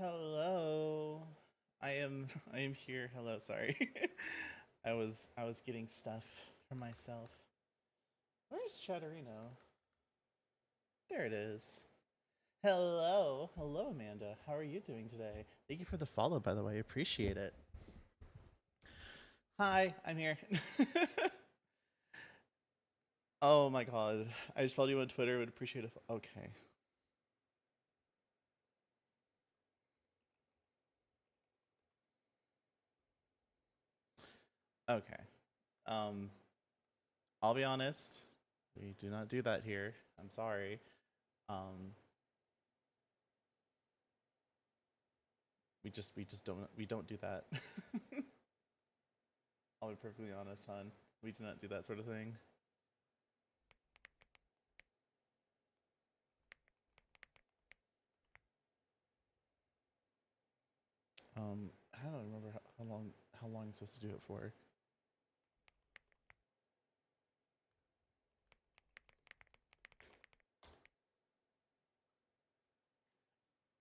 Hello. I am here. Hello, sorry. I was getting stuff for myself. Where's Chatterino? There it is. Hello. Hello, Amanda. How are you doing today? Thank you for the follow, by the way. Appreciate it. Hi, I'm here. Oh my god. I just followed you on Twitter. Would appreciate it. Okay. Okay. Um I'll be honest. We do not do that here. I'm sorry. Um we don't do that. I'll be perfectly honest, hon. We do not do that sort of thing. I don't remember how long I'm supposed to do it for.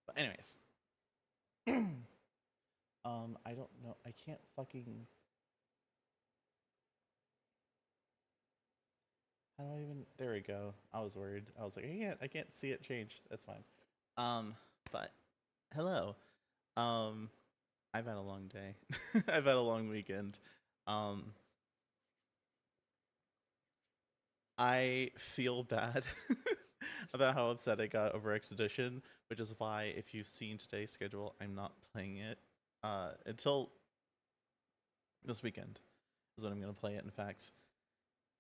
But anyways, I don't know. I can't fucking. How do I even? There we go. I was worried. I was like, I can't see it change. That's fine. Um, but hello. Um, I've had a long day. I've had a long weekend. Um, I feel bad about how upset I got over Expedition, which is why, if you've seen today's schedule, I'm not playing it until this weekend. Is when I'm going to play it. In fact,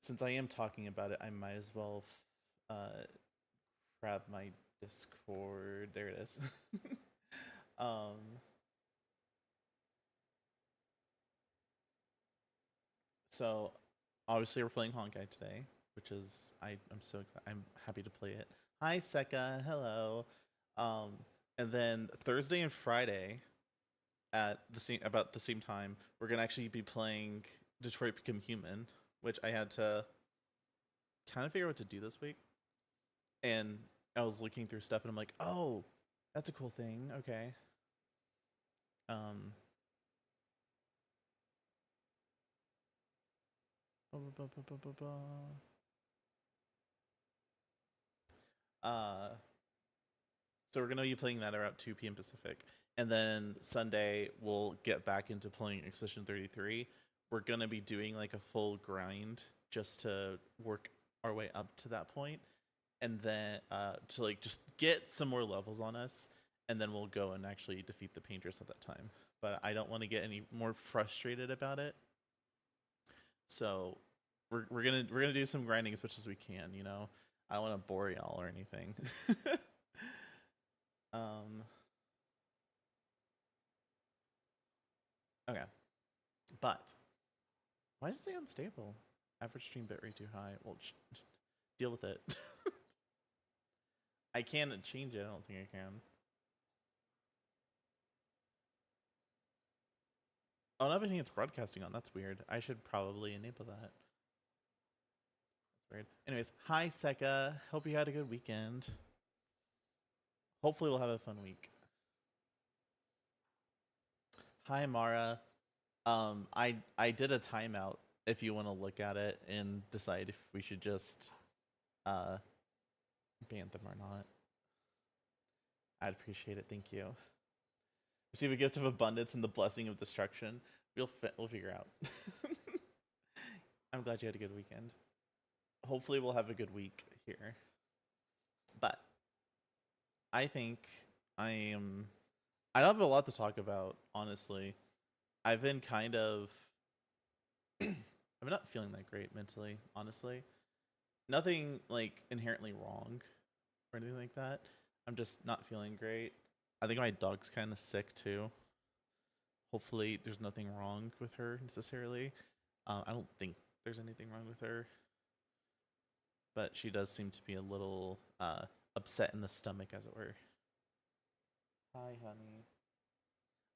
since I am talking about it, I might as well grab my Discord. There it is. um, so obviously we're playing Honkai today, which is I'm so excited. I'm happy to play it. Hi Seka, hello. Um, and then Thursday and Friday at about the same time, we're gonna actually be playing Detroit Become Human, which I had to kind of figure out what to do this week. And I was looking through stuff and I'm like, oh, that's a cool thing. Okay. Um uh so we're gonna be playing that around 2 p.m. Pacific. And then Sunday we'll get back into playing Expedition 33. We're gonna be doing like a full grind just to work our way up to that point. And then to like just get some more levels on us, and then we'll go and actually defeat the painters at that time. But I don't want to get any more frustrated about it, so we're gonna do some grinding as much as we can. I don't want to bore y'all or anything. um, okay, but why is it say unstable? Average stream bitrate too high. Well, deal with it. I can't change it. I don't think I can. Oh, not everything it's broadcasting on. That's weird. I should probably enable that. That's weird. Anyways, hi Seka. Hope you had a good weekend. Hopefully we'll have a fun week. Hi Mara. I did a timeout if you want to look at it and decide if we should just uh ban them or not. I'd appreciate it. Thank you. Receive a gift of abundance and the blessing of destruction. We'll figure out. I'm glad you had a good weekend. Hopefully we'll have a good week here. But I think I don't have a lot to talk about, honestly. I've been kind of I'm not feeling that great mentally, honestly. Nothing like inherently wrong or anything like that. I'm just not feeling great. I think my dog's kind of sick too. Hopefully there's nothing wrong with her necessarily. I don't think there's anything wrong with her, but she does seem to be a little upset in the stomach, as it were. Hi, honey.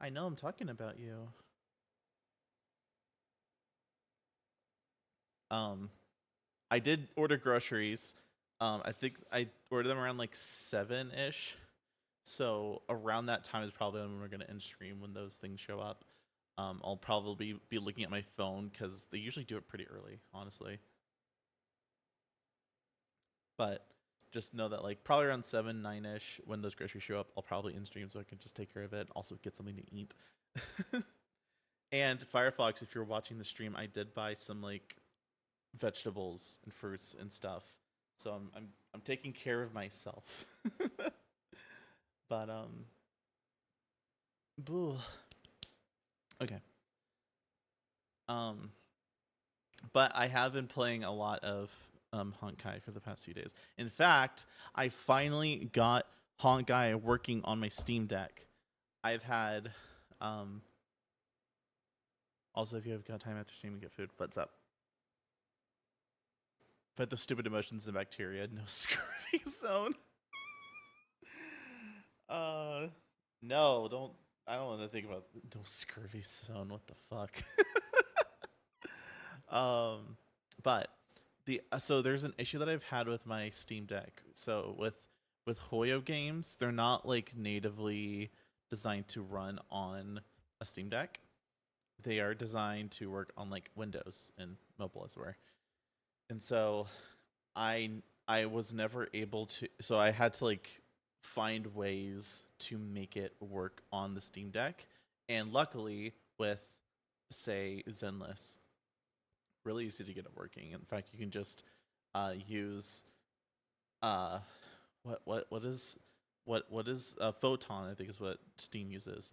I know I'm talking about you. Um, I did order groceries. I think I ordered them around like 7-ish. So around that time is probably when we're gonna end stream when those things show up. I'll probably be looking at my phone because they usually do it pretty early, honestly. But just know that like probably around 7, 9 ish when those groceries show up, I'll probably end stream so I can just take care of it. Also get something to eat. And Firefox, if you're watching the stream, I did buy some like vegetables and fruits and stuff. So I'm taking care of myself. But boo. Okay. Um but I have been playing a lot of Honkai for the past few days. In fact, I finally got Honkai working on my Steam Deck. I've had also if you have got time after streaming, get food. What's up? Fight the stupid emotions and bacteria. No scurvy zone. No, don't. I don't want to think about no scurvy zone. What the fuck? But so there's an issue that I've had with my Steam Deck. So with Hoyo games, they're not like natively designed to run on a Steam Deck. They are designed to work on like Windows and mobile as well. And so I I was never able to, so I had to like find ways to make it work on the Steam Deck. And luckily with say Zenless, really easy to get it working. In fact, you can just use uh what is Photon, I think is what Steam uses.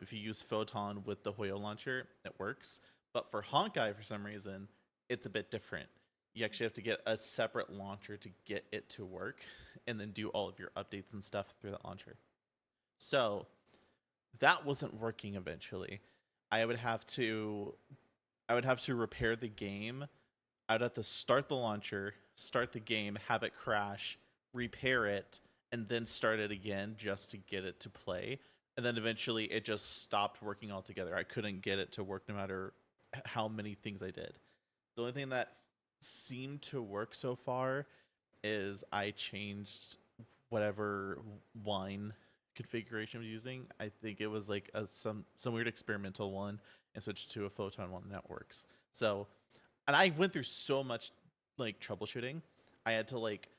If you use Photon with the Hoyo launcher, it works. But for Honkai, for some reason, it's a bit different. You actually have to get a separate launcher to get it to work, and then do all of your updates and stuff through that launcher. So that wasn't working eventually. I would have to repair the game. I'd have to start the launcher, start the game, have it crash, repair it, and then start it again just to get it to play. And then eventually it just stopped working altogether. I couldn't get it to work no matter how many things I did. The only thing that seemed to work so far is I changed whatever wine configuration I was using. I think it was like some weird experimental one, and switched to a Photon one, and that works. So, and I went through so much like troubleshooting. I had to like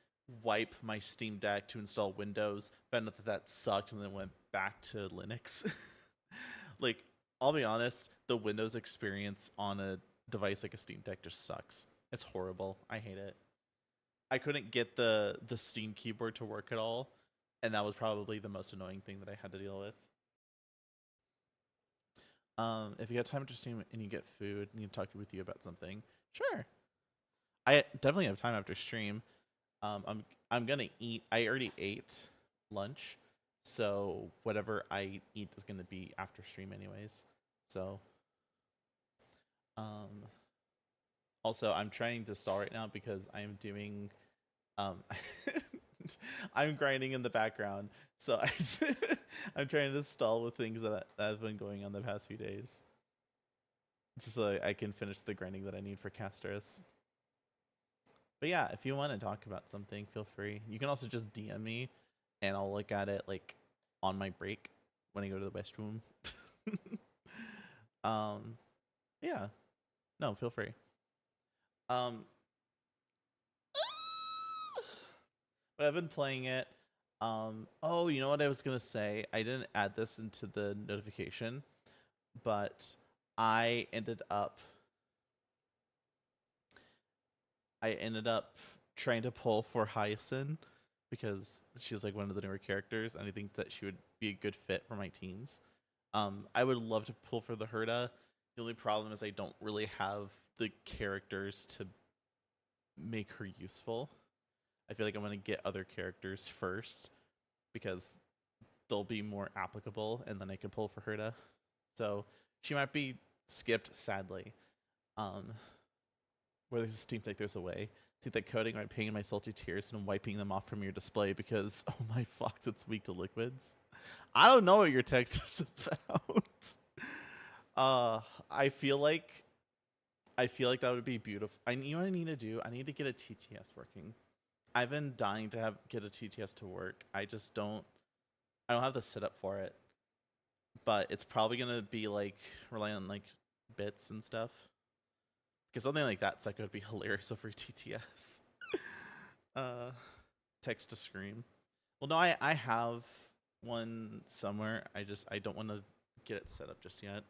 wipe my Steam Deck to install Windows, found out that sucked, and then went back to Linux. Like, I'll be honest, the Windows experience on a device like a Steam Deck just sucks. It's horrible. I hate it. I couldn't get the Steam keyboard to work at all, and that was probably the most annoying thing that I had to deal with. If you got time to stream and you get food, and need to talk with you about something, sure. I definitely have time after stream. I'm gonna eat. I already ate lunch, so whatever I eat is gonna be after stream anyways. So, um, also I'm trying to stall right now because I'm doing, um, I'm grinding in the background, so I'm trying to stall with things that have been going on the past few days, just so I can finish the grinding that I need for Castros. But yeah, if you want to talk about something, feel free. You can also just DM me, and I'll look at it like on my break when I go to the restroom. um, yeah, no, feel free. Um, but I've been playing it. Oh, you know what I was gonna say? I didn't add this into the notification, but I ended up trying to pull for Hyacinth because she's like one of the newer characters, and I think that she would be a good fit for my teams. I would love to pull for the Herda. The only problem is I don't really have the characters to make her useful. I feel like I'm gonna get other characters first because they'll be more applicable, and then I can pull for Herda. So she might be skipped, sadly. Where there's Steam Deck, there's a way. Think that coding might pain my salty tears and wiping them off from your display because, oh my fox, it's weak to liquids. I don't know what your text is about. I feel like that would be beautiful. You know what I need to do? I need to get a TTS working. I've been dying to get a TTS to work. I just don't. I don't have the setup for it, but it's probably gonna be like relying on like bits and stuff. Because something like that psycho would be hilarious over TTS. Text to screen. Well, no, I have one somewhere. I don't want to get it set up just yet.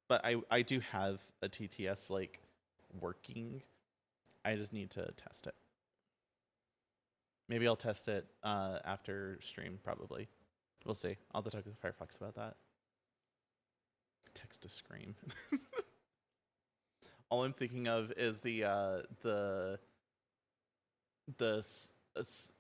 But I do have a TTS like working. I just need to test it. Maybe I'll test it after stream, probably. We'll see. I'll have to talk to Firefox about that. Text to screen. All I'm thinking of is is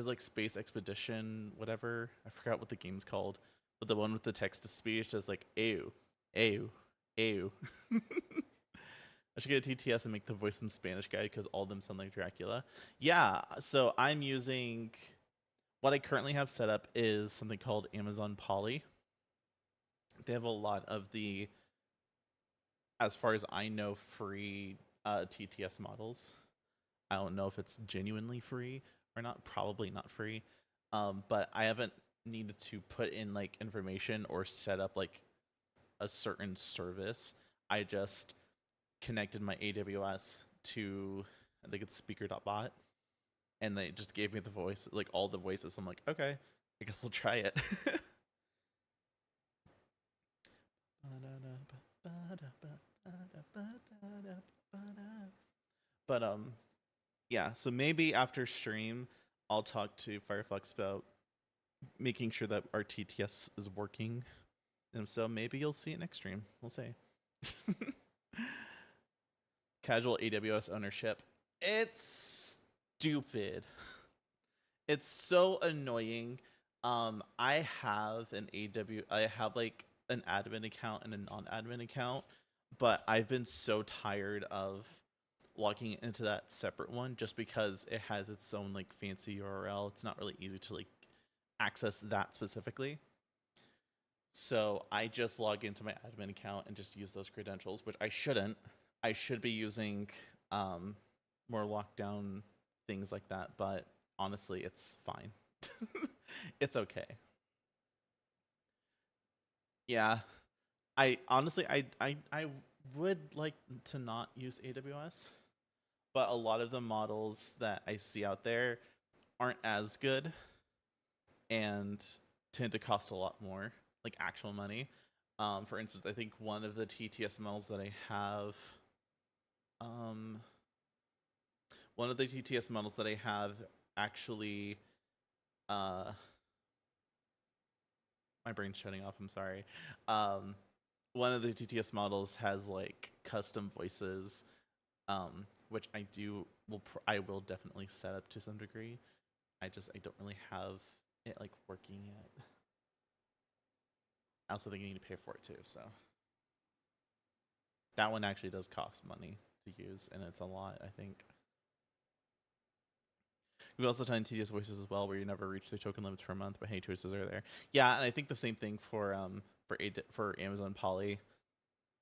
like Space Expedition, whatever. I forgot what the game's called, but the one with the text to speech is like ew, ew, ew. I should get a TTS and make the voice some Spanish guy because all of them sound like Dracula. Yeah, so I'm using what I currently have set up is something called Amazon Poly. They have a lot of the, as far as I know, free TTS models. I don't know if it's genuinely free or not. Probably not free. But I haven't needed to put in like information or set up like a certain service. I just connected my AWS to, I think it's speaker.bot, and they just gave me the voice, like all the voices. I'm like, okay, I guess I'll try it. But yeah, so maybe after stream I'll talk to Firefox about making sure that our TTS is working, and so maybe you'll see it next stream. We'll see. Casual AWS ownership. It's stupid. It's so annoying. I have like an admin account and a non-admin account, but I've been so tired of logging into that separate one just because it has its own like fancy URL. It's not really easy to like access that specifically. So I just log into my admin account and just use those credentials, which I shouldn't. I should be using more lockdown things like that, but honestly, it's fine. It's okay. Yeah. I honestly I would like to not use AWS, but a lot of the models that I see out there aren't as good and tend to cost a lot more, like actual money. For instance, I think one of the TTS models that I have, one of the TTS models that I have actually, my brain's shutting off. I'm sorry. One of the TTS models has like custom voices, which I will definitely set up to some degree. I don't really have it like working yet. I also think you need to pay for it too, so that one actually does cost money to use, and it's a lot, I think. We also find TTS voices as well, where you never reach the token limits per month, but hey, choices are there. Yeah, and I think the same thing for Amazon Poly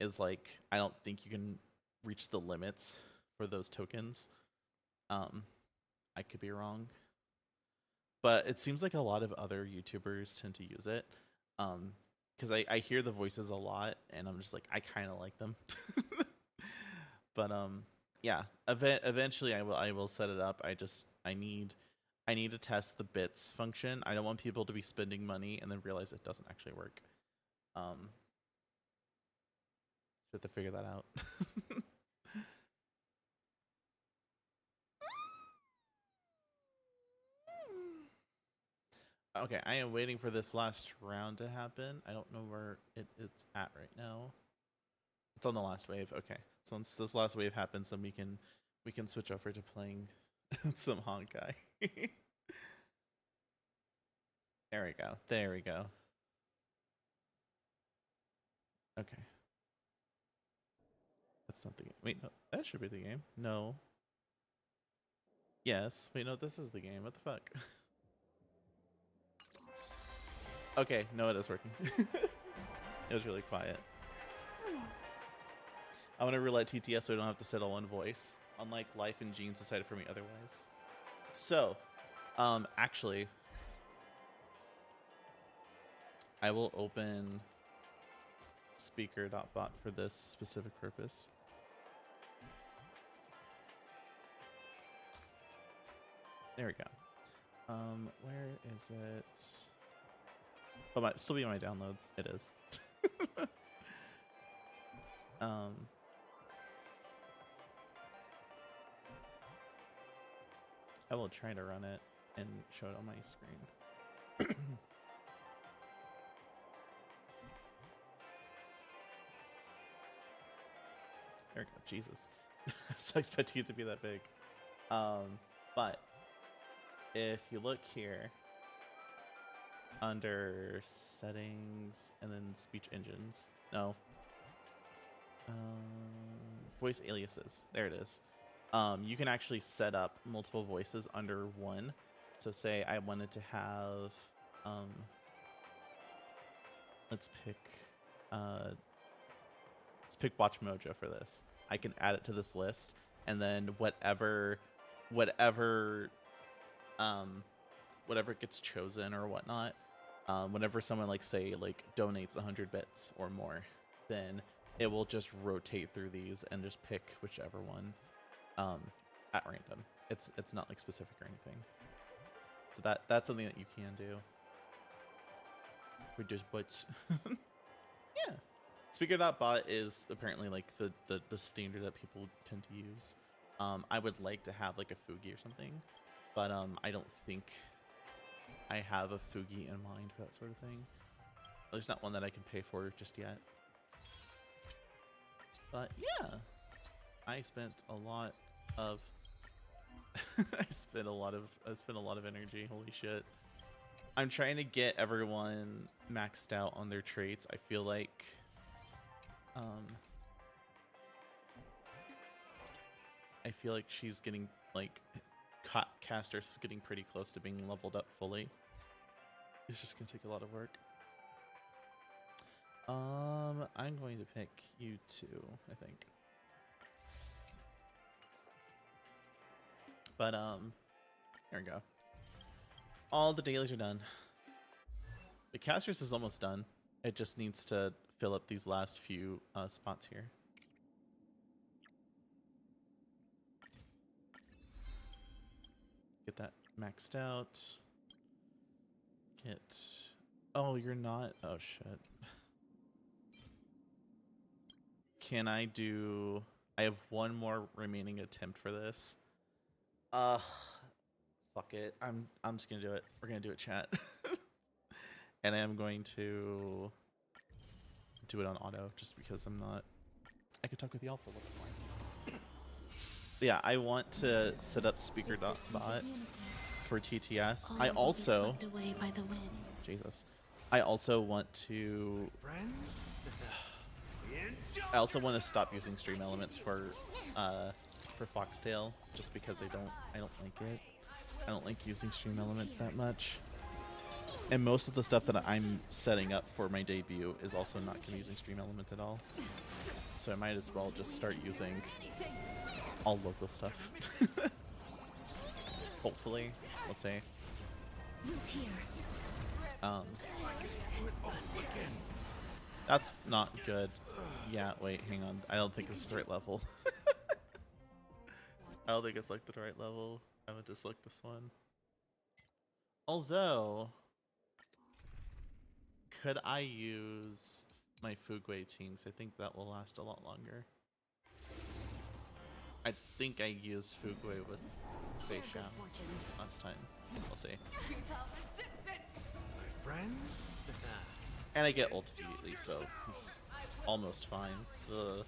is like I don't think you can reach the limits for those tokens. I could be wrong, but it seems like a lot of other YouTubers tend to use it. Because I hear the voices a lot, and I'm just like I kind of like them. But yeah, eventually I will set it up. I need to test the bits function. I don't want people to be spending money and then realize it doesn't actually work. So have to figure that out. Okay, I am waiting for this last round to happen. I don't know where it's at right now. It's on the last wave. Okay, so once this last wave happens, then we can switch over to playing some Honkai. There we go. There we go. Okay. That's not the game. Wait, no, that should be the game. No. Yes. Wait, no, this is the game. What the fuck? Okay, no, it is working. It was really quiet. I want to roulette TTS so I don't have to settle one voice. Unlike Life and Genes decided for me otherwise. So, Actually, I will open speaker.bot for this specific purpose. There we go. Where is it? Oh, might still be in my downloads. It is. I will try to run it and show it on my screen. There we go. Jesus. I was expecting it to be that big. But if you look here under settings and then speech engines, no, voice aliases. There it is. You can actually set up multiple voices under one. So say I wanted to have, let's pick Watch Mojo for this. I can add it to this list, and then whatever gets chosen or whatnot, whenever someone say donates 100 bits or more, then it will just rotate through these and just pick whichever one at random. It's not specific or anything. So that's something that you can do. We just butts. Yeah. Speaker.bot is apparently the standard that people tend to use. I would like to have a Fugi or something, but I don't think I have a Fugi in mind for that sort of thing. At least not one that I can pay for just yet. But yeah, I spent a lot of I spent a lot of energy. Holy shit. I'm trying to get everyone maxed out on their traits. I feel like she's getting Caster's getting pretty close to being leveled up fully. It's just gonna take a lot of work. I'm going to pick you two, I think. But there we go. All the dailies are done. The Caster's is almost done. It just needs to fill up these last few spots here. Get that maxed out. Oh, you're not. Oh shit. Can I do? I have one more remaining attempt for this. Fuck it. I'm just gonna do it. We're gonna do it, chat. And I'm going to do it on auto just because I could talk with y'all for a little more. Yeah, I want to set up speaker.bot for TTS. I also want to stop using stream elements for Foxtail just because I don't like it. I don't like using stream elements that much. And most of the stuff that I'm setting up for my debut is also not going to be using stream elements at all. So I might as well just start using all local stuff. Hopefully, we'll see. That's not good. Yeah, wait, hang on. I don't think this is the right level. I don't think it's the right level. I would just this one. Although, could I use my Fugway teams? I think that will last a lot longer. I think I used Fugway with Feisham last time. We'll see. And I get ult immediately, so he's almost fine. Ugh.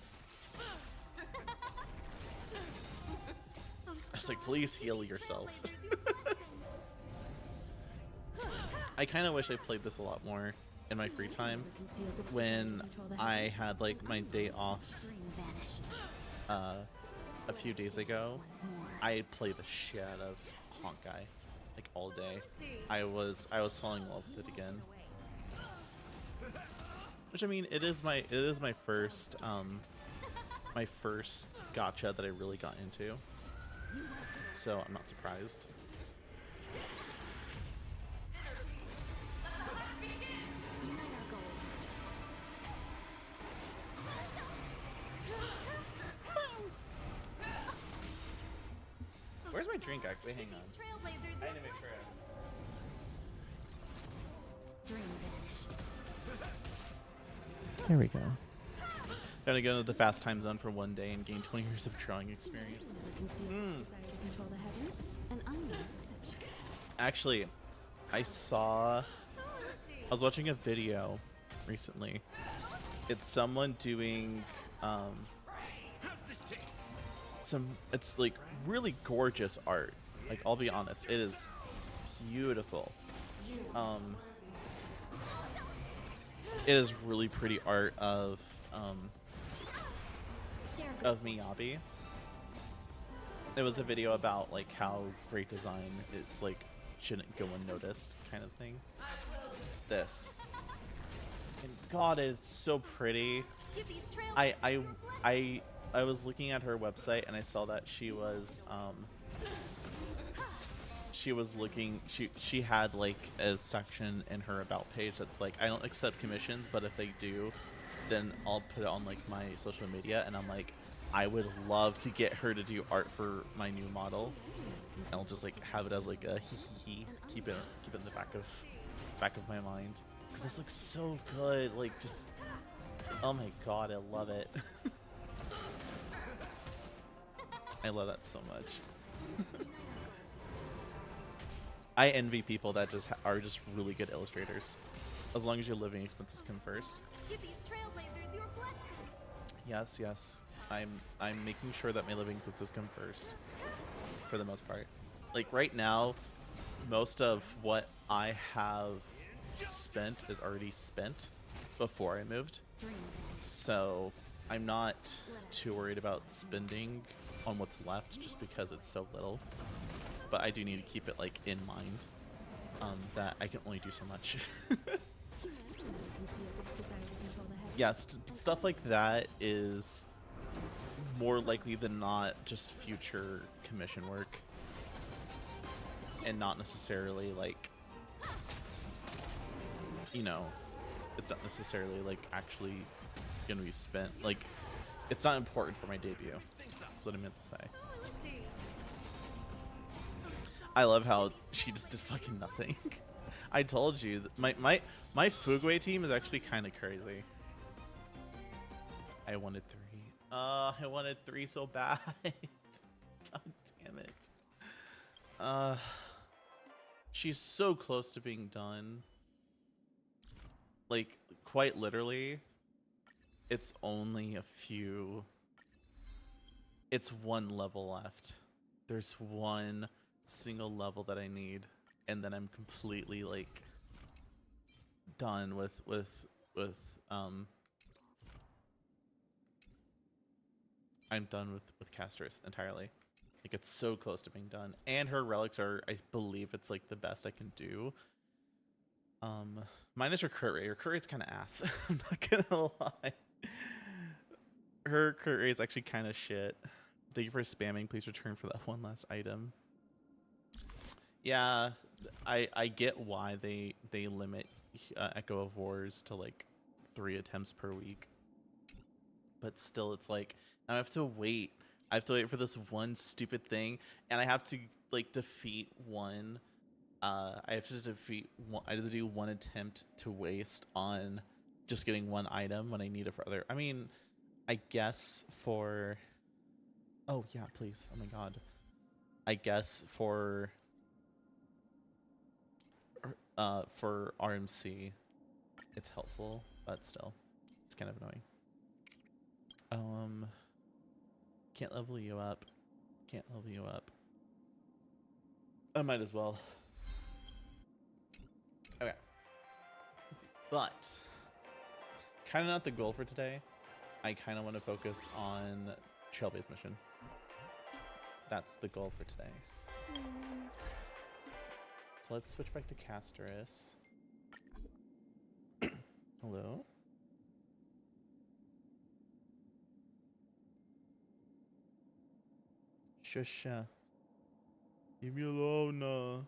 I was like, please heal yourself. I kind of wish I played this a lot more in my free time. When I had my day off a few days ago, I played the shit out of Honkai all day. I was falling in love with it again. Which, I mean, it is my first gacha that I really got into. So I'm not surprised. Where's my drink actually? Hang on. I need to make sure. There we go. Gonna go into the fast time zone for one day and gain 20 years of drawing experience. Actually, I was watching a video recently. It's someone doing it's like really gorgeous art. Like, I'll be honest, it is beautiful. It is really pretty art of Miyabi. It was a video about like how great design it's like shouldn't go unnoticed kind of thing. It's this. And God, it's so pretty. I was looking at her website and I saw that she had like a section in her about page that's like, I don't accept commissions, but if they do, then I'll put it on like my social media. And I'm like, I would love to get her to do art for my new model. And I'll just like have it as like a hee. Keep it in the back of my mind. This looks so good. Like, just, oh my God, I love it. I love that so much. I envy people that just are just really good illustrators. As long as your living expenses come first. Give these trailblazers your blessing. Yes, yes. I'm making sure that my living expenses come first. For the most part. Like right now, most of what I have spent is already spent before I moved. So I'm not too worried about spending on what's left just because it's so little. But I do need to keep it like in mind that I can only do so much. Yeah, stuff like that is more likely than not just future commission work and not necessarily like, you know, it's not necessarily like actually gonna be spent. Like, it's not important for my debut. That's what I meant to say. I love how she just did fucking nothing. I told you that my Fugwe team is actually kind of crazy. I wanted 3. I wanted 3 so bad. God damn it. She's so close to being done. Like, quite literally, it's only a few. It's 1 level left. There's 1 single level that I need, and then I'm completely like done with I'm done with Castris entirely. Like, it's so close to being done, and her relics are, I believe it's like the best I can do. Minus her crit rate. Her crit rate's kind of ass. I'm not gonna lie. Her crit rate's actually kind of shit. Thank you for spamming. Please return for that 1 last item. Yeah, I get why they limit Echo of Wars to like 3 attempts per week, but still, it's like I have to wait. I have to wait for this 1 stupid thing, and I have to like defeat 1. I have to defeat 1. I have to do 1 attempt to waste on just getting 1 item when I need it for other. I mean, I guess for. Oh yeah, please. Oh my God. I guess for RMC, it's helpful, but still, it's kind of annoying. Can't level you up. Can't level you up. I might as well. Okay. But kind of not the goal for today. I kind of want to focus on trail-based mission. That's the goal for today. So let's switch back to Castris. Hello? Shusha. Leave me alone.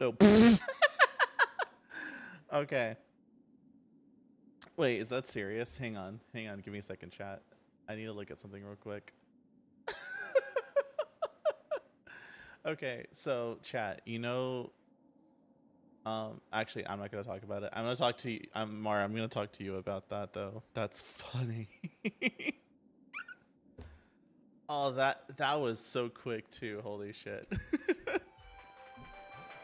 Nope. Okay. Wait, is that serious? Hang on. Give me a second, chat. I need to look at something real quick. Okay, so chat, actually, I'm not gonna talk about it. I'm gonna talk to you. Mara, I'm gonna talk to you about that though. That's funny. Oh, that was so quick too. Holy shit.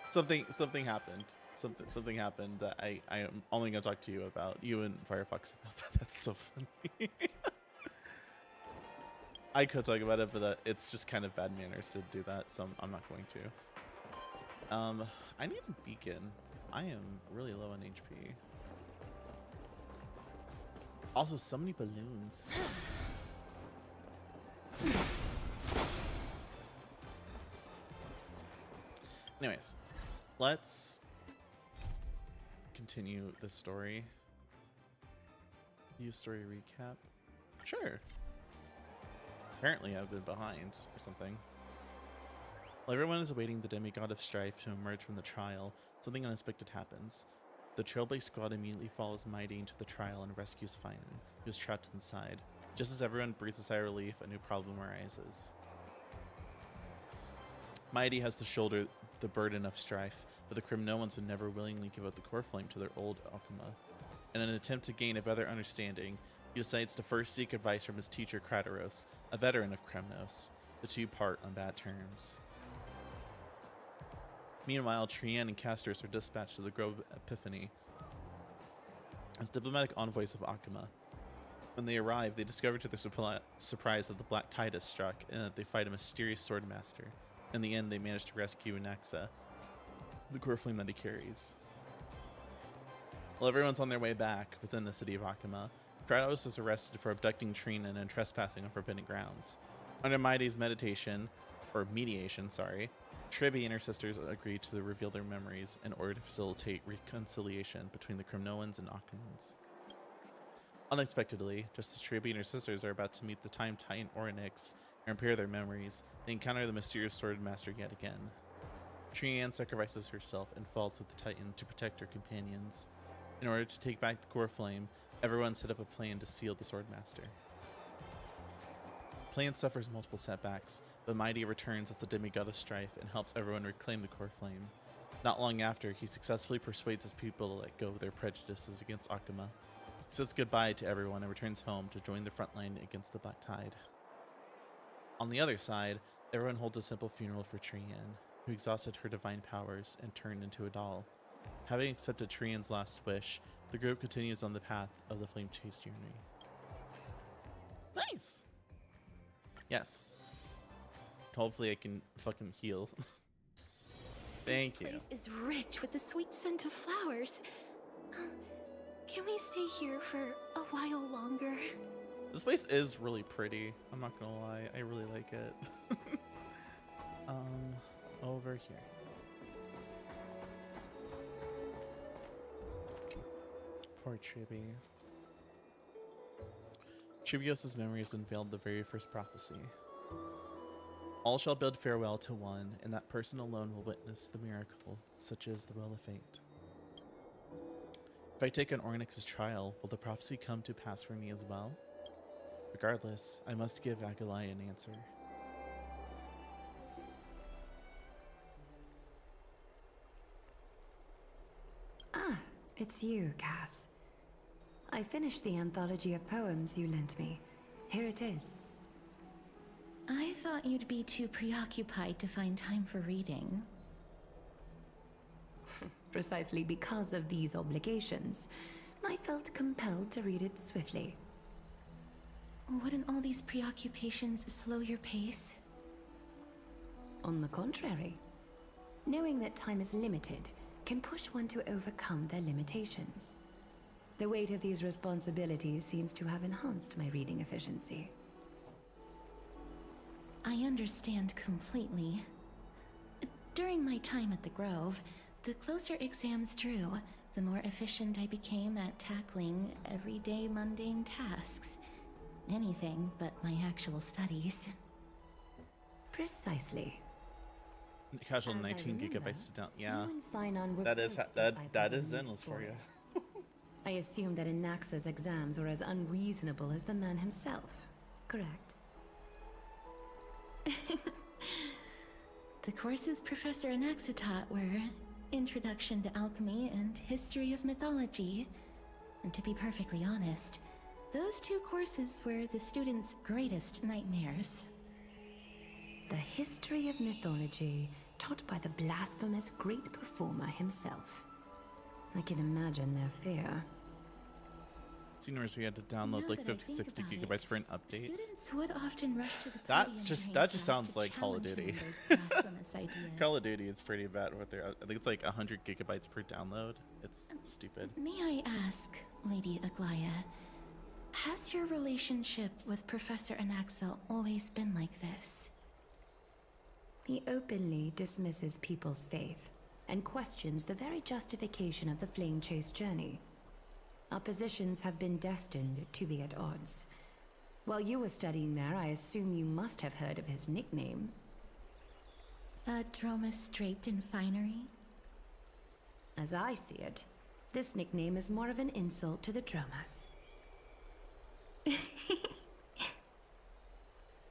something happened. Something happened that I am only gonna talk to you about. You and Firefox about that. That's so funny. I could talk about it, but it's just kind of bad manners to do that, so I'm not going to. I need a beacon. I am really low on HP. Also, so many balloons. Anyways, let's continue the story. View story recap. Sure. Apparently I've been behind or something. While everyone is awaiting the demigod of strife to emerge from the trial, something unexpected happens. The Trailblaze squad immediately follows Mighty into the trial and rescues Finan, who is trapped inside. Just as everyone breathes a sigh of relief, a new problem arises. Mighty has to shoulder the burden of strife, but the Crimnoans would never willingly give up the core flame to their old Akuma. In an attempt to gain a better understanding, he decides to first seek advice from his teacher Krataros, a veteran of Kremnos. The two part on bad terms. Meanwhile, Trian and Castors are dispatched to the Grove Epiphany as diplomatic envoys of Akuma. When they arrive, they discover to their surprise that the Black Tide has struck and that they fight a mysterious sword master. In the end, they manage to rescue Anaxa, the core flame that he carries. While everyone's on their way back within the city of Akuma, Kratos is arrested for abducting Trinan and trespassing on forbidden grounds. Under Mighty's mediation, Tribby and her sisters agree to reveal their memories in order to facilitate reconciliation between the Crimnoans and Akumans. Unexpectedly, just as Tribby and her sisters are about to meet the Time Titan Orynyx and repair their memories, they encounter the mysterious sword master yet again. Trian sacrifices herself and falls with the Titan to protect her companions. In order to take back the core flame, everyone set up a plan to seal the sword master. The plan suffers multiple setbacks, but Mighty returns as the demigod of strife and helps everyone reclaim the core flame. Not long after, he successfully persuades his people to let go of their prejudices against Akuma. He says goodbye to everyone and returns home to join the front line against the Black Tide. On the other side, everyone holds a simple funeral for Trian, who exhausted her divine powers and turned into a doll. Having accepted Trian's last wish, the group continues on the path of the Flame Chase journey. Nice! Yes. Hopefully I can fucking heal. Thank you. This place is rich with the sweet scent of flowers. Can we stay here for a while longer? This place is really pretty. I'm not gonna lie. I really like it. Over here. Poor Tribby. Tribios' memories unveiled the very first prophecy. All shall bid farewell to one, and that person alone will witness the miracle, such as the will of fate. If I take on Orynyx's trial, will the prophecy come to pass for me as well? Regardless, I must give Agalai an answer. Ah, it's you, Cass. I finished the anthology of poems you lent me. Here it is. I thought you'd be too preoccupied to find time for reading. Precisely because of these obligations, I felt compelled to read it swiftly. Wouldn't all these preoccupations slow your pace? On the contrary, knowing that time is limited can push one to overcome their limitations. The weight of these responsibilities seems to have enhanced my reading efficiency. I understand completely. During my time at the Grove, the closer exams drew, the more efficient I became at tackling everyday mundane tasks. Anything but my actual studies. Precisely. Casual As I 19 remember, gigabytes to down. you Yeah, and Finon were that is both that disciples is of endless for you. Nestorius. I assume that Anaxa's exams were as unreasonable as the man himself, correct? The courses Professor Anaxa taught were Introduction to Alchemy and History of Mythology. And to be perfectly honest, those two courses were the students' greatest nightmares. The history of mythology taught by the blasphemous great performer himself. I can imagine their fear. Seniors, we had to download Now like that I 50, think 60 about gigabytes it, for an update. Students would often rush to the That's podium just during that just class sounds to like Call of challenge Duty. him with those blasphemous ideas. Call of Duty is pretty bad with their. I think it's like 100 gigabytes per download. It's stupid. May I ask, Lady Aglaya, has your relationship with Professor Anaxa always been like this? He openly dismisses people's faith and questions the very justification of the flame chase journey. Our positions have been destined to be at odds. While you were studying there, I assume you must have heard of his nickname. A Dromus draped in finery? As I see it, this nickname is more of an insult to the Dromas.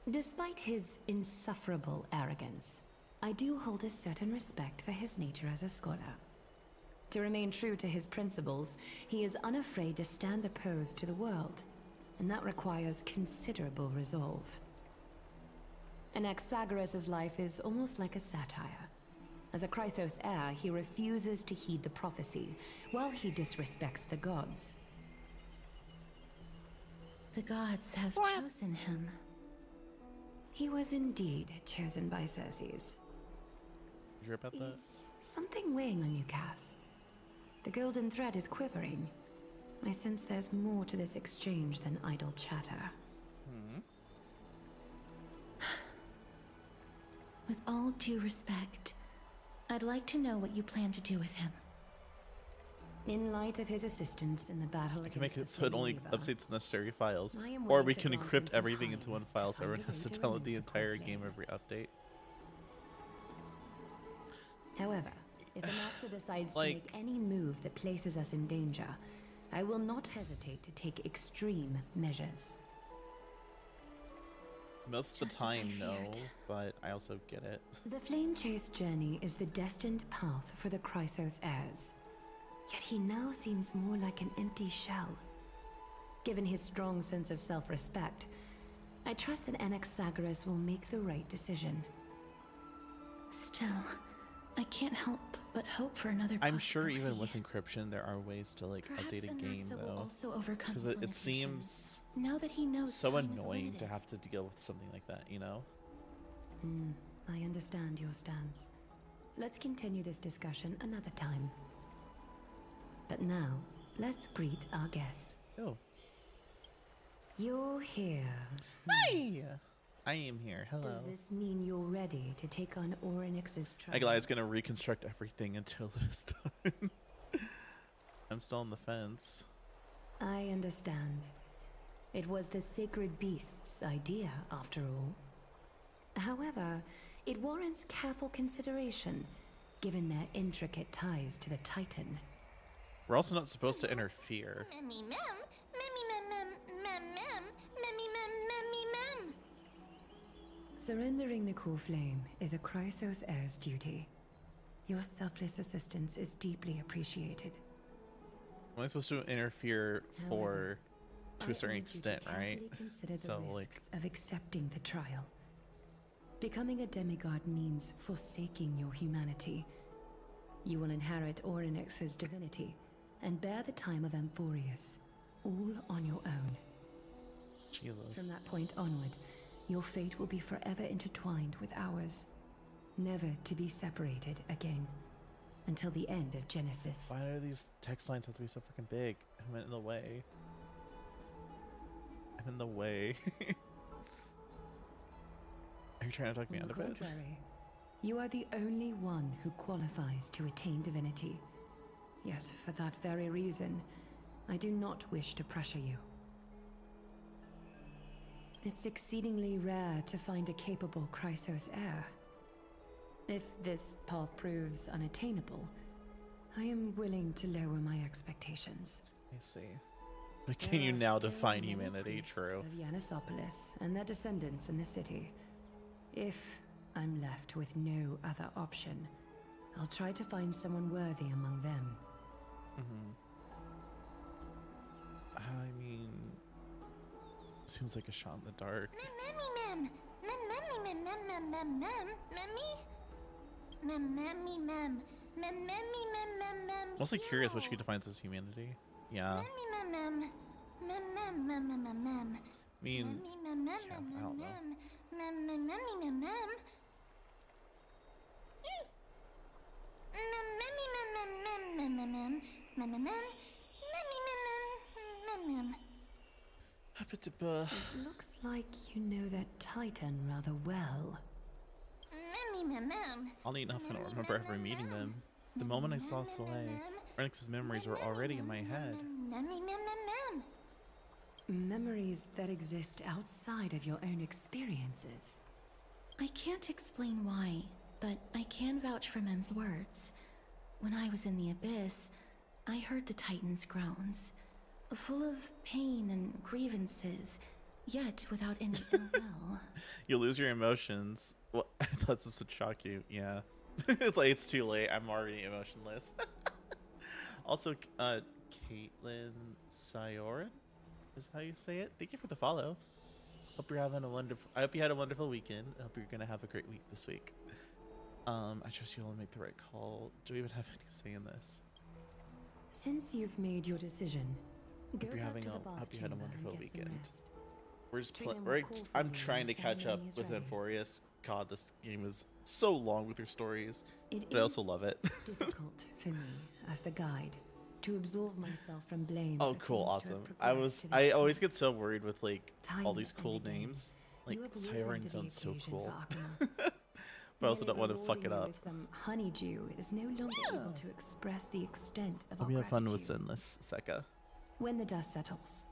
Despite his insufferable arrogance, I do hold a certain respect for his nature as a scholar. To remain true to his principles, he is unafraid to stand opposed to the world, and that requires considerable resolve. Anaxagoras' life is almost like a satire. As a Chrysos heir, he refuses to heed the prophecy, while he disrespects the gods. The gods have chosen him. He was indeed chosen by Circes. You sure about that? Is something weighing on you, Cass? The golden thread is quivering. I sense there's more to this exchange than idle chatter. With all due respect, I'd like to know what you plan to do with him. In light of his assistance in the battle I can make against it the so it only Fenley Weaver, updates necessary files, I am or willing we to can grant him encrypt some everything time into one to file, so find everyone a has way to to download remove the the entire core game flame. every update. However, if Anaxa decides to Like- make any move that places us in danger, I will not hesitate to take extreme measures. Most of the Just as I time, no, feared. but I also get it. The flame chase journey is the destined path for the Chrysos heirs. Yet he now seems more like an empty shell. Given his strong sense of self-respect, I trust that Anaxagoras will make the right decision. Still, I can't help but hope for another I'm sure even with possibility. encryption, there are ways to like Perhaps update a game Anaxa will though, also overcome because his it limitations. seems Now that he knows so time is annoying to limited. have to deal with something like that, you know? I understand your stance. Let's continue this discussion another time. But now, let's greet our guest. Oh, You're here. hi! I am here. Hello. Does this mean you're ready to take on Orynyx's trial? Aglai's gonna reconstruct everything until it is done. I'm still on the fence. I understand. It was the sacred beast's idea, after all. However, it warrants careful consideration, given their intricate ties to the Titan. We're also not supposed to interfere. Memmy mem, memmy mem mem mem mem, memmy mem memmy mem. Surrendering the core flame is a Chrysos heir's duty. Your selfless assistance is deeply appreciated. I'm only supposed to interfere However, to a certain I urge you to extent, right? carefully Consider the So, like- risks of accepting the trial. Becoming a demigod means forsaking your humanity. You will inherit Orynyx's divinity and bear the time of Amphorius, all on your own. Jesus. From that point onward, your fate will be forever intertwined with ours, never to be separated again, until the end of Genesis. Why do these text lines have to be so freaking big? I'm in the way. I'm in the way. Are you trying to talk me On out the of it? contrary, you are the only one who qualifies to attain divinity. Yet, for that very reason, I do not wish to pressure you. It's exceedingly rare to find a capable Chrysos heir. If this path proves unattainable, I am willing to lower my expectations. I see. But can you There are now still define many humanity? priests True. of Yanisopolis and their descendants in the city. If I'm left with no other option, I'll try to find someone worthy among them. Mm-hmm. I mean, seems like a shot in the dark. Mem. Mostly curious what she defines as humanity. Yeah. I mean, yeah, I don't know. It looks like you know that Titan rather well. Oddly enough, I don't remember ever meeting them. The moment I saw Soleil, Renix's memories were already in my head. Memories that exist outside of your own experiences. I can't explain why, but I can vouch for Mem's words. When I was in the Abyss, I heard the Titan's groans, full of pain and grievances, yet without any ill will. You lose your emotions. Well, I thought this would shock you. Yeah. It's like, it's too late. I'm already emotionless. Also, Caitlin Sioran is how you say it. Thank you for the follow. Hope you're having a wonderful. I hope you had a wonderful weekend. I hope you're gonna have a great week this week. I trust you will make the right call. Do we even have any say in this? Since you've made your decision, go Hope you're back having to the a. bath Hope you had a chamber and wonderful get some weekend. rest. We're just Trina will playing. call for I'm you trying when to the catch up ceremony is with ready. Enforius. God, this game is so long with your stories, It but I also is love it. difficult for me, as the guide, to absolve myself from blame. Oh, for cool, things to have awesome. progressed to this I always point. get so worried with like all Time these and cool again, names. Like you have risen Siren to the sounds so occasion cool. for Akuma. But I also Merely don't want to fuck it rewarding you up. with some honeydew is no longer Yeah. able to express the extent of Hope our you have fun with gratitude. Sinless, Seka. When the dust settles,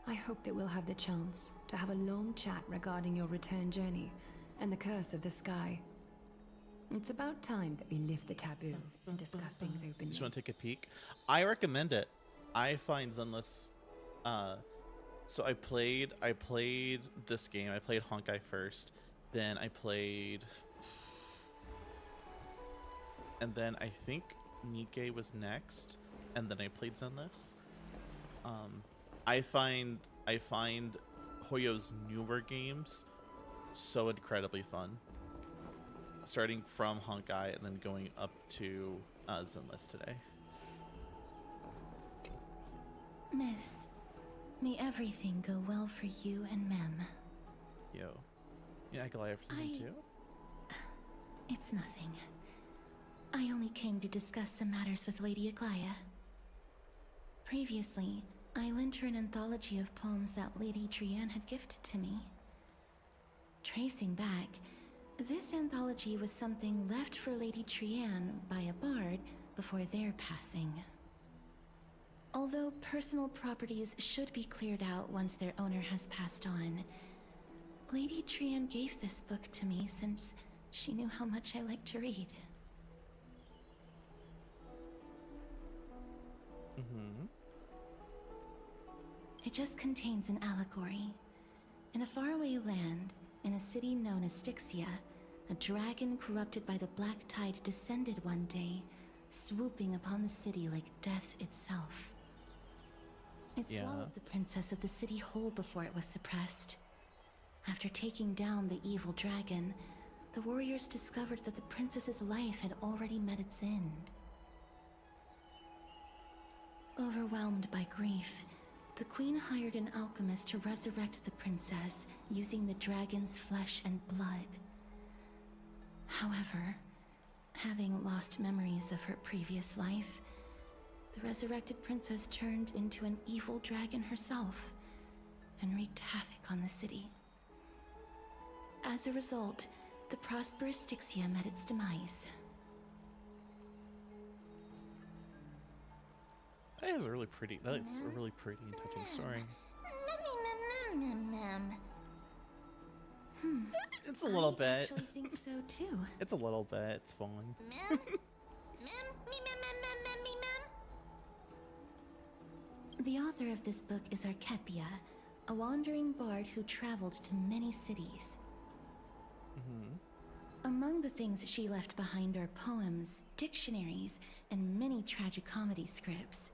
I hope that we'll have the chance to have a long chat regarding your return journey and the curse of the sky. It's about time that we lift the taboo and discuss things You openly. just want to take a peek? I recommend it. I find Zenless. So I played this game. I played Honkai first. Then I played. And then I think Nikke was next. And then I played Zenless. I find Hoyo's newer games so incredibly fun. Starting from Honkai and then going up to Zenless today. Miss, may everything go well for you and Mem. Yo. You know, Akalaya for something too? It's nothing. I only came to discuss some matters with Lady Aglaya. Previously, I lent her an anthology of poems that Lady Trianne had gifted to me. Tracing back, this anthology was something left for Lady Trianne by a bard before their passing. Although personal properties should be cleared out once their owner has passed on, Lady Trianne gave this book to me since she knew how much I like to read. Mm-hmm. It just contains an allegory. In a faraway land, in a city known as Styxia, a dragon corrupted by the black tide descended one day, swooping upon the city like death itself. It swallowed the princess of the city whole before it was suppressed. After taking down the evil dragon, the warriors discovered that the princess's life had already met its end. Overwhelmed by grief, the queen hired an alchemist to resurrect the princess using the dragon's flesh and blood. However, having lost memories of her previous life, the resurrected princess turned into an evil dragon herself and wreaked havoc on the city. As a result, the prosperous Styxia met its demise. That is a really pretty. That's a really pretty and touching story. It's a little I bit. actually think so too. It's a little bit. It's fun. Mem? Mem? Me, mem. The author of this book is Archepia, a wandering bard who traveled to many cities. Among the things she left behind are poems, dictionaries, and many tragicomedy scripts.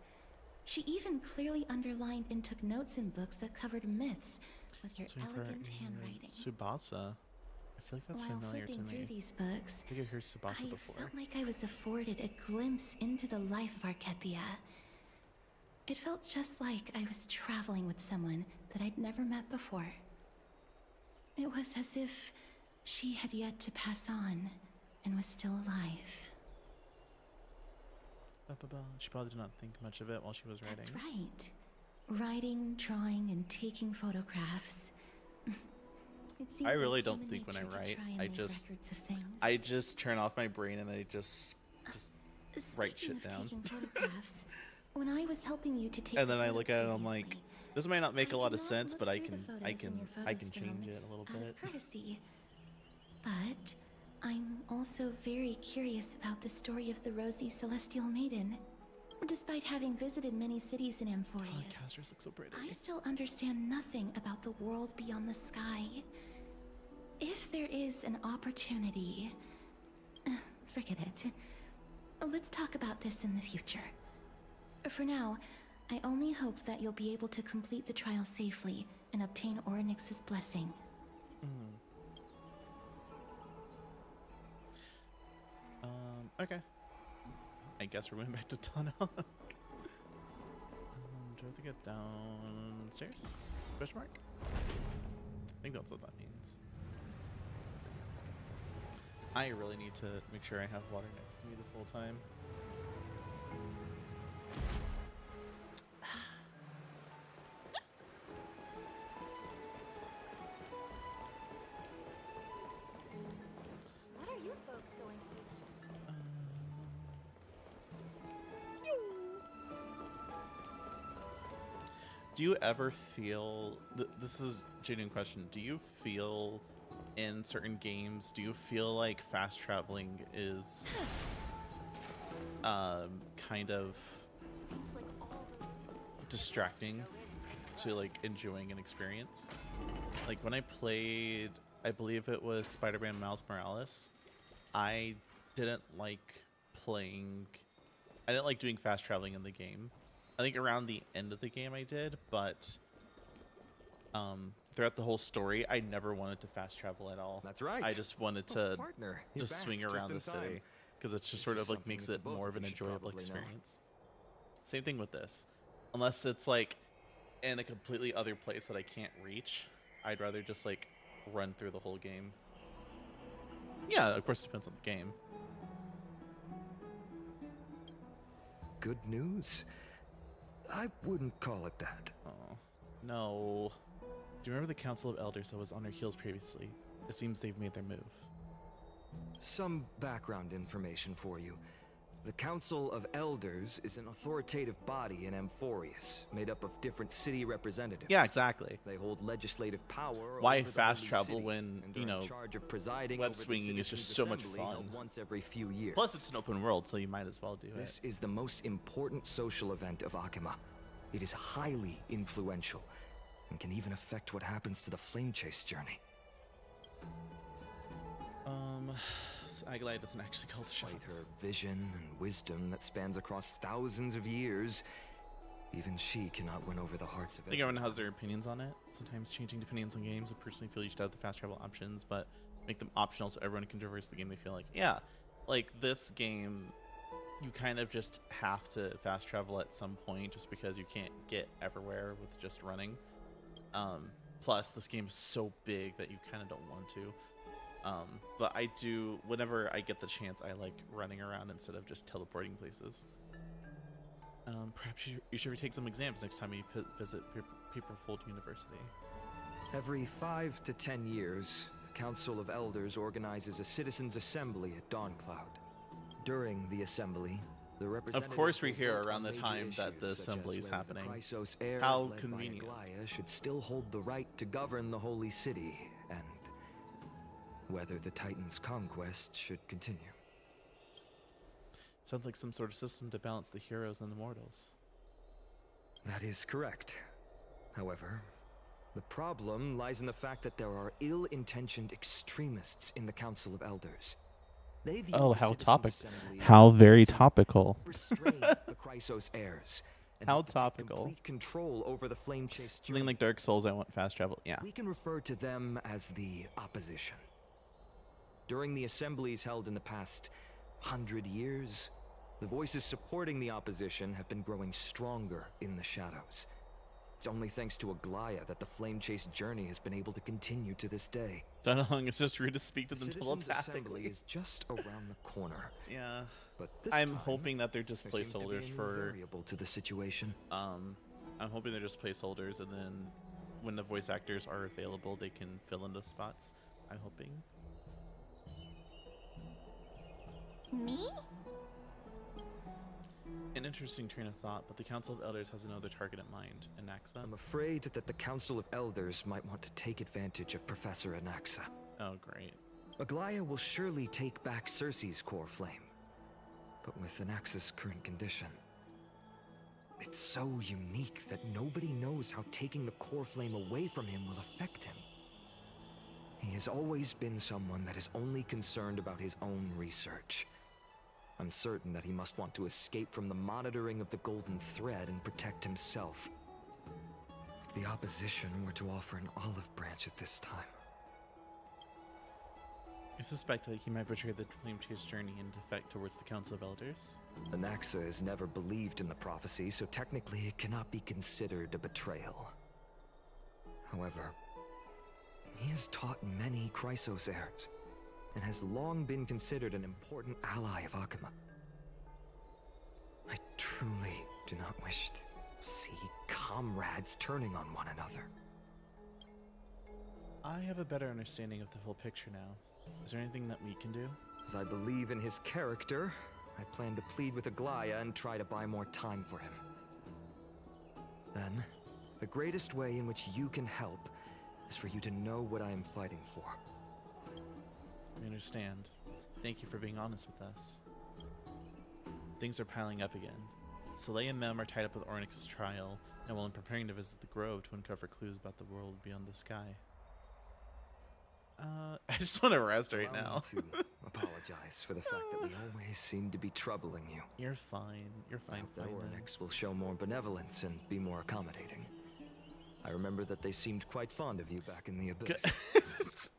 She even clearly underlined and took notes in books that covered myths with her elegant handwriting. Subasa. I feel like that's While familiar to flipping through me. these books, I think I heard Subasa I before. felt like I was afforded a glimpse into the life of Archepia. It felt just like I was traveling with someone that I'd never met before. It was as if she had yet to pass on and was still alive. She probably did not think much of it while she was writing. That's right. Writing, drawing, and taking photographs. It seems I really like don't human think when I nature to write, try and I make just- records of things. I just turn off my brain and I just write Speaking shit of down. taking photographs, when I was helping you to take And the then I photo look at it and I'm like, previously, this might not make a I lot did of not sense, look but I through the can photos in your photo change stone it a little out bit. of courtesy. But I'm also very curious about the story of the Rosy Celestial Maiden. Despite having visited many cities in Amphorius, Podcasters look so pretty. I still understand nothing about the world beyond the sky. If there is an opportunity, forget it. Let's talk about this in the future. For now, I only hope that you'll be able to complete the trial safely and obtain Orynyx's blessing. Okay. I guess we're moving back to Tunnel. Do I have to get downstairs? Question mark? I think that's what that means. I really need to make sure I have water next to me this whole time. What are you folks going to do next? Do you ever feel this is a genuine question? Do you feel in certain games? Do you feel like fast traveling is kind of Seems like all the distracting to like enjoying an experience? Like when I played, I believe it was Spider-Man Miles Morales, I didn't like doing fast traveling in the game. I think around the end of the game I did, but throughout the whole story, I never wanted to fast travel at all. That's right. I just wanted Oh, to partner, you're just back swing just around in the city time. because it's just This sort is of like something makes that it the both more of of an you should enjoyable probably know. experience. Same thing with this. Unless it's like in a completely other place that I can't reach, I'd rather just like run through the whole game. Yeah, of course it depends on the game. Good news? I wouldn't call it that. Oh, no. Do you remember the Council of Elders that was on our heels previously? It seems they've made their move. Some background information for you. The Council of Elders is an authoritative body in Amphorius, made up of different city representatives. Yeah, exactly. They hold legislative power. Why over the fast holy travel city, when, and you are in know, charge of presiding web over the swinging is just citizens' so much assembly fun. held once every few years. Plus, it's an open world, so you might as well do This it. is the most important social event of Akima. It is highly influential and can even affect what happens to the Flame Chase journey. Aglai doesn't actually call the Despite shots. her vision and wisdom that spans across thousands of years, even she cannot win over the hearts of I think everyone has their opinions on it. Sometimes changing opinions on games. I personally feel you should have the fast travel options, but make them optional so everyone can traverse the game they feel like. Yeah, like this game, you kind of just have to fast travel at some point just because you can't get everywhere with just running. Plus, this game is so big that you kind of don't want to. But I do, whenever I get the chance, I like running around instead of just teleporting places. Perhaps you should retake some exams next time you visit Paperfold University. Every 5 to 10 years, the Council of Elders organizes a citizens' assembly at Dawncloud. During the assembly, the representatives course we're will here vote around on the major time that issues, the such as assembly is whether happening. the Chrysos heirs How led by convenient. Aglaya should still hold the right to govern the Holy City, and whether the Titan's conquest should continue. Sounds like some sort of system to balance the heroes and the mortals. That is correct. However, the problem lies in the fact that there are ill-intentioned extremists in the Council of Elders. They view Oh, the how Citizens' topic. Assembly How as very to topical. restrain the Chrysos heirs and How help to take topical. complete control over the flame chase Something journey. like Dark Souls, I want fast travel. Yeah. We can refer to them as the opposition. During the assemblies held in the past 100 years, the voices supporting the opposition have been growing stronger in the shadows. It's only thanks to Aglaya that the flame chase journey has been able to continue to this day. Don't know how long it's just rude to speak to them Citizens' Assembly telepathically. is just around the corner. Yeah. But this I'm time, hoping that they're just there seems to be placeholders a new for variable to the situation. I'm hoping they're just placeholders, and then when the voice actors are available, they can fill in those spots. I'm hoping. Me? Mm. An interesting train of thought, but the Council of Elders has another target in mind, Anaxa. I'm afraid that the Council of Elders might want to take advantage of Professor Anaxa. Oh, great. Aglaya will surely take back Cersei's core flame. But with Anaxa's current condition, it's so unique that nobody knows how taking the core flame away from him will affect him. He has always been someone that is only concerned about his own research. I'm certain that he must want to escape from the monitoring of the Golden Thread and protect himself. If the opposition were to offer an olive branch at this time, You suspect that he might betray the flame chase journey and defect towards the Council of Elders? Anaxa has never believed in the prophecy, so technically it cannot be considered a betrayal. However, he has taught many Chrysos heirs, and has long been considered an important ally of Akuma. I truly do not wish to see comrades turning on one another. I have a better understanding of the full picture now. Is there anything that we can do? As I believe in his character, I plan to plead with Aglaya and try to buy more time for him. Then, the greatest way in which you can help is for you to know what I am fighting for. We understand. Thank you for being honest with us. Things are piling up again. Soleil and Mem are tied up with Ornyx's trial, and while I'm preparing to visit the Grove to uncover clues about the world beyond the sky. I just want to rest right Allow now. me to apologize for the fact that we always seem to be troubling you. You're fine. You're I fine. hope that Fine, Ornyx will show more benevolence and be more accommodating. I remember that they seemed quite fond of you back in the Abyss.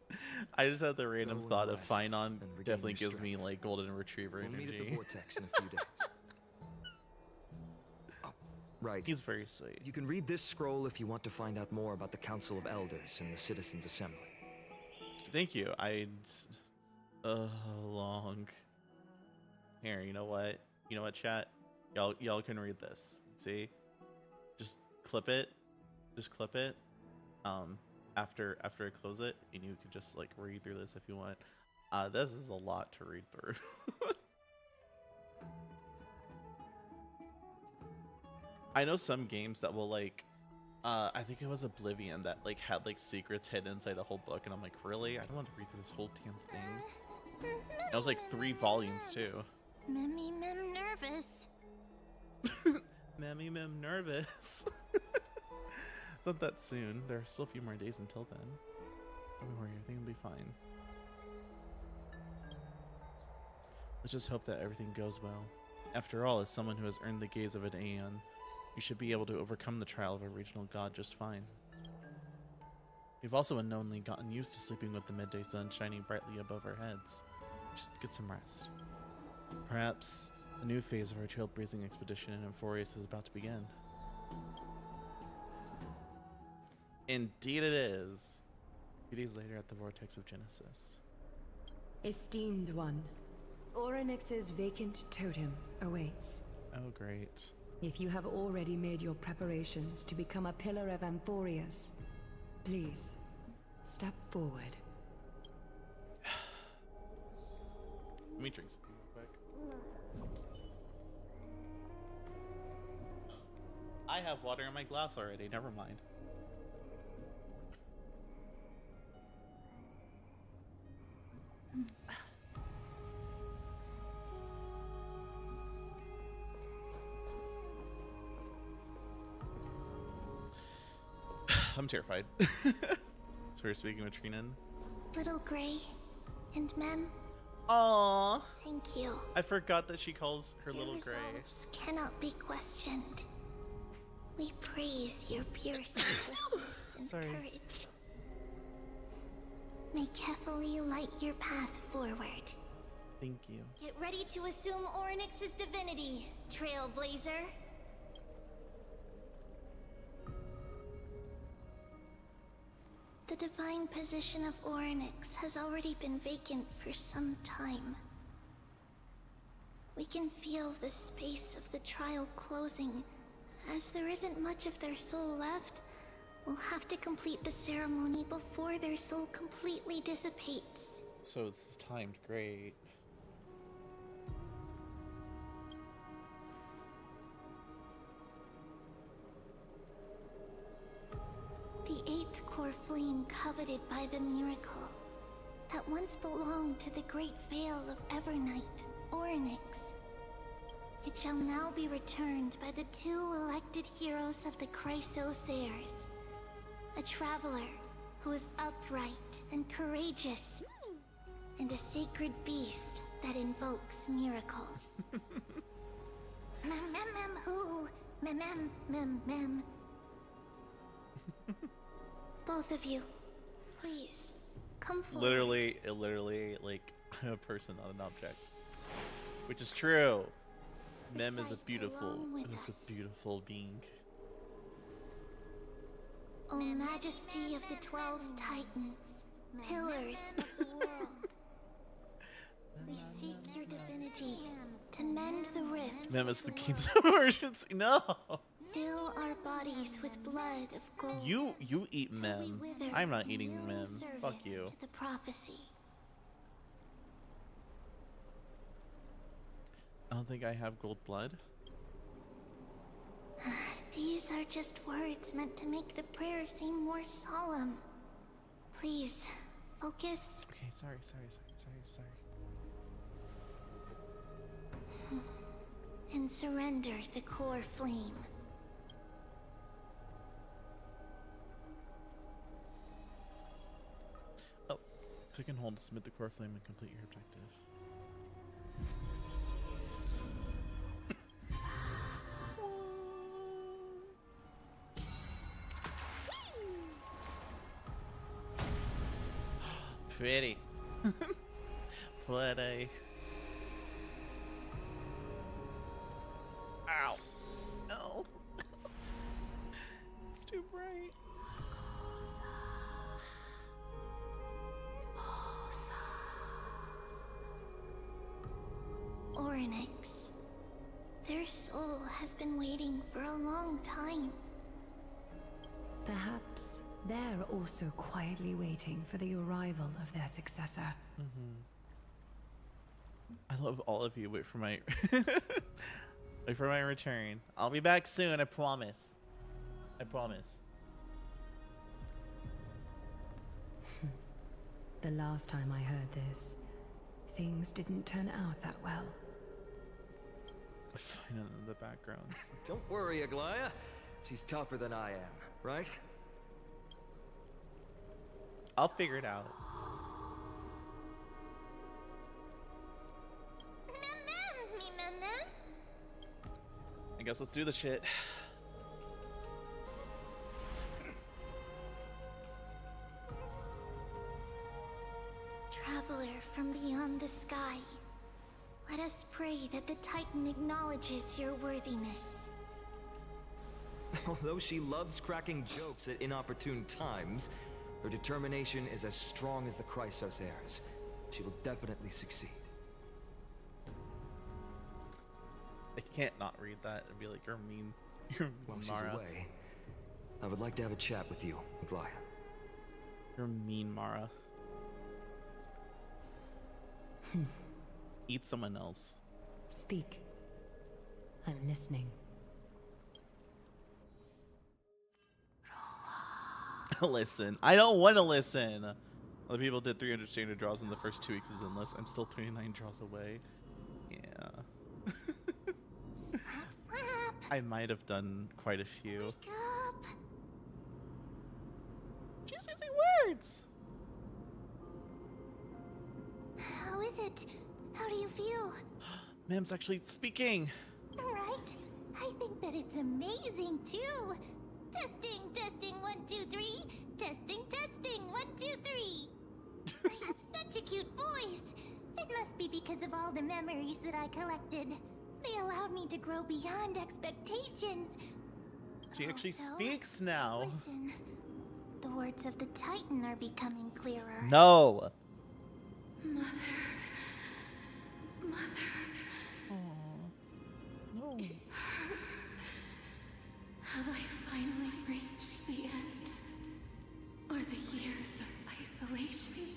I just had the random Go and thought of rest Finon and regain definitely your gives me strength. like golden retriever We'll meet at the energy. Vortex in a few days. Oh, right. He's very sweet. You can read this scroll if you want to find out more about the Council of Elders and the Citizens' Assembly. Thank you. Long. Here, you know what? You know what, chat? Y'all can read this. See? Just clip it. Just clip it. After I close it, and you can just like read through this if you want. This is a lot to read through. I know some games that will like I think it was Oblivion that like had like secrets hidden inside the whole book, and I'm like, really? I don't want to read through this whole damn thing. It was like 3 volumes too. Memmy mem nervous. Mammy Mem nervous. It's not that soon. There are still a few more days until then. Don't worry, everything will be fine. Let's just hope that everything goes well. After all, as someone who has earned the gaze of an Aeon, you should be able to overcome the trial of a regional god just fine. We've also unknowingly gotten used to sleeping with the midday sun shining brightly above our heads. Just get some rest. Perhaps a new phase of our trailblazing expedition in Amphorius is about to begin. Indeed it is. A few days later at the Vortex of Genesis. Esteemed one, Ornyx's vacant totem awaits. Oh, great. If you have already made your preparations to become a pillar of Amphorius, please, step forward. Let me drink something real quick. I have water in my glass already, never mind. I'm terrified. So we're speaking with Trinan. Little Gray and Mem, Aww. thank you. I forgot that she calls her Your little Gray. resolves cannot be questioned. We praise your pure selflessness and Sorry. courage. May carefully light your path forward. Thank you. Get ready to assume Orynyx's divinity, Trailblazer. The divine position of Orynyx has already been vacant for some time. We can feel the space of the trial closing. As there isn't much of their soul left, we'll have to complete the ceremony before their soul completely dissipates. So this is timed great. The eighth core flame coveted by the miracle that once belonged to the great Veil of Evernight, Orynyx. It shall now be returned by the two elected heroes of the Chrysosairs. A traveler who is upright and courageous, and a sacred beast that invokes miracles. Mem who? Mem. Both of you, please, come forward. Literally, like, I'm a person, not an object. Which is true. Mem is a Recite beautiful, along with is us. a beautiful being. O Majesty of the 12 Titans, pillars of the world, we seek your divinity to mend the rift. Mem is the game's emergency. No. Fill our bodies with blood of gold. You eat till we Mem. wither I'm not in eating willing Mem. Fuck service you. To the prophecy. I don't think I have gold blood. These are just words meant to make the prayer seem more solemn. Please, focus. Okay, sorry. And surrender the core flame. Oh, click and hold to submit the core flame and complete your objective. Pretty. Pretty. Ow. No. It's too bright. Orynyx. Their soul has been waiting for a long time. Perhaps they're also quietly waiting for the arrival of their successor. I love all of you. Wait for my wait for my return. I'll be back soon, I promise. I promise. The last time I heard this, things didn't turn out that well. Fine in the background. Don't worry, Aglaya. She's tougher than I am, right? I'll figure it out. Mem. I guess let's do the shit. Traveler from beyond the sky, let us pray that the Titan acknowledges your worthiness. Although she loves cracking jokes at inopportune times, her determination is as strong as the Chrysosairs. She will definitely succeed. I can't not read that and be like, you're mean. You're While she's Mara. away, I would like to have a chat with you, Aglaya. You're mean, Mara. Eat someone else. Speak. I'm listening. Listen. I don't want to listen. Other people did 300 standard draws in the first 2 weeks of Zenless. I'm still 29 draws away. Yeah. Slap. I might have done quite a few. Wake up. She's using words. How is it? How do you feel? Mim's actually speaking. Right? I think that it's amazing too. Testing, testing, 1, 2, 3. Testing, testing, 1, 2, 3. I have such a cute voice. It must be because of all the memories that I collected. They allowed me to grow beyond expectations. She actually Also, speaks now. Listen, the words of the Titan are becoming clearer. No. Mother. Aw. No. Have I finally reached the end? Are the years of isolation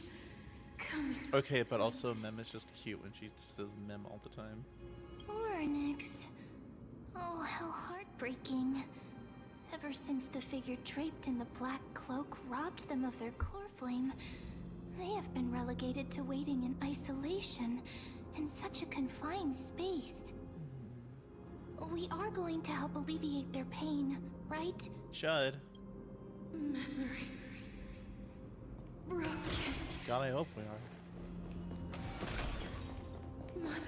coming? Okay, but also Mim is just cute when she just says Mim all the time. Or next. Oh, how heartbreaking. Ever since the figure draped in the black cloak robbed them of their core flame, they have been relegated to waiting in isolation in such a confined space. We are going to help alleviate their pain, right? Should. Memories broken. God, I hope we are. Mother.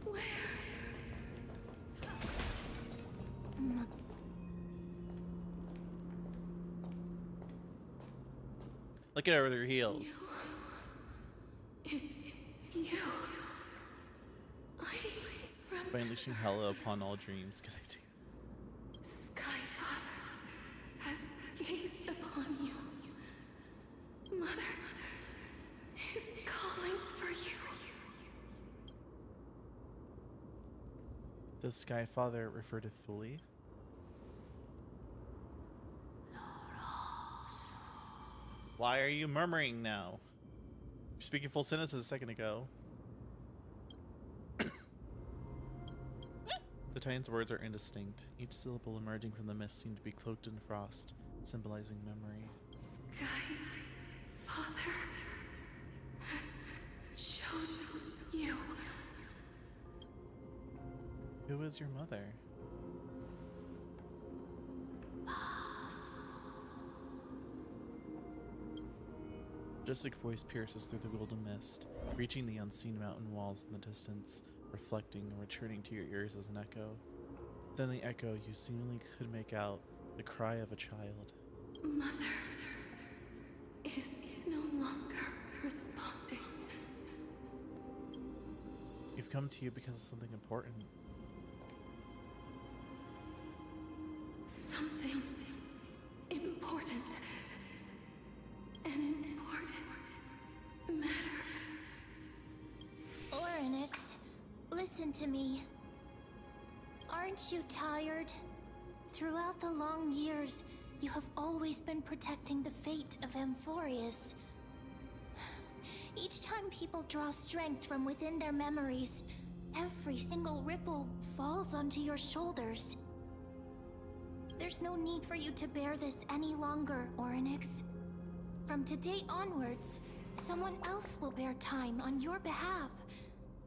Where? Look at her with her heels. It's you. By unleashing hella upon all dreams. Good idea. Skyfather has gazed upon you. Mother is calling for you. Does Skyfather refer to Fully? Why are you murmuring now? You're speaking full sentences a second ago. The Titan's words are indistinct. Each syllable emerging from the mist seemed to be cloaked in frost, symbolizing memory. Skyfather has chosen you. Who is your mother? Majestic voice pierces through the golden mist, reaching the unseen mountain walls in the distance, reflecting and returning to your ears as an echo. Then the echo you seemingly could make out, the cry of a child. Mother is no longer responding. You've come to you because of something important. Something important. An important matter. Oryx, listen to me. Aren't you tired? Throughout the long years, you have always been protecting the fate of Amphorius. Each time people draw strength from within their memories, every single ripple falls onto your shoulders. There's no need for you to bear this any longer, Oryx. From today onwards, someone else will bear time on your behalf.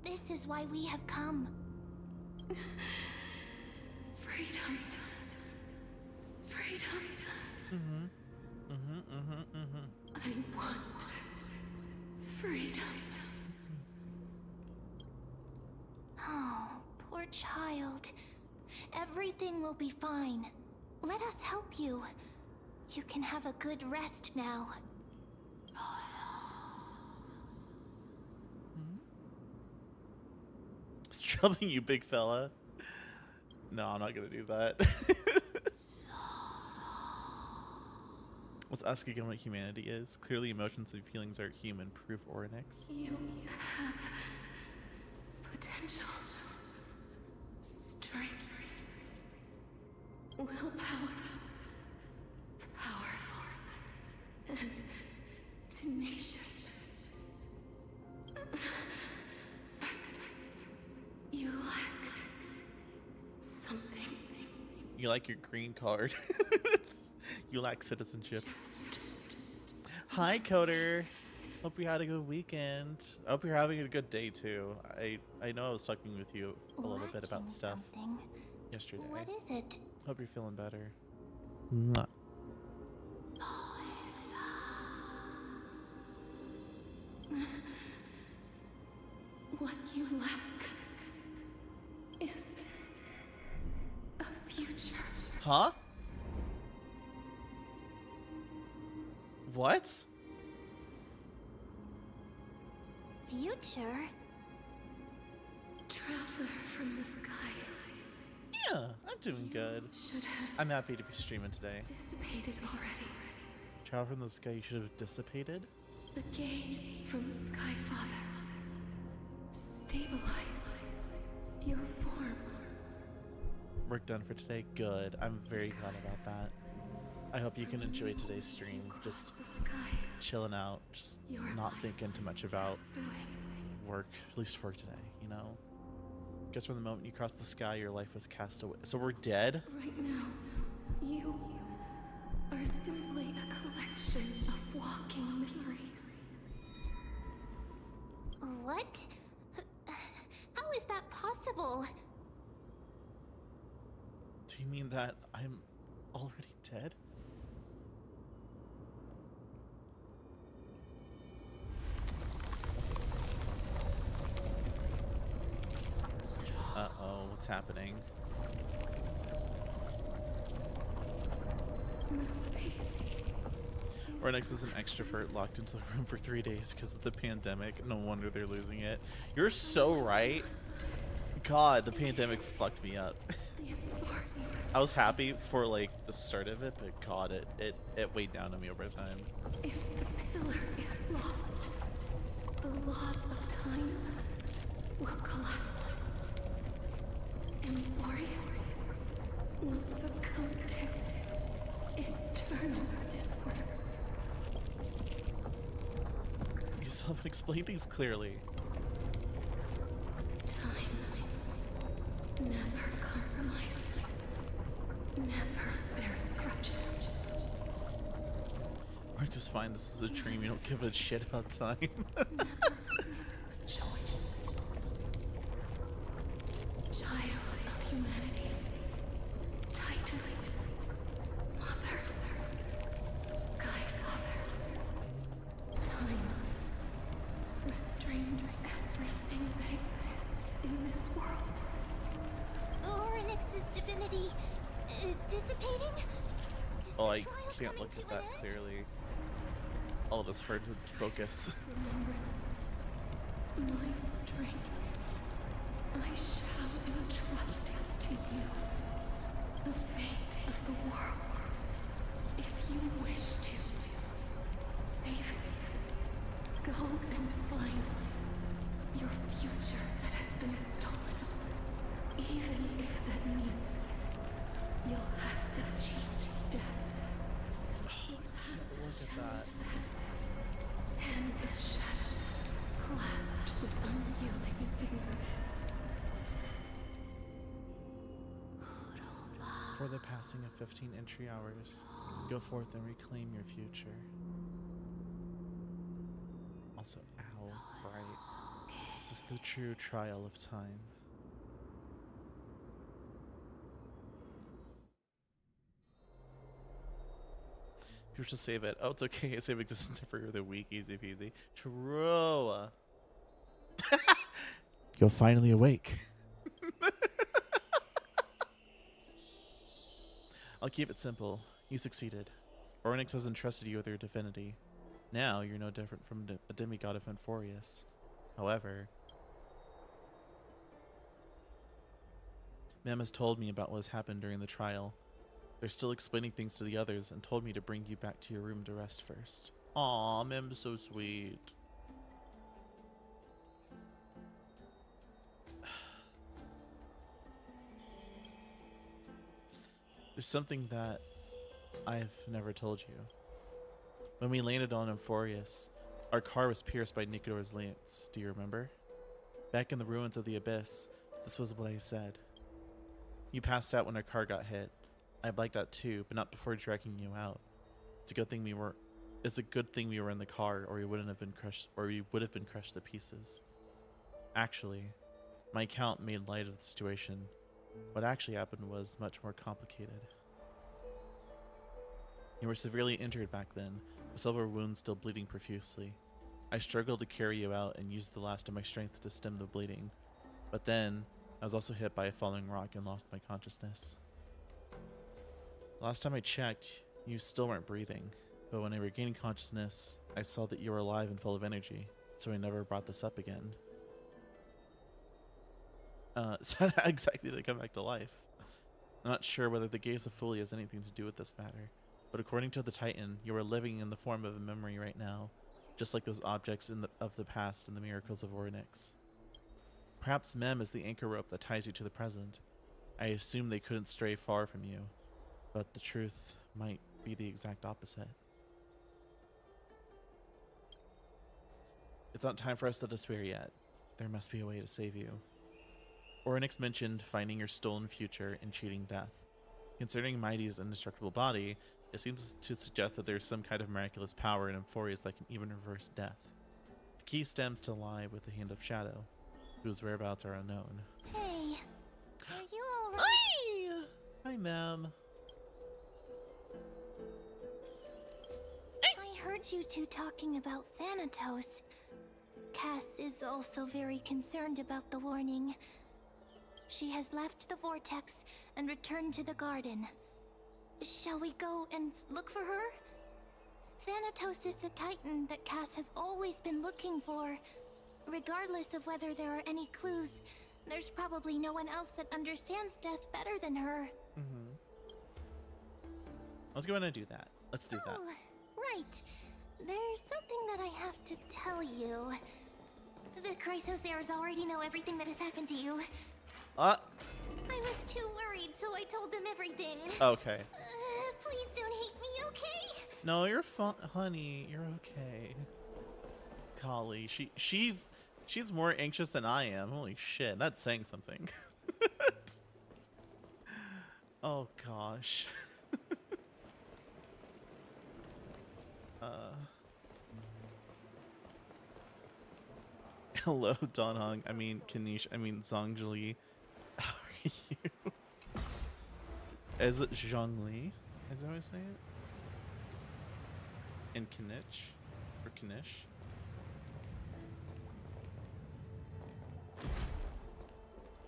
This is why we have come. Freedom. Freedom. I want freedom. Oh, poor child. Everything will be fine. Let us help you. You can have a good rest now. It's troubling you, big fella. No, I'm not gonna do that. Let's ask again what humanity is. Clearly emotions and feelings are human. Proof Oryx. You have potential, strength, willpower, powerful, and tenacious. But you lack something. You like your green card. You lack citizenship. Hi, Coder. Hope you had a good weekend. I hope you're having a good day too. I know I was talking with you a little bit about Lacking stuff something. yesterday. What is it? Hope you're feeling better. Mwah. What you lack is a future. Huh? What? Future? Traveler from the sky Yeah, I'm doing good. should have I'm happy to be streaming today. dissipated already. Travel from the sky, you should have dissipated? The gaze from Sky Father stabilize your form. Work done for today? Good. I'm very glad about that. I hope you can enjoy today's stream. Just The sky chilling out, just Your not life thinking too much about passed away. work, at least work today, you know? Guess from the moment you crossed the sky, your life was cast away. So we're dead? Right now, you are simply a collection of walking memories. What? How is that possible? Do you mean that I'm already dead? Uh-oh, what's happening? The space. Ornix is an extrovert locked into a room for 3 days because of the pandemic. No wonder they're losing it. You're so right. God, the pandemic fucked me up. I was happy for like the start of it, but God, it weighed down on me over time. If the pillar is lost, the laws of time will collapse. Euphorius will succumb to eternal disorder. You still haven't explained things clearly. Time never compromises, never bears grudges. Or just fine, this is a dream. You don't give a shit about time. Never makes a choice. Child of humanity, Titans, Mother, Sky Father. Time restrains everything that exists in this world. Oryx's divinity is dissipating? Is Oh, the I trial can't coming look to at an that end? clearly. All of us hard to focus. Remembrance, my strength, I shall entrust it to you. The fate of the world, if you wish to. Save it. Go and find your future that has been stolen. Even if that means you'll have to cheat death. You'll have to Look at that. challenge that. Hand of shadow, clasped with unyielding fingers. For the passing of 15 entry hours, go forth and reclaim your future. Also, ow, bright. This is the true trial of time. You should save it. Oh, it's okay. Save existence for the week. Easy peasy. True. You're finally awake. I'll keep it simple. You succeeded. Ornyx has entrusted you with your divinity. Now you're no different from a demigod of Euphorius. However, Mem has told me about what has happened during the trial. They're still explaining things to the others and told me to bring you back to your room to rest first. Aw, Mem's so sweet. There's something that I've never told you. When we landed on Euphorius, our car was pierced by Nikodor's lance. Do you remember? Back in the ruins of the Abyss, this was what I said. You passed out when our car got hit. I blacked out too, but not before dragging you out. It's a good thing we were in the car, or we would have been crushed to pieces. Actually, my account made light of the situation. What actually happened was much more complicated. You were severely injured back then, with several wounds still bleeding profusely. I struggled to carry you out and used the last of my strength to stem the bleeding. But then, I was also hit by a falling rock and lost my consciousness. Last time I checked, you still weren't breathing. But when I regained consciousness, I saw that you were alive and full of energy, so I never brought this up again. So how exactly did I come back to life? I'm not sure whether the gaze of Fenley has anything to do with this matter, but according to the Titan, you are living in the form of a memory right now, just like those objects of the past and the miracles of Ornyx. Perhaps Mem is the anchor rope that ties you to the present. I assume they couldn't stray far from you, but the truth might be the exact opposite. It's not time for us to despair yet. There must be a way to save you. Ornyx mentioned finding your stolen future and cheating death. Considering Mighty's indestructible body, it seems to suggest that there's some kind of miraculous power in Amphorius that can even reverse death. The key stems to lie with the Hand of Shadow, whose whereabouts are unknown. Hey, are you alright? Hi, ma'am. I heard you two talking about Thanatos. Cass is also very concerned about the warning. She has left the vortex and returned to the garden. Shall we go and look for her? Thanatos is the Titan that Cass has always been looking for. Regardless of whether there are any clues, there's probably no one else that understands death better than her. Let's go ahead and do that. Let's do that. Oh, right. There's something that I have to tell you. The Chrysosairs already know everything that has happened to you. I was too worried, so I told them everything. Okay. Please don't hate me, okay? No, you're fine, honey. You're okay. Golly, she's more anxious than I am. Holy shit, that's saying something. Oh gosh. Hello, Donhong. I mean, Kanish. I mean, Zhongli. How are you? Is it Zhongli? Is that how I say it? And Kanich? Or Kanish?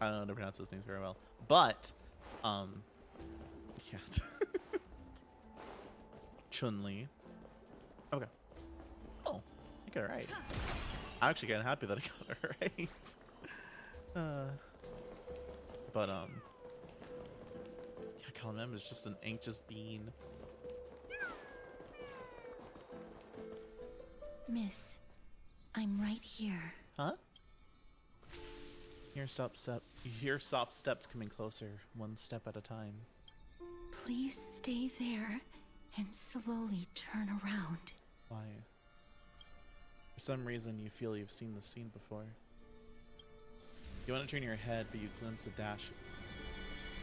I don't know how to pronounce those names very well. But, yeah. Chun-Li. Okay. Oh, I got it right. I'm actually kind of happy that I got it right. But, yeah, calling him is just an anxious bean. Miss, I'm right here. Huh? You hear soft steps coming closer, one step at a time. Please stay there and slowly turn around. Why? For some reason, you feel you've seen this scene before. You want to turn your head, but you glimpse a dash.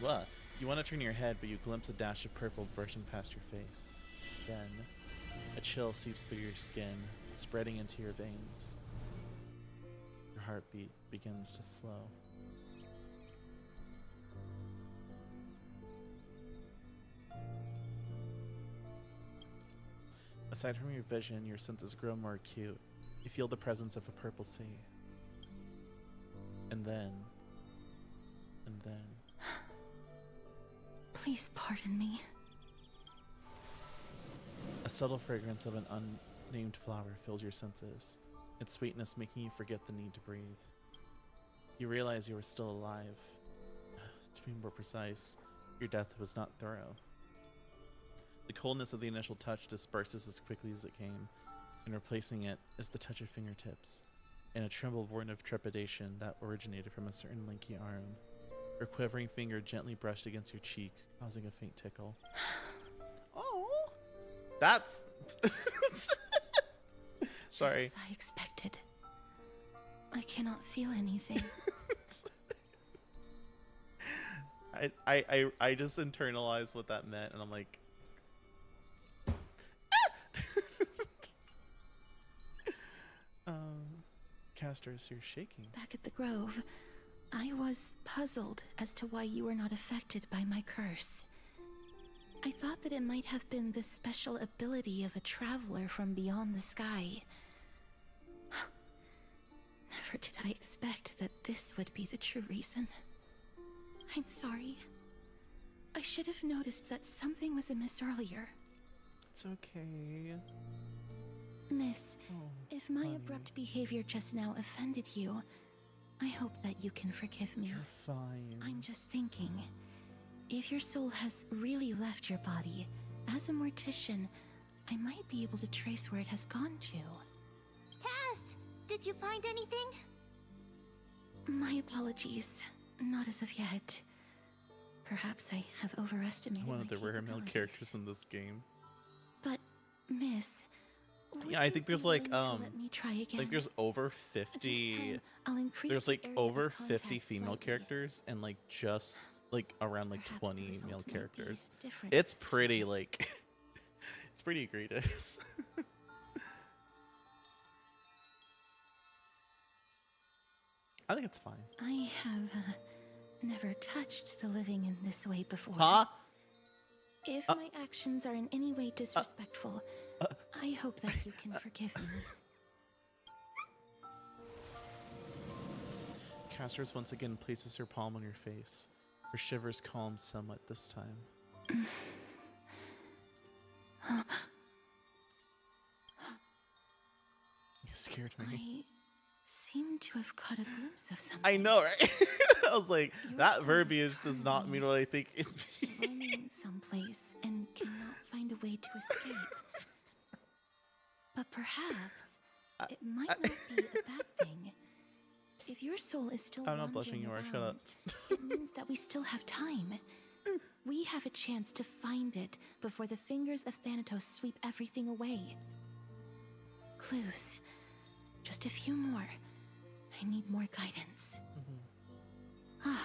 What? You want to turn your head, but you glimpse a dash of purple brushing past your face. Then, a chill seeps through your skin, spreading into your veins. Your heartbeat begins to slow. Aside from your vision, your senses grow more acute. You feel the presence of a purple sea. And then... Please pardon me. A subtle fragrance of an unnamed flower fills your senses, its sweetness making you forget the need to breathe. You realize you are still alive. To be more precise, your death was not thorough. The coldness of the initial touch disperses as quickly as it came, and replacing it is the touch of fingertips, and a tremble born of trepidation that originated from a certain lanky arm. Your quivering finger gently brushed against your cheek, causing a faint tickle. Oh, that's... Sorry. Just as I expected. I cannot feel anything. I just internalized what that meant, and I'm like... Casters, you're shaking. Back at the Grove, I was puzzled as to why you were not affected by my curse. I thought that it might have been the special ability of a traveler from beyond the sky. Never did I expect that this would be the true reason. I'm sorry. I should have noticed that something was amiss earlier. It's okay. Miss, Oh, if my honey. abrupt behavior just now offended you, I hope that you can forgive me. You're fine. I'm just thinking, if your soul has really left your body, as a mortician, I might be able to trace where it has gone to. Cass, did you find anything? My apologies. Not as of yet. Perhaps I have overestimated One my of the rare male capabilities. characters in this game. But, Miss, would Yeah, I you think be there's like willing to let me try again? like there's over This 50 time, I'll increase there's the like area over of 50 contact female slightly. characters and like just like around like Perhaps the 20 result male might be characters. different It's this time. pretty like it's pretty egregious. I think it's fine. I have never touched the living in this way before. Huh? If my actions are in any way disrespectful, I hope that you can forgive me. Casters once again places her palm on your face. Her shivers calm somewhat this time. You scared me. I seem to have caught a glimpse of something. I know, right? I was like, Your that soul is verbiage does not currently mean what I think it means. roaming someplace and cannot find a way to escape. But perhaps it might not be a bad thing. If your soul is still I'm not blushing, you wandering are. Shut around, it means that we still have time. We have a chance to find it before the fingers of Thanatos sweep everything away. Clues. Just a few more. I need more guidance. Ah.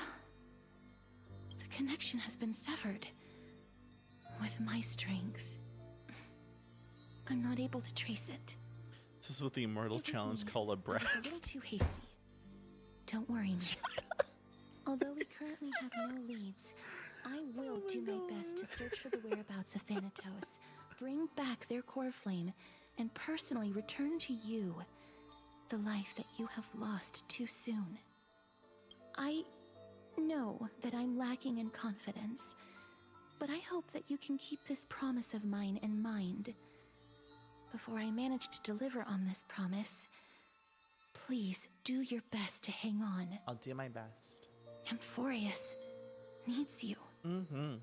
The connection has been severed. With my strength, I'm not able to trace it. This is what the Immortal It was Challenge me. call a I was a little breast. too hasty. Don't worry, miss. Although we currently have no leads, I will do my best to search for the whereabouts of Thanatos, bring back their core flame, and personally return to you the life that you have lost too soon. I know that I'm lacking in confidence, but I hope that you can keep this promise of mine in mind. Before I manage to deliver on this promise, please do your best to hang on. I'll do my best. Amphorius needs you. Mm-hmm.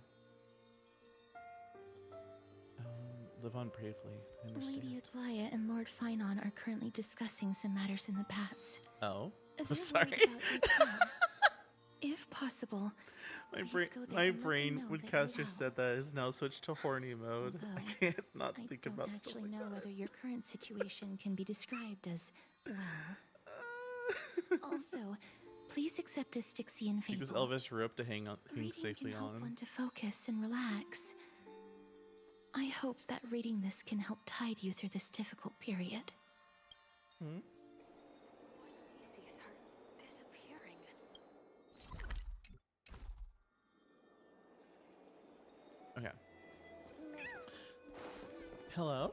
Live on bravely. I understand. Lady Aglaya and Lord Finon are currently discussing some matters in the paths. Oh, They're I'm sorry. worried about you too. If possible, My please brain, go there my and let them brain, know when that Caster you're said that, is now switched to horny mode. I Although, can't not I think don't about stuff actually like know that. whether your current situation can be described as well. Also, please accept this Styxian Take this fable. Elvish rope to hang Reading safely can help on. one to focus and relax. I hope that reading this can help tide you through this difficult period. Hmm? Species are disappearing. Okay. Hello?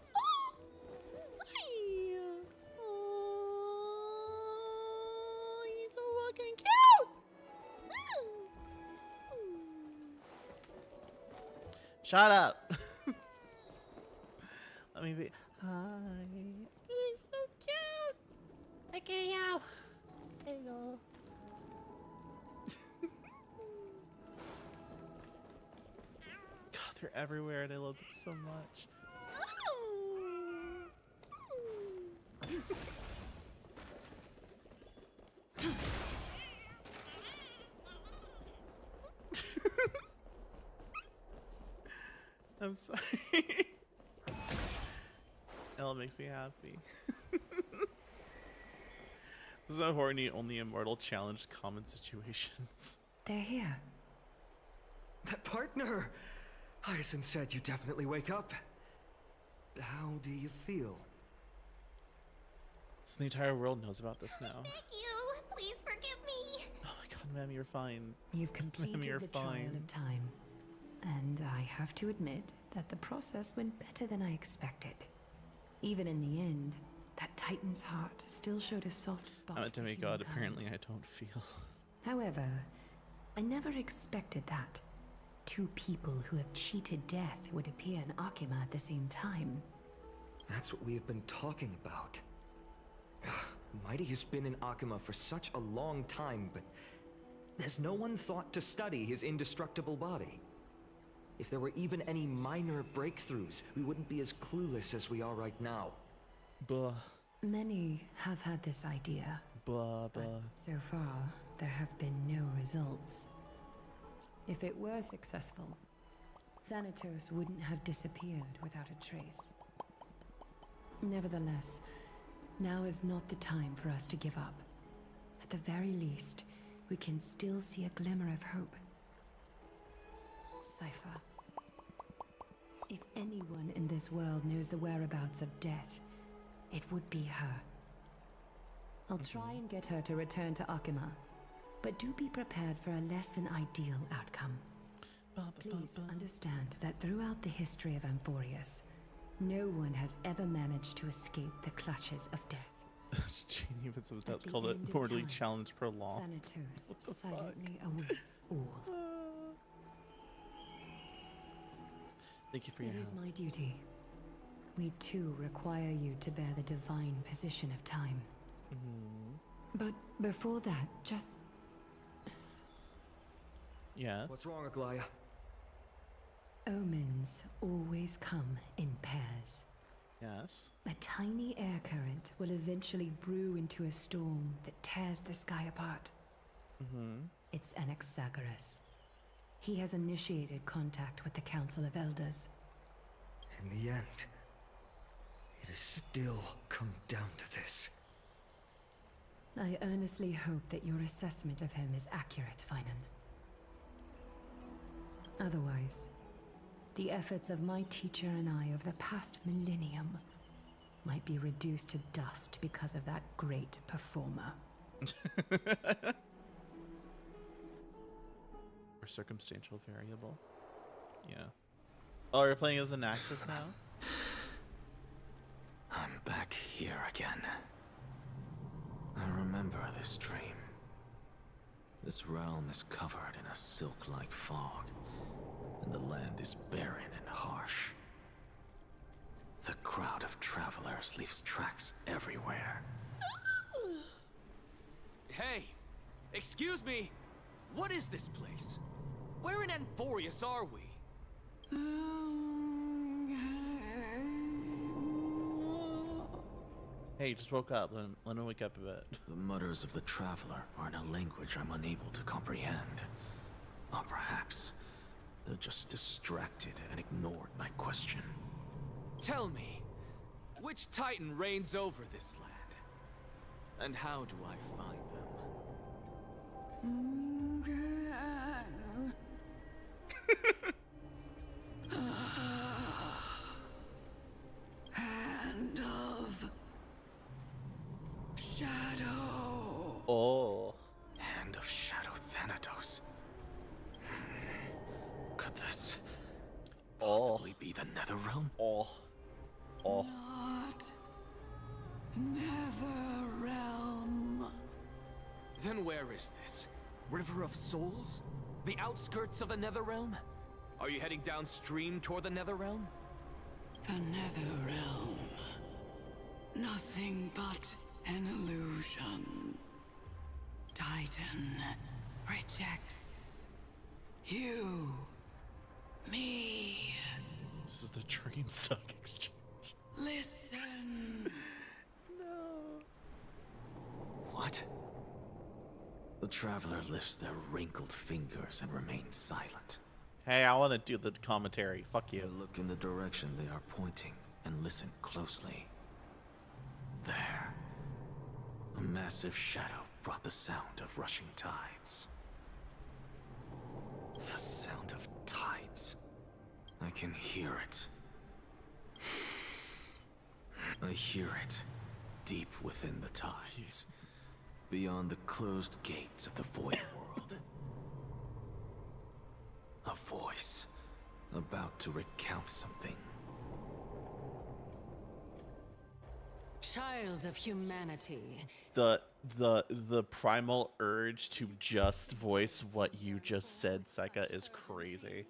He's so fucking cute! Shut up! Let me be. Hi. He's so cute! Look at you! Hello. God, they're everywhere and I love them so much. I'm sorry. Ella makes me happy. This is not horny, only immortal challenged common situations. They're here. That partner! Hyacinth said you definitely wake up. How do you feel? So the entire world knows about this now. Thank you! Please forgive me! Oh my god, ma'am, you're fine. You've completed you're the trial fine. of time. And I have to admit that the process went better than I expected. Even in the end, that Titan's heart still showed a soft spot. I'm a for demigod, humankind. apparently I don't feel. However, I never expected that. Two people who have cheated death would appear in Akima at the same time. That's what we have been talking about. Mighty has been in Akima for such a long time, but has no one thought to study his indestructible body? If there were even any minor breakthroughs, we wouldn't be as clueless as we are right now. Blah, Many have had this idea, blah, but blah. so far there have been no results. If it were successful, Thanatos wouldn't have disappeared without a trace. Nevertheless, now is not the time for us to give up. At the very least, we can still see a glimmer of hope. Cypher. If anyone in this world knows the whereabouts of death, it would be her. I'll try and get her to return to Akima, but do be prepared for a less than ideal outcome. Please understand that throughout the history of Amphorius, no one has ever managed to escape the clutches of death. Genie of its At that's the called it end of mortally time, challenged per law. Thanatos What the silently awaits all. Thank you for It your is help. my duty. We too require you to bear the divine position of time. But before that, just Yes. What's wrong, Aglaya? omens always come in pairs. Yes. A tiny air current will eventually brew into a storm that tears the sky apart. It's Anaxagoras. He has initiated contact with the Council of Elders. In the end, it has still come down to this. I earnestly hope that your assessment of him is accurate, Finan. Otherwise, the efforts of my teacher and I over the past millennium might be reduced to dust because of that great performer. Or circumstantial variable. Yeah. Oh, you're playing as an Axis now? I'm back here again. I remember this dream. This realm is covered in a silk-like fog, and the land is barren and harsh. The crowd of travelers leaves tracks everywhere. Hey! Excuse me! What is this place? Where in Amphorius are we? Hey, you just woke up. Let him wake up a bit. The mutters of the traveler are in a language I'm unable to comprehend. Or perhaps they're just distracted and ignored my question. Tell me, which Titan reigns over this land? And how do I find them? Hand of Shadow. Oh. Hand of Shadow Thanatos. Could this possibly be the Netherrealm? Oh. Oh. Not Netherrealm. Then where is this? River of Souls? The outskirts of the Netherrealm? Are you heading downstream toward the Netherrealm? The Netherrealm. Nothing but an illusion. Titan rejects you, me. This is the dream stock exchange. Listen. No. What? The traveler lifts their wrinkled fingers and remains silent. Hey, I want to do the commentary. Fuck I you. look in the direction they are pointing and listen closely. There. A massive shadow brought the sound of rushing tides. The sound of tides. I can hear it. I hear it deep within the tides, beyond the closed gates of the void world. A voice about to recount something. child of humanity. The primal urge to just voice what you just said, Seka, is crazy.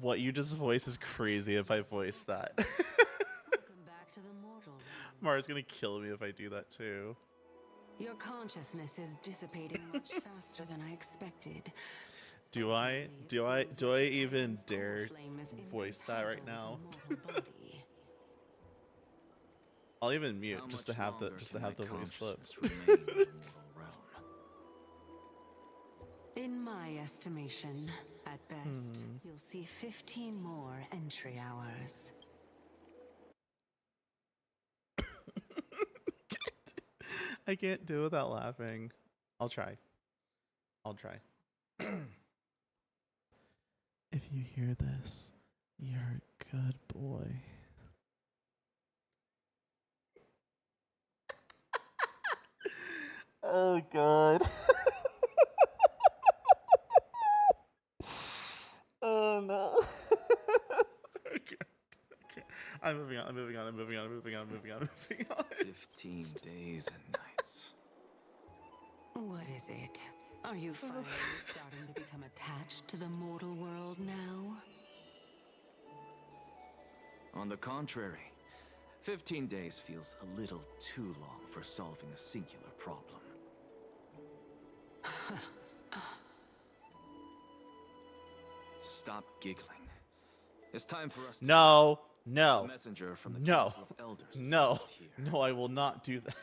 What you just voiced is crazy if I voice that. Welcome back to the mortal realm. Mara's gonna kill me if I do that too. Your consciousness is dissipating much faster than I expected. Do I even dare voice that right now? I'll even mute How just much to have the longer can my voice clip. consciousness remain in the mortal realm? In my estimation, at best, you'll see 15 more entry hours. I can't do it without laughing. I'll try. If you hear this, you're a good boy. Oh god. Oh no. Okay. I'm moving on. 15 days and nights. What is it? Are you finally starting to become attached to the mortal world now? On the contrary, 15 days feels a little too long for solving a singular problem. Stop giggling. It's time for us to... No. The messenger from the Council of Elders is just here. No, I will not do that.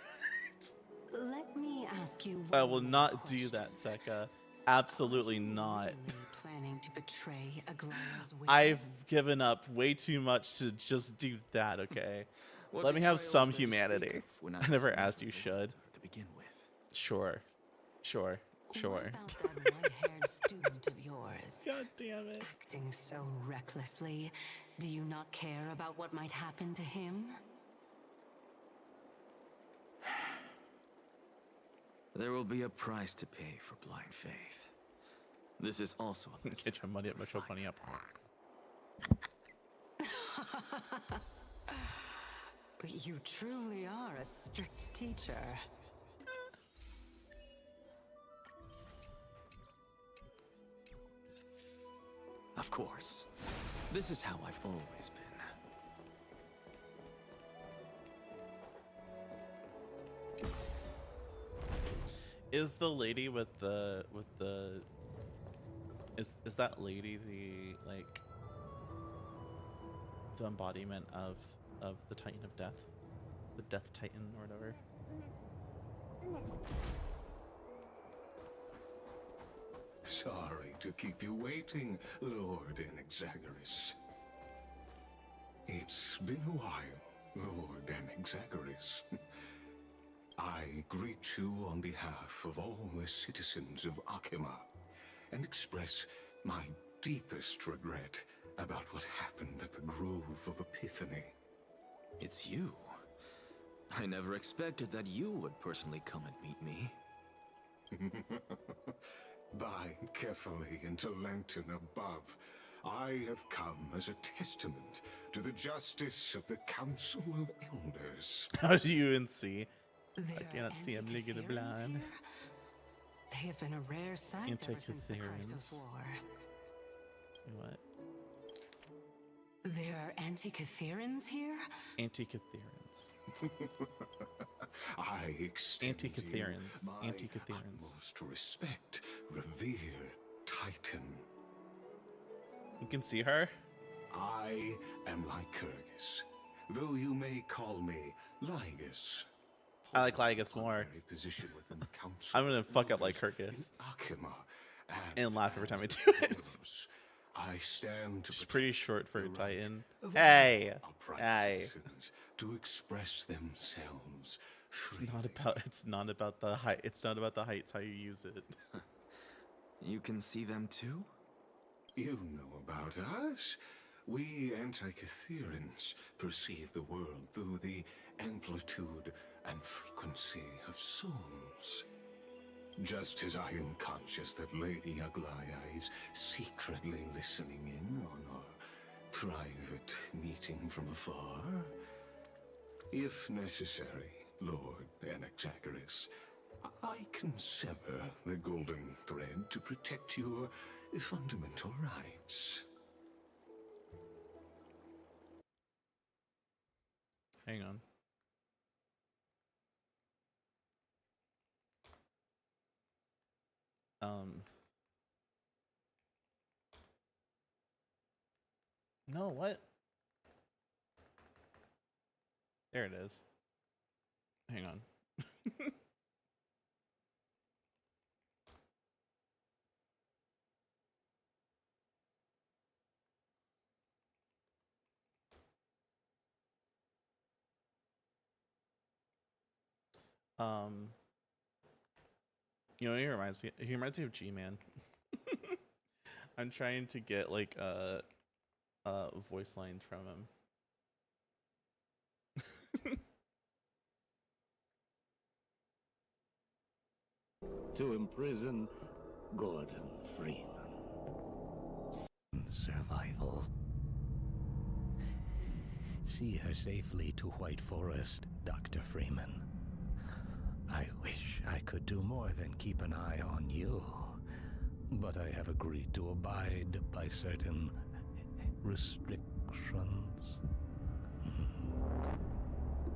Let me ask you I one will more not do question. that, Seka. Absolutely not. Really planning to betray Aglaya's will? I've given up way too much to just do that, okay? What Let me have betrayal some is there to speak humanity. of when I was never never asked you the should. elder to begin with? Sure. What about that white-haired student of yours? God damn it. Acting so recklessly. Do you not care about what might happen to him? There will be a price to pay for blind faith. This is also a lesson Get your money up, for much your funny up. You truly are a strict teacher. Of course. This is how I've always been. Is the lady with the is that lady the like the embodiment of the Titan of Death? The Death Titan or whatever? Sorry to keep you waiting, Lord Anaxagoras. It's been a while, Lord Anaxagoras. I greet you on behalf of all the citizens of Akima and express my deepest regret about what happened at the Grove of Epiphany. It's you. I never expected that you would personally come and meet me. By carefully into Lantern above, I have come as a testament to the justice of the Council of Elders. How do you even see? I There cannot are see, I'm legally Antikytherians blind. here? They have been a rare sight ever since the Crisis Antikytherians. War. What? There are Antikytherians here? Antikytherians. I extend to you Antikytherians. my Antikytherians. utmost respect, revere, Titan. You can see her? I am Lycurgus, though you may call me Lygus. I like Lygus more. Honorary position within the council I'm gonna of fuck up elders Lycurgus. in Akima, And laugh every time I as do it. Elders, I stand to She's protect pretty short for the a right Titan. of Hey! all upright Hey! citizens to express themselves It's freely. not about the height. It's not about the heights, how you use it. You can see them too? You know about us. We Antikytherians perceive the world through the amplitude and frequency of souls. Just as I am conscious that Lady Aglaya is secretly listening in on our private meeting from afar? If necessary, Lord Anaxagoras, I can sever the golden thread to protect your fundamental rights. Hang on. No, what? There it is. Hang on. You know, he reminds me of G-Man. I'm trying to get like voice lines from him. To imprison Gordon Freeman. Survival. See her safely to White Forest, Dr. Freeman. I wish I could do more than keep an eye on you, but I have agreed to abide by certain restrictions.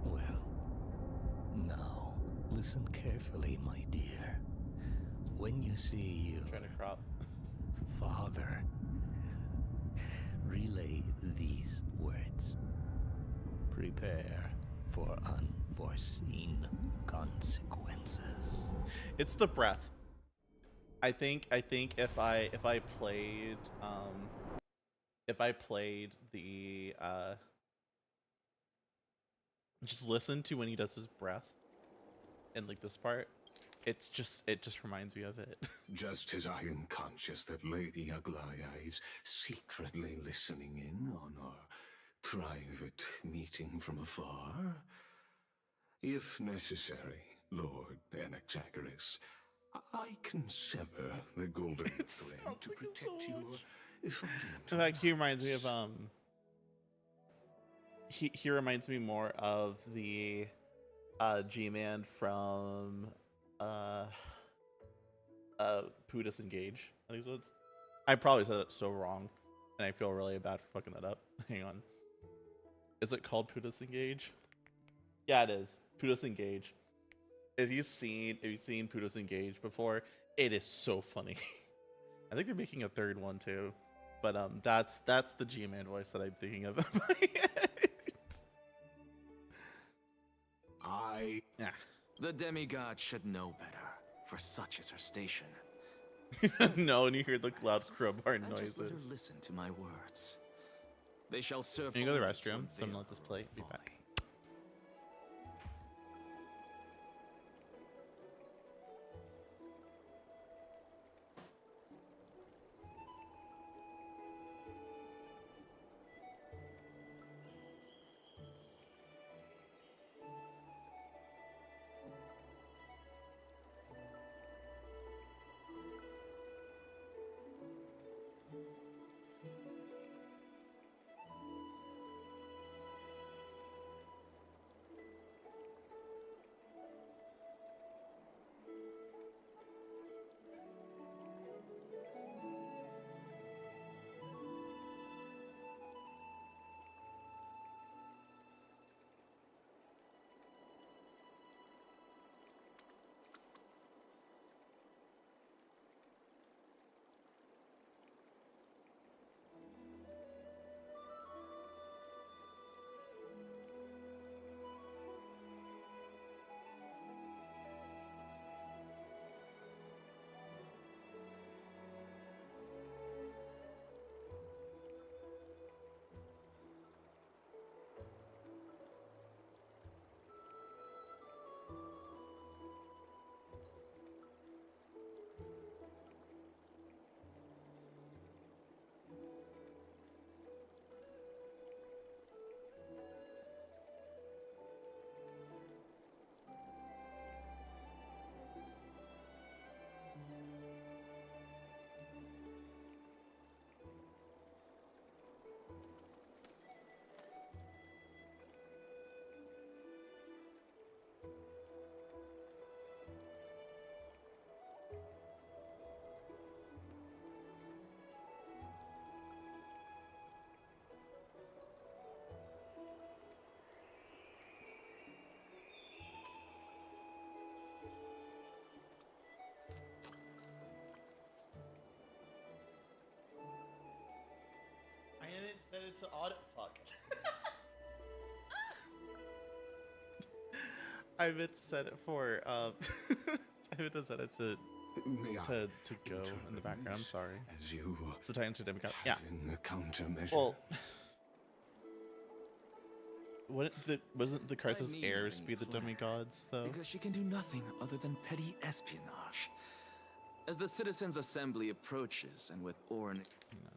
Well, now listen carefully, my dear. When you see Try to crop. Father, relay these words. Prepare for unforeseen consequences. It's the breath. I think if I played the just listen to when he does his breath and like this part, it just reminds me of it. Just as I am conscious that Lady Aglaya is secretly listening in on our private meeting from afar, if necessary, Lord Anaxagoras, I can sever the golden thread to protect your fundamental In fact, he reminds me rights. of he reminds me more of the G-Man from Poo Disengage. I think so. I probably said it so wrong, and I feel really bad for fucking that up. Hang on. Is it called Poo Disengage? Yeah, it is. Poo Disengage. If you've seen Poo Disengage before, it is so funny. I think they're making a third one too, but that's the G-Man voice that I'm thinking of. Yeah. The demigod should know better, for such is her station. No, and you hear the loud crowbar And just let her noises. listen to my words. They shall serve. Can you go to the only to restroom? So I'm gonna unveil let this her play. own Be back. folly. said it to audit. Fuck. I meant to set it for. I meant to set it to May I go in the background. I'm sorry. As you So Titan to demigods. Yeah. in a countermeasure. Well, wasn't the Crisis I need heirs nothing be the clear, demigods though? Because she can do nothing other than petty espionage. As the Citizens' Assembly approaches, and with Orn... Hang on.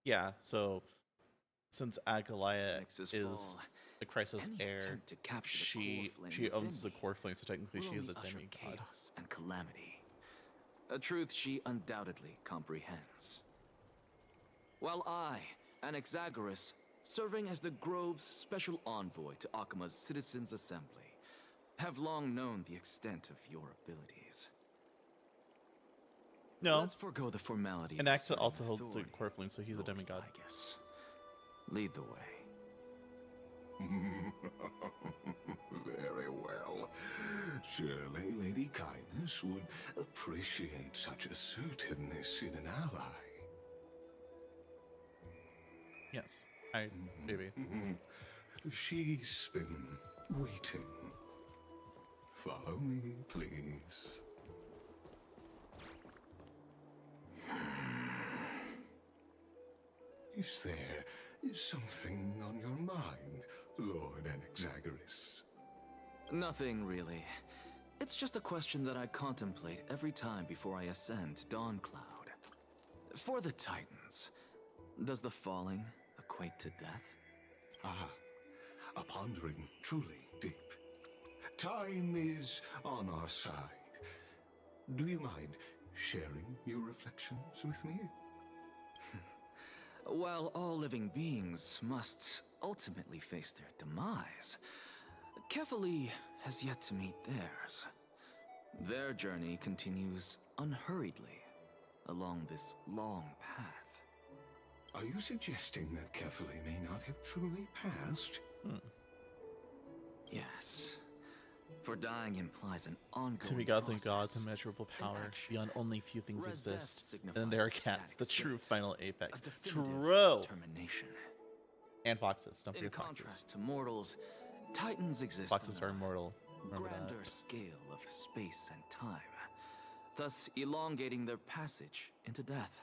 Yeah, so since Agalaya Nexus is fall, the Crisis any heir, attempt to capture the she core flame owns the within me core flame, so technically will she is a only usher demigod. chaos and calamity. A truth she undoubtedly comprehends. While I, Anaxagoras, serving as the Grove's special envoy to Akima's Citizens' Assembly, have long known the extent of your abilities. No, Let's forego the formality. and of Axa asserting also holds the authority. core flame, so he's a Lord, demigod. I guess. Lead the way. Very well. Surely Lady Kindness would appreciate such assertiveness in an ally. Yes, maybe. She's been waiting. Follow me, please. Is there something on your mind, Lord Anaxagoras? Nothing really. It's just a question that I contemplate every time before I ascend to Dawncloud. For the Titans, does the falling equate to death? Ah, a pondering truly deep. Time is on our side. Do you mind sharing your reflections with me? While all living beings must ultimately face their demise, Kefali has yet to meet theirs. Their journey continues unhurriedly along this long path. Are you suggesting that Kefali may not have truly passed? Yes. For dying implies an ongoing Demigods and gods, process. immeasurable power, action. beyond only few things Res death exist. And then signifies there are a cats, the static true state, final a apex. definitive True! determination. And foxes, don't In forget foxes. contrast to mortals, Titans exist Foxes on are a immortal. Remember grander that. scale of space and time, thus elongating their passage into death.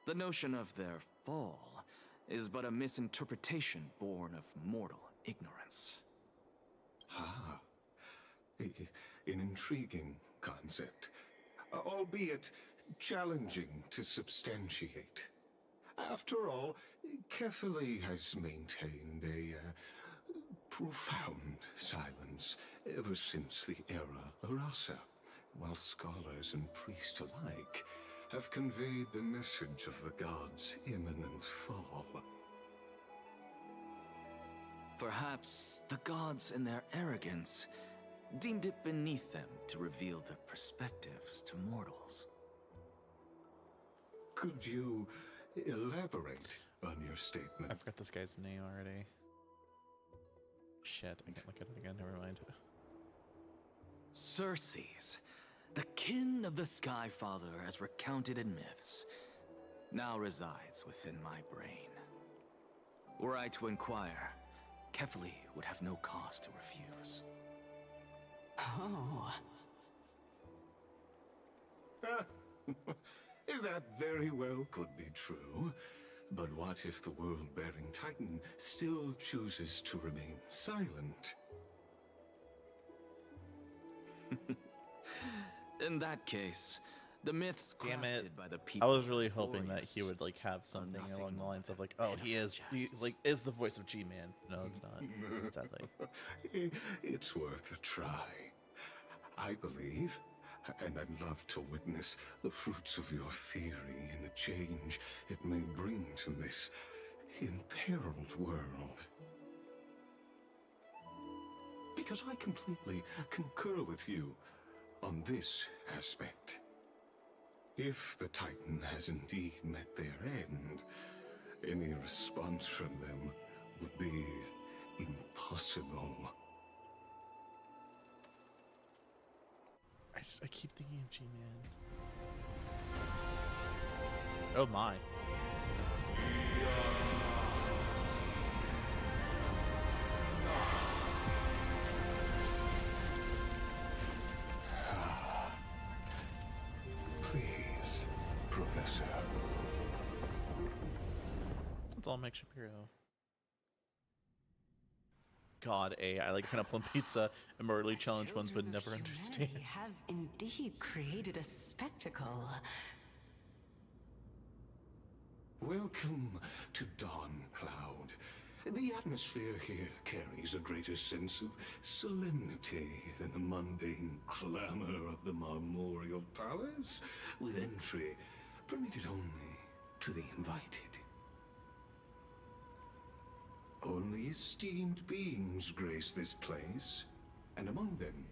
The notion of their fall is but a misinterpretation born of mortal ignorance. Ah, an intriguing concept, albeit challenging to substantiate. After all, Kefali has maintained a profound silence ever since the era Arasa, while scholars and priests alike have conveyed the message of the gods' imminent fall. Perhaps the gods, in their arrogance, deemed it beneath them to reveal their perspectives to mortals. Could you elaborate on your statement? I forgot this guy's name already. Shit, I can't look at it again, never mind. Circes, the kin of the Sky Father as recounted in myths, now resides within my brain. Were I to inquire, Kefali would have no cause to refuse. Oh. That very well could be true. But what if the world-bearing Titan still chooses to remain silent? In that case, the myths Damn it. crafted by the I people was really hoping that he glorious would like have something nothing along the more lines of than like, oh, he's jests. like is the voice of G-Man. No, it's not. Sadly. It's worth a try. I believe, and I'd love to witness the fruits of your theory and the change it may bring to this imperiled world. Because I completely concur with you on this aspect. If the Titan has indeed met their end, any response from them would be impossible. I keep thinking of G-Man. Oh my. Please, Professor. It's all Mike Shapiro. God, I like pineapple and pizza and morally challenged ones would never understand. Have indeed created a spectacle. Welcome to Dawn Cloud. The atmosphere here carries a greater sense of solemnity than the mundane clamor of the Marmorial Palace, with entry permitted only to the invited. Only esteemed beings grace this place, and among them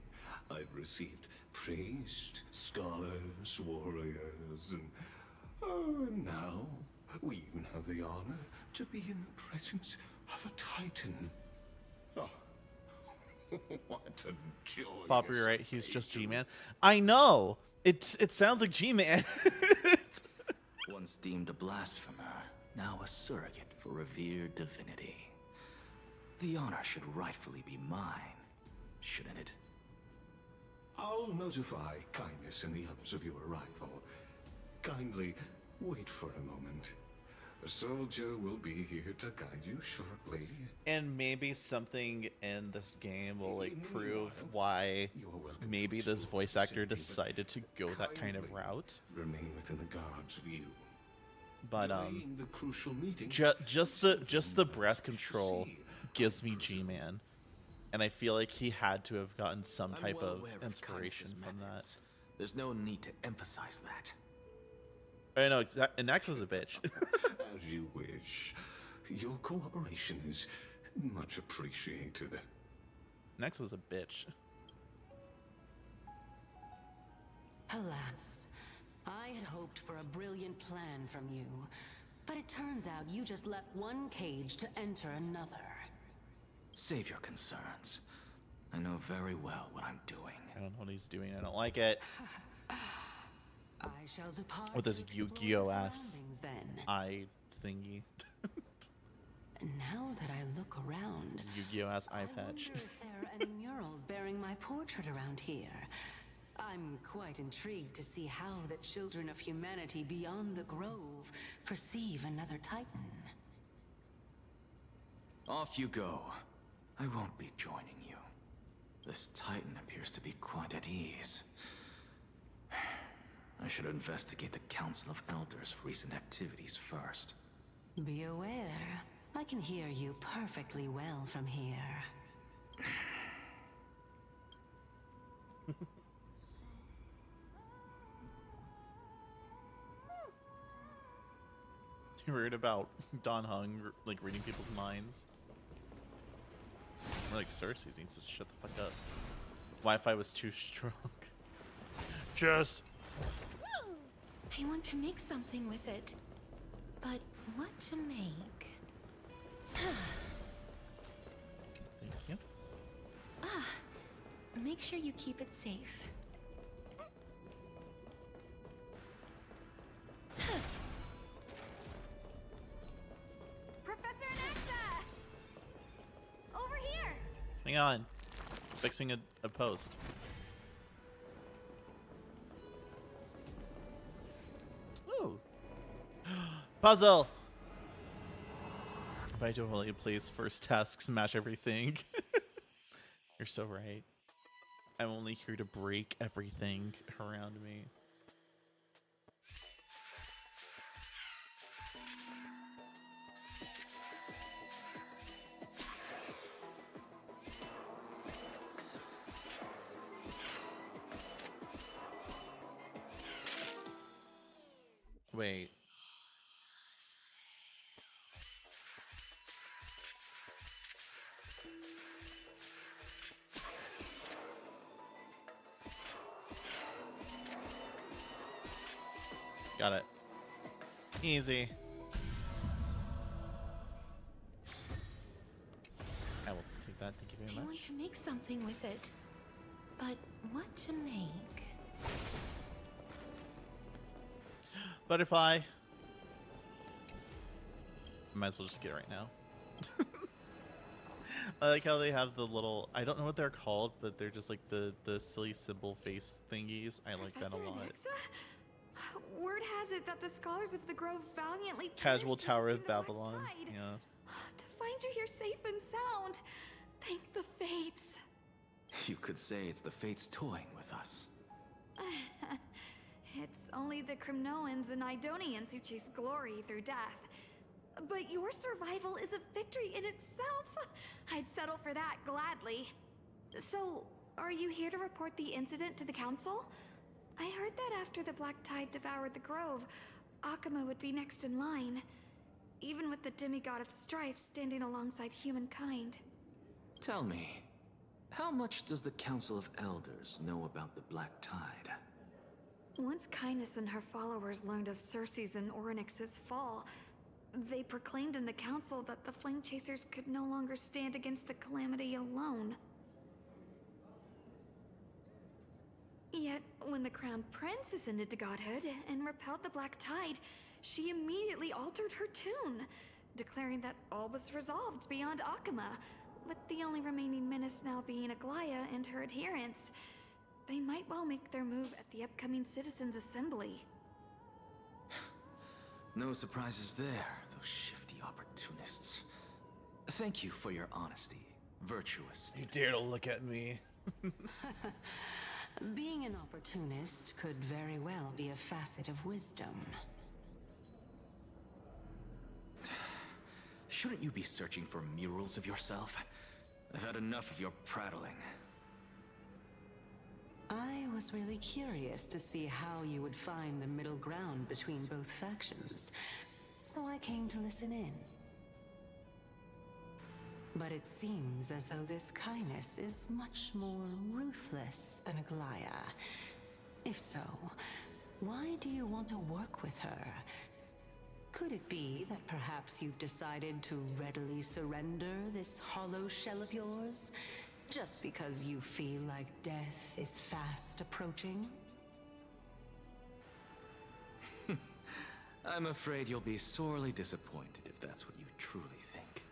I've received priests, scholars, warriors, and now we even have the honor to be in the presence of a Titan. Oh, what a joy! Bob, you're right. He's just G-Man. I know. It sounds like G-Man. Once deemed a blasphemer, now a surrogate for revered divinity. The honor should rightfully be mine, shouldn't it? I'll notify Kindness and the others of your arrival. Kindly wait for a moment. A soldier will be here to guide you shortly. And maybe something in this game will prove why maybe this voice actor decided to go that kind of route. Remain within the guard's view. But The crucial meeting just the breath control gives me G-Man, and I feel like he had to have gotten some type well of aware inspiration Kindness's from that. methods. There's no need to emphasize that. I know, and Nex is a bitch. As you wish. Your cooperation is much appreciated. Nex is a bitch. Alas, I had hoped for a brilliant plan from you, but it turns out you just left one cage to enter another. Save your concerns. I know very well what I'm doing. I don't know what he's doing. I don't like it. I shall depart With this to explore the Yu-Gi-Oh ass surroundings then. eye thingy. Now that I look around, Yu-Gi-Oh ass eye I patch. wonder if there are any murals bearing my portrait around here. I'm quite intrigued to see how the children of humanity beyond the Grove perceive another Titan. Off you go. I won't be joining you. This Titan appears to be quite at ease. I should investigate the Council of Elders' recent activities first. Be aware, I can hear you perfectly well from here. You heard about Don Hung reading people's minds? Or Cersei needs to shut the fuck up. Wi-Fi was too strong. Just. I want to make something with it. But what to make? Thank you. Make sure you keep it safe. Professor Anaxa! Over here! Hang on. Fixing a post. Ooh. Puzzle! If I don't really please first task, smash everything. You're so right. I'm only here to break everything around me. Wait. Got it. Easy. I will take that. Thank you very I much. want to make something with it. But what to make? Butterfly. Might as well just get it right now. I like how they have the little, I don't know what they're called, but they're just like the silly symbol face thingies. I like that a Professor lot. Alexa? Word has it that the scholars of the Grove valiantly Casual perished Tower resisting of the Black Babylon. Tide. Yeah. To find you here safe and sound. Thank the fates. You could say it's the fates toying with us. It's only the Crimnoans and Idonians who chase glory through death. But your survival is a victory in itself. I'd settle for that gladly. So, are you here to report the incident to the council? I heard that after the Black Tide devoured the Grove, Akama would be next in line. Even with the demigod of strife standing alongside humankind. Tell me, how much does the Council of Elders know about the Black Tide? Once Kindness and her followers learned of Circe's and Orynyx's fall, they proclaimed in the council that the Flame Chasers could no longer stand against the calamity alone. Yet, when the Crown Prince ascended to godhood and repelled the Black Tide, she immediately altered her tune, declaring that all was resolved beyond Akama, with the only remaining menace now being Aglaya and her adherents. They might well make their move at the upcoming Citizens' Assembly. No surprises there, those shifty opportunists. Thank you for your honesty, virtuous You student. dare to look at me. Being an opportunist could very well be a facet of wisdom. Shouldn't you be searching for murals of yourself? I've had enough of your prattling. I was really curious to see how you would find the middle ground between both factions, so I came to listen in. But it seems as though this Kindness is much more ruthless than Aglaya. If so, why do you want to work with her? Could it be that perhaps you've decided to readily surrender this hollow shell of yours? Just because you feel like death is fast approaching? I'm afraid you'll be sorely disappointed if that's what you truly think.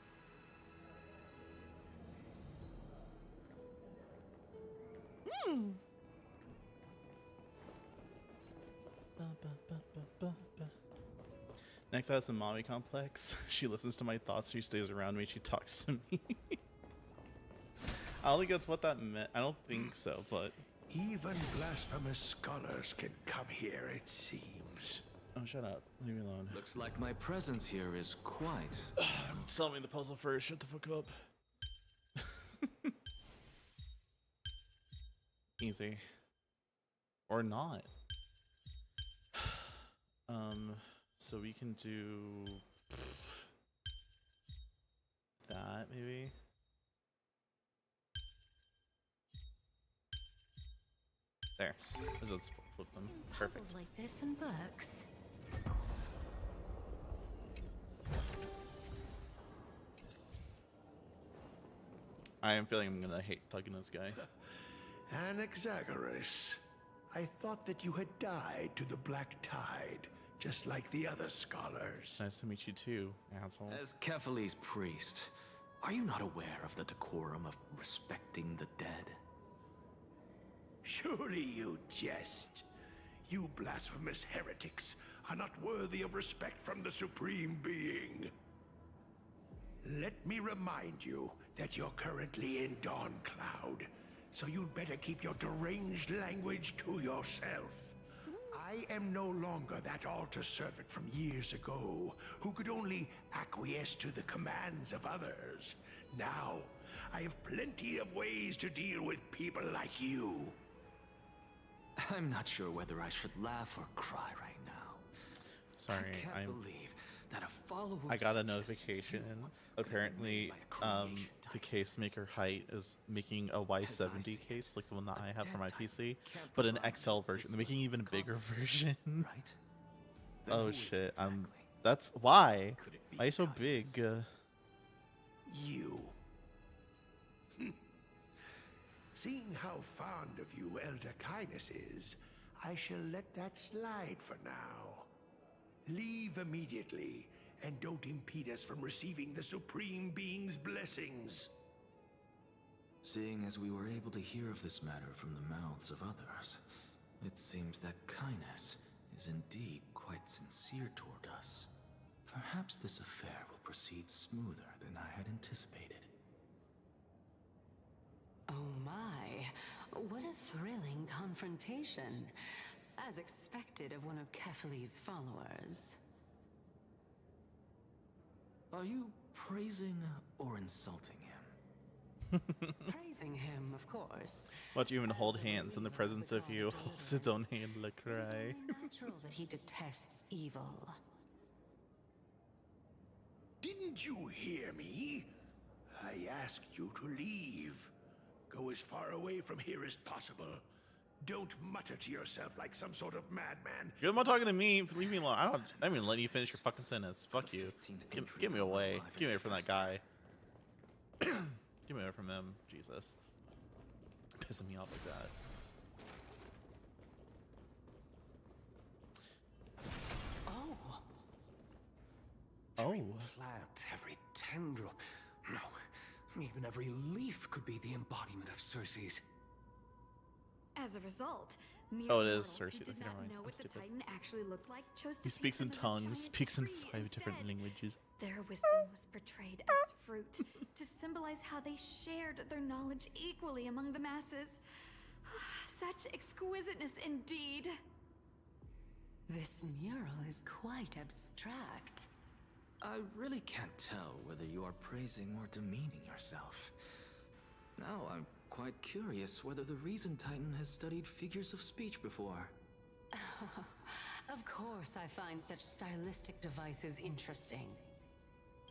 Next, I have some mommy complex. She listens to my thoughts. She stays around me. She talks to me. I don't think that's what that meant. I don't think so, but... Even blasphemous scholars can come here, it seems. Oh, shut up. Leave me alone. Looks like my presence here is quite... Tell me the puzzle first. Shut the fuck up. Easy. Or not. So we can do... that, maybe? There. Let's flip them. Perfect. Puzzles like this in books. I am feeling I'm gonna hate talking to this guy. Anaxagoras, I thought that you had died to the Black Tide, just like the other scholars. It's nice to meet you too, asshole. As Kefali's priest, are you not aware of the decorum of respecting the dead? Surely you jest. You blasphemous heretics are not worthy of respect from the Supreme Being. Let me remind you that you're currently in Dawn Cloud, so you'd better keep your deranged language to yourself. I am no longer that altar servant from years ago, who could only acquiesce to the commands of others. Now, I have plenty of ways to deal with people like you. I'm not sure whether I should laugh or cry right now. Sorry, I can't believe that a follower. I got a such as notification. you Apparently, could be made by a creation the type. case maker height is making a As I Y70 see case, it, like the one that a I have for dead my type PC, can't but an provide XL version. this They're making even bigger confidence, version. Right? Then Oh who is it shit! exactly? That's why. Could it be Why are you so Kindness? big? You. Seeing how fond of you Elder Kindness is, I shall let that slide for now. Leave immediately, and don't impede us from receiving the Supreme Being's blessings. Seeing as we were able to hear of this matter from the mouths of others, it seems that Kindness is indeed quite sincere toward us. Perhaps this affair will proceed smoother than I had anticipated. Oh my, what a thrilling confrontation. As expected of one of Kefali's followers. Are you praising or insulting him? Praising him, of course. Watch you even hold hands in the presence of you. Holds its own hand, look It is right. only natural that he detests evil. Didn't you hear me? I asked you to leave. Go as far away from here as possible. Don't mutter to yourself like some sort of madman. You're not talking to me. Leave me alone. I'm not even letting you finish your fucking sentence. Fuck you. Get me away. Get me away from that guy. Get me away from him. Jesus. Pissing me off like that. Oh. Every plant, every tendril, no, even every leaf could be the embodiment of Circe's. As a result, mere Oh, it is mortals Cersei. who did Okay, not never mind. know I'm what the stupid. Titan actually looked like chose to He speaks paint in them as a tongues, giant speaks in tree 5 different instead. languages. Their wisdom was portrayed as fruit to symbolize how they shared their knowledge equally among the masses. Such exquisiteness indeed. This mural is quite abstract. I really can't tell whether you are praising or demeaning yourself. Now I'm quite curious whether the Reason Titan has studied figures of speech before. Of course I find such stylistic devices interesting.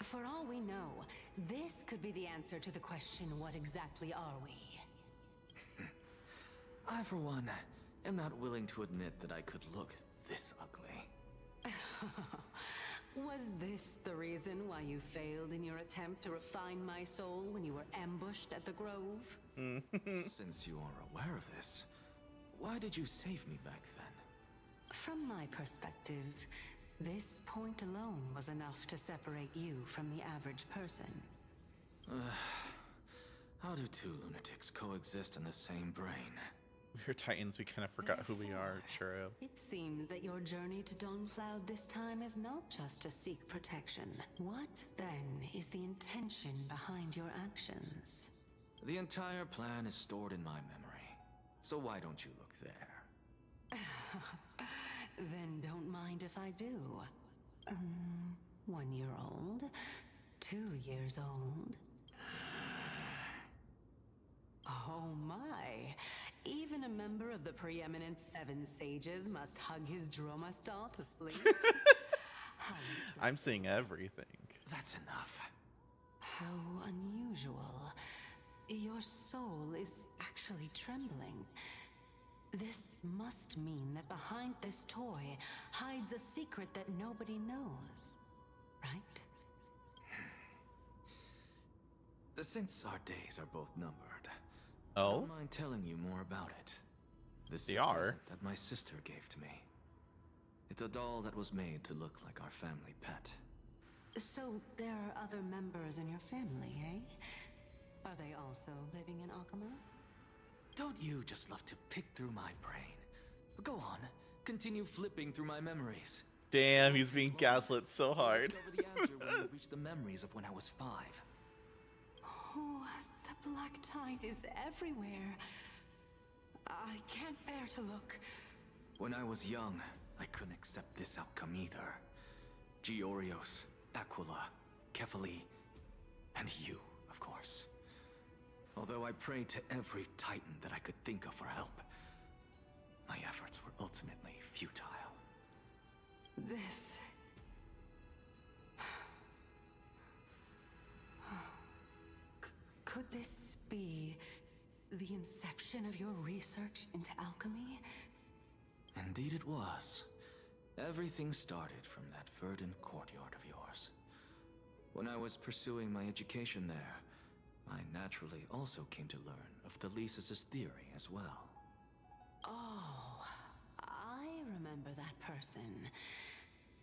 For all we know, this could be the answer to the question, what exactly are we? I, for one, am not willing to admit that I could look this ugly. Was this the reason why you failed in your attempt to refine my soul when you were ambushed at the Grove? Since you are aware of this, why did you save me back then? From my perspective, this point alone was enough to separate you from the average person. How do two lunatics coexist in the same brain? We're Titans, we kind of forgot who we are, Therefore, Churro. It seems that your journey to Dawnfloud this time is not just to seek protection. What, then, is the intention behind your actions? The entire plan is stored in my memory, so why don't you look there? Then don't mind if I do. 1 year old? 2 years old? Oh my! Even a member of the preeminent Seven Sages must hug his Dromastal to sleep. I'm seeing everything. That's enough. How unusual. Your soul is actually trembling. This must mean that behind this toy hides a secret that nobody knows, right? Since our days are both numbered, I Oh? don't mind telling you more about it. This They is a are? present that my sister gave to me. It's a doll that was made to look like our family pet. So there are other members in your family, eh? Are they also living in Akama? Don't you just love to pick through my brain? Go on, continue flipping through my memories. Damn, he's being gaslit so hard. Discover the answer when you reach the memories of when I was 5. Oh, the black tide is everywhere. I can't bear to look. When I was young, I couldn't accept this outcome either. Georios, Aquila, Kefali, and you, of course. Although I prayed to every Titan that I could think of for help, my efforts were ultimately futile. This... Could this be the inception of your research into alchemy? Indeed it was. Everything started from that verdant courtyard of yours. When I was pursuing my education there, I naturally also came to learn of the Lysis' theory as well. Oh, remember that person.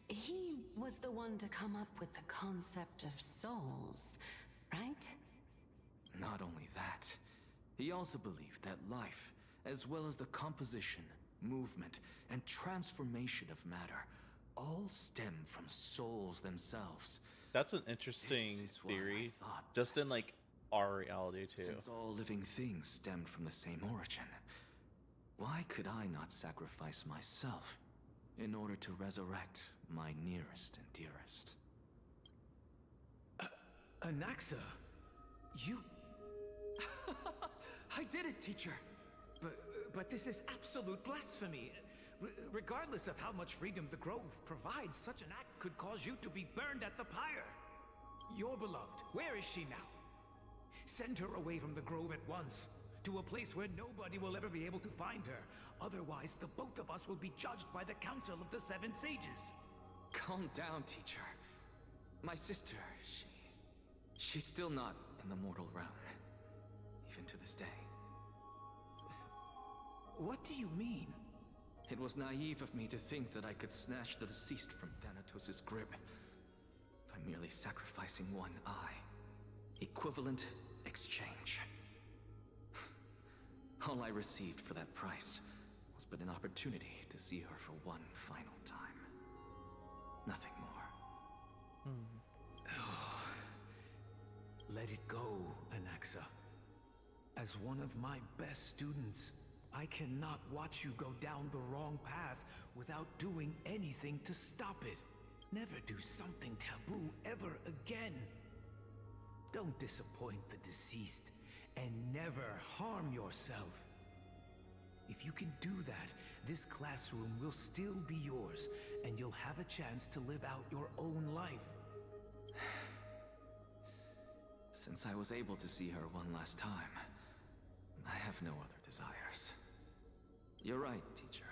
He was the one to come up with the concept of souls, right? Not only that, he also believed that life, as well as the composition, movement, and transformation of matter, all stem from souls themselves. That's an interesting theory, just in like our reality too. Since all living things stemmed from the same origin, why could I not sacrifice myself in order to resurrect my nearest and dearest? Anaxa, you... I did it, teacher. But this is absolute blasphemy. Regardless of how much freedom the Grove provides, such an act could cause you to be burned at the pyre. Your beloved, where is she now? Send her away from the Grove at once, to a place where nobody will ever be able to find her. Otherwise, the both of us will be judged by the Council of the Seven Sages. Calm down, teacher. My sister, she's still not in the mortal realm, even to this day. What do you mean? It was naive of me to think that I could snatch the deceased from Thanatos' grip by merely sacrificing one eye. Equivalent exchange. All I received for that price was but an opportunity to see her for one final time. Nothing more. Oh. Let it go, Anaxa. As one of my best students, I cannot watch you go down the wrong path without doing anything to stop it. Never do something taboo ever again. Don't disappoint the deceased, and never harm yourself. If you can do that, this classroom will still be yours, and you'll have a chance to live out your own life. Since I was able to see her one last time, I have no other desires. You're right, teacher.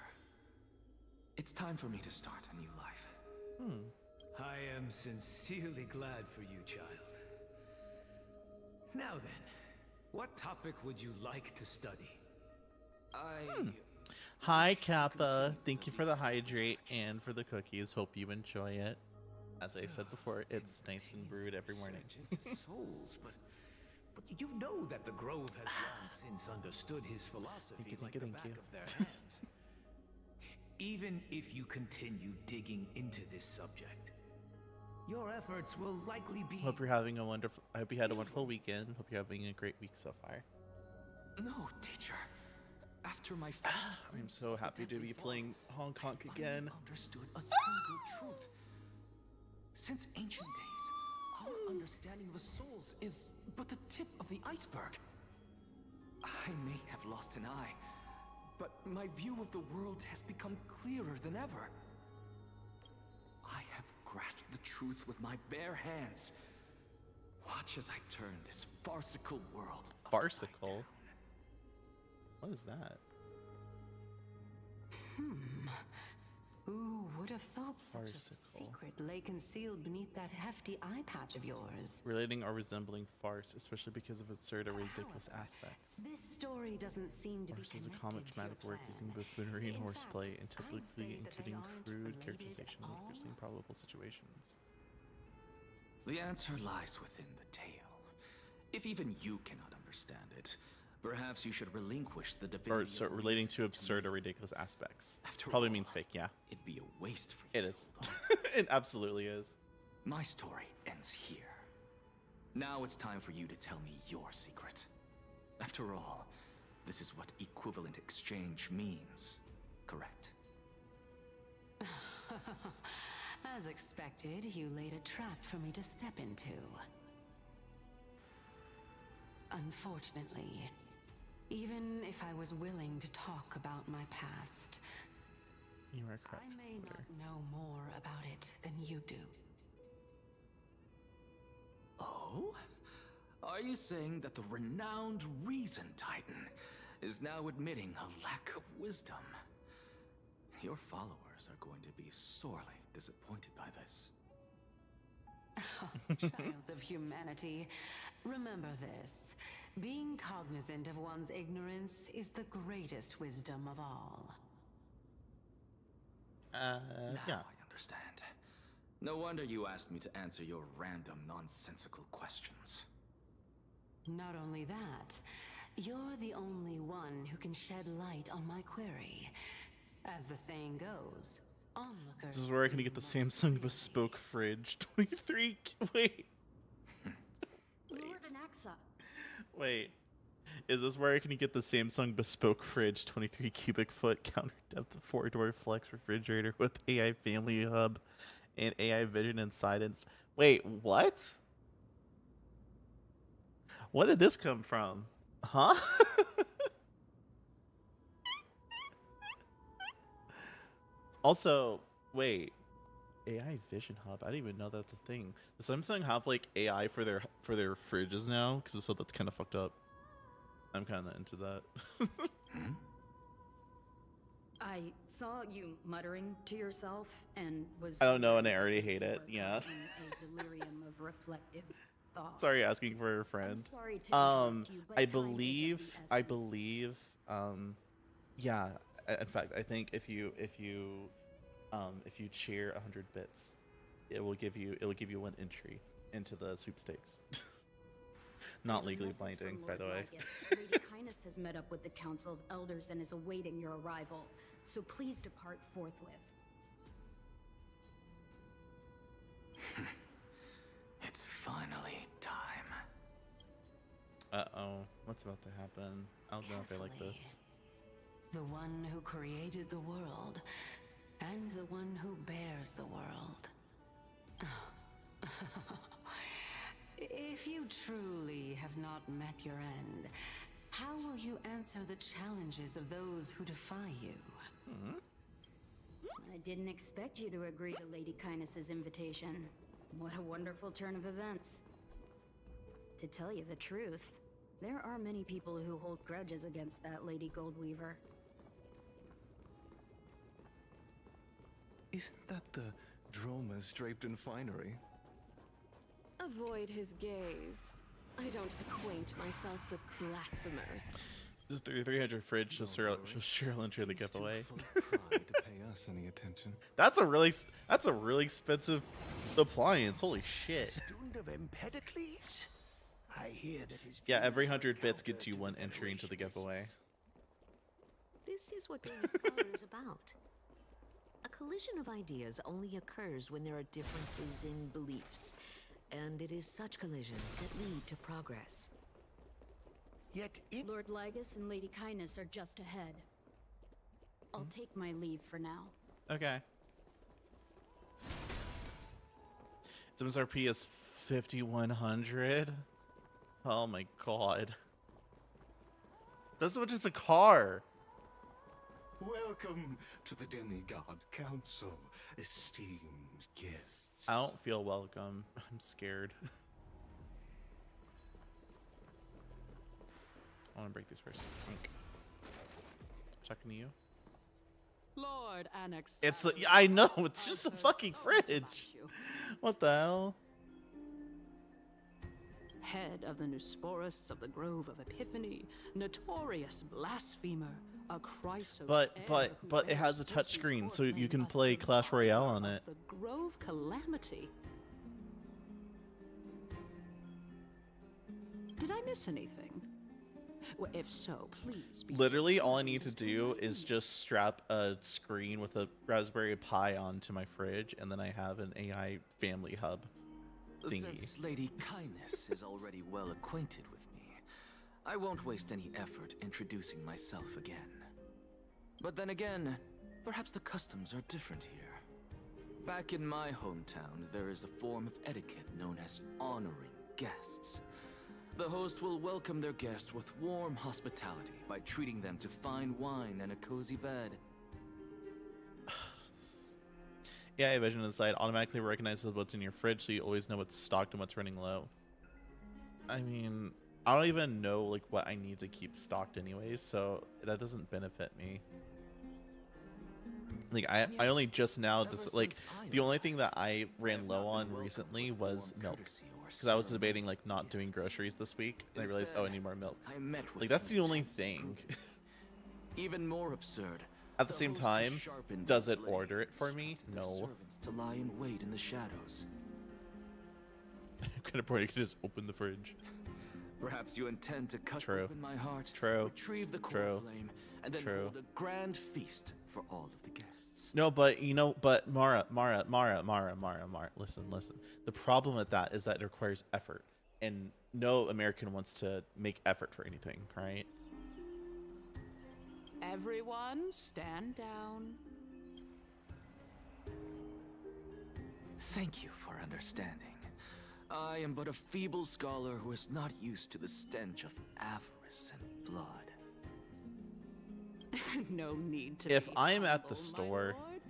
It's time for me to start a new life. I am sincerely glad for you, child. Now then, what topic would you like to study? Hi, Kappa. Thank you for the hydrate and for the cookies. Hope you enjoy it. As I said before, it's nice and brewed every morning. Souls, but you know that the Grove has long since understood his philosophy like the back of their hands. Even if you continue digging into this subject, your efforts will likely be... Hope you're having a wonderful... I hope you had a wonderful weekend. Hope you're having a great week so far. No, teacher. After my I'm so happy to be playing Honkai again. Understood a single truth. Since ancient days, our understanding of the souls is but the tip of the iceberg. I may have lost an eye, but my view of the world has become clearer than ever. I have grasped the truth with my bare hands. Watch as I turn this farcical world. Farcical? What is that? Who would have thought such Farcical. a secret lay concealed beneath that hefty eye patch of yours? Relating or resembling farce, especially because of absurd or ridiculous aspects. This story doesn't seem to Farce be is a connected comic to dramatic your work plan. using buffoonery and In horseplay, fact, and I'd typically say that they including aren't crude related characterization at and all. interesting probable situations. The answer lies within the tale. If even you cannot understand it, perhaps you should relinquish the divinity. Or so of relating reason to absurd or ridiculous aspects. After Probably all, means fake, yeah. It'd be a waste for you. It is. It absolutely is. My story ends here. Now it's time for you to tell me your secret. After all, this is what equivalent exchange means, correct? As expected, you laid a trap for me to step into. Unfortunately, even if I was willing to talk about my past, You are correct. I may not know more about it than you do. Oh? Are you saying that the renowned Reason Titan is now admitting a lack of wisdom? Your followers are going to be sorely disappointed by this. Child of humanity, remember this. Being cognizant of one's ignorance is the greatest wisdom of all. Now Yeah. I understand. No wonder you asked me to answer your random, nonsensical questions. Not only that, you're the only one who can shed light on my query. As the saying goes, onlookers. This is where I can get the Samsung bespoke fridge. 23. Wait. Lord Anaxa. Wait. Is this where I can get the Samsung bespoke fridge, 23 cubic foot counter depth 4-door flex refrigerator with AI family hub and AI vision inside? And wait, what? What did this come from? Huh? Also, wait. AI vision hub. I didn't even know that's a thing. Does Samsung have like AI for their fridges now? Because so that's kind of fucked up. I'm kind of into that. I saw you muttering to yourself and was. I don't know, and I already hate it. Yeah. A delirium of reflective thought. Sorry, asking for a friend. I'm sorry to interrupt you, but I time is of the believe. Yeah. In fact, I think if you cheer 100 bits, it'll give you 1 entry into the sweepstakes. Not legally binding, by the way. Lady Kindness has met up with the Council of Elders and is awaiting your arrival. So please depart forthwith. It's finally time. Uh-oh. What's about to happen? I don't know if I like this. The one who created the world, and the one who bears the world. If you truly have not met your end, how will you answer the challenges of those who defy you? I didn't expect you to agree to Lady Kindness's invitation. What a wonderful turn of events. To tell you the truth, there are many people who hold grudges against that Lady Goldweaver. Isn't that the dromas draped in finery? Avoid his gaze. I don't acquaint myself with blasphemers. This is 300 fridge. Should Cheryl enter the giveaway? To pay us any attention. That's a really expensive appliance. Holy shit. Student of Empedocles? I hear that his Yeah, every 100 bits gets you 1 entry into the giveaway. This is what being a scholar is about. A collision of ideas only occurs when there are differences in beliefs. And it is such collisions that lead to progress. Yet Lord Lygus and Lady Kindness are just ahead. I'll take my leave for now. Okay. Its MSRP is 5,100. Oh my god. That's much as a car. Welcome to the Demigod Council, esteemed guests. I don't feel welcome. I'm scared. I want to break these first. Checking to you. Lord Annex. It's I know, it's just a fucking fridge. What the hell? Head of the Nusporists of the Grove of Epiphany, notorious blasphemer, a Chrysos But it has a touch screen, so you can play Clash Royale on it. The Grove Calamity. Did I miss anything? Well, if so, please be Literally, all I need to do is just strap a screen with a Raspberry Pi onto my fridge, and then I have an AI family hub thingy. Since Lady Kindness is already well acquainted with me, I won't waste any effort introducing myself again. But then again, perhaps the customs are different here. Back in my hometown, there is a form of etiquette known as honoring guests. The host will welcome their guest with warm hospitality by treating them to fine wine and a cozy bed. AI vision inside automatically recognizes what's in your fridge, so you always know what's stocked and what's running low. I mean, I don't even know like what I need to keep stocked anyways, so that doesn't benefit me. Like I only just now like the only thing that I ran low on recently was milk, because I was debating like not doing groceries this week, and I realized, oh, I need more milk. Like that's the only thing. Even more absurd, At the same host time, sharpened does it blade order it for me? instructed their No. servants to lie in wait in the shadows. Kind of point, you could just open the fridge. Perhaps you intend to cut True. open my heart, True. retrieve the core True. flame, and then True. hold a grand feast for all of the guests. No, but Mara, listen. The problem with that is that it requires effort, and no American wants to make effort for anything, right? Everyone, stand down. Thank you for understanding. I am but a feeble scholar who is not used to the stench of avarice and blood. No need to. If be I'm at humble, the my store lord.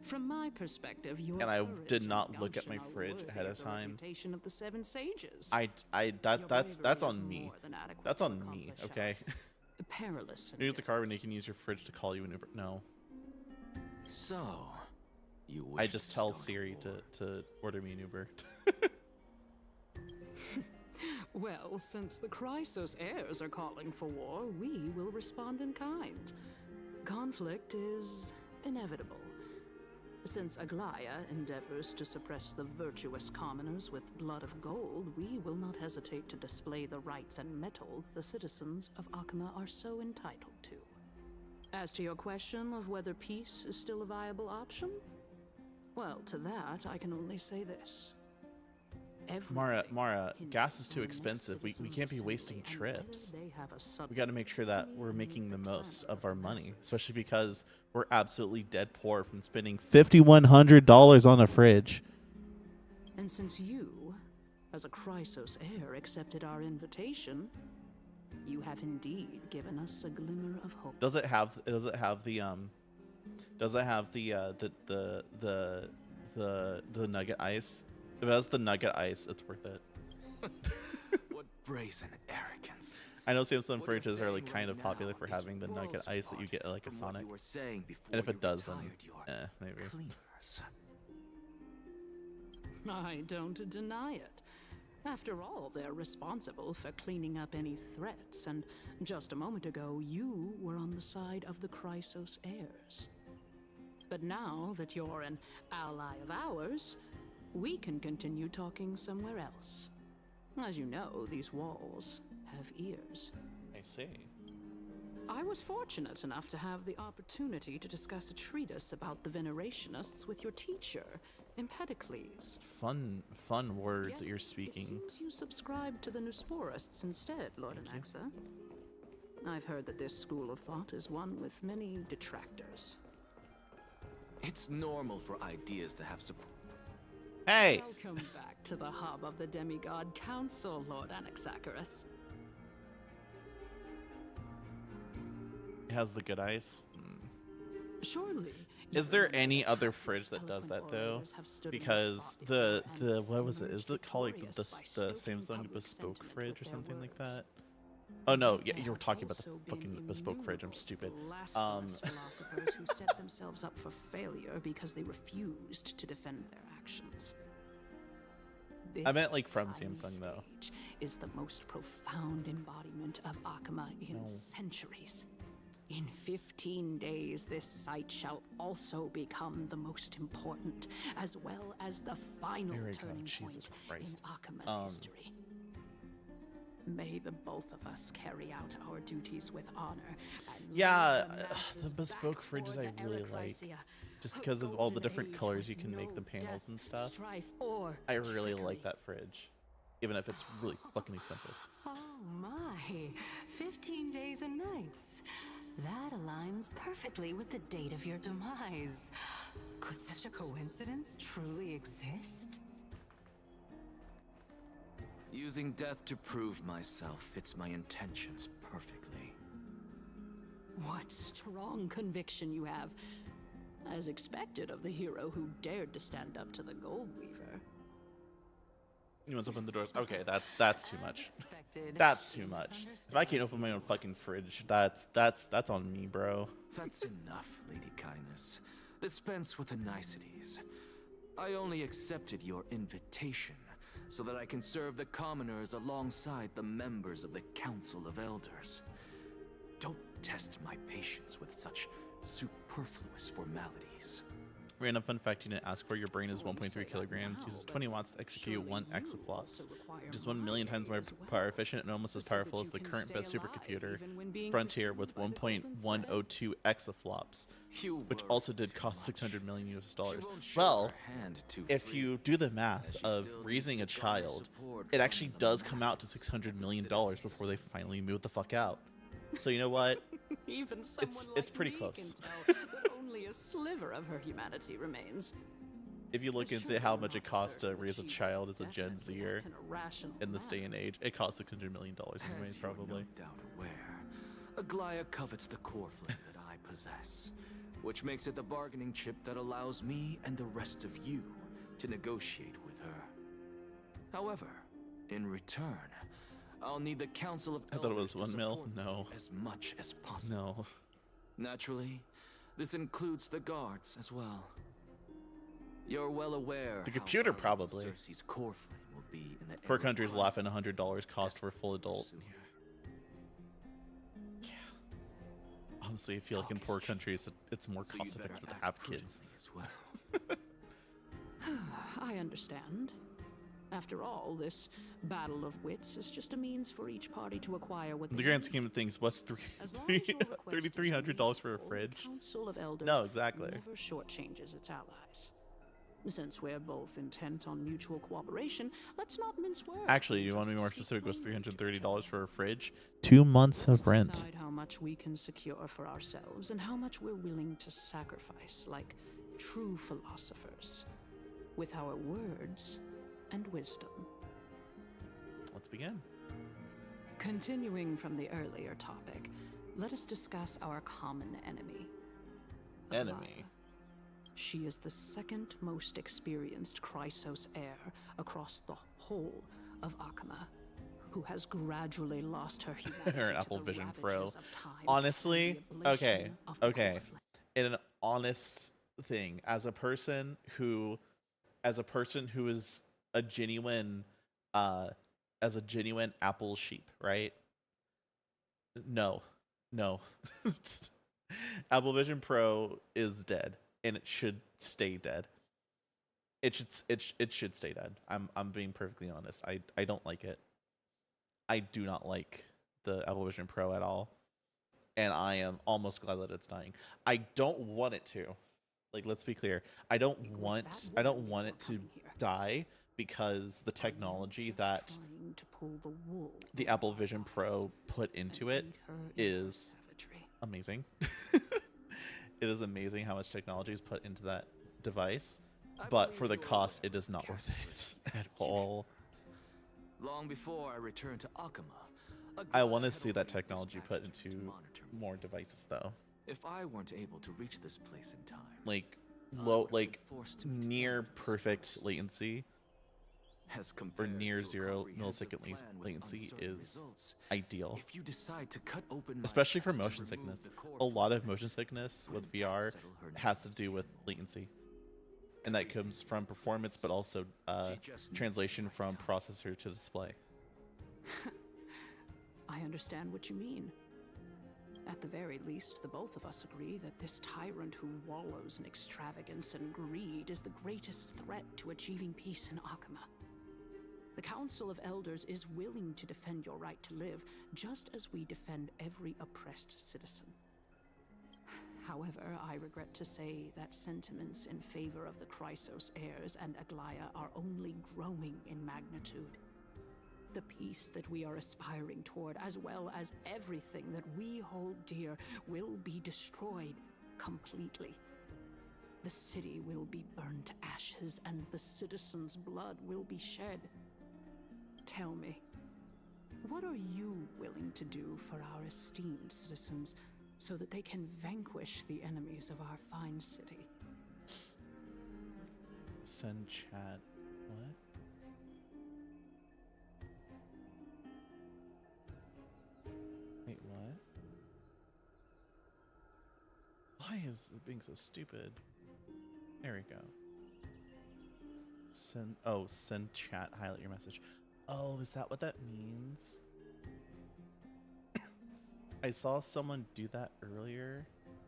From my perspective, your and I courage did and not look at my gumption are fridge worthy ahead of the time, reputation of the Seven Sages. that's bravery is on me. more than adequate That's to on me, accomplish okay? a perilous. Use the car when you can use your fridge to call you an Uber. No. So, you I wish just to tell start a Siri war. to order me an Uber. Well, since the Chrysos heirs are calling for war, we will respond in kind. Conflict is inevitable. Since Aglaya endeavors to suppress the virtuous commoners with blood of gold, we will not hesitate to display the rights and mettle the citizens of Akama are so entitled to. As to your question of whether peace is still a viable option, well, to that I can only say this. Mara, gas is too expensive. We can't be wasting trips. We got to make sure that we're making the most of our money, especially because we're absolutely dead poor from spending $5,100 on a fridge. And since you, as a Chrysos heir, accepted our invitation, you have indeed given us a glimmer of hope. Does it have the nugget ice? If it has the nugget ice, it's worth it. What brazen arrogance. I know Samsung What you're fridges are like saying kind right of popular now for is having the nugget worlds ice that you get at, like a from what Sonic. you were saying before And if it you does, then retired your maybe. cleaners. I don't deny it. After all, they're responsible for cleaning up any threats, and just a moment ago, you were on the side of the Chrysos heirs. But now that you're an ally of ours, we can continue talking somewhere else. As you know, these walls have ears. I see. I was fortunate enough to have the opportunity to discuss a treatise about the Venerationists with your teacher, Empedocles. Fun words Yet, that you're it speaking. seems you subscribe to the Nusporists instead, Lord Anaxa. I've heard that this school of thought is one with many detractors. It's normal for ideas to have support. Hey! Welcome back to the hub of the Demigod Council, Lord Anaxagoras. It has the good ice. Surely. Is there any other fridge that does that though? Because the what was it? Is it called like the Samsung bespoke fridge or something like that? Oh no, yeah, you were talking about the fucking bespoke fridge. I'm stupid. Philosophers who set themselves up for failure because they refused to defend their actions. I meant like This from tiny Samsung though. stage is the most profound embodiment of Akama in No. centuries. In 15 days, this site shall also become the most important, as well as the final There we go, turning Jesus point Christ. in Akama's history. May the both of us carry out our duties with honor. And Yeah, lead the masses bespoke back fridges toward I the really like. Erechrysia, Just a because of all the golden different age colors with you can make no the panels death, and stuff. strife, or I really trickery. like that fridge. Even if it's really fucking expensive. Oh my, 15 days and nights. That aligns perfectly with the date of your demise. Could such a coincidence truly exist? Using death to prove myself fits my intentions perfectly. What strong conviction you have, as expected of the hero who dared to stand up to the Gold Weaver. You want to open the doors? Okay, that's too much. That's too much. If I can't open my own fucking fridge, that's on me, bro. That's enough, Lady Kindness. Dispense with the niceties. I only accepted your invitation so that I can serve the commoners alongside the members of the Council of Elders. Don't test my patience with such superfluous formalities. Random fun fact you didn't ask for: your brain is 1.3 kilograms, uses 20 watts to execute 1 exaflops, which is 1 million times more power efficient and almost as powerful as the current best supercomputer, Frontier, with 1.102 exaflops, which also did cost 600 million US dollars. Well, if you do the math of raising a child, it actually does come out to $600 million before they finally move the fuck out. So you know what? Even it's like pretty me close. Can tell that only a sliver of her humanity remains. If you look into how much it costs to raise a child as a Gen Zer in this day and age, it costs $600 million anyways, probably. No doubt aware, Aglaya covets the core flame that I possess, which makes it the bargaining chip that allows me and the rest of you to negotiate with her. However, in return, I'll need the Council of I thought it Elders was to 1 mil. support No. me as much as possible. No. Naturally, this includes the guards as well. You're well aware The how computer valuable probably. Cersei's core flame will be in the Per era of country's crisis. laughing $100 cost for a full adult. Yeah. Honestly, I feel like in poor countries, it's more So cost you'd better effective to act have kids. as well. I understand. After all, this battle of wits is just a means for each party to acquire what In they the grand need. scheme of things, what's As long as your request is $3,300 for a reasonable, fridge? The Council of Elders No, exactly. never shortchanges its allies. Since we're both intent on mutual cooperation, let's not mince words. Actually, you want to be more specific? Was $330 for a fridge? 2 months of rent. Decide how much we can secure for ourselves and how much we're willing to sacrifice, like true philosophers, with our words and wisdom. Let's begin. Continuing from the earlier topic, let us discuss our common enemy. Enemy. She is the second most experienced Chrysos heir across the whole of Akama, who has gradually lost her humanity Her to Apple the Vision ravages Pro. of time Honestly, and the okay, ablation of the okay. core flame. In an honest thing, as a person who is a genuine, as a genuine Apple sheep, right? No. Apple Vision Pro is dead, and it should stay dead. It should stay dead. I'm being perfectly honest. I don't like it. I do not like the Apple Vision Pro at all, and I am almost glad that it's dying. I don't want it to. Like, let's be clear. I don't want it to die because the technology that the Apple Vision Pro put into it is amazing. It is amazing how much technology is put into that device, but for the cost, it is not worth it at all. Long before I returned to Akama, I want to see that technology put into more devices, though. if I weren't able to reach this place in time, Like near perfect latency, or near 0 millisecond latency is ideal. if you decide to cut open my Especially for chest and motion remove sickness. the core A lot of motion sickness with VR has to do with latency. And that comes from performance, but also translation from processor to display. I understand what you mean. At the very least, the both of us agree that this tyrant who wallows in extravagance and greed is the greatest threat to achieving peace in Akama. The Council of Elders is willing to defend your right to live, just as we defend every oppressed citizen. However, I regret to say that sentiments in favor of the Chrysos heirs and Aglaya are only growing in magnitude. The peace that we are aspiring toward, as well as everything that we hold dear, will be destroyed completely. The city will be burned to ashes, and the citizens' blood will be shed. Tell me, what are you willing to do for our esteemed citizens so that they can vanquish the enemies of our fine city? Send chat. What? Wait, what? Why is it being so stupid? There we go. Send chat, highlight your message. Oh, is that what that means? I saw someone do that earlier,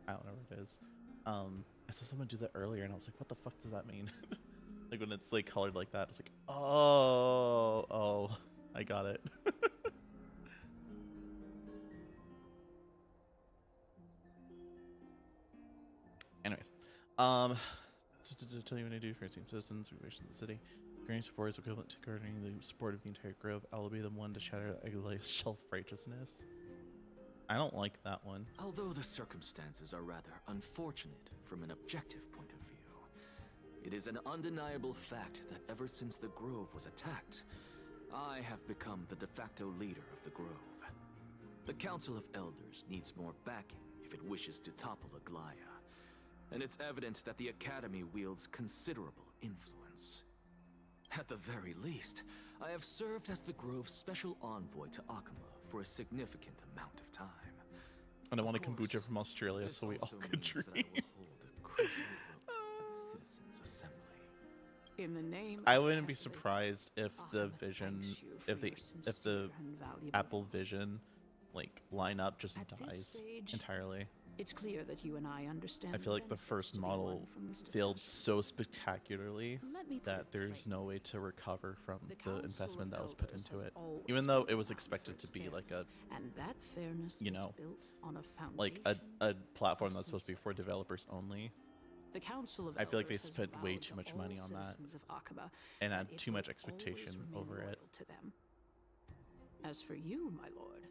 I don't know what it is. I saw someone do that earlier, and I was like, "What the fuck does that mean?" Like when it's like colored like that, it's like, oh, I got it. Anyways, to tell you what I do for team citizens, we wish in the city. Granting support is equivalent to garnering the support of the entire grove. I will be the one to shatter Aguilay's self-righteousness. I don't like that one. Although the circumstances are rather unfortunate from an objective point of view, it is an undeniable fact that ever since the Grove was attacked, I have become the de facto leader of the Grove. The Council of Elders needs more backing if it wishes to topple Aglaya, and it's evident that the Academy wields considerable influence. At the very least, I have served as the Grove's special envoy to Akama for a significant amount of time. And I want a kombucha from Australia so we all could drink. In the name I wouldn't be surprised if the vision, if the Apple Vision, like line up just dies entirely. It's clear that you and I understand. I feel like the first model failed so spectacularly that there's no way to recover from the investment that was put into it. Even though it was expected to be like a, you know, like a platform that's supposed to be for developers only. The Council of I feel like they Elders has spent way vowed too to much all money on that citizens of Akaba and that had it too will much always expectation remain over it. loyal to them. As for you, my lord,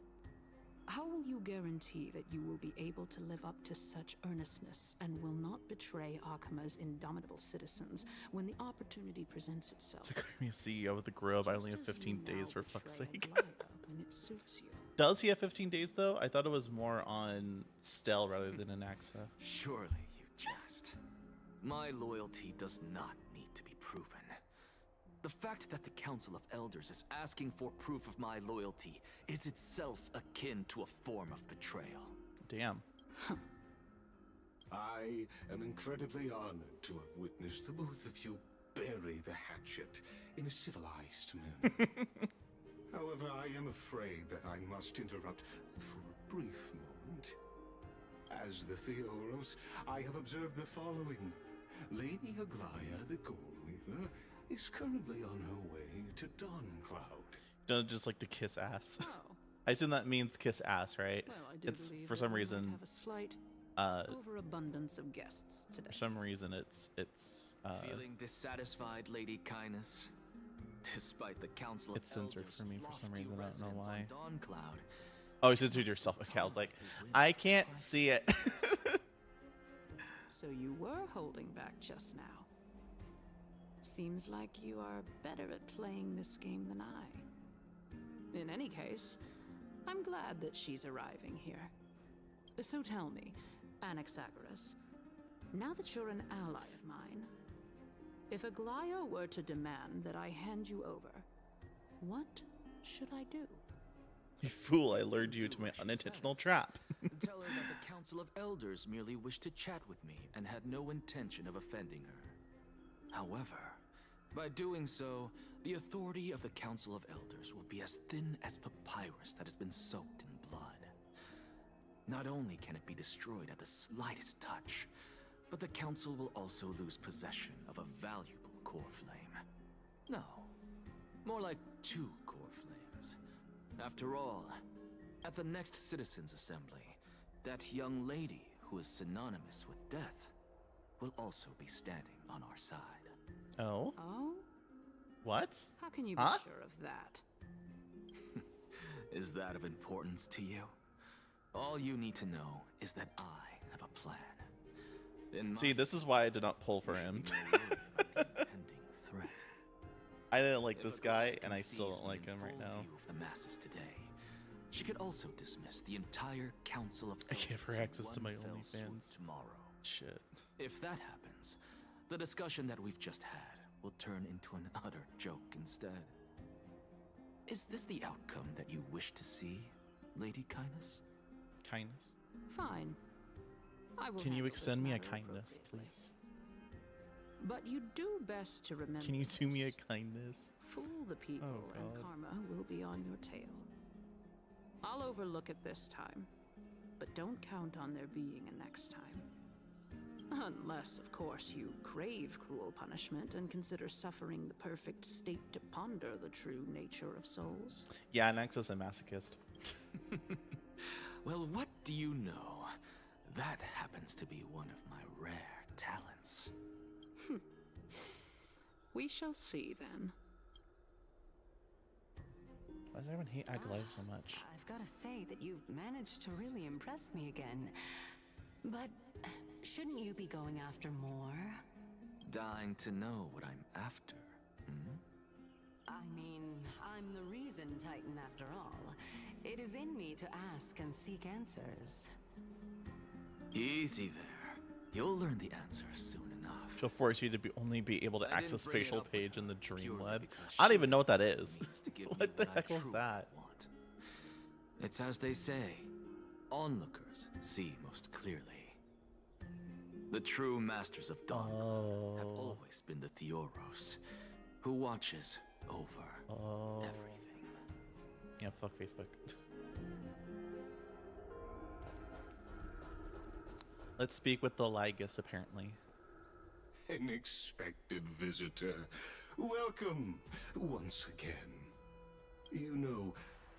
how will you guarantee that you will be able to live up to such earnestness and will not betray Akama's indomitable citizens when the opportunity presents itself? To create me a CEO of the Grove, I only have 15 days for fuck's sake. When it suits you. Does he have 15 days though? I thought it was more on Stell rather than Anaxa. Surely you jest. My loyalty does not need to be proven. The fact that the Council of Elders is asking for proof of my loyalty is itself akin to a form of betrayal. Damn. I am incredibly honored to have witnessed the both of you bury the hatchet in a civilized manner. However, I am afraid that I must interrupt for a brief moment. As the Theoros, I have observed the following. Lady Aglaya, the Goldweaver, is currently on her way to Dawncloud. Just like the kiss ass. Oh. I assume that means kiss ass, right? Well, I do it's believe for that some we might reason. have a slight overabundance of guests today. For some reason, it's feeling dissatisfied, Lady Kindness. Despite the Council of it's censored Elders' for me for some reason. I don't know residence why. on Dawncloud, Oh, you censored yourself. Okay, I was like, I can't see it. So you were holding back just now. Seems like you are better at playing this game than I. In any case, I'm glad that she's arriving here. So tell me, Anaxagoras, now that you're an ally of mine, if Aglaya were to demand that I hand you over, what should I do? You fool, I lured you to my unintentional trap. Tell her that the Council of Elders merely wished to chat with me and had no intention of offending her. However, by doing so, the authority of the Council of Elders will be as thin as papyrus that has been soaked in blood. Not only can it be destroyed at the slightest touch, but the Council will also lose possession of a valuable core flame. No, more like 2 core flames. After all, at the next Citizens' Assembly, that young lady who is synonymous with death will also be standing on our side. Oh? Oh? What? How can you be Huh? sure of that? Is that of importance to you? All you need to know is that I have a plan. See, this is why I did not pull for him. Threat. I didn't like this guy, and I still don't like him right now. Of the masses today, she could also dismiss the entire Council of I gave her Elders in access to my one fell swoop OnlyFans. tomorrow. Shit. If that happens, the discussion that we've just had will turn into an utter joke instead. Is this the outcome that you wish to see, Lady Kindness? Kindness? Fine. I will Can you handle this extend me a matter kindness, appropriately. please? But you do best to remember. Can you do me a this. kindness? Fool the people, and God. karma will be on your tail. I'll overlook it this time. but don't count on there being a next time. Unless, of course, you crave cruel punishment and consider suffering the perfect state to ponder the true nature of souls. Yeah, Nexus a masochist. Well, what do you know? That happens to be one of my rare talents. We shall see then. Why does everyone hate Agalive so much? I've got to say that you've managed to really impress me again. But shouldn't you be going after more? Dying to know what I'm after, hmm? I mean, I'm the reason Titan after all. It is in me to ask and seek answers. Easy there. You'll learn the answers soon enough. She'll force you to only be able to I access didn't bring it facial up with page in her the dream purely web. because I don't she even know what that is. needs to give me What the I heck was truly that? want. It's as they say, onlookers see most clearly. The true masters of dawn have always been the Theoros, who watches over everything. Yeah, fuck Facebook. Let's speak with the Lygus, apparently. An expected visitor. Welcome once again. You know,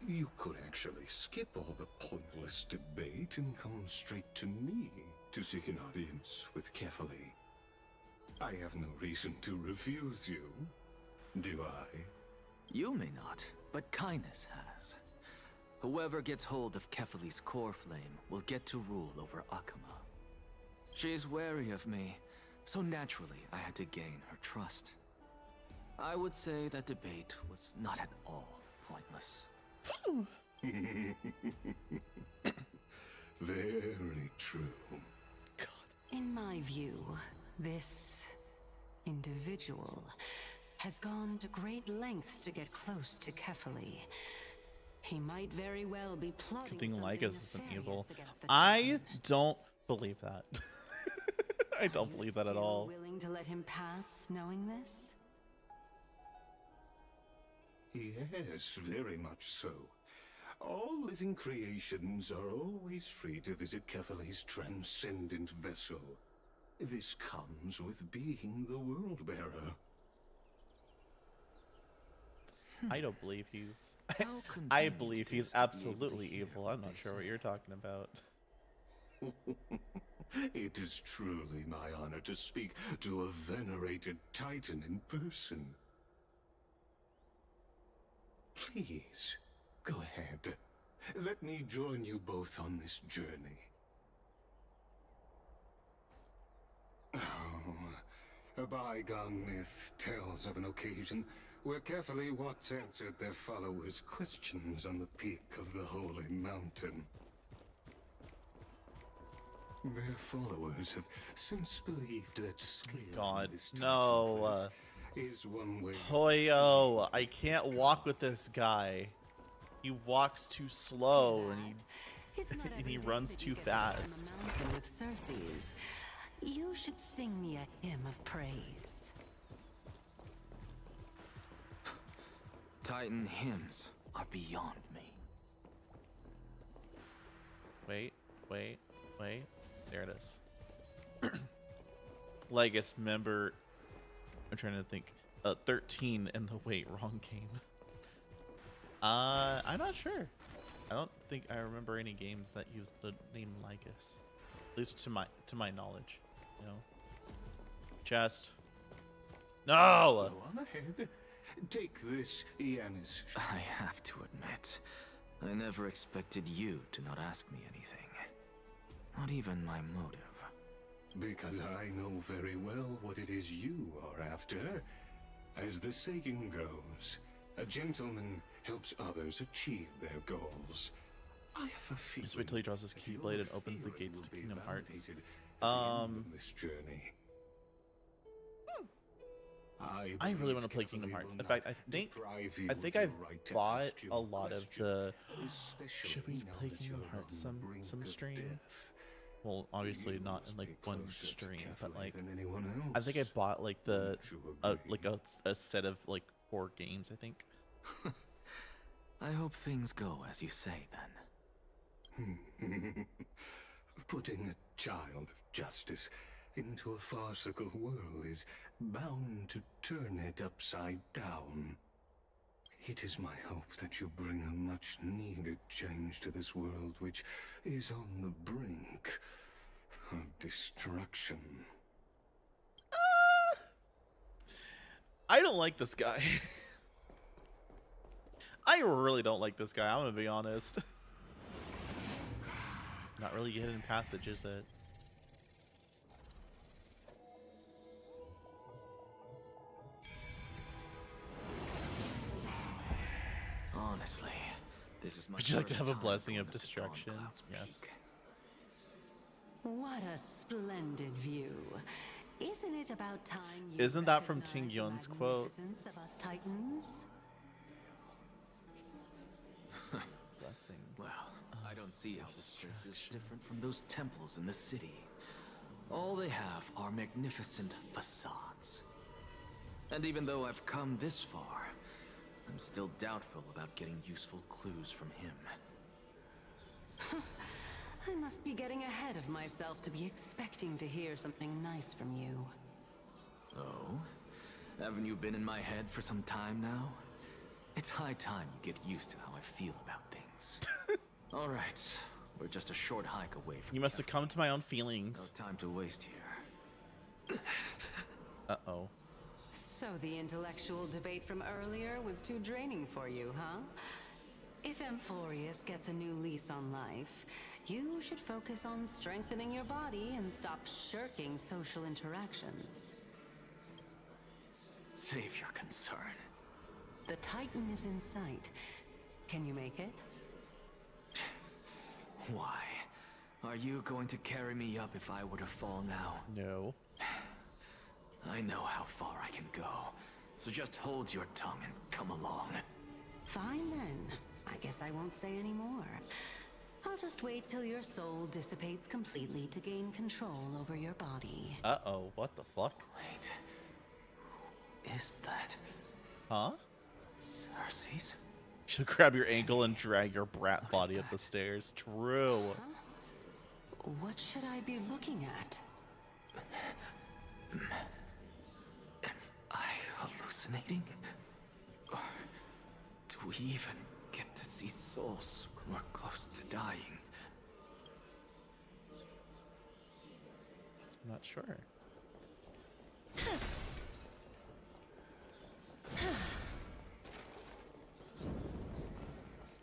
you could actually skip all the pointless debate and come straight to me to seek an audience with Fenley. I have no reason to refuse you, do I? You may not, but kindness has. Whoever gets hold of Fenley's core flame will get to rule over Akama. She's wary of me, so naturally I had to gain her trust. I would say that debate was not at all pointless. Very true. In my view, this individual has gone to great lengths to get close to Fenley. He might very well be plotting Good thing something Lygus isn't evil. nefarious against the I Titan. don't believe that. I don't believe that at all. Willing to let him pass, knowing this? Yes, very much so. All living creations are always free to visit Fenley's transcendent vessel. This comes with being the world bearer. I don't believe he's. How I convenient believe it he's is to be able to absolutely hear evil. what I'm not they sure what say. you're talking about. It is truly my honor to speak to a venerated Titan in person. Please, go ahead. Let me join you both on this journey. Oh, a bygone myth tells of an occasion where Fenley once answered their followers' questions on the peak of the Holy Mountain. Their followers have since believed that skill God, in this no. is one way. Hoyo, I can't walk with this guy. He walks too slow and and he runs too fast. A mountain with Circes. You should sing me a hymn of praise. Titan hymns are beyond me. Wait. There it is. Lygus member. I'm trying to think. 13 in the wrong game. I'm not sure. I don't think I remember any games that use the name Lygus. At least to my knowledge. You know. Chest. No! Go on ahead. Take this, Yanis. I have to admit, I never expected you to not ask me anything. Not even my motive. Because I know very well what it is you are after. As the saying goes, a gentleman helps others achieve their goals. I have a feeling. Just wait till he draws his that Keyblade your and opens the theory gates to will be Kingdom Hearts. validated at the end of this journey. I really want to play Kingdom Hearts. In fact, I think I've bought a lot of the. Should we play Kingdom Hearts some stream? Well, obviously not in like one stream, but like I think I bought like the like a set of like 4 games. I think. I hope things go as you say then. Putting a child of justice into a farcical world is bound to turn it upside down. It is my hope that you bring a much-needed change to this world, which is on the brink of destruction. I don't like this guy. I really don't like this guy, I'm gonna be honest. Not really a hidden passage, is it? Honestly, this is my Would you like to first have a time blessing going of up to destruction? Cloud's Yes. Peak. What a splendid view. Isn't it about time you Isn't that from recognize Ting the Yun's quote? magnificence of us Titans? Blessing. Well, I don't see how this place is different from those temples in the city. All they have are magnificent facades. And even though I've come this far, I'm still doubtful about getting useful clues from him. I must be getting ahead of myself to be expecting to hear something nice from you. Oh? Haven't you been in my head for some time now? It's high time you get used to how I feel about things. All right, we're just a short hike away from. You must have come to my own feelings. No time to waste here. Uh-oh. So the intellectual debate from earlier was too draining for you, huh? If Amphorius gets a new lease on life, you should focus on strengthening your body and stop shirking social interactions. Save your concern. The Titan is in sight. Can you make it? Why? Are you going to carry me up if I were to fall now? No. I know how far I can go, so just hold your tongue and come along. Fine then. I guess I won't say any more. I'll just wait till your soul dissipates completely to gain control over your body. Uh-oh, what the fuck? Wait. Is that... Huh? Cersei's? She'll grab your ankle and drag your brat body up the stairs. True. Huh? What should I be looking at? Am I hallucinating? Or do we even get to see souls when we're close to dying? I'm not sure.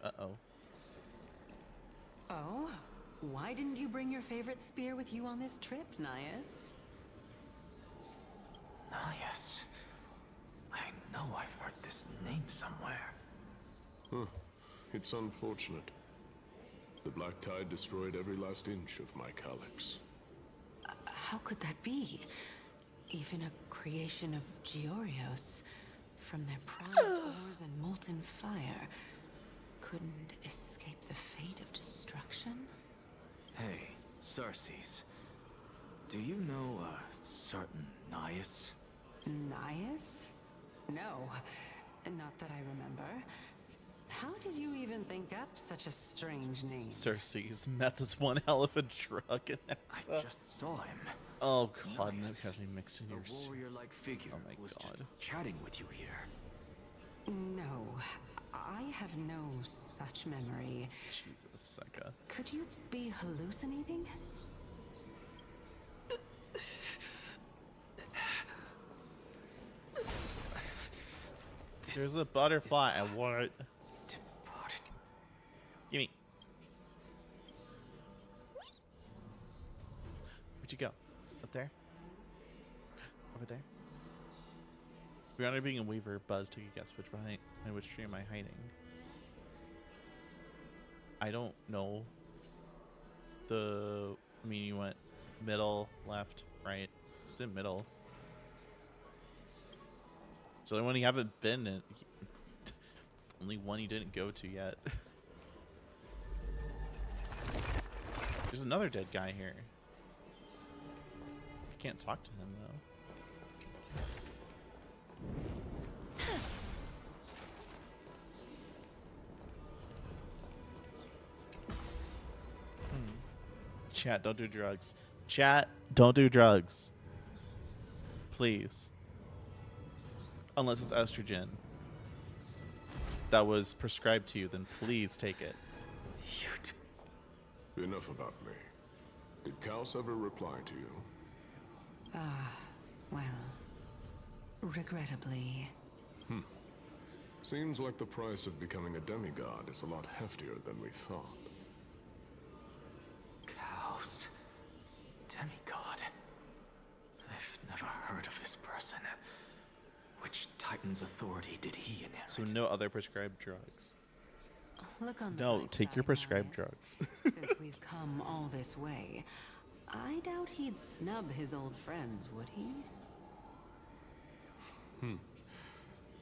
Uh-oh. Oh? Why didn't you bring your favorite spear with you on this trip, Nias? Nias. I know I've heard this name somewhere. Huh. It's unfortunate. The Black Tide destroyed every last inch of my calyx. How could that be? Even a creation of Georios, from their prized ores and molten fire, couldn't escape the fate of destruction? Hey, Cersei's. Do you know a certain Nias? Nias? No, not that I remember. How did you even think up such a strange name? Cersei's meth is one hell of a drug. I just saw him. Oh god, no, Nias, have me mixing your a warrior-like figure Oh my was god. just chatting with you here. No, I have no such memory. Jesus, Sekka. Could you be hallucinating? There's a butterfly. I want it. Gimme. Where'd you go? Up there? Over there? Beyond being a weaver, Buzz took a guess in which tree am I hiding? I don't know. I mean, you went middle, left, right. It's in middle. So the only one you haven't been in. It's the only one you didn't go to yet. There's another dead guy here. I can't talk to him though. Chat, don't do drugs. Chat, don't do drugs. Please. Unless it's estrogen that was prescribed to you, then please take it. Enough about me. Did Kaos ever reply to you? Well, regrettably. Seems like the price of becoming a demigod is a lot heftier than we thought. Kaos. Demigod. I've never heard of this person. Which Titan's authority did he inherit? So no other prescribed drugs. Look on the No, bright take your side, prescribed Marius. drugs. Since we've come all this way, I doubt he'd snub his old friends, would he?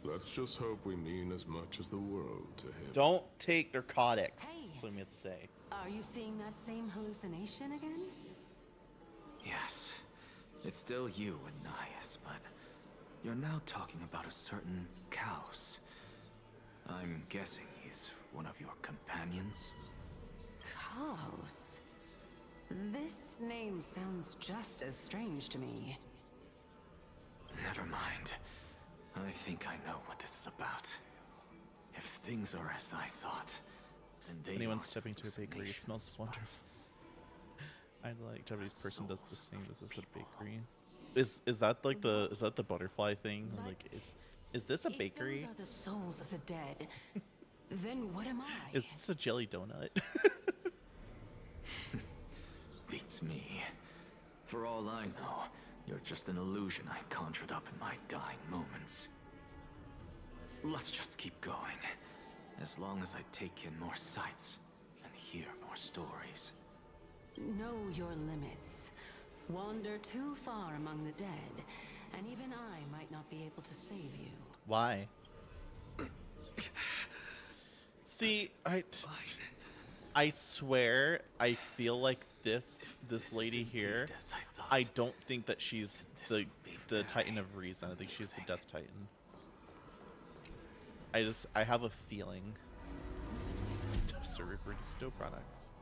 Let's just hope we mean as much as the world to him. Don't take narcotics. That's what I meant to say. Are you seeing that same hallucination again? Yes. It's still you, Anais, but you're now talking about a certain Kaos. I'm guessing he's one of your companions? Chaos. This name sounds just as strange to me. Never mind. I think I know what this is about. If things are as I thought, then they Anyone aren't stepping to a bakery hallucinations, smells but wonderful. I like Japanese person does the same as this a bakery. Is that like the butterfly thing? Like is this a bakery? Those are the souls of the dead. Then what am I? Is this a jelly donut? Beats me. For all I know, you're just an illusion I conjured up in my dying moments. Let's just keep going. As long as I take in more sights and hear more stories. Know your limits. Wander too far among the dead, and even I might not be able to save you. Why? See, I swear, I feel like this lady here. I don't think that she's the Titan of Reason. I think she's the Death Titan. I have a feeling. Serve reduced dough products.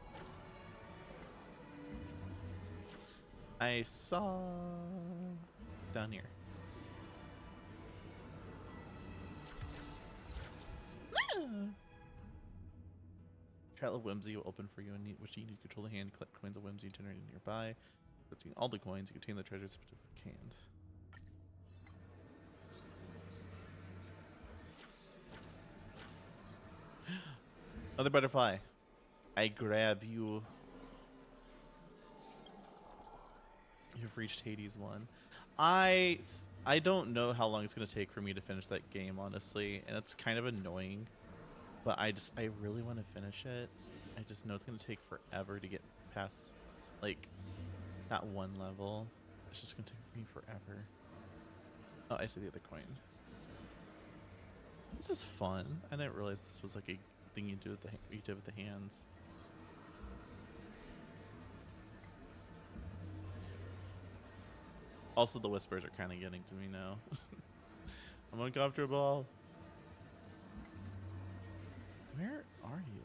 I saw down here. Trial of Whimsy will open for you, and which you need to control the hand, collect coins of Whimsy generated nearby. Collecting all the coins, you contain the treasures canned. Another butterfly. I grab you. You've reached Hades 1. I don't know how long it's going to take for me to finish that game, honestly, and it's kind of annoying. But I really want to finish it. I just know it's going to take forever to get past, like, that one level. It's just going to take me forever. Oh, I see the other coin. This is fun. I didn't realize this was like a thing you do with the hands. Also, the whispers are kind of getting to me now. I'm uncomfortable. Where are you?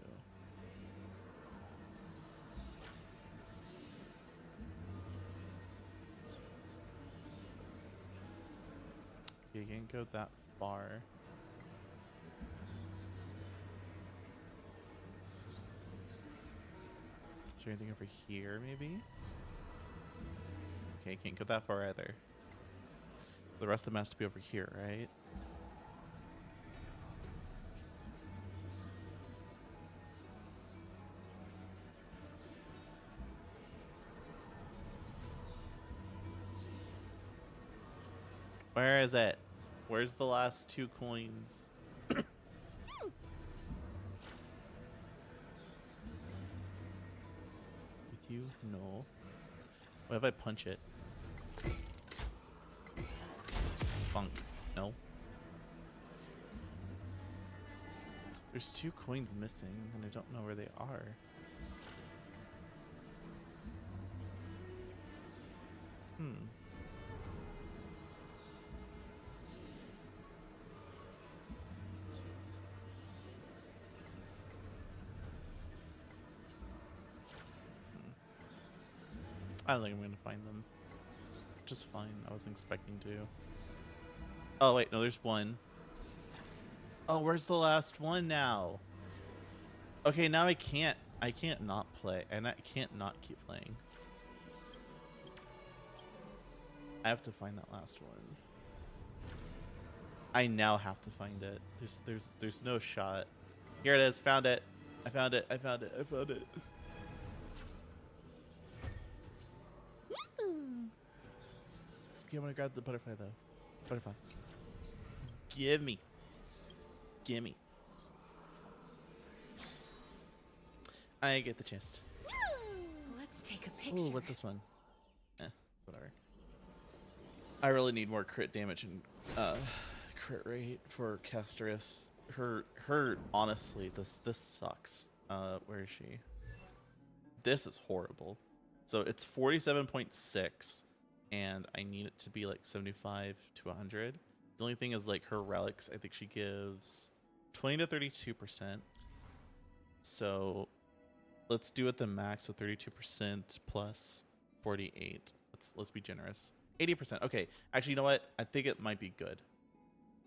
Okay, you can't go that far. Is there anything over here, maybe? Okay, can't go that far either. The rest of them has to be over here, right? Where is it? Where's the last 2 coins? With you? No. What if I punch it? Funk. No. There's 2 coins missing, and I don't know where they are. I don't think I'm gonna find them. Just fine. I wasn't expecting to. Oh wait, no, there's one. Oh, where's the last one now? Okay, now I can't not play, and I can't not keep playing. I have to find that last one. I now have to find it. There's no shot. Here it is. Found it. I found it. I found it. I found it. Okay, I want to grab the butterfly though. Butterfly. Gimme. Gimme. I get the chest. Let's take a picture. Ooh, what's this one? Whatever. I really need more crit damage and crit rate for Casterus. Her honestly, this sucks. Where is she? This is horrible. So it's 47.6 and I need it to be like 75 to 100. The only thing is like her relics, I think she gives 20 to 32%. So let's do it the max of 32% plus 48. Let's be generous. 80%. Okay, actually, you know what? I think it might be good.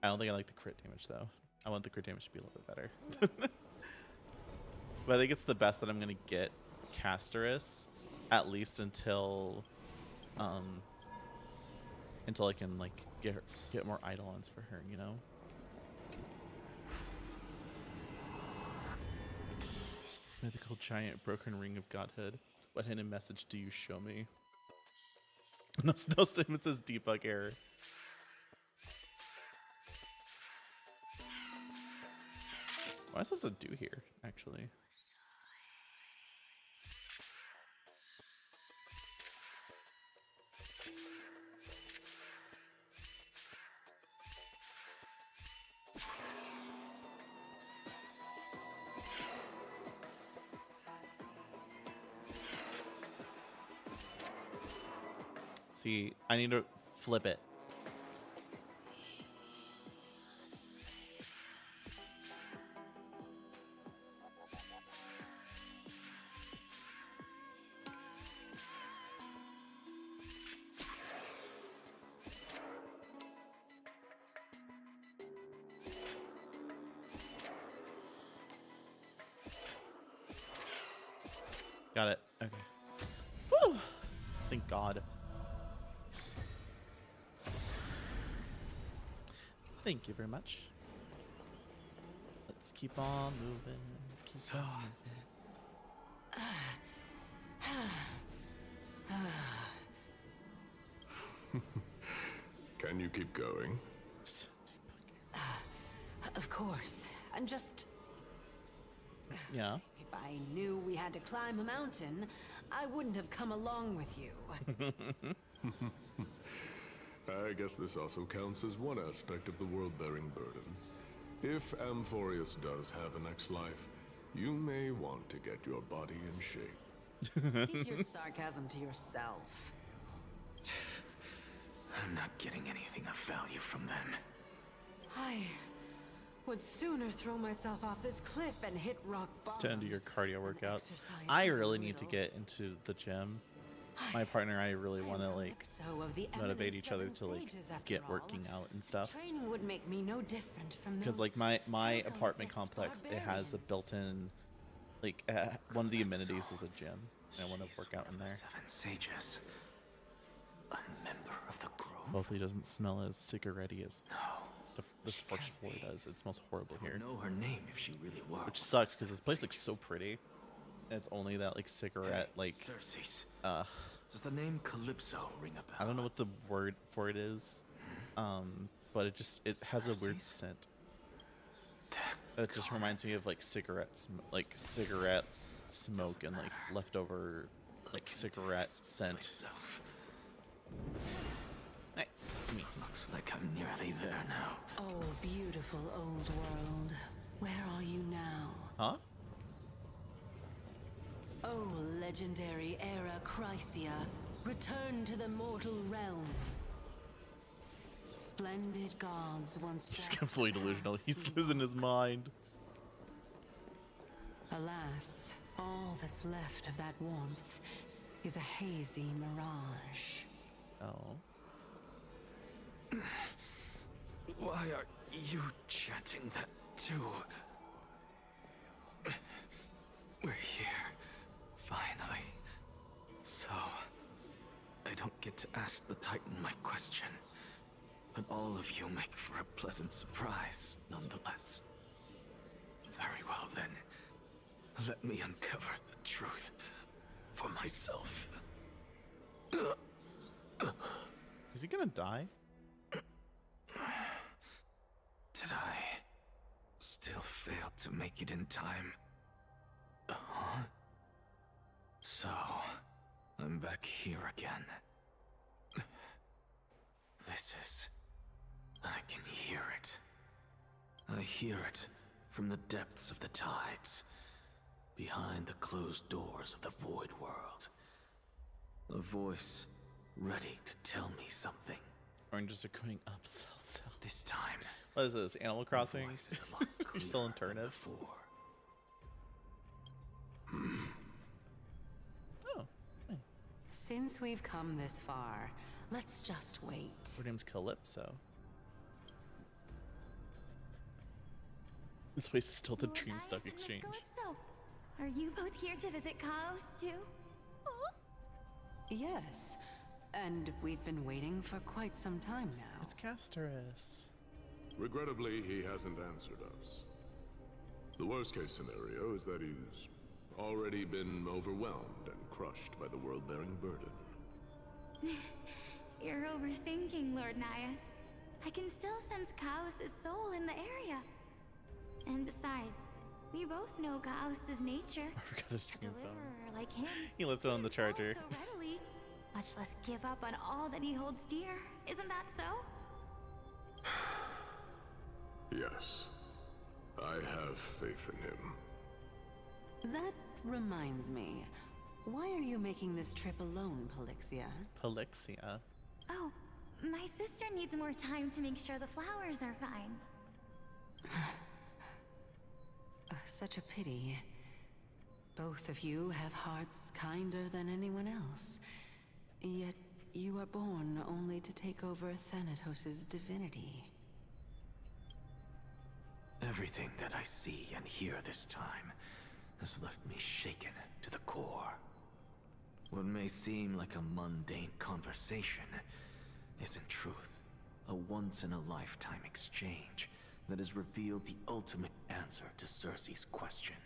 I don't think I like the crit damage though. I want the crit damage to be a little bit better. But I think it's the best that I'm gonna get Casterus, at least until I can like get more eidolons for her, you know. Mythical giant broken ring of godhood. What hidden message do you show me? No statement says debug error. What am I supposed to do here, actually? See, I need to flip it. Got it. Okay. Whew. Thank God. Thank you very much. Let's keep on moving. Keep on moving. Can you keep going? Of course. I'm just... Yeah. If I knew we had to climb a mountain, I wouldn't have come along with you. I guess this also counts as one aspect of the world-bearing burden. If Amphorius does have a next life, you may want to get your body in shape. Keep your sarcasm to yourself. I'm not getting anything of value from them. I would sooner throw myself off this cliff and hit rock bottom. To end your cardio workouts. I really need to get into the gym. My partner and I really want to like motivate each other to like get working out and stuff. Training would make me no different from because like my apartment complex, it has a built-in like one of the amenities is a gym, and I want to work out in there. 7 sages. A member of the grove. Hopefully it doesn't smell as cigarette-y as this first floor does. It smells horrible here. Know her name if she really was. Which sucks because this place looks so pretty. And it's only that like cigarette like does the name Calypso ring a bell? I don't know what the word for it is. But it has a weird scent. It just reminds me of like cigarette smoke and like leftover like cigarette scent. Hey, me. Looks like I'm nearly there now. Oh, beautiful old world. Where are you now? Huh? Oh, legendary era Chrysia, return to the mortal realm. Splendid gods once... He's completely delusional. He's losing his mind. Alas, all that's left of that warmth is a hazy mirage. Oh. Why are you chanting that too? We're here, finally. So, I don't get to ask the Titan my question, but all of you make for a pleasant surprise, nonetheless. Very well then, let me uncover the truth for myself. Is he gonna die? Did I still fail to make it in time? Huh? So, I'm back here again. This is... I can hear it. I hear it from the depths of the tides, behind the closed doors of the void world. A voice ready to tell me something. Oranges are going up, sell. This time... What is this, Animal Crossing? You're selling turnips? Oh. Hey. Since we've come this far, let's just wait. Her name's Calypso. This place is still the Dreamstuck Exchange. So, are you both here to visit Chaos too? Yes, and we've been waiting for quite some time now. It's Casterus. Regrettably, he hasn't answered us. The worst case scenario is that he's already been overwhelmed and crushed by the world-bearing burden. You're overthinking, Lord Nias. I can still sense Chaos' soul in the area. And besides, we both know Chaos' nature. I forgot his dream phone. Deliverer like him. He left it on the charger. So readily, much less give up on all that he holds dear. Isn't that so? Yes, I have faith in him. That reminds me. Why are you making this trip alone, Polixia? Polixia? Oh, my sister needs more time to make sure the flowers are fine. Such a pity. Both of you have hearts kinder than anyone else. Yet you are born only to take over Thanatos' divinity. Everything that I see and hear this time has left me shaken to the core. What may seem like a mundane conversation is in truth a once-in-a-lifetime exchange that has revealed the ultimate answer to Cersei's question.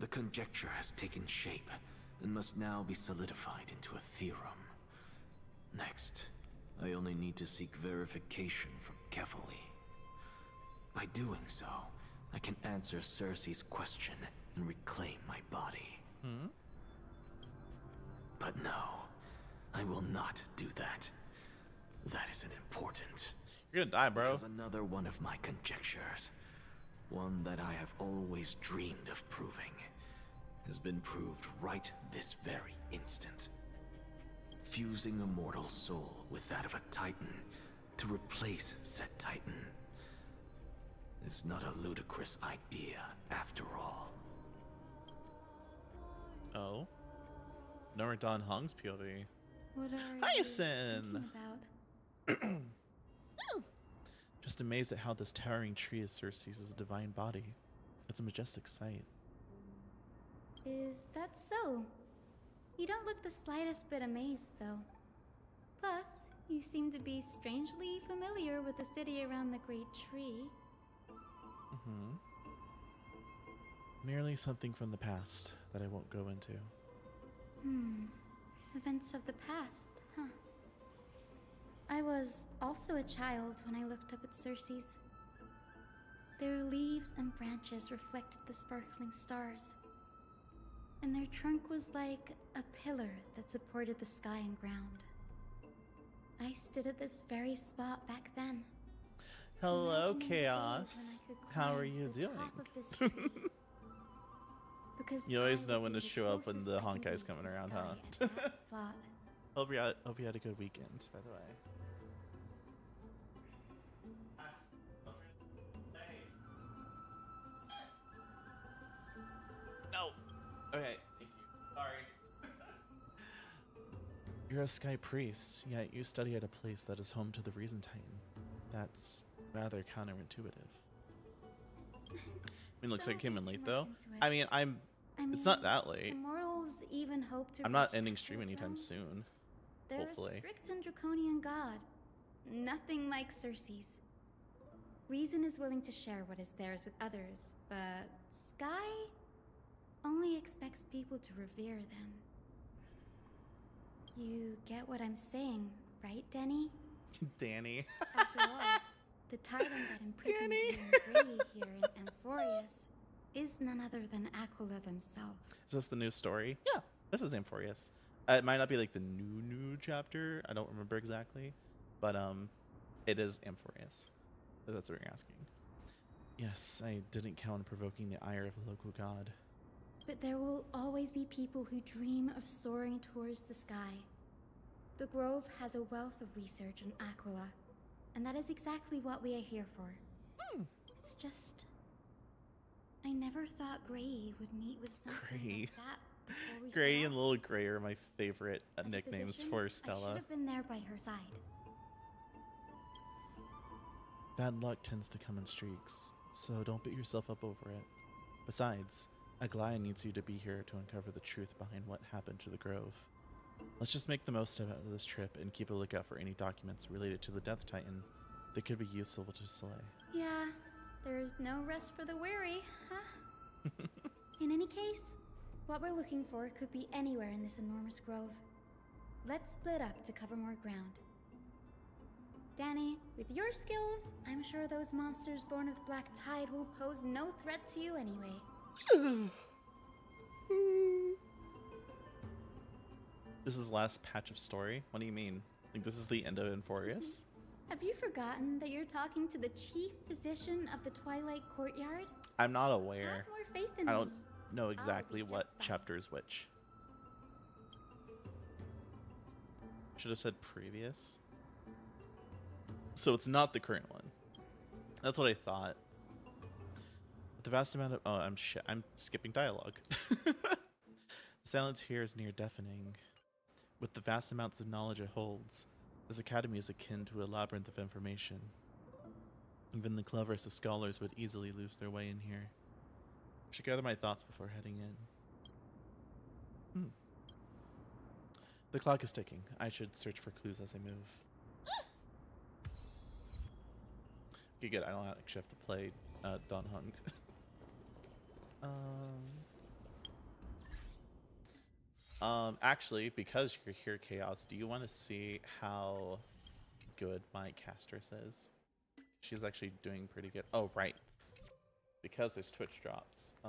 The conjecture has taken shape and must now be solidified into a theorem. Next, I only need to seek verification from Fenley. By doing so, I can answer Cersei's question and reclaim my body. But no, I will not do that. That isn't important. You're gonna die, bro. Because another one of my conjectures, one that I have always dreamed of proving, has been proved right this very instant. Fusing a mortal soul with that of a Titan to replace said Titan is not a ludicrous idea after all. Oh. No, Don Hong's POV. What are Hyacinth! you thinking about? Just amazed at how this towering tree is Cersei's divine body. It's a majestic sight. Is that so? You don't look the slightest bit amazed, though. Plus, you seem to be strangely familiar with the city around the great tree. Merely something from the past that I won't go into. Events of the past, huh? I was also a child when I looked up at Cersei's. Their leaves and branches reflected the sparkling stars. And their trunk was like a pillar that supported the sky and ground. I stood at this very spot back then. Hello, imagining the day Chaos. when I could How are climb to you the doing? top of this tree. Because You always I know would when be to the show up when closest the I can Honkai's be to coming the around, sky huh? at that spot. Hope you had a good weekend, by the way. No. Okay. Thank you. Sorry. You're a sky priest, yet you study at a place that is home to the Reason Titan. That's rather counterintuitive. I mean, looks like I came in late though. I mean, it's not that late. Immortals even hope to I'm not reach ending stream Axel's anytime realm. soon. They're Hopefully. a strict and draconian god. Nothing like Circe's. Reason is willing to share what is theirs with others, but Sky only expects people to revere them. You get what I'm saying, right, Danny? Danny. After all, the titan that imprisoned you and Gray here in Amphorius is none other than Aquila themselves. Is this the new story? Yeah, this is Amphorius. It might not be like the new chapter. I don't remember exactly, but it is Amphorius. If that's what you're asking. Yes, I didn't count on provoking the ire of a local god. But there will always be people who dream of soaring towards the sky. The Grove has a wealth of research on Aquila, and that is exactly what we are here for. It's just... I never thought Gray would meet with something Gray. like that before we Gray set and out. Little Gray are my favorite As a nicknames physician, for I Stella. should have been there by her side. Bad luck tends to come in streaks, so don't beat yourself up over it. Besides, Aglaya needs you to be here to uncover the truth behind what happened to the Grove. Let's just make the most of this trip and keep a lookout for any documents related to the Death Titan that could be useful to Soleil. Yeah, there's no rest for the weary, huh? In any case, what we're looking for could be anywhere in this enormous grove. Let's split up to cover more ground. Danny, with your skills, I'm sure those monsters born of the Black Tide will pose no threat to you anyway. This is last patch of story? What do you mean? Like this is the end of Amphorius? Have you forgotten that you're talking to the chief physician of the Twilight Courtyard? I'm not aware. Have more faith in I don't me. know exactly just what fine. chapter is which. Should have said previous. So it's not the current one. That's what I thought. With the vast amount of I'm skipping dialogue. The silence here is near deafening. With the vast amounts of knowledge it holds, this academy is akin to a labyrinth of information. Even the cleverest of scholars would easily lose their way in here. I should gather my thoughts before heading in. The clock is ticking. I should search for clues as I move. Okay, good. I don't actually have to play Don Hung. Actually, because you're here, Chaos, do you want to see how good my castress is? She's actually doing pretty good. Oh, right. Because there's Twitch drops. I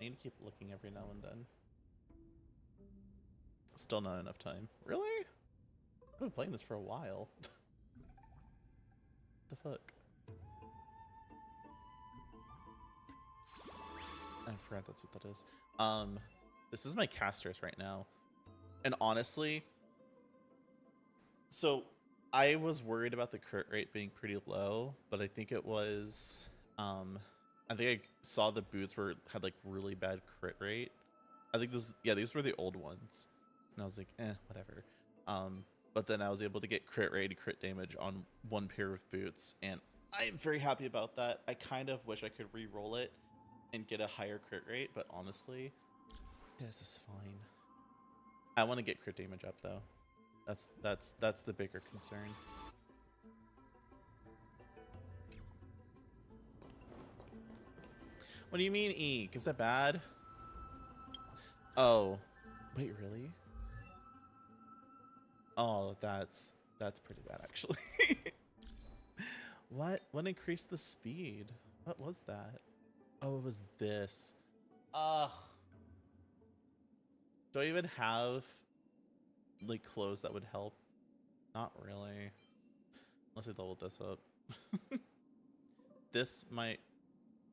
need to keep looking every now and then. Still not enough time. Really? I've been playing this for a while. The fuck? I forgot that's what that is. This is my casters right now. And honestly, so I was worried about the crit rate being pretty low, but I think it was I think I saw the boots had like really bad crit rate. I think these were the old ones. And I was like, whatever. But then I was able to get crit rate, crit damage on one pair of boots, and I'm very happy about that. I kind of wish I could re-roll it and get a higher crit rate, but honestly, this is fine. I want to get crit damage up though. That's the bigger concern. What do you mean, Eek? Is that bad? Oh, wait, really? Oh, that's pretty bad, actually. What increased the speed? What was that? Oh, it was this. Ugh. Do I even have like clothes that would help? Not really. Unless I leveled this up. This might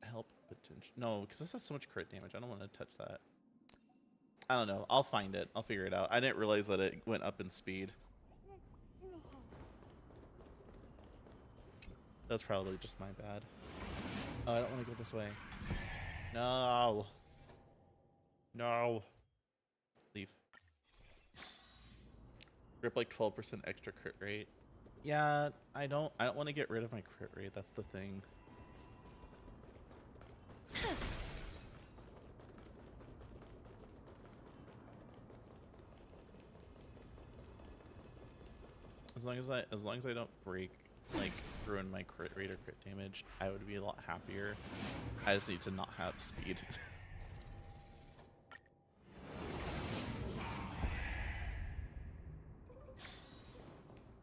help potentially. No, because this has so much crit damage. I don't want to touch that. I don't know. I'll find it. I'll figure it out. I didn't realize that it went up in speed. That's probably just my bad. Oh, I don't want to go this way. No. No. Leave. Rip like 12% extra crit rate. Yeah, I don't want to get rid of my crit rate. That's the thing. As long as I don't break, like, ruin my crit rate or crit damage, I would be a lot happier. I just need to not have speed.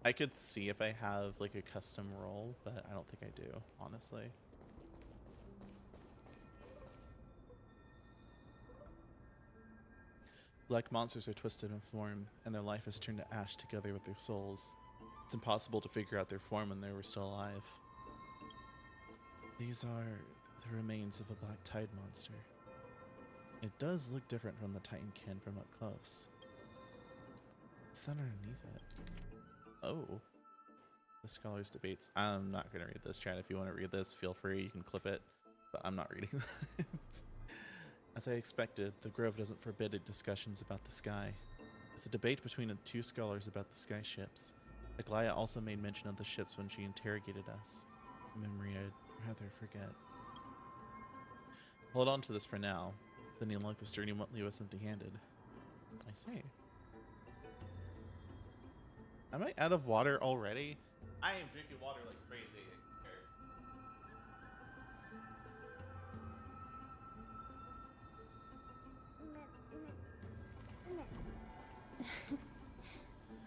I could see if I have like a custom roll, but I don't think I do, honestly. Black monsters are twisted in form, and their life is turned to ash together with their souls. It's impossible to figure out their form when they were still alive. These are the remains of a black tide monster. It does look different from the Titan kin from up close. What's that underneath it? Oh. The Scholars Debates. I'm not going to read this, chat. If you want to read this, feel free. You can clip it. But I'm not reading that. As I expected, the Grove doesn't forbid discussions about the sky. It's a debate between the two scholars about the sky ships. Aglaya also made mention of the ships when she interrogated us. A memory I'd rather forget. Hold on to this for now. The needle like this journey won't leave us empty-handed. I see. Am I out of water already? I am drinking water like crazy.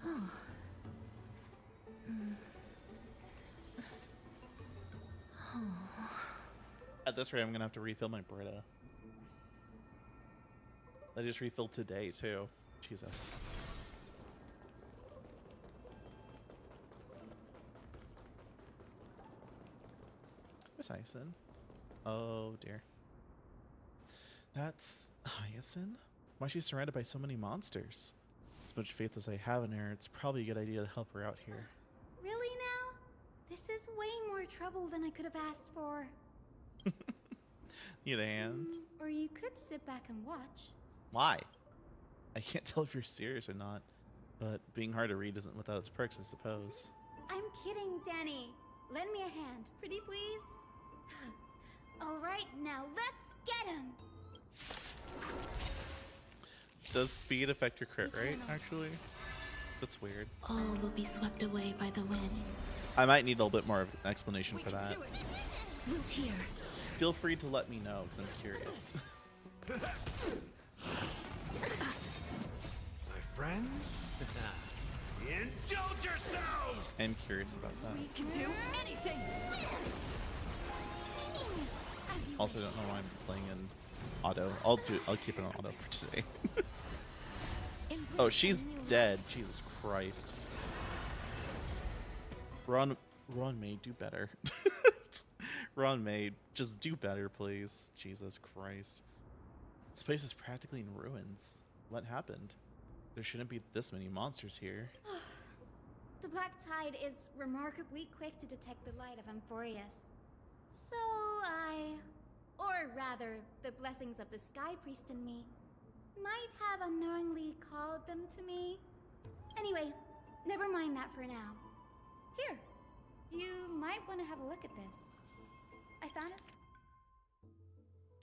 Oh. Oh. At this rate, I'm gonna have to refill my Brita. I just refilled today too. Jesus. Where's Hyacin? Oh dear. That's Hyacin? Why is she surrounded by so many monsters? As much faith as I have in her, it's probably a good idea to help her out here. Really now? This is way more trouble than I could have asked for. Need a hand? Or you could sit back and watch. Why? I can't tell if you're serious or not, but being hard to read isn't without its perks, I suppose. I'm kidding, Danny. Lend me a hand, pretty please? All right, now let's get him. Does speed affect your crit rate, actually? That's weird. All will be swept away by the wind. I might need a little bit more of an explanation for that. Root here. Feel free to let me know, because I'm curious. My friends? Indulge yourselves! I'm curious about that. We can do anything! Also, I don't know why I'm playing in auto. I'll keep it on auto for today. Oh, she's dead. Jesus Christ. Ron May, do better. Ron May, just do better, please. Jesus Christ. This place is practically in ruins. What happened? There shouldn't be this many monsters here. The Black Tide is remarkably quick to detect the light of Amphorius. So or rather, the blessings of the Sky Priest in me, might have unknowingly called them to me. Anyway, never mind that for now. Here, you might want to have a look at this. I found it.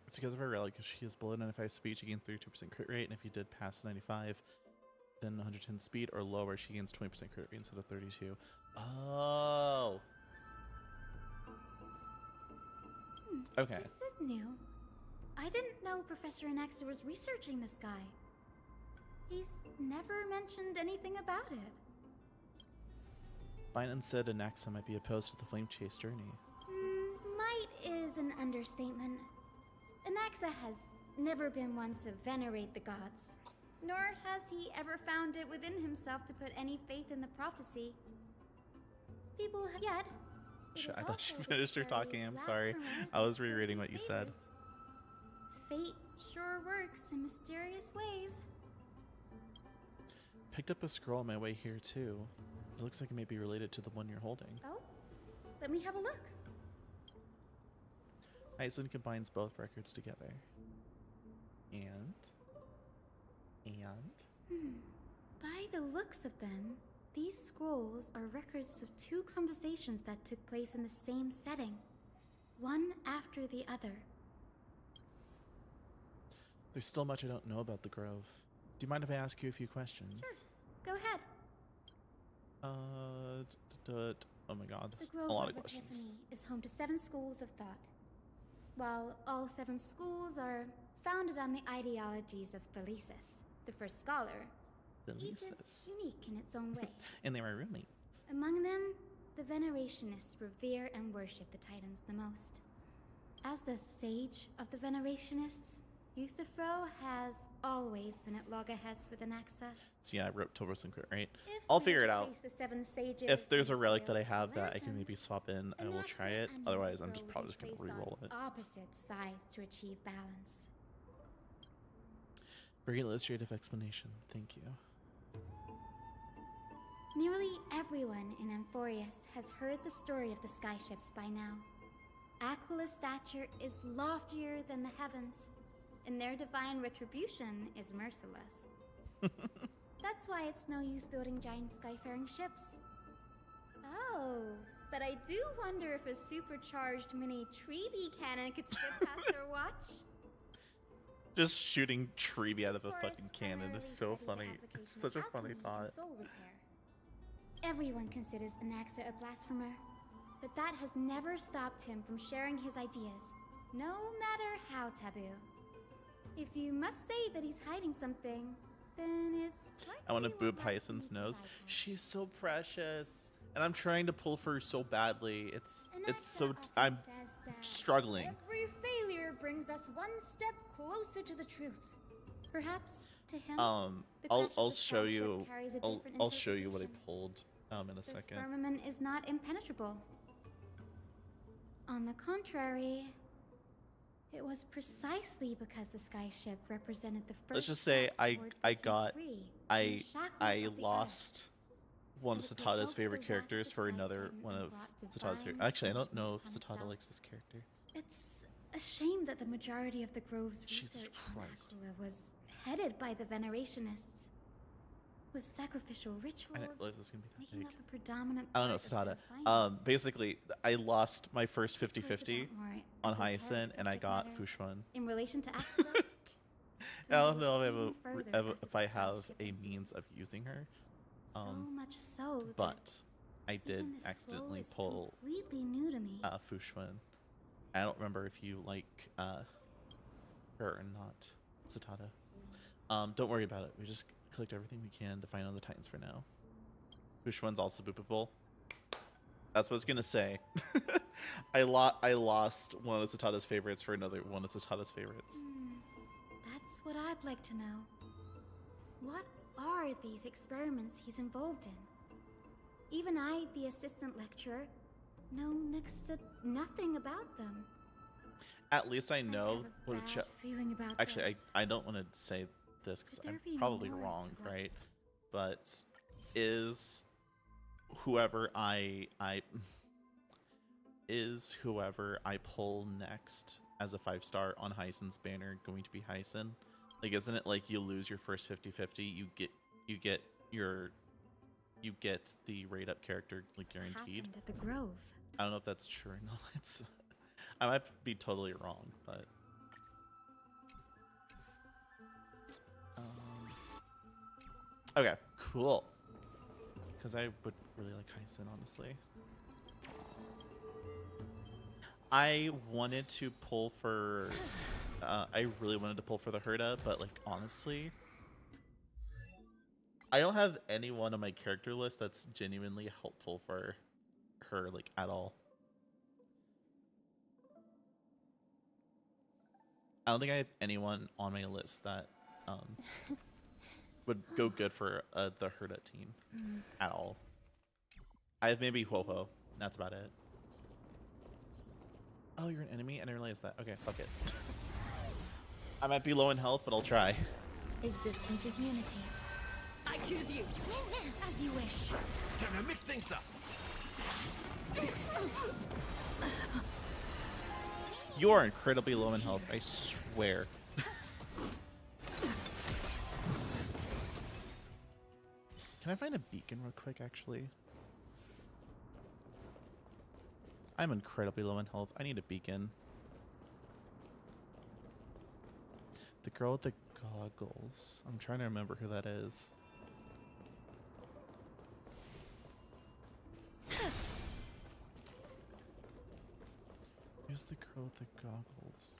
It's because of her relic. If she has below 95 speed, she gains 32% crit rate, and if you did pass 95, then 110 speed or lower, she gains 20% crit rate instead of 32. Oh. Okay. This is new. I didn't know Professor Anaxa was researching the sky. He's never mentioned anything about it. Bynum said Anaxa might be opposed to the Flame Chase journey. Might is an understatement. Anaxa has never been one to venerate the gods, nor has he ever found it within himself to put any faith in the prophecy. People have yet. I thought she finished her talking. I'm sorry. I was rereading what you said. Fate sure works in mysterious ways. Picked up a scroll on my way here too. It looks like it may be related to the one you're holding. Oh, let me have a look. Hyacin combines both records together. And? By the looks of them, these scrolls are records of two conversations that took place in the same setting, one after the other. There's still much I don't know about the Grove. Do you mind if I ask you a few questions? Sure, go ahead. Oh my god, The a Grove lot of of questions. Epiphany is home to 7 schools of thought. While all 7 schools are founded on the ideologies of Thelesis, the first scholar, each is unique in its own way. And they were roommates. Among them, the Venerationists revere and worship the Titans the most. As the sage of the Venerationists, Euthyphro has always been at loggerheads with Anaxa. So yeah, I wrote Tobros and Crit, right? If I'll we figure were it to out. place the 7 sages If there's a on relic that I scales have of that I can Lantern, maybe swap in, I will Anaxa try it. and Otherwise, I'm Euthyphro just would probably be just gonna placed on re-roll it. opposite sides to achieve balance. Very illustrative explanation. Thank you. Nearly everyone in Amphorius has heard the story of the skyships by now. Aquila's stature is loftier than the heavens, and their divine retribution is merciless. That's why it's no use building giant skyfaring ships. Oh, but I do wonder if a supercharged mini Treevy cannon could slip past our watch. Just shooting Treevy out of a Explorers fucking cannon is primarily so study the funny. application It's such a of funny alchemy thought. and soul repair. Everyone considers Anaxa a blasphemer, but that has never stopped him from sharing his ideas, no matter how taboo. If you must say that he's hiding something, then it's I want to likely boop Hyacinth's nose. She's so precious, and I'm trying to pull for her so badly. It's so I'm says that struggling. every failure brings us one step closer to the truth. Perhaps to him, the crash of I'll the show skyship you carries a I'll different show you what I interpretation. pulled in a The second. firmament is not impenetrable. On the contrary, it was precisely because the skyship represented the first Let's just say step I toward I breaking got free I from the shackles I of the lost one of It Satada's provoked favorite the characters wrath for of the another Sky one Titan of and brought Satada's favorite. divine Actually, I don't know if punishment upon Satada itself. likes this character. It's a shame that the majority of the Grove's Jesus research Christ. on Aquila was headed by the Venerationists. With sacrificial I rituals, didn't realize it was gonna be that making big. up a predominant I don't know, part of their Satada. findings. Basically, I lost my first This goes 50-50 about more on esoteric Hyacinth, and I subject got matters. Fushun. In relation to Aquila, I don't know even if further I have after if the I have skyship a incident. means of using her. So much so that But I did even this accidentally scroll is pull completely new to me. Fushun. I don't remember if you like her or not, Satada. Don't worry about it. We just collect everything we can to find on the Titans for now. Fushun's also boopable. That's what I was gonna say. I lost one of Satada's favorites for another one of Satada's favorites. That's what I'd like to know. What are these experiments he's involved in? Even I, the assistant lecturer, know next to nothing about them. At least I know what a Bad feeling about Actually, this. I don't want to say this because Could there I'm be probably more to wrong, what- right? But is whoever I pull next as a 5-star on Hyacinth's banner going to be Hyacinth? Like, isn't it like you lose your first 50-50, you get the rate up character like guaranteed? Happened at the Grove. I don't know if that's true or not. It's I might be totally wrong, but okay, cool. Because I would really like Hyacinth, honestly. I wanted to pull for I really wanted to pull for the Herda, but like honestly, I don't have anyone on my character list that's genuinely helpful for her, like, at all. I don't think I have anyone on my list that would go good for the Herda team at all. I have maybe Ho-Ho. That's about it. Oh, you're an enemy? I didn't realize that. Okay, fuck it. I might be low in health, but I'll try. Existence is unity. I choose you. As you wish. Time to mix things up. You are incredibly low in health, I swear. Can I find a beacon real quick, actually? I'm incredibly low in health. I need a beacon. The girl with the goggles. I'm trying to remember who that is. Who's the girl with the goggles?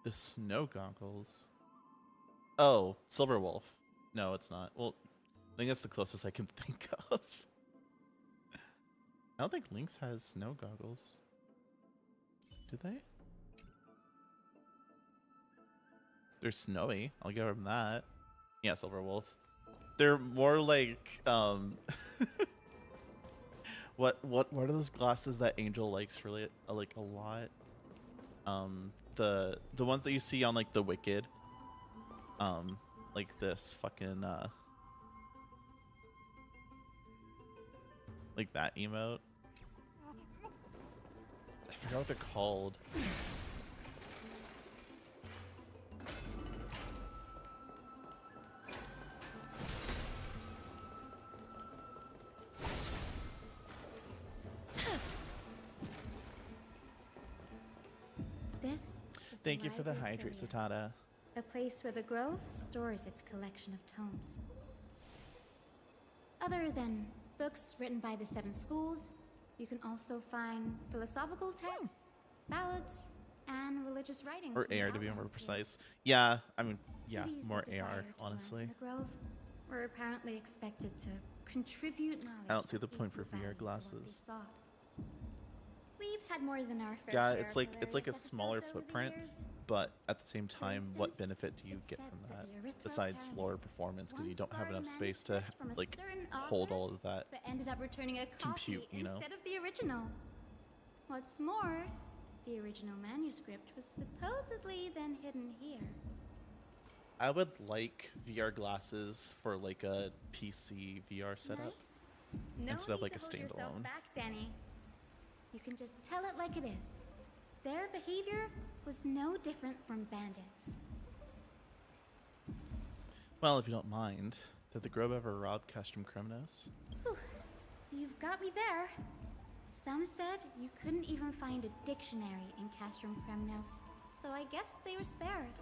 The snow goggles? Oh, Silver Wolf. No, it's not. Well, I think that's the closest I can think of. I don't think Lynx has snow goggles. Do they? They're snowy. I'll give them that. Yeah, Silver Wolf. They're more like what are those glasses that Angel likes really like a lot? The ones that you see on like the Wicked. Like this fucking like that emote. I forgot what they're called. This is Thank you for the Library of hydrate, Filia, Satata. a place where the Grove stores its collection of tomes. Other than books written by the 7 schools, you can also find philosophical texts, ballads, and religious writings. Or from the AR to be more outlands here. precise. Yeah, I mean, yeah, Cities more that desire AR, to learn honestly. from the Grove were apparently expected to contribute knowledge. I don't see the that point for equal VR value to what they glasses. sought. We've had more than our fair Yeah, share it's of like a hilarious smaller episodes over the footprint, years. but at the same time, what instance, benefit do you it's get said from that that the Erythro besides lower Paradise performance because you once don't have borrowed a enough space to manuscript from a like certain hold author, all of that. but ended up returning a copy compute, you know? instead of the original. What's more, the original manuscript was supposedly then hidden here. I would like VR glasses for like a PC VR setup Nice. No instead of need like a to hold yourself standalone. back, Danny. You can just tell it like it is. Their behavior was no different from bandits. Well, if you don't mind, did the Grove ever rob Castrum Kremnos? Whew. You've got me there. Some said you couldn't even find a dictionary in Castrum Kremnos, so I guess they were spared.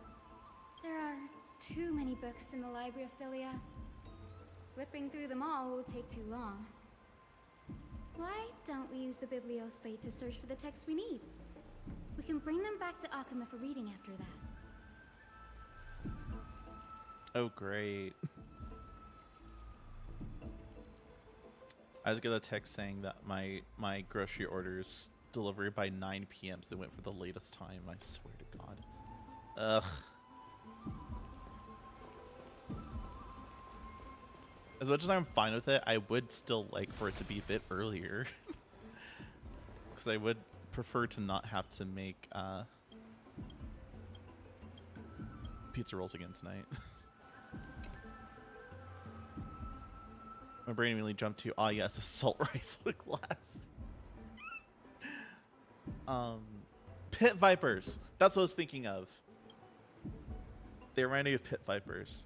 There are too many books in the Library of Filia. Flipping through them all will take too long. Why don't we use the Biblioslate to search for the texts we need? We can bring them back to Akuma for reading after that. Oh, great. I just got a text saying that my grocery orders delivery by 9 p.m. So they went for the latest time. I swear to God. Ugh. As much as I'm fine with it, I would still like for it to be a bit earlier. Because I would prefer to not have to make pizza rolls again tonight. My brain immediately jumped to, yes, assault rifle glass. Pit vipers. That's what I was thinking of. They remind me of pit vipers.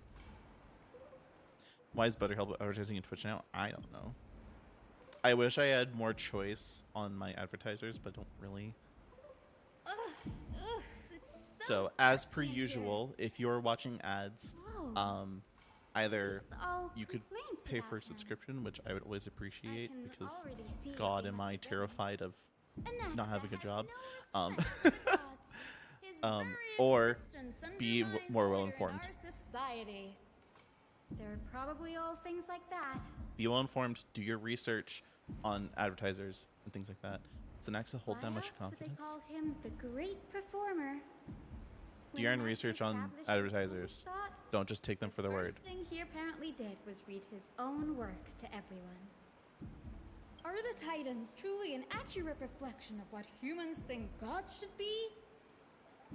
Why is ButterHelp advertising in Twitch now? I don't know. I wish I had more choice on my advertisers, but don't really. It's So as per usual, if you're watching ads, Whoa. either It's all you could complaints pay about for a him. subscription, which I would always appreciate can because already see what God, they am must I have written. terrified of Anaxa not having a has job. no respect for the gods. His very Or existence be undermines more well order in informed. our society. There are probably all things like that. Be well informed. Do your research on advertisers and things like that. Does Anaxa hold that Why much else would confidence? they call him the great performer? Do your own When Anaxa research on established his advertisers. thought, Don't just take them for their word. first thing he apparently did was read his own work to everyone. Are the Titans truly an accurate reflection of what humans think gods should be?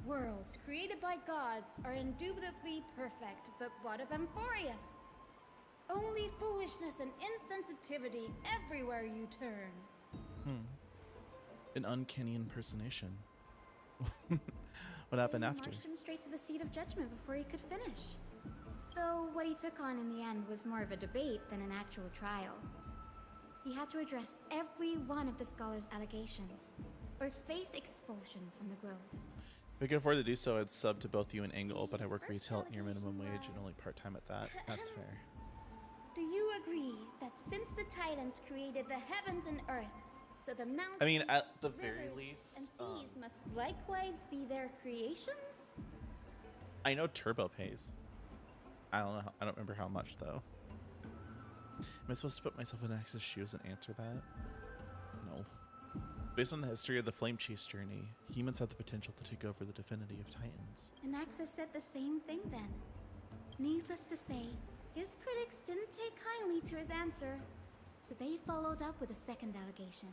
Worlds created by gods are indubitably perfect, but what of Emphorius? Only foolishness and insensitivity everywhere you turn. An uncanny impersonation. What happened They after? marched him straight to the seat of judgment before he could finish. Though what he took on in the end was more of a debate than an actual trial. He had to address every one of the scholar's allegations, or face expulsion from the Grove. If I could afford to do so, I'd sub to both you and Angle, but I work retail at near minimum wage and only part-time at that. That's fair. Do you agree that since the Titans created the heavens and earth, so the mountains, I mean, at the very rivers, least, and seas must likewise be their creations? I know Turbo pays. I don't know. I don't remember how much though. Am I supposed to put myself in Axe's shoes and answer that? No. Based on the history of the Flame Chase journey, humans have the potential to take over the Divinity of Titans. Anaxa said the same thing then. Needless to say, his critics didn't take kindly to his answer, so they followed up with a second allegation.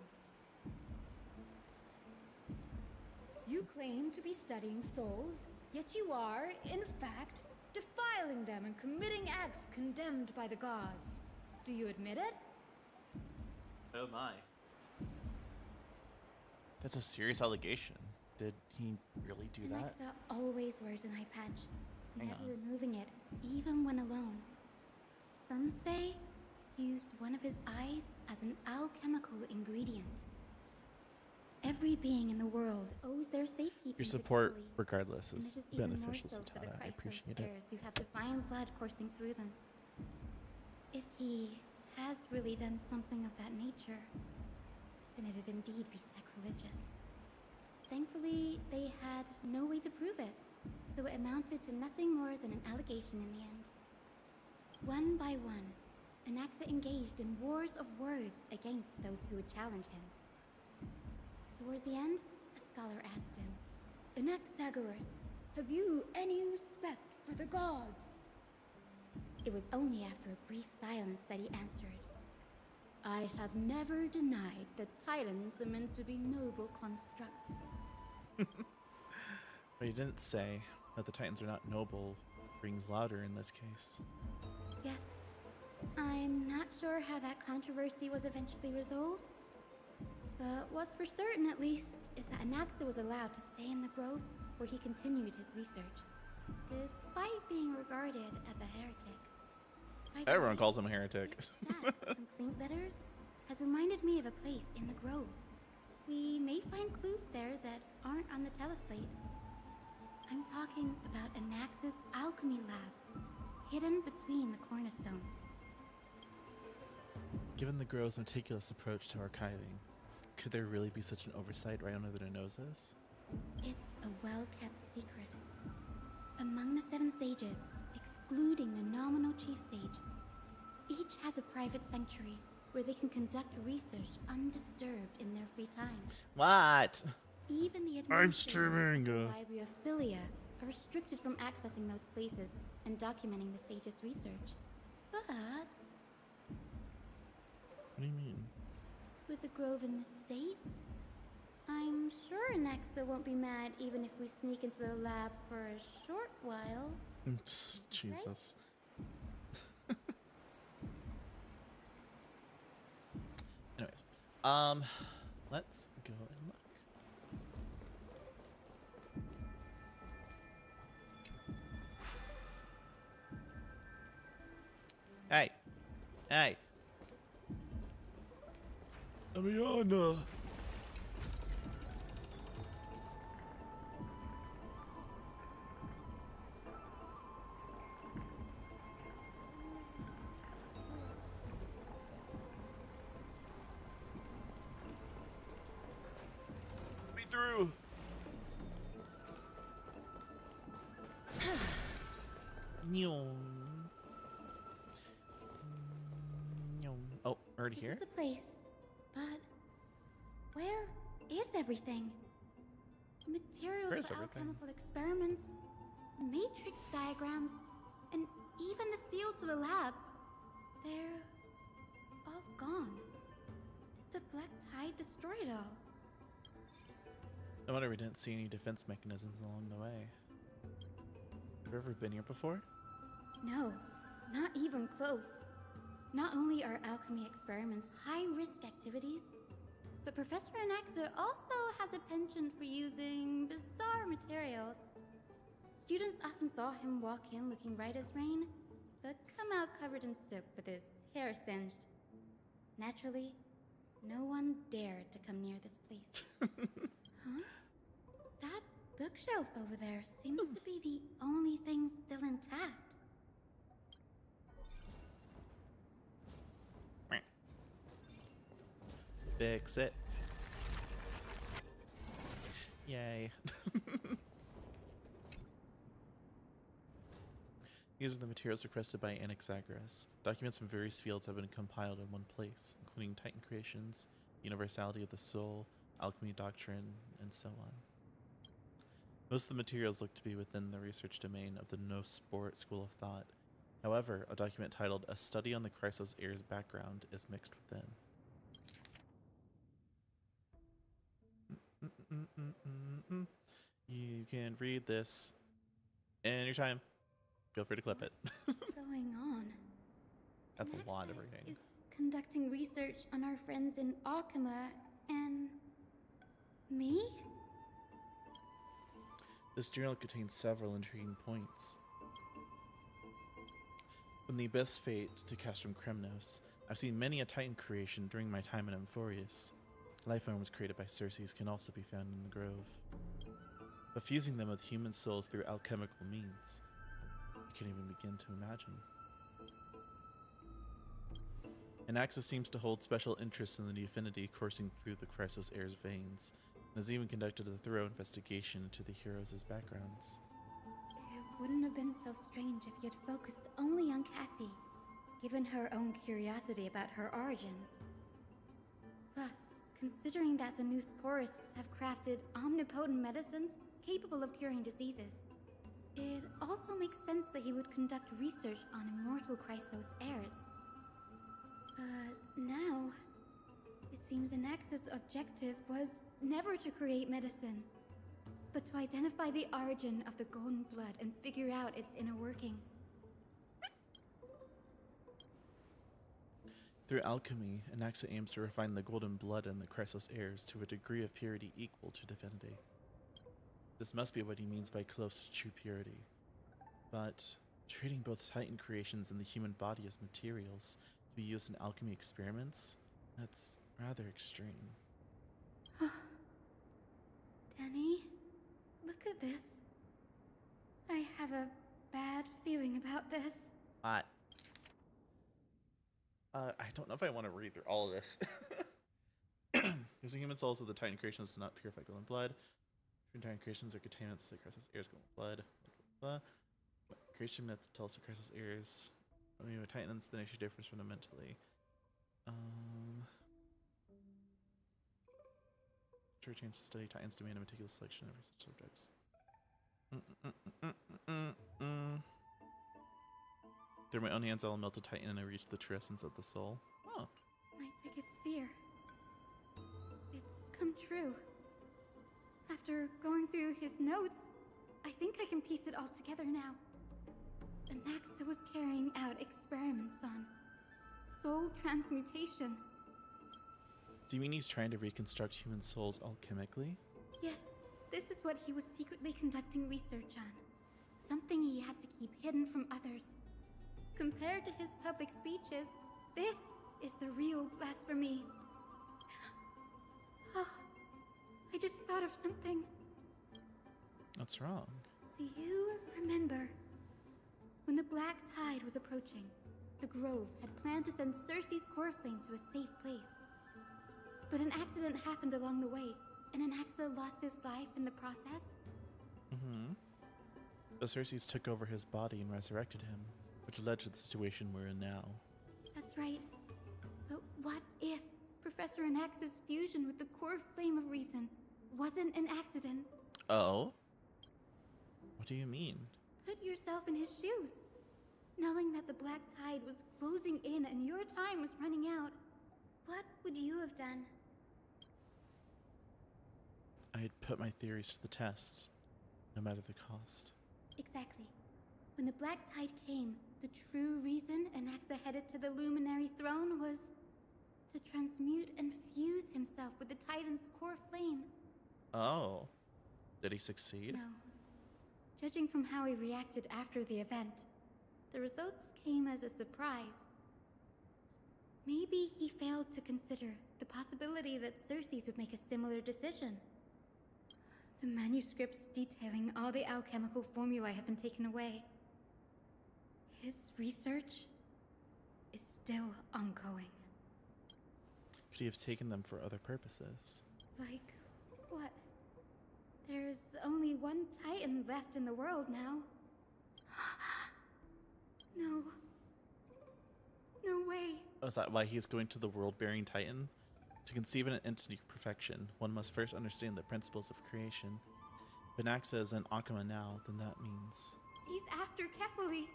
You claim to be studying souls, yet you are, in fact, defiling them and committing acts condemned by the gods. Do you admit it? Oh my. That's a serious allegation. Did he really do that? Anaxa always wears an eye patch, Hang never on. removing it, even when alone. Some say he used one of his eyes as an alchemical ingredient. Every being in the world owes their safekeeping Your to support, Fenley, regardless, and is it is even more beneficial, so for the Satana. I Chrysos appreciate it. heirs who have divine blood coursing through them. If he has really done something of that nature, then it'd indeed be sacrilegious. Thankfully, they had no way to prove it, so it amounted to nothing more than an allegation in the end. One by one, Anaxa engaged in wars of words against those who would challenge him. Toward the end, a scholar asked him, Anaxagoras, have you any respect for the gods? It was only after a brief silence that he answered, I have never denied that Titans are meant to be noble constructs. But he didn't say that the Titans are not noble rings louder in this case. Yes, I'm not sure how that controversy was eventually resolved. But what's for certain, at least, is that Anaxa was allowed to stay in the Grove where he continued his research, despite being regarded as a heretic. By the Everyone way, calls him a heretic. this stack of complaint letters has reminded me of a place in the Grove. We may find clues there that aren't on the teleslate. I'm talking about Anaxa's alchemy lab, hidden between the cornerstones. Given the Grove's meticulous approach to archiving, could there really be such an oversight right under their noses? It's a well-kept secret. Among the 7 sages, excluding the nominal chief sage, each has a private sanctuary where they can conduct research undisturbed in their free time. What? Even the I'm administrators streaming. of the Library of Philia are restricted from accessing those places and documenting the sage's research. But What do you mean? with the Grove in this state, I'm sure Anaxa won't be mad even if we sneak into the lab for a short while. Jesus. Anyways, let's go and look. Hey, hey, Amiana. Me through. Oh, already This here? is the place, but where is everything? Materials Where is for everything? alchemical experiments, matrix diagrams, and even the seal to the lab. They're all gone. Did the Black Tide destroy it all? No wonder we didn't see any defense mechanisms along the way. Have you ever been here before? No, not even close. Not only are alchemy experiments high-risk activities, but Professor Anaxa also has a penchant for using bizarre materials. Students often saw him walk in looking bright as rain, but come out covered in soot with his hair singed. Naturally, no one dared to come near this place. Huh? That bookshelf over there seems to be the only thing still intact. Fix it. Yay. These are the materials requested by Anaxagoras. Documents from various fields have been compiled in one place, including Titan creations, universality of the soul, alchemy doctrine, and so on. Most of the materials look to be within the research domain of the No-Sport school of thought. However, a document titled A Study on the Chrysos Heir's Background is mixed within. You can read this anytime. Feel free to clip it. Going on? That's a lot of reading. Is conducting research on our friends in Alchema and me? This journal contains several intriguing points. From the Abyss Fate to Castrum Kremnos, I've seen many a Titan creation during my time in Amphorius. Life forms created by Circes can also be found in the Grove. But fusing them with human souls through alchemical means, I can't even begin to imagine. Anaxis seems to hold special interest in the affinity coursing through the Chrysos Heir's veins, and has even conducted a thorough investigation into the heroes' backgrounds. It wouldn't have been so strange if he had focused only on Cassie, given her own curiosity about her origins. Plus, considering that the new sporists have crafted omnipotent medicines capable of curing diseases, it also makes sense that he would conduct research on immortal Chrysos heirs. But now, it seems Anax's objective was never to create medicine, but to identify the origin of the golden blood and figure out its inner workings. Through alchemy, Anaxa aims to refine the golden blood in the Chrysos heirs to a degree of purity equal to divinity. This must be what he means by close to true purity. But treating both Titan creations and the human body as materials to be used in alchemy experiments, that's rather extreme. Danny, look at this. I have a bad feeling about this. I don't know if I want to read through all of this. Using human souls with the Titan creations to not purify golden blood. True Titan creations are containments to the Chrysos heirs golden blood. Blah, blah, blah. Creation myth tells the Chrysos heirs. I mean, with Titans, the nature differs fundamentally. True change to study Titans demand a meticulous selection of research subjects. Through my own hands, I will melt a Titan and I reach the true essence of the soul. Oh. My biggest fear. It's come true. After going through his notes, I think I can piece it all together now. Anaxa was carrying out experiments on soul transmutation. Do you mean he's trying to reconstruct human souls alchemically? Yes, this is what he was secretly conducting research on. Something he had to keep hidden from others. Compared to his public speeches, this is the real blasphemy. Oh, I just thought of something. What's wrong? Do you remember when the Black Tide was approaching? The Grove had planned to send Circe's core flame to a safe place. But an accident happened along the way, and Anaxa lost his life in the process? The Circes took over his body and resurrected him, which led to the situation we're in now. That's right. But what if Professor Anaxa's fusion with the core flame of reason wasn't an accident? Oh? What do you mean? Put yourself in his shoes. Knowing that the Black Tide was closing in and your time was running out, what would you have done? I'd put my theories to the test, no matter the cost. Exactly. When the Black Tide came, the true reason Anaxa headed to the Luminary Throne was to transmute and fuse himself with the Titan's core flame. Oh. Did he succeed? No. Judging from how he reacted after the event, the results came as a surprise. Maybe he failed to consider the possibility that Circes would make a similar decision. The manuscripts detailing all the alchemical formulae have been taken away. His research is still ongoing. Could he have taken them for other purposes? Like, what? There's only one Titan left in the world now. No. No way. Oh, is that why he's going to the world-bearing Titan? To conceive an entity of perfection, one must first understand the principles of creation. If Anaxa is an Akama now, then that means... He's after Kefali.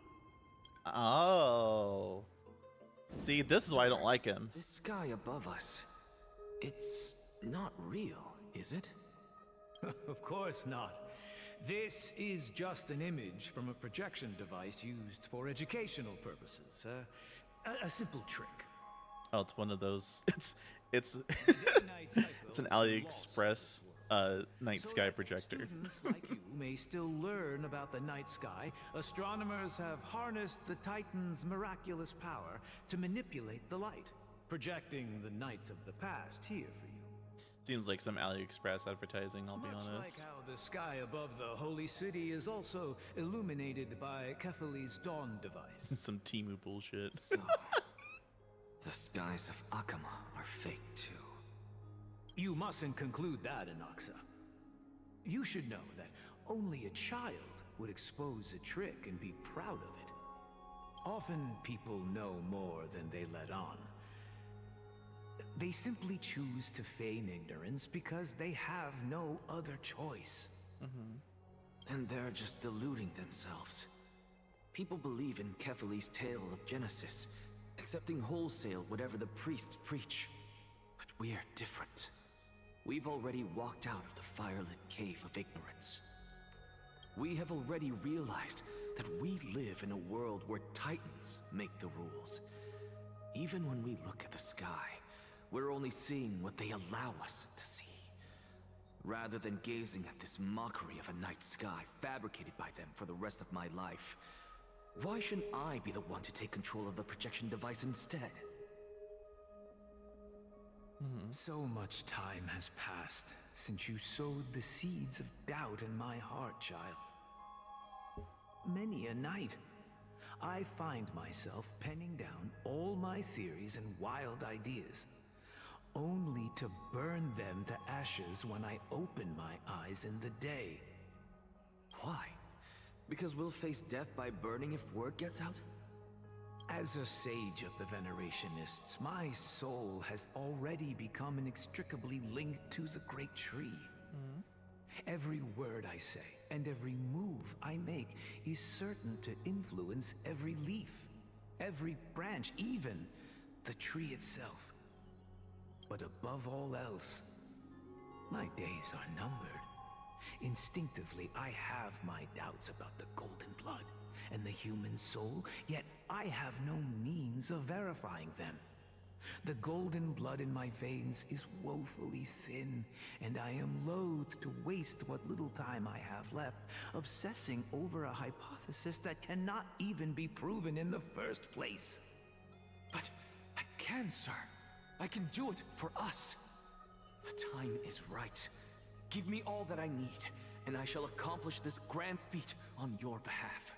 Oh. See, this is why I don't like him. This sky above us, it's not real, is it? Of course not. This is just an image from a projection device used for educational purposes. A simple trick. Oh, it's one of those. It's it's an AliExpress night sky projector. Students like you may still learn about the night sky. Astronomers have harnessed the Titan's miraculous power to manipulate the light, projecting the nights of the past here for you. Seems like some AliExpress advertising, I'll be honest. Much like how the sky above the holy city is also illuminated by Kefali's dawn device. Some Temu bullshit. So, the skies of Akama are fake too. You mustn't conclude that, Anaxa. You should know that only a child would expose a trick and be proud of it. Often people know more than they let on. They simply choose to feign ignorance because they have no other choice. Then they're just deluding themselves. People believe in Kefali's tale of Genesis, accepting wholesale whatever the priests preach. But we're different. We've already walked out of the firelit cave of ignorance. We have already realized that we live in a world where Titans make the rules. Even when we look at the sky, we're only seeing what they allow us to see. Rather than gazing at this mockery of a night sky fabricated by them for the rest of my life, why shouldn't I be the one to take control of the projection device instead? So much time has passed since you sowed the seeds of doubt in my heart, child. Many a night, I find myself penning down all my theories and wild ideas, only to burn them to ashes when I open my eyes in the day. Why? Because we'll face death by burning if word gets out? As a sage of the Venerationists, my soul has already become inextricably linked to the great tree. Every word I say and every move I make is certain to influence every leaf, every branch, even the tree itself. But above all else, my days are numbered. Instinctively, I have my doubts about the golden blood and the human soul, yet I have no means of verifying them. The golden blood in my veins is woefully thin, and I am loath to waste what little time I have left obsessing over a hypothesis that cannot even be proven in the first place. But I can, sir. I can do it for us. The time is right. Give me all that I need, and I shall accomplish this grand feat on your behalf.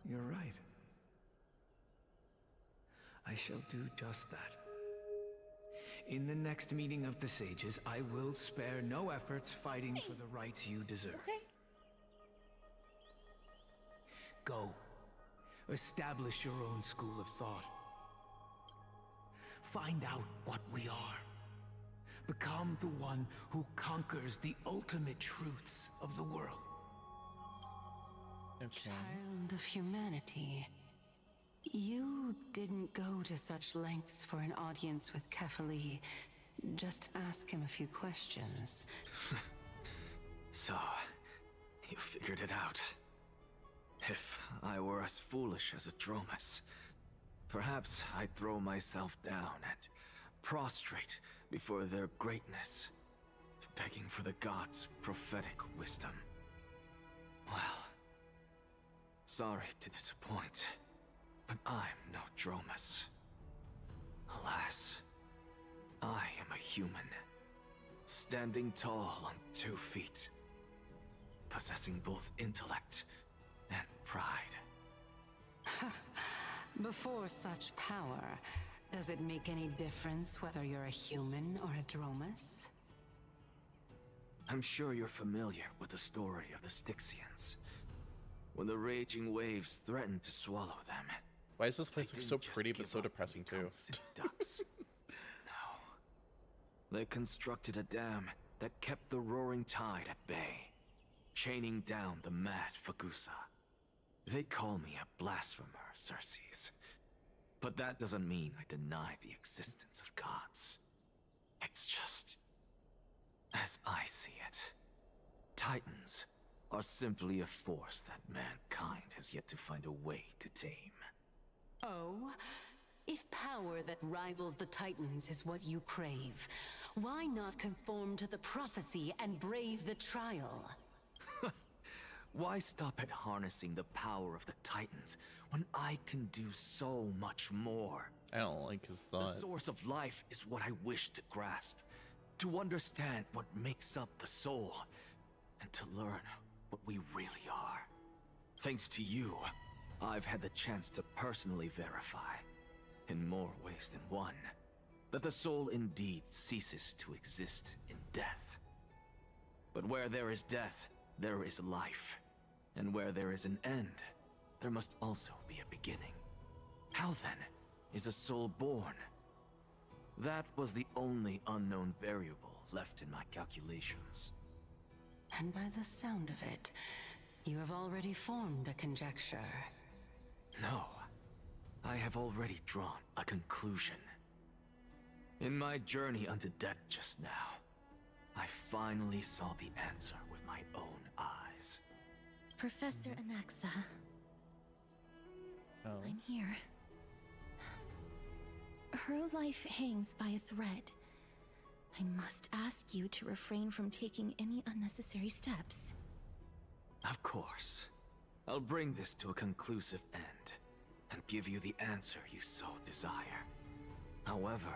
You're right. I shall do just that. In the next meeting of the sages, I will spare no efforts fighting for the rights you deserve. Go. Establish your own school of thought. Find out what we are. Become the one who conquers the ultimate truths of the world. Child of humanity. You didn't go to such lengths for an audience with Kefali. Just ask him a few questions. So, you figured it out. If I were as foolish as a Dromus, perhaps I'd throw myself down and prostrate before their greatness. begging for the gods' prophetic wisdom. Well, sorry to disappoint, but I'm no Dromus. Alas, I am a human, standing tall on 2 feet, possessing both intellect and pride. Before such power, does it make any difference whether you're a human or a Dromus? I'm sure you're familiar with the story of the Styxians. When the raging waves threatened to swallow them. Why is this place look so pretty but so depressing too? Ducks. No. They constructed a dam that kept the roaring tide at bay, chaining down the mad Fagusa. They call me a blasphemer, Xerxes. But that doesn't mean I deny the existence of gods. It's just, as I see it, Titans are simply a force that mankind has yet to find a way to tame. Oh? If power that rivals the Titans is what you crave, why not conform to the prophecy and brave the trial? Why stop at harnessing the power of the Titans when I can do so much more? I don't like his thought. The source of life is what I wish to grasp, to understand what makes up the soul, and to learn what we really are. Thanks to you, I've had the chance to personally verify, in more ways than one, that the soul indeed ceases to exist in death. But where there is death, there is life. And where there is an end, there must also be a beginning. How then is a soul born? That was the only unknown variable left in my calculations. And by the sound of it, you have already formed a conjecture. No, I have already drawn a conclusion. In my journey unto death just now, I finally saw the answer with my own eyes. Professor Anaxa. Oh. I'm here. Her life hangs by a thread. I must ask you to refrain from taking any unnecessary steps. Of course. I'll bring this to a conclusive end, and give you the answer you so desire. However,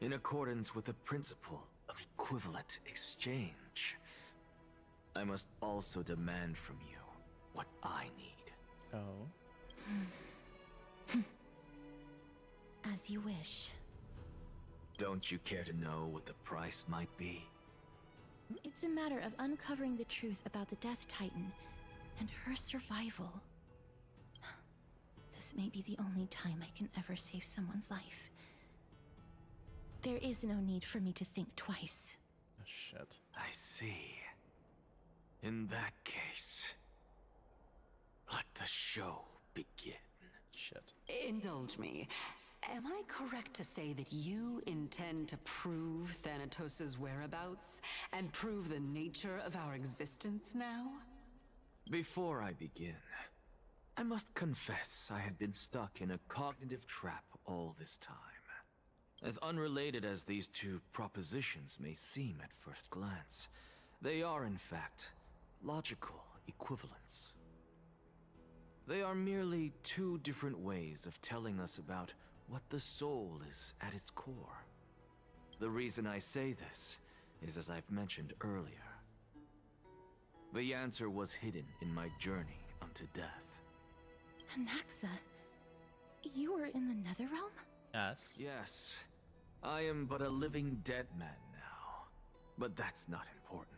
in accordance with the principle of equivalent exchange, I must also demand from you what I need. Oh. As you wish. Don't you care to know what the price might be? It's a matter of uncovering the truth about the Death Titan and her survival. This may be the only time I can ever save someone's life. There is no need for me to think twice. Oh, shit. I see. In that case, let the show begin. Shit. Indulge me. Am I correct to say that you intend to prove Thanatos' whereabouts and prove the nature of our existence now? Before I begin, I must confess I had been stuck in a cognitive trap all this time. As unrelated as these two propositions may seem at first glance, they are in fact logical equivalents. They are merely two different ways of telling us about what the soul is at its core. The reason I say this is as I've mentioned earlier. The answer was hidden in my journey unto death. Anaxa, you were in the Netherrealm? Yes. Yes. I am but a living dead man now. But that's not important.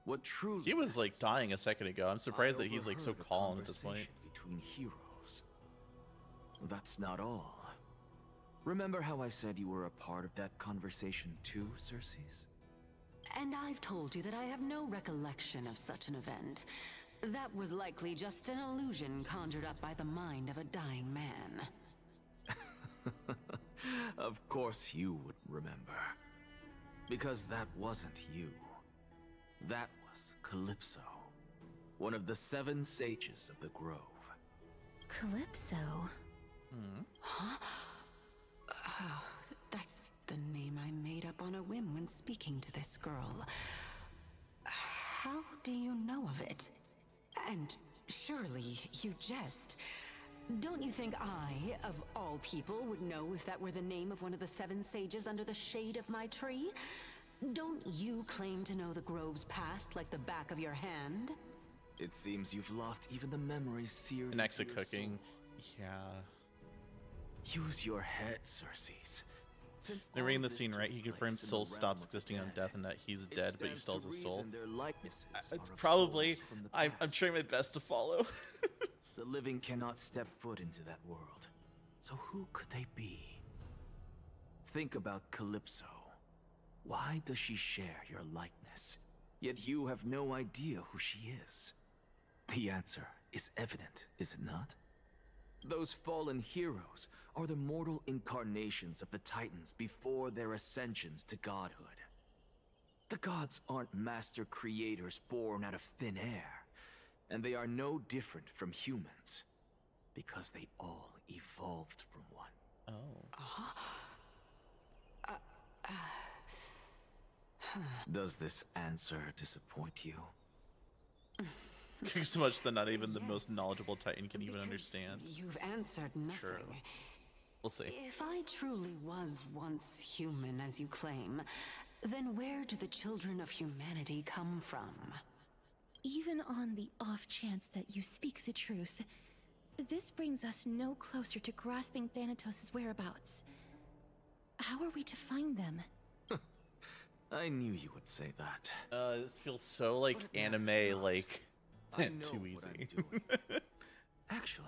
What truly He was like dying a second ago. I'm surprised that he's like so overheard a calm at this point. conversation between heroes. That's not all. Remember how I said you were a part of that conversation too, Xerxes? And I've told you that I have no recollection of such an event. That was likely just an illusion conjured up by the mind of a dying man. Of course you would remember. Because that wasn't you. That was Calypso, one of the 7 sages of the Grove. Calypso? Huh? Oh, that's the name I made up on a a whim when speaking to this girl. How do you know of it? And surely you jest. Don't you think I, of all people, would know if that were the name of one of the 7 sages under the shade of my tree? Don't you claim to know the Grove's past like the back of your hand? It seems you've lost even the memories seared An exit into your cooking. soul. Yeah. Use your head, Circes. Since They're all reading the this scene, took right? He place confirms in soul the realm stops of the existing on dead, death and that he's it dead, but he stands still has to a soul. reason their likenesses are of Probably. souls from the I'm past. trying my best to follow. The living cannot step foot into that world. So who could they be? Think about Calypso. Why does she share your likeness? Yet you have no idea who she is. The answer is evident, is it not? Those fallen heroes are the mortal incarnations of the Titans before their ascensions to godhood. The gods aren't master creators born out of thin air, and they are no different from humans, because they all evolved from one. Oh. Does this answer disappoint you? So much that not even the most knowledgeable Titan can even understand. You've answered nothing. True. We'll see. If I truly was once human, as you claim, then where do the children of humanity come from? Even on the off chance that you speak the truth, this brings us no closer to grasping Thanatos' whereabouts. How are we to find them? I knew you would say that. This feels so like anime, like too easy. Actually,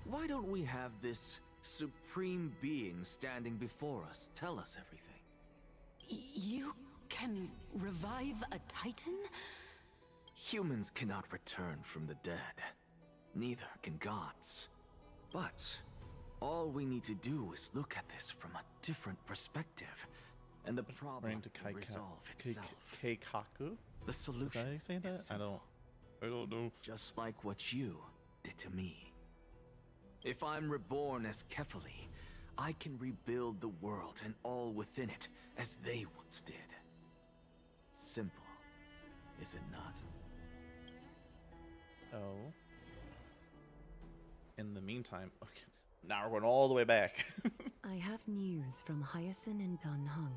why don't we have this supreme being standing before us tell us everything? You can revive a Titan? Humans cannot return from the dead. Neither can gods. But all we need to do is look at this from a different perspective, and the problem will resolve itself. Keikaku? The solution Is that how you say that? I don't know. Just like what you did to me. If I'm reborn as Kefali, I can rebuild the world and all within it as they once did. Simple, is it not? Oh. In the meantime, okay, now we're going all the way back. I have news from Hyacinth and Dan Hung.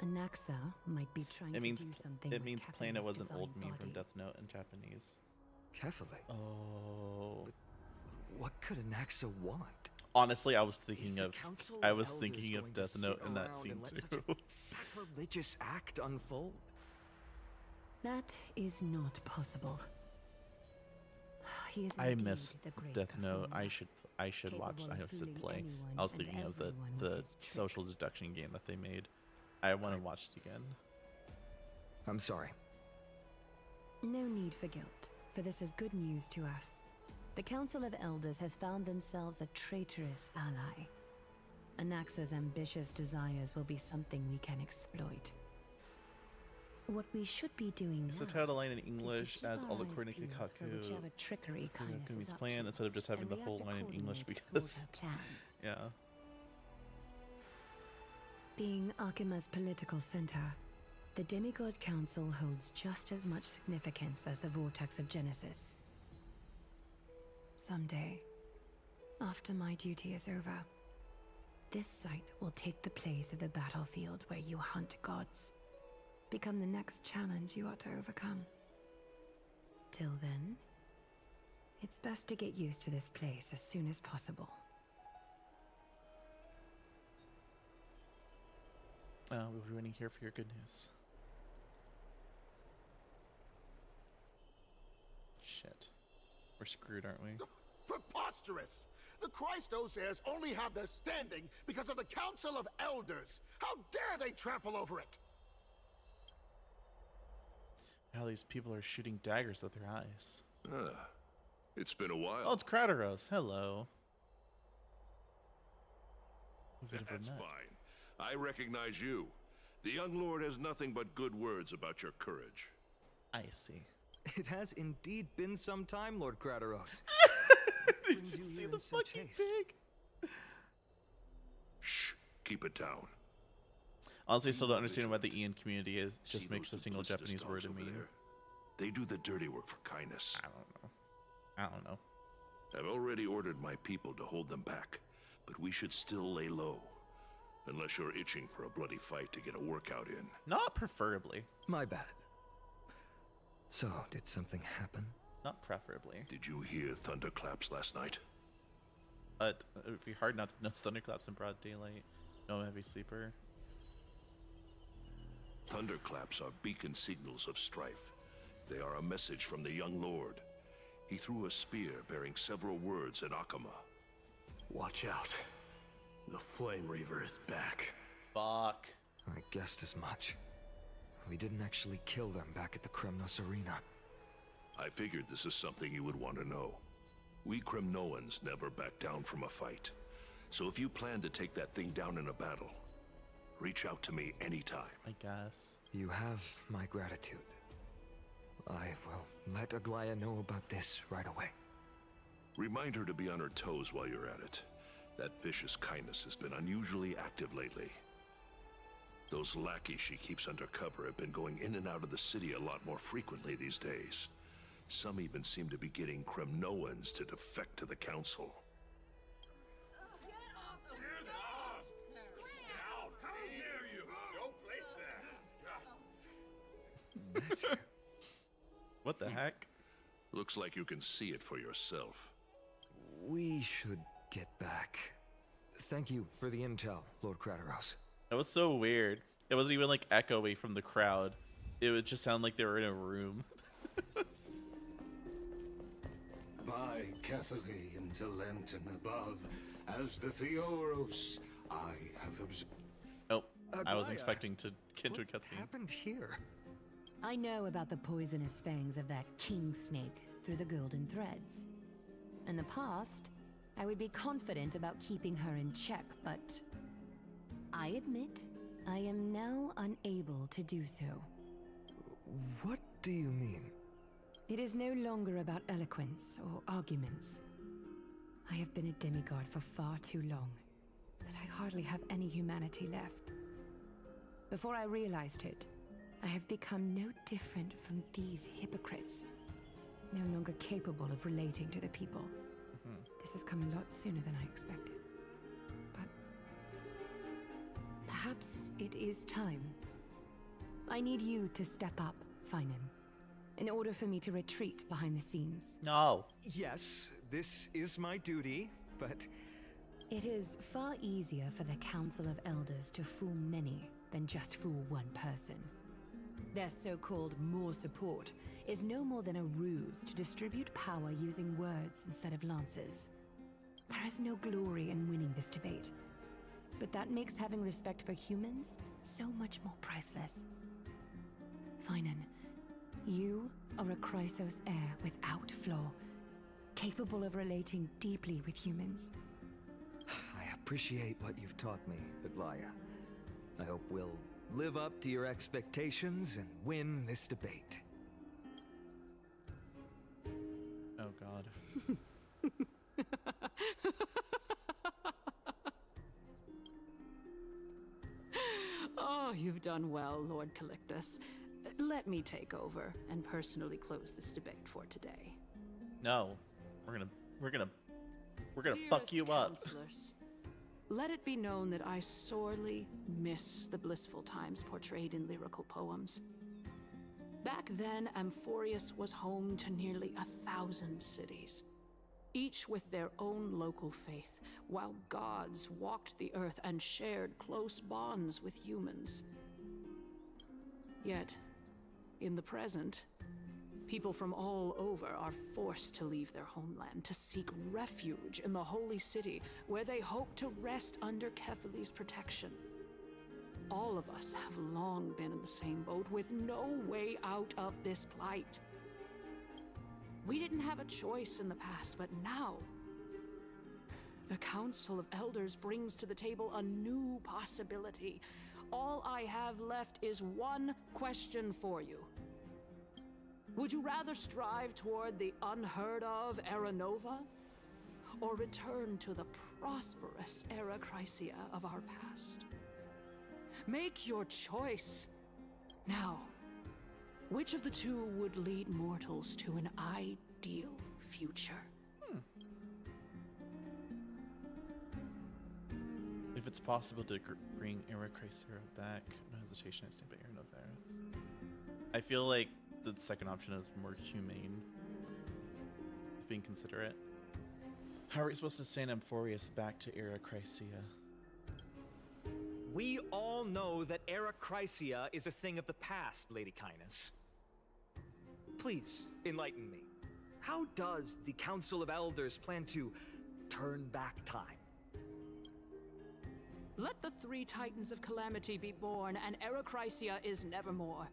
Anaxa might be trying to do something. It means Planet was an old meme body. from Death Note in Japanese. Kefali? Oh. But what could Anaxa want? Honestly, I was thinking of Council I of was Elders thinking of going to Death sit Note in that around scene and let such too. a sacrilegious act unfold? That is not possible. He is I indeed missed the great Death Note. performer, I should watch. capable I of said fooling play. anyone I was and thinking of everyone with the his social tricks. deduction game that they made. I want to watch it again. I'm sorry. No need for guilt, for this is good news to us. The Council of Elders has found themselves a traitorous ally. Anaxa's ambitious desires will be something we can exploit. What we should be doing It's now the title line in is to English keep as our all eyes according to peeled for Kaku. whichever trickery Kindness Kaku's is up plan to, instead of just having and the whole react line in English accordingly because towards her plans. yeah. Being Akima's political center, the Demigod Council holds just as much significance as the Vortex of Genesis. Someday, after my duty is over, this site will take the place of the battlefield where you hunt gods. Become the next challenge you ought to overcome. Till then, it's best to get used to this place as soon as possible. We'll be waiting here for your good news. Shit. We're screwed, aren't we? Preposterous! The Christos heirs only have their standing because of the Council of Elders. How dare they trample over it? How these people are shooting daggers with their eyes. It's been a while. Oh, it's Crowderos. Hello. That's fine. I recognize you. The young lord has nothing but good words about your courage. I see. It has indeed been some time, Lord Crowderos. Did you see the fucking pig? Shh. Keep it down. Honestly, I still don't understand why the Ian community is just makes a single Japanese word in mean. They do the dirty work for kindness. I don't know. I've already ordered my people to hold them back, but we should still lay low. Unless you're itching for a bloody fight to get a workout in. Not preferably. My bad. So, did something happen? Not preferably. Did you hear thunderclaps last night? But it would be hard not to notice thunderclaps in broad daylight. No heavy sleeper. Thunderclaps are beacon signals of strife. They are a message from the young lord. He threw a spear bearing several words at Akama. Watch out. The Flame Reaver is back. Fuck. I guessed as much. We didn't actually kill them back at the Kremnos Arena. I figured this is something you would want to know. We Kremnoans never back down from a fight. So if you plan to take that thing down in a battle, reach out to me anytime. I guess. You have my gratitude. I will let Aglaya know about this right away. Remind her to be on her toes while you're at it. That vicious kindness has been unusually active lately. Those lackeys she keeps under cover have been going in and out of the city a lot more frequently these days. Some even seem to be getting Kremnoans to defect to the council. What the heck? Looks like you can see it for yourself. We should get back. Thank you for the intel, Lord Crateros. That was so weird. It wasn't even like echoey from the crowd. It would just sound like they were in a room. By Catholic and Lent and above, as the Theoros, I have observed. Oh, I was expecting to get into a cutscene. What happened here? I know about the poisonous fangs of that king snake through the golden threads. In the past, I would be confident about keeping her in check, but I admit I am now unable to do so. What do you mean? It is no longer about eloquence or arguments. I have been a demigod for far too long that I hardly have any humanity left. Before I realized it, I have become no different from these hypocrites, no longer capable of relating to the people. This has come a lot sooner than I expected. But perhaps it is time. I need you to step up, Finan, in order for me to retreat behind the scenes. No. Yes, this is my duty, but... It is far easier for the Council of Elders to fool many than just fool one person. Their so-called more support is no more than a ruse to distribute power using words instead of lances. There is no glory in winning this debate, but that makes having respect for humans so much more priceless. Finan, you are a Chrysos heir without flaw, capable of relating deeply with humans. I appreciate what you've taught me, Aglaya. I hope we'll live up to your expectations and win this debate. Oh god. Oh, you've done well, Lord Calictus. Let me take over and personally close this debate for today. No. We're gonna Dearest fuck you up. counselors, let it be known that I sorely miss the blissful times portrayed in lyrical poems. Back then, Amphorius was home to nearly 1,000 cities, each with their own local faith, while gods walked the earth and shared close bonds with humans. Yet, in the present, people from all over are forced to leave their homeland to seek refuge in the holy city, where they hope to rest under Kefali's protection. All of us have long been in the same boat, with no way out of this plight. We didn't have a choice in the past, but now the Council of Elders brings to the table a new possibility. All I have left is one question for you. Would you rather strive toward the unheard of Era Nova, or return to the prosperous Era Chrysia of our past? Make your choice. Now, which of the two would lead mortals to an ideal future? If it's possible to bring Iracracera back, no hesitation, I stand by Novera. I feel like the second option is more humane. Of being considerate. How are we supposed to send Amphorius back to Iracracea? We all know that Arachrysia is a thing of the past, Lady Kindness. Please, enlighten me. How does the Council of Elders plan to turn back time? Let the 3 Titans of Calamity be born, and Arachrysia is nevermore.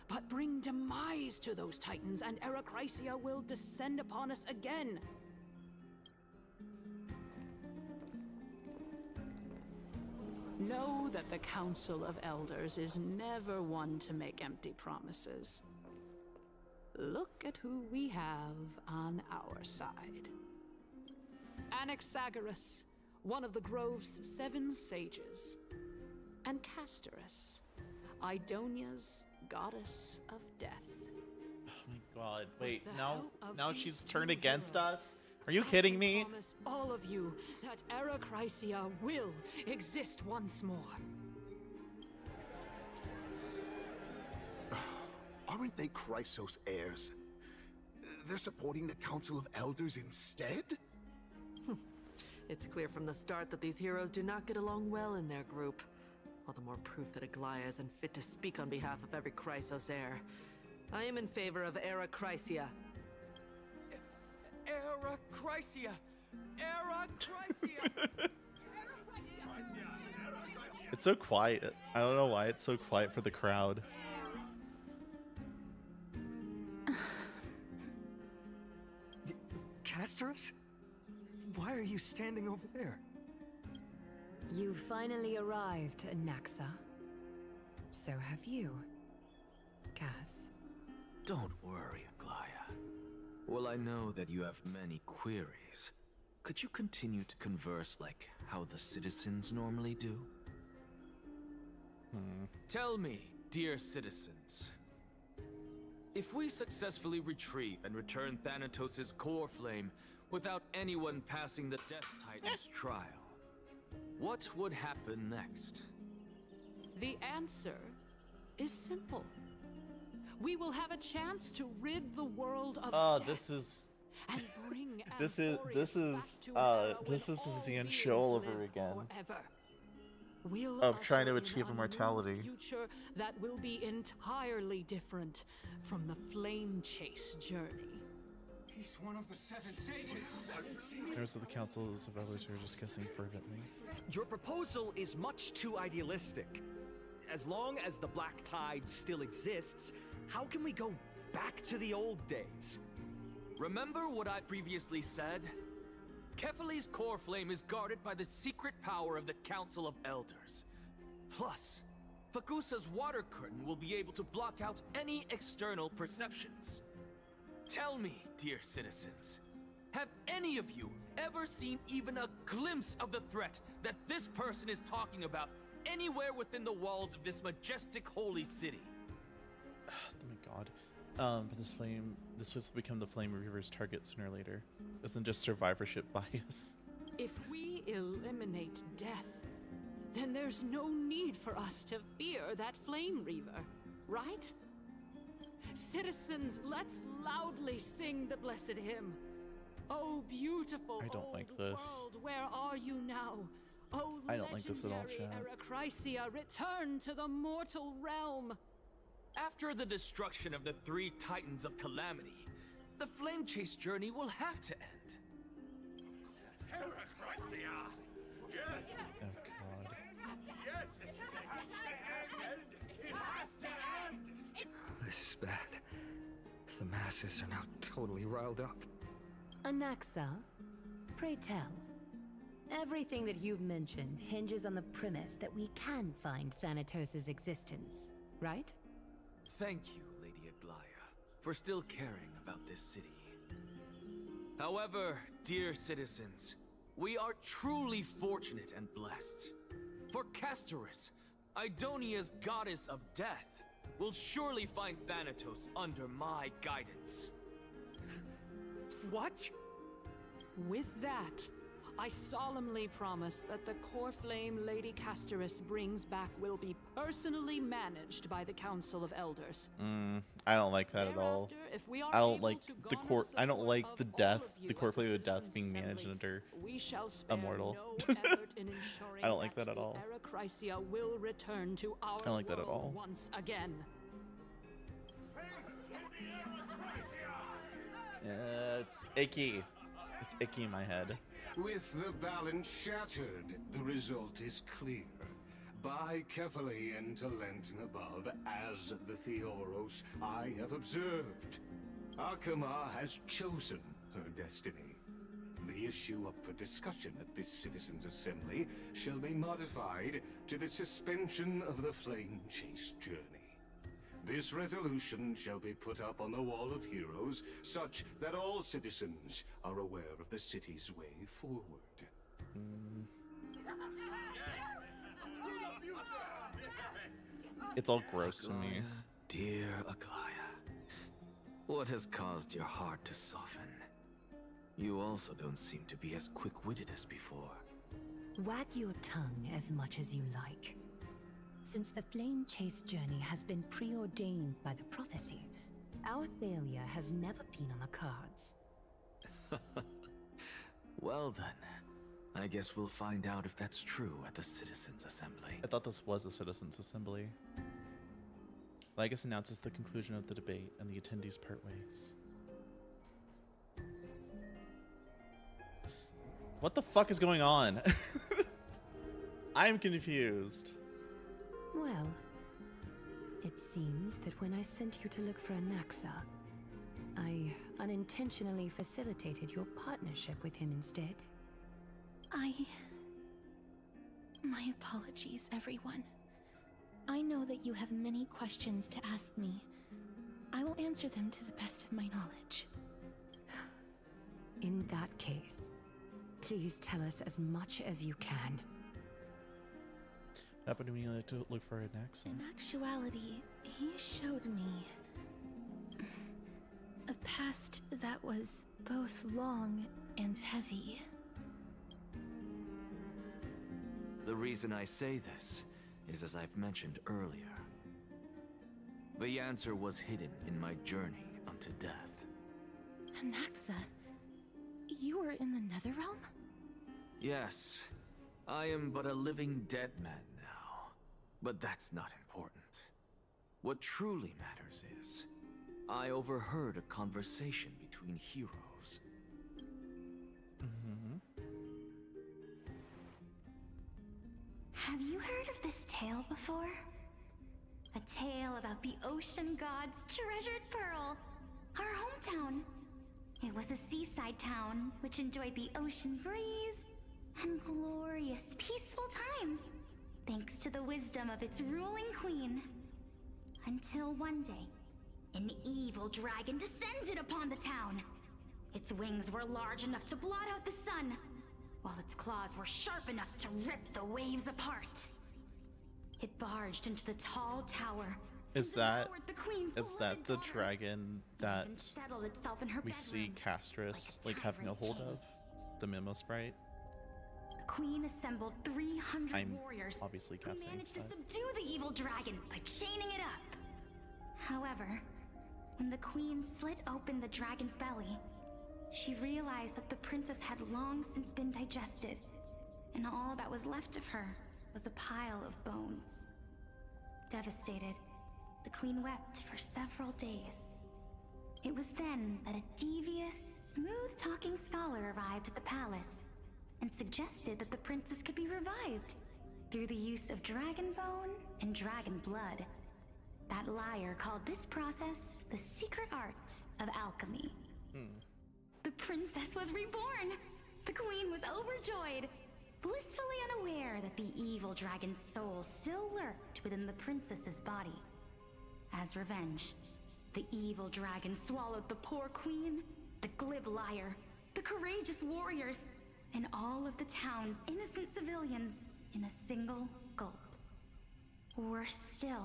But bring demise to those Titans, and Arachrysia will descend upon us again. Know that the Council of Elders is never one to make empty promises. Look at who we have on our side. Anaxagoras, one of the Grove's 7 sages, and Castorus, Idonia's goddess of death. Oh my god, wait, now she's turned against us? Are you kidding me? I promise all of you that Arachrysia will exist once more. Aren't they Chrysos heirs? They're supporting the Council of Elders instead? It's clear from the start that these heroes do not get along well in their group. All the more proof that Aglaya isn't fit to speak on behalf of every Chrysos heir. I am in favor of Arachrysia. Arachrysia! Arachrysia! It's so quiet. I don't know why it's so quiet for the crowd. Castorus? Why are you standing over there? You finally arrived, Anaxa. So have you, Cass. Don't worry, Aglaya. Well, I know that you have many queries. Could you continue to converse like how the citizens normally do? Tell me, dear citizens, if we successfully retrieve and return Thanatos' core flame without anyone passing the Death Titan's trial, what would happen next? The answer is simple. We will have a chance to rid the world of death. This is and bring this is the Xian show all over again. We'll of trying to usher in achieve a new immortality. Future that will be entirely different from the flame chase journey. He's one of the 7 sages. Members of the councils of others who are discussing fervently. Your proposal is much too idealistic. As long as the Black Tide still exists, how can we go back to the old days? Remember what I previously said? Kefali's core flame is guarded by the secret power of the Council of Elders. Plus, Fagusa's water curtain will be able to block out any external perceptions. Tell me, dear citizens, have any of you ever seen even a glimpse of the threat that this person is talking about anywhere within the walls of this majestic holy city? Oh my god. But this place will become the Flame Reaver's target sooner or later. Isn't just survivorship bias. If we eliminate death, then there's no need for us to fear that Flame Reaver, right? Citizens, let's loudly sing the blessed hymn. Oh, beautiful I don't like this. world, where are you now? Oh, I don't like this at all, legendary Chad. Arachrysia, return to the mortal realm. After the destruction of the 3 Titans of Calamity, the Flame Chase journey will have to end. Arachrysia! Yes! Oh god. Yes! It has to end! It has to end! This is bad. The masses are now totally riled up. Anaxa, pray tell. Everything that you've mentioned hinges on the premise that we can find Thanatos' existence, right? Thank you, Lady Aglaya, for still caring about this city. However, dear citizens, we are truly fortunate and blessed. For Castorus, Idonia's goddess of death, will surely find Thanatos under my guidance. What? With that, I solemnly promise that the core flame Lady Casterus brings back will be personally managed by the Council of Elders. I don't like that at all. I don't like the core. I don't like the death, the core flame of death being managed under Immortal. I don't like that at all. Arachrysia will return to our I don't like that at all. once again. It's icky. It's icky in my head. With the balance shattered, the result is clear. Buy carefully into Lenten above, as the Theoros I have observed. Akama has chosen her destiny. The issue up for discussion at this Citizens' Assembly shall be modified to the suspension of the Flame Chase journey. This resolution shall be put up on the Wall of Heroes, such that all citizens are aware of the city's way forward. It's all gross to me. Dear Aglaya, what has caused your heart to soften? You also don't seem to be as quick-witted as before. Wag your tongue as much as you like. Since the Flame Chase journey has been preordained by the prophecy, our failure has never been on the cards. Well then, I guess we'll find out if that's true at the Citizens' Assembly. I thought this was a Citizens' Assembly. Lagus announces the conclusion of the debate, and the attendees part ways. What the fuck is going on? I'm confused. Well, it seems that when I sent you to look for Anaxa, I unintentionally facilitated your partnership with him instead. My apologies, everyone. I know that you have many questions to ask me. I will answer them to the best of my knowledge. In that case, please tell us as much as you can. What happened when you like to look for an accent? In actuality, he showed me a past that was both long and heavy. The reason I say this is as I've mentioned earlier. The answer was hidden in my journey unto death. Anaxa, you were in the Netherrealm? Yes, I am but a living dead man now, but that's not important. What truly matters is, I overheard a conversation between heroes. Have you heard of this tale before? A tale about the ocean god's treasured pearl, our hometown. It was a seaside town which enjoyed the ocean breeze and glorious, peaceful times, thanks to the wisdom of its ruling queen. Until one day, an evil dragon descended upon the town. Its wings were large enough to blot out the sun, while its claws were sharp enough to rip the waves apart. It barged into the tall tower. Is that the daughter, dragon that settled itself in her we see bedroom Castrus like having a hold of? The Mimo Sprite? The queen assembled 300 I'm warriors obviously who guessing, managed to but- subdue the evil dragon by chaining it up. However, when the queen slit open the dragon's belly, she realized that the princess had long since been digested, and all that was left of her was a pile of bones. Devastated, the queen wept for several days. It was then that a devious, smooth-talking scholar arrived at the palace and suggested that the princess could be revived through the use of dragon bone and dragon blood. That liar called this process the secret art of alchemy. The princess was reborn! The queen was overjoyed, blissfully unaware that the evil dragon's soul still lurked within the princess's body. As revenge, the evil dragon swallowed the poor queen, the glib liar, the courageous warriors, and all of the town's innocent civilians in a single gulp. Worse still,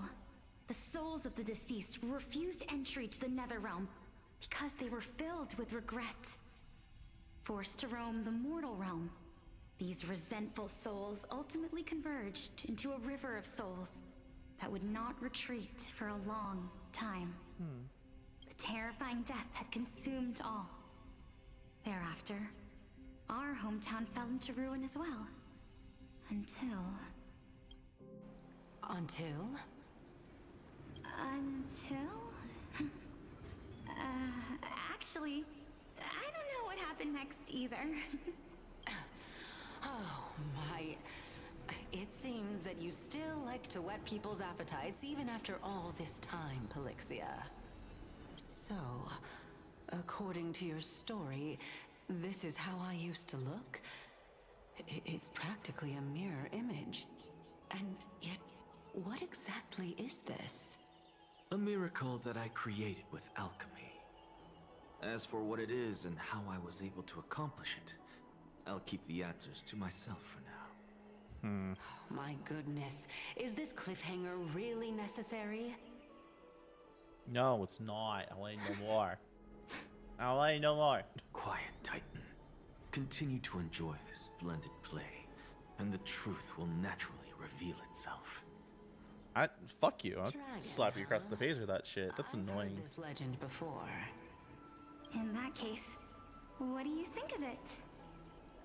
the souls of the deceased refused entry to the Netherrealm because they were filled with regret. Forced to roam the mortal realm, these resentful souls ultimately converged into a river of souls that would not retreat for a long time. The terrifying death had consumed all. Thereafter, our hometown fell into ruin as well. Until... Until? Actually, I don't know what happened next either. Oh my. It seems that you still like to whet people's appetites even after all this time, Pelixia. So, according to your story, this is how I used to look? It's practically a mirror image. And yet, what exactly is this? A miracle that I created with alchemy. As for what it is and how I was able to accomplish it, I'll keep the answers to myself for now. My goodness, is this cliffhanger really necessary? No, it's not. I want no more. I want no more. Quiet, Titan. Continue to enjoy this splendid play, and the truth will naturally reveal itself. Fuck you. I'll slap you across the face with that shit. That's annoying. I've heard this legend before. In that case, what do you think of it?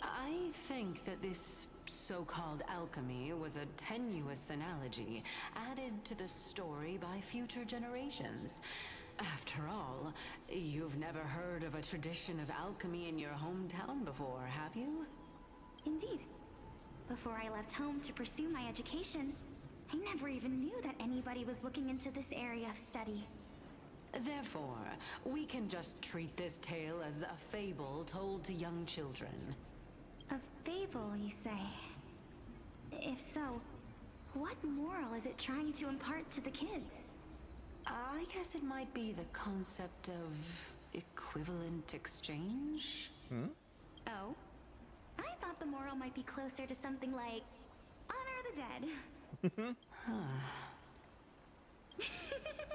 I think that this so-called alchemy was a tenuous analogy added to the story by future generations. After all, you've never heard of a tradition of alchemy in your hometown before, have you? Indeed. Before I left home to pursue my education, I never even knew that anybody was looking into this area of study. Therefore, we can just treat this tale as a fable told to young children. A fable, you say? If so, what moral is it trying to impart to the kids? I guess it might be the concept of equivalent exchange? Oh? I thought the moral might be closer to something like honor the dead.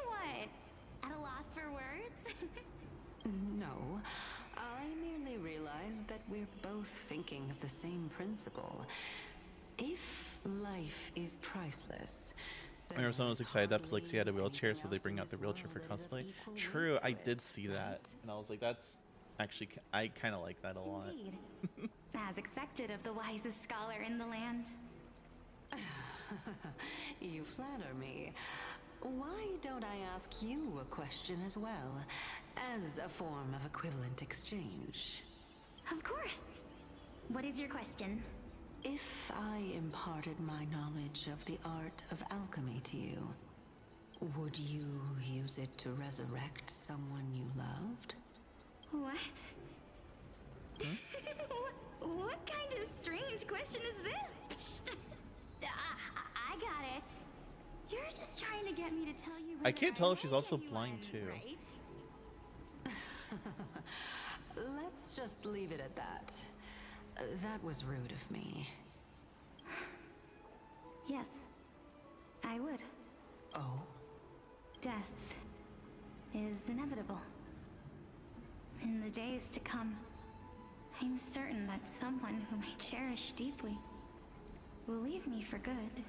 What? At a loss for words? No, I merely realized that we're both thinking of the same principle. If life is priceless, I remember someone was excited that Pelixia had a wheelchair, so they bring out the wheelchair for cosplay. True, I did see that, and I was like, that's actually, I kind of like that a lot. Indeed. As expected of the wisest scholar in the land. You flatter me. Why don't I ask you a question as well, as a form of equivalent exchange? Of course. What is your question? If I imparted my knowledge of the art of alchemy to you, would you use it to resurrect someone you loved? What? What kind of strange question is this? I got it. You're just trying to get me to tell you. I can't tell if she's also blind too. Right? Let's just leave it at that. That was rude of me. Yes, I would. Oh? Death is inevitable. In the days to come, I'm certain that someone whom I cherish deeply will leave me for good.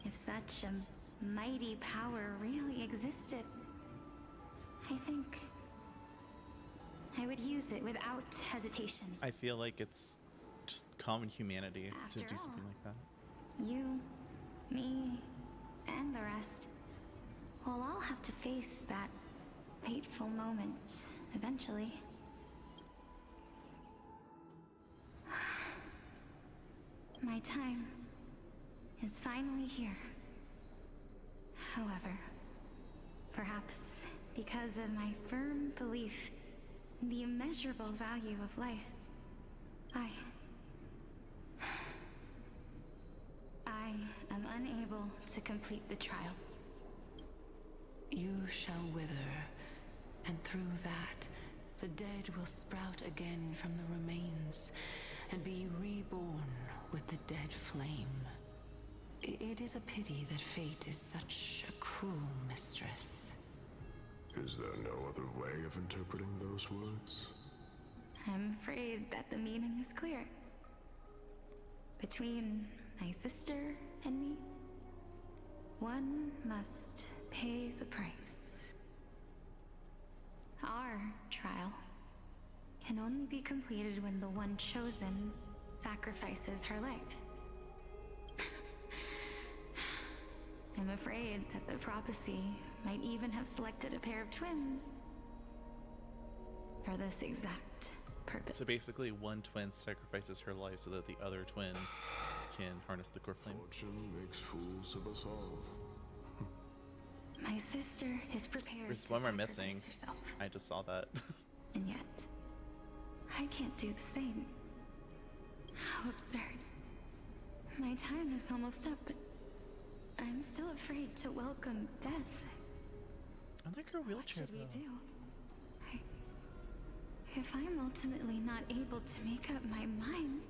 If such a mighty power really existed, I think I would use it without hesitation. I feel like it's just common humanity to do something like that. You, me, and the rest will all have to face that fateful moment eventually. My time is finally here. However, perhaps because of my firm belief in the immeasurable value of life, I am unable to complete the trial. You shall wither, and through that, the dead will sprout again from the remains, and be reborn with the dead flame. It is a pity that fate is such a cruel mistress. Is there no other way of interpreting those words? I'm afraid that the meaning is clear. Between my sister and me, one must pay the price. Our trial can only be completed when the one chosen sacrifices her life. I'm afraid that the prophecy might even have selected a pair of twins for this exact purpose. So basically, one twin sacrifices her life so that the other twin can harness the core flame. Fortune makes fools of us all. My sister is prepared There's to one we're sacrifice missing. herself. I just saw that. And yet, I can't do the same. How absurd. My time is almost up, but I'm still afraid to welcome death. I like her wheelchair. What should we do? If I'm ultimately not able to make up my mind...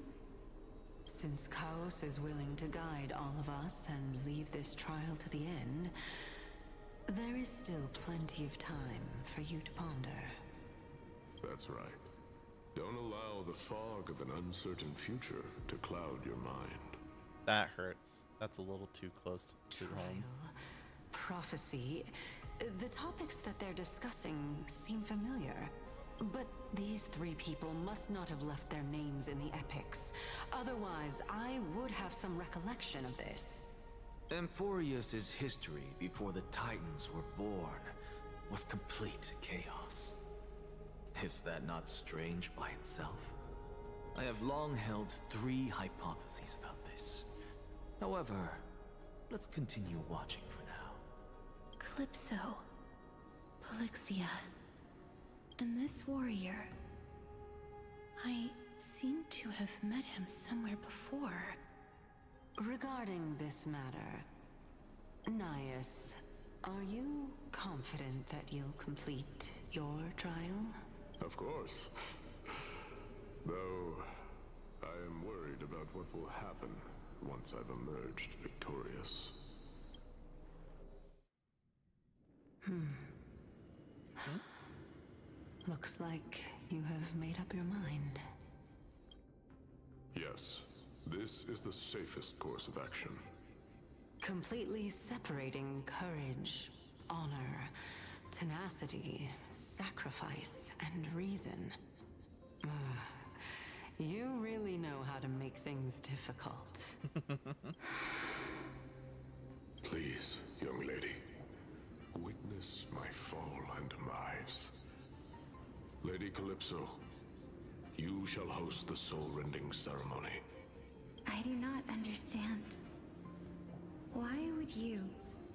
Since Chaos is willing to guide all of us and leave this trial to the end, there is still plenty of time for you to ponder. That's right. Don't allow the fog of an uncertain future to cloud your mind. That hurts. That's a little too close to home. Prophecy. The topics that they're discussing seem familiar. But these three people must not have left their names in the epics. Otherwise, I would have some recollection of this. Amphorius's history before the Titans were born was complete chaos. Is that not strange by itself? I have long held three hypotheses about this. However, let's continue watching for now. Calypso, Polixia, and this warrior. I seem to have met him somewhere before. Regarding this matter, Nias, are you confident that you'll complete your trial? Of course. Though, I am worried about what will happen once I've emerged victorious. Looks like you have made up your mind. Yes, this is the safest course of action. Completely separating courage, honor, tenacity, sacrifice, and reason. You really know how to make things difficult. Please, young lady, witness my fall and demise. Lady Calypso, you shall host the soul-rending ceremony. I do not understand. Why would you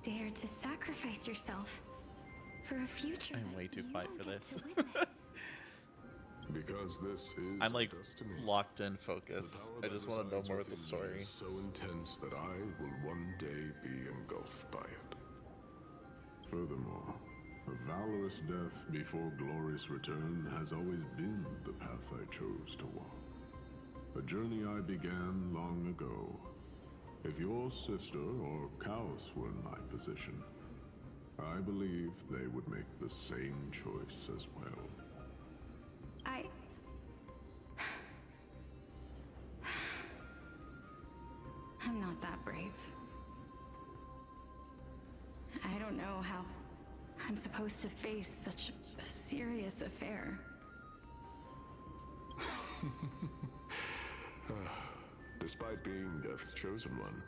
dare to sacrifice yourself for a future I'm way too quiet for this. Because this is I'm like destiny. locked in focus. I just want to know more of the story. So intense that I will one day be engulfed by it. Furthermore, a valorous death before glorious return has always been the path I chose to walk. A journey I began long ago. If your sister or Chaos were in my position, I believe they would make the same choice as well. I'm not that brave. I don't know how I'm supposed to face such a serious affair. Despite being Death's chosen one,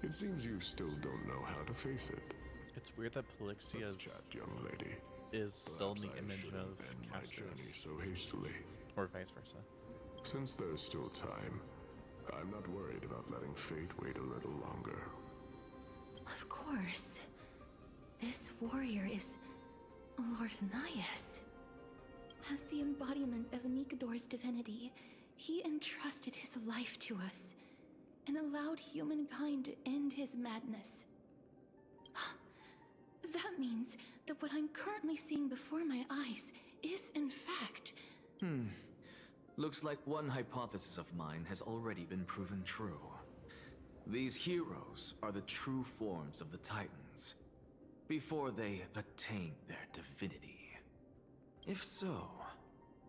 it seems you still don't know how to face it. It's weird that Let's Polixia's chat, young lady. is still in the Perhaps I image shouldn't of end my journey Castor's, so hastily. or vice versa. Since there's still time, I'm not worried about letting fate wait a little longer. Of course. This warrior is Lord Nias. As the embodiment of Nikador's divinity, he entrusted his life to us and allowed humankind to end his madness. That means that what I'm currently seeing before my eyes is, in fact... Looks like one hypothesis of mine has already been proven true. These heroes are the true forms of the Titans, before they attain their divinity. If so,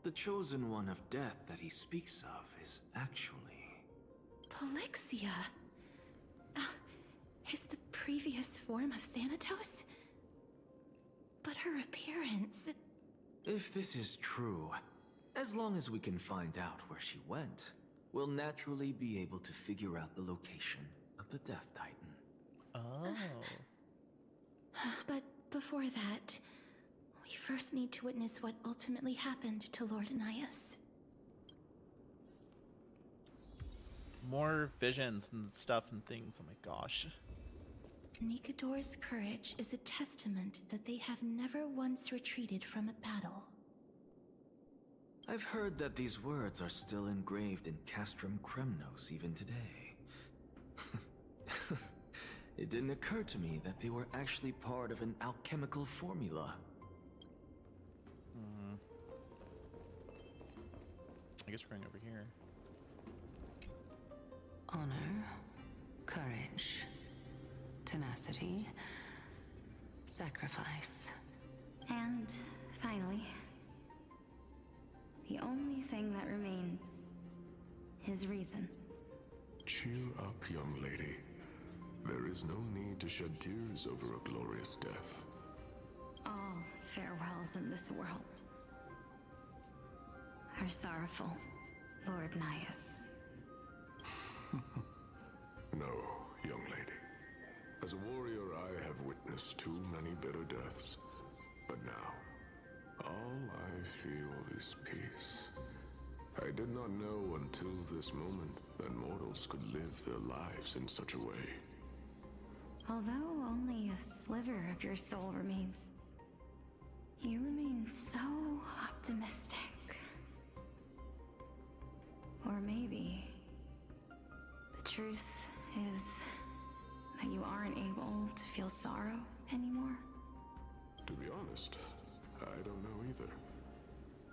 the chosen one of death that he speaks of is actually... Polixia? Is the previous form of Thanatos? But her appearance... If this is true, as long as we can find out where she went, we'll naturally be able to figure out the location of the Death Titan. Oh. But before that, we first need to witness what ultimately happened to Lord Anaias. More visions and stuff and things. Oh my gosh. Nikador's courage is a testament that they have never once retreated from a battle. I've heard that these words are still engraved in Castrum Kremnos even today. It didn't occur to me that they were actually part of an alchemical formula. I guess we're going over here. Honor, courage, tenacity, sacrifice. And finally, the only thing that remains is reason. Cheer up, young lady. There is no need to shed tears over a glorious death. All farewells in this world are sorrowful, Lord Naias. No, young lady. As a warrior, I have witnessed too many bitter deaths. But now, all I feel is peace. I did not know until this moment that mortals could live their lives in such a way. Although only a sliver of your soul remains, you remain so optimistic. Or maybe the truth is that you aren't able to feel sorrow anymore. To be honest, I don't know either.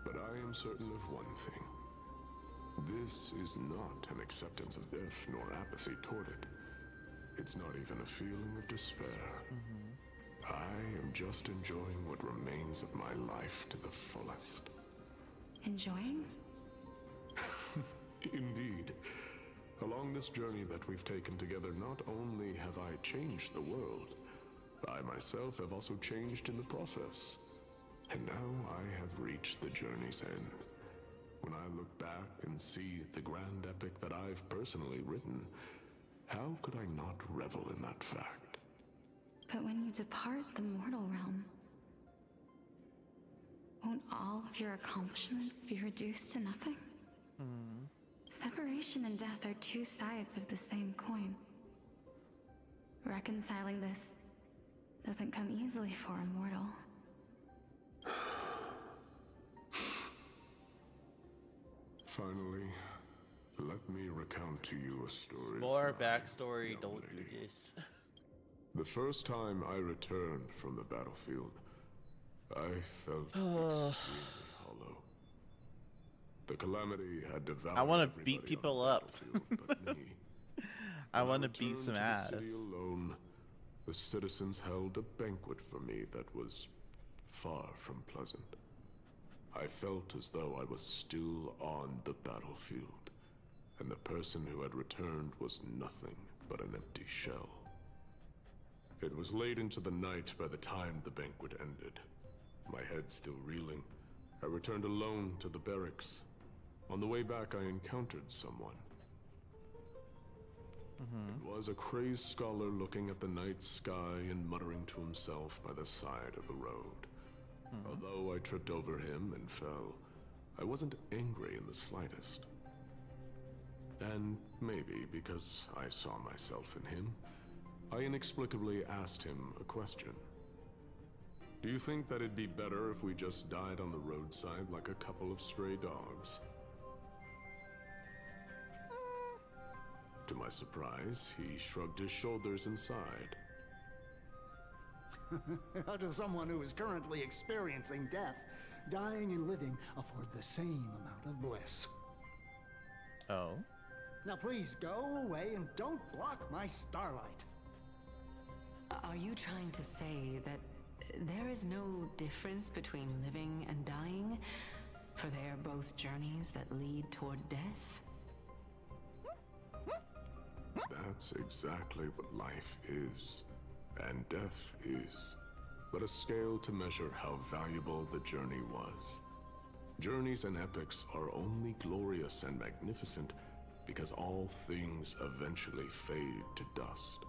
But I am certain of one thing. This is not an acceptance of death nor apathy toward it. It's not even a feeling of despair. I am just enjoying what remains of my life to the fullest. Enjoying? Indeed. Along this journey that we've taken together, not only have I changed the world, I myself have also changed in the process. And now I have reached the journey's end. When I look back and see the grand epic that I've personally written, how could I not revel in that fact? But when you depart the mortal realm, won't all of your accomplishments be reduced to nothing? Separation and death are two sides of the same coin. Reconciling this doesn't come easily for a mortal. Finally, let me recount to you a story. More backstory, don't do this. The first time I returned from the battlefield, I felt extremely hollow. The calamity had devoured. I want to beat people up. I want to beat some ass. The city alone, the citizens held a banquet for me that was far from pleasant. I felt as though I was still on the battlefield, and the person who had returned was nothing but an empty shell. It was late into the night by the time the banquet ended. My head still reeling, I returned alone to the barracks. On the way back, I encountered someone. It was a crazed scholar looking at the night sky and muttering to himself by the side of the road. Although I tripped over him and fell, I wasn't angry in the slightest. And maybe because I saw myself in him, I inexplicably asked him a question. Do you think that it'd be better if we just died on the roadside like a couple of stray dogs? To my surprise, he shrugged his shoulders and sighed. How does someone who is currently experiencing death, dying and living, afford the same amount of bliss? Oh? Now please go away and don't block my starlight. Are you trying to say that there is no difference between living and dying? For they are both journeys that lead toward death? That's exactly what life is, and death is, but a scale to measure how valuable the journey was. Journeys and epics are only glorious and magnificent because all things eventually fade to dust.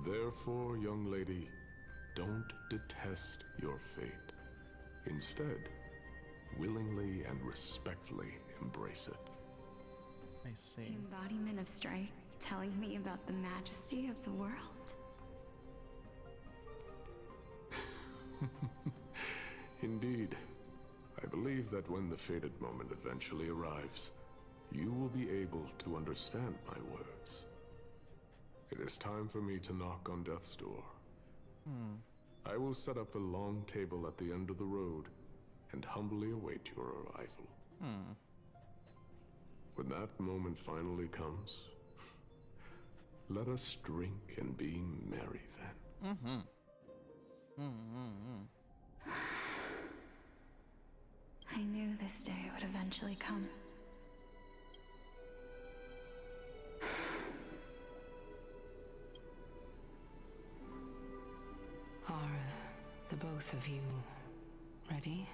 Therefore, young lady, don't detest your fate. Instead, willingly and respectfully embrace it. I see. The embodiment of strife telling me about the majesty of the world. Indeed. I believe that when the fated moment eventually arrives, you will be able to understand my words. It is time for me to knock on death's door. I will set up a long table at the end of the road and humbly await your arrival. When that moment finally comes, let us drink and be merry then. I knew this day would eventually come. Are the both of you ready?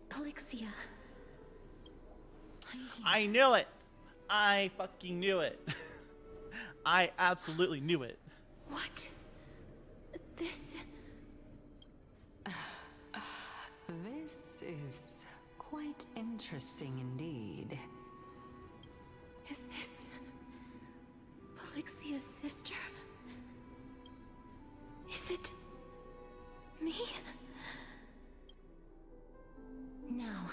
Polixia. I knew it! I fucking knew it. I absolutely knew it. What? This... This is quite interesting indeed. Is this... Polixia's sister? Is it... me? Now,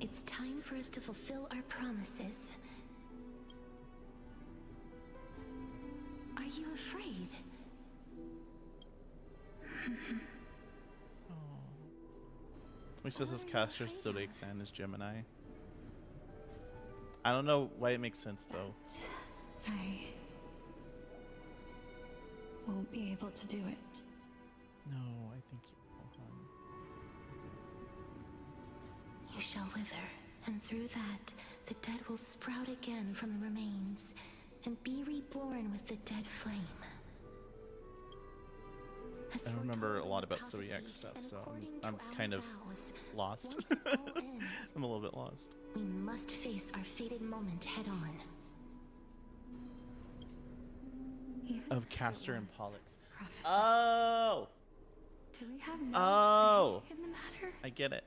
it's time for us to fulfill our promises. Are you afraid? He says his caster Soleil is Gemini. I don't know why it makes sense though. I won't be able to do it. No, I think you will. You shall wither, and through that, the dead will sprout again from the remains, and be reborn with the dead flame. I don't remember a lot about Zodiac stuff, so I'm kind of lost. I'm a little bit lost. We must face our fated moment head on. Of Castor and Pollux. Oh! Do we have no say in the matter? I get it.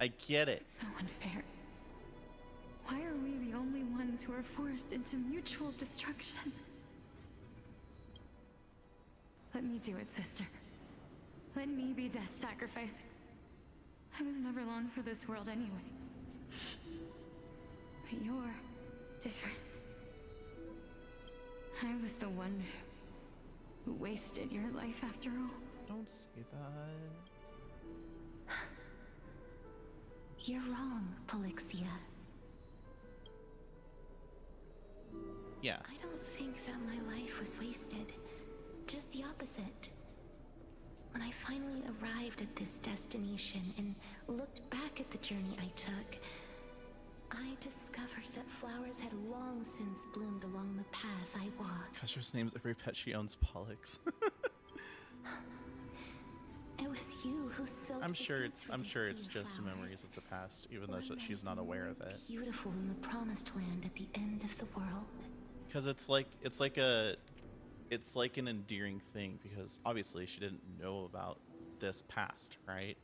I get it. So unfair. Why are we the only ones who are forced into mutual destruction? Let me do it, sister. Let me be death's sacrifice. I was never long for this world anyway. But you're different. I was the one who wasted your life after all. Don't say that. You're wrong, Polixia. Yeah. I don't think that my life was wasted. Just the opposite. When I finally arrived at this destination and looked back at the journey I took, I discovered that flowers had long since bloomed along the path I walked. Castor's name's every pet she owns Pollux. It was you who soaked I'm the sure seeds it's of just memories of the past, even though she's not aware of it. Beautiful in the promised land at the end of the world. Because it's like an endearing thing, because obviously she didn't know about this past, right?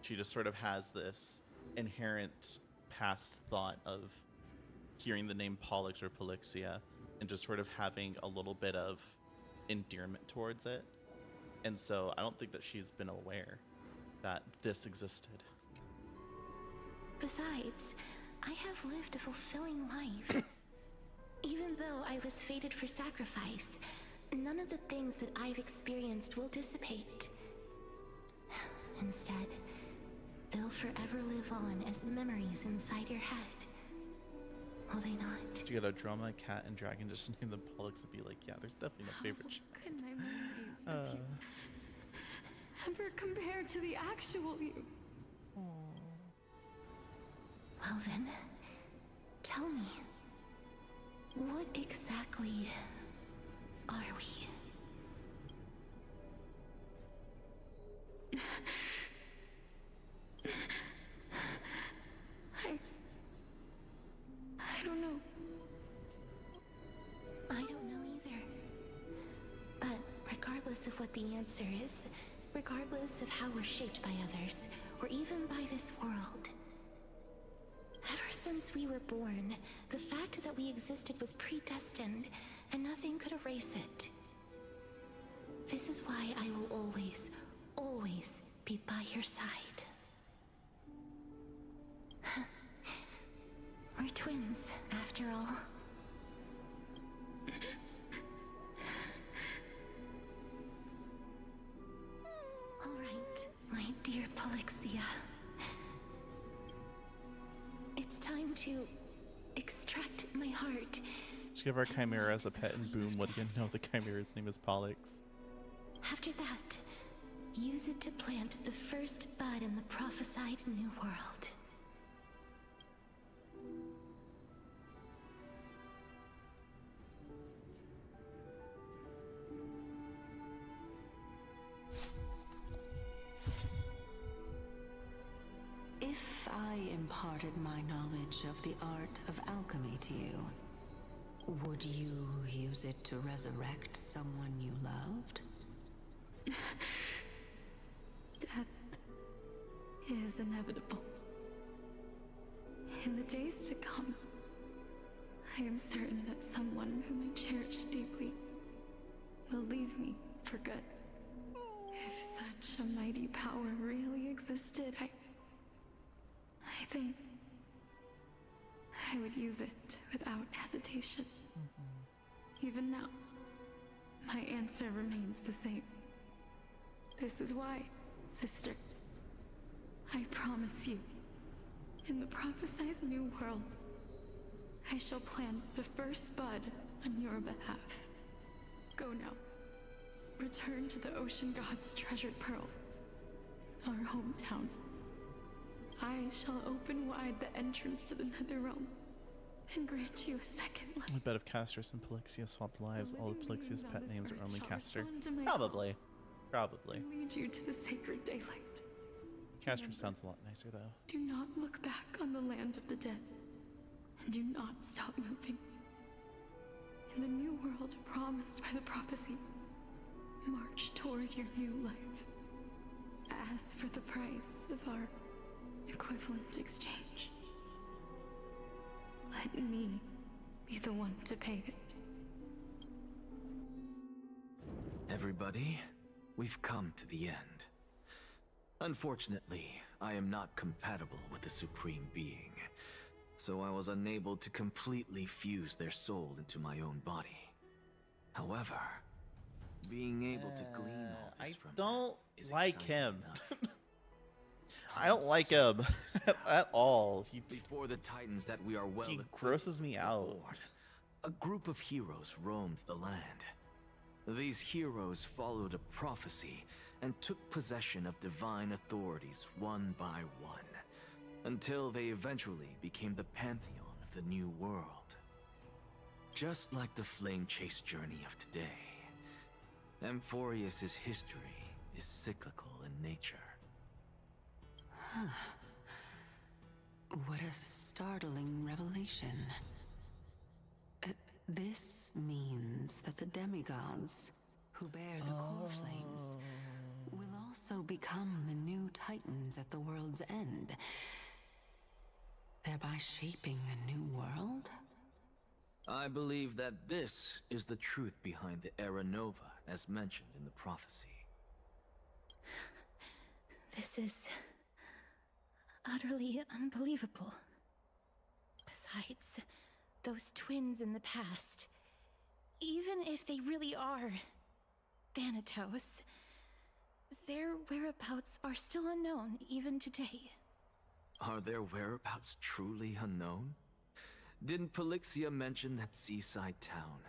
She just sort of has this inherent past thought of hearing the name Pollux or Polixia and just sort of having a little bit of endearment towards it. And so I don't think that she's been aware that this existed. Besides, I have lived a fulfilling life. Even though I was fated for sacrifice, none of the things that I've experienced will dissipate. Instead, They'll forever live on as memories inside your head. Will they not? Did you get a drama, cat, and dragon? Just name them Pollux and be like, yeah, there's definitely no favorite child. Could my memories of you ever compare to the actual you? Well then, tell me, what exactly are we? I don't know. I don't know either. But regardless of what the answer is, regardless of how we're shaped by others, or even by this world, ever since we were born, the fact that we existed was predestined, and nothing could erase it. This is why I will always, always be by your side. We're twins, after all. All right, my dear Polixia. It's time to extract my heart. Just give our chimera as a pet and boom, what do you know? The chimera's name is Pollux. After that, use it to plant the first bud in the prophesied new world. If I imparted my knowledge of the art of alchemy to you, would you use it to resurrect someone you loved? Death is inevitable. In the days to come, I am certain that someone whom I cherish deeply will leave me for good. If such a mighty power really existed, I think I would use it without hesitation. Even now, my answer remains the same. This is why, sister, I promise you, in the prophesied new world, I shall plant the first bud on your behalf. Go now. Return to the ocean god's treasured pearl, our hometown. I shall open wide the entrance to the Netherrealm and grant you a second life. I bet if Castris and Polixia swapped lives, all of Polixia's pet names are only Caster. Probably. Probably. Lead you to the sacred daylight. Castris sounds a lot nicer though. Do not look back on the land of the dead. And do not stop moving. In the new world promised by the prophecy, march toward your new life. Ask for the price of our equivalent exchange. Let me be the one to pay it. Everybody, we've come to the end. Unfortunately, I am not compatible with the Supreme Being, so I was unable to completely fuse their soul into my own body. However, being able to glean all this from don't is like him. exciting I don't like him at all. Before the titans that we are well He equipped grosses me out. a group of heroes roamed the land. These heroes followed a prophecy and took possession of divine authorities one by one, until they eventually became the pantheon of the new world. Just like the flame chase journey of today, Amphorius's history is cyclical in nature. Huh. What a startling revelation. This means that the demigods who bear the core flames will also become the new titans at the world's end, thereby shaping a new world? I believe that this is the truth behind the Era Nova, as mentioned in the prophecy. This is utterly unbelievable. Besides, those twins in the past, even if they really are Thanatos, their whereabouts are still unknown even today. Are their whereabouts truly unknown? Didn't Polixia mention that seaside town?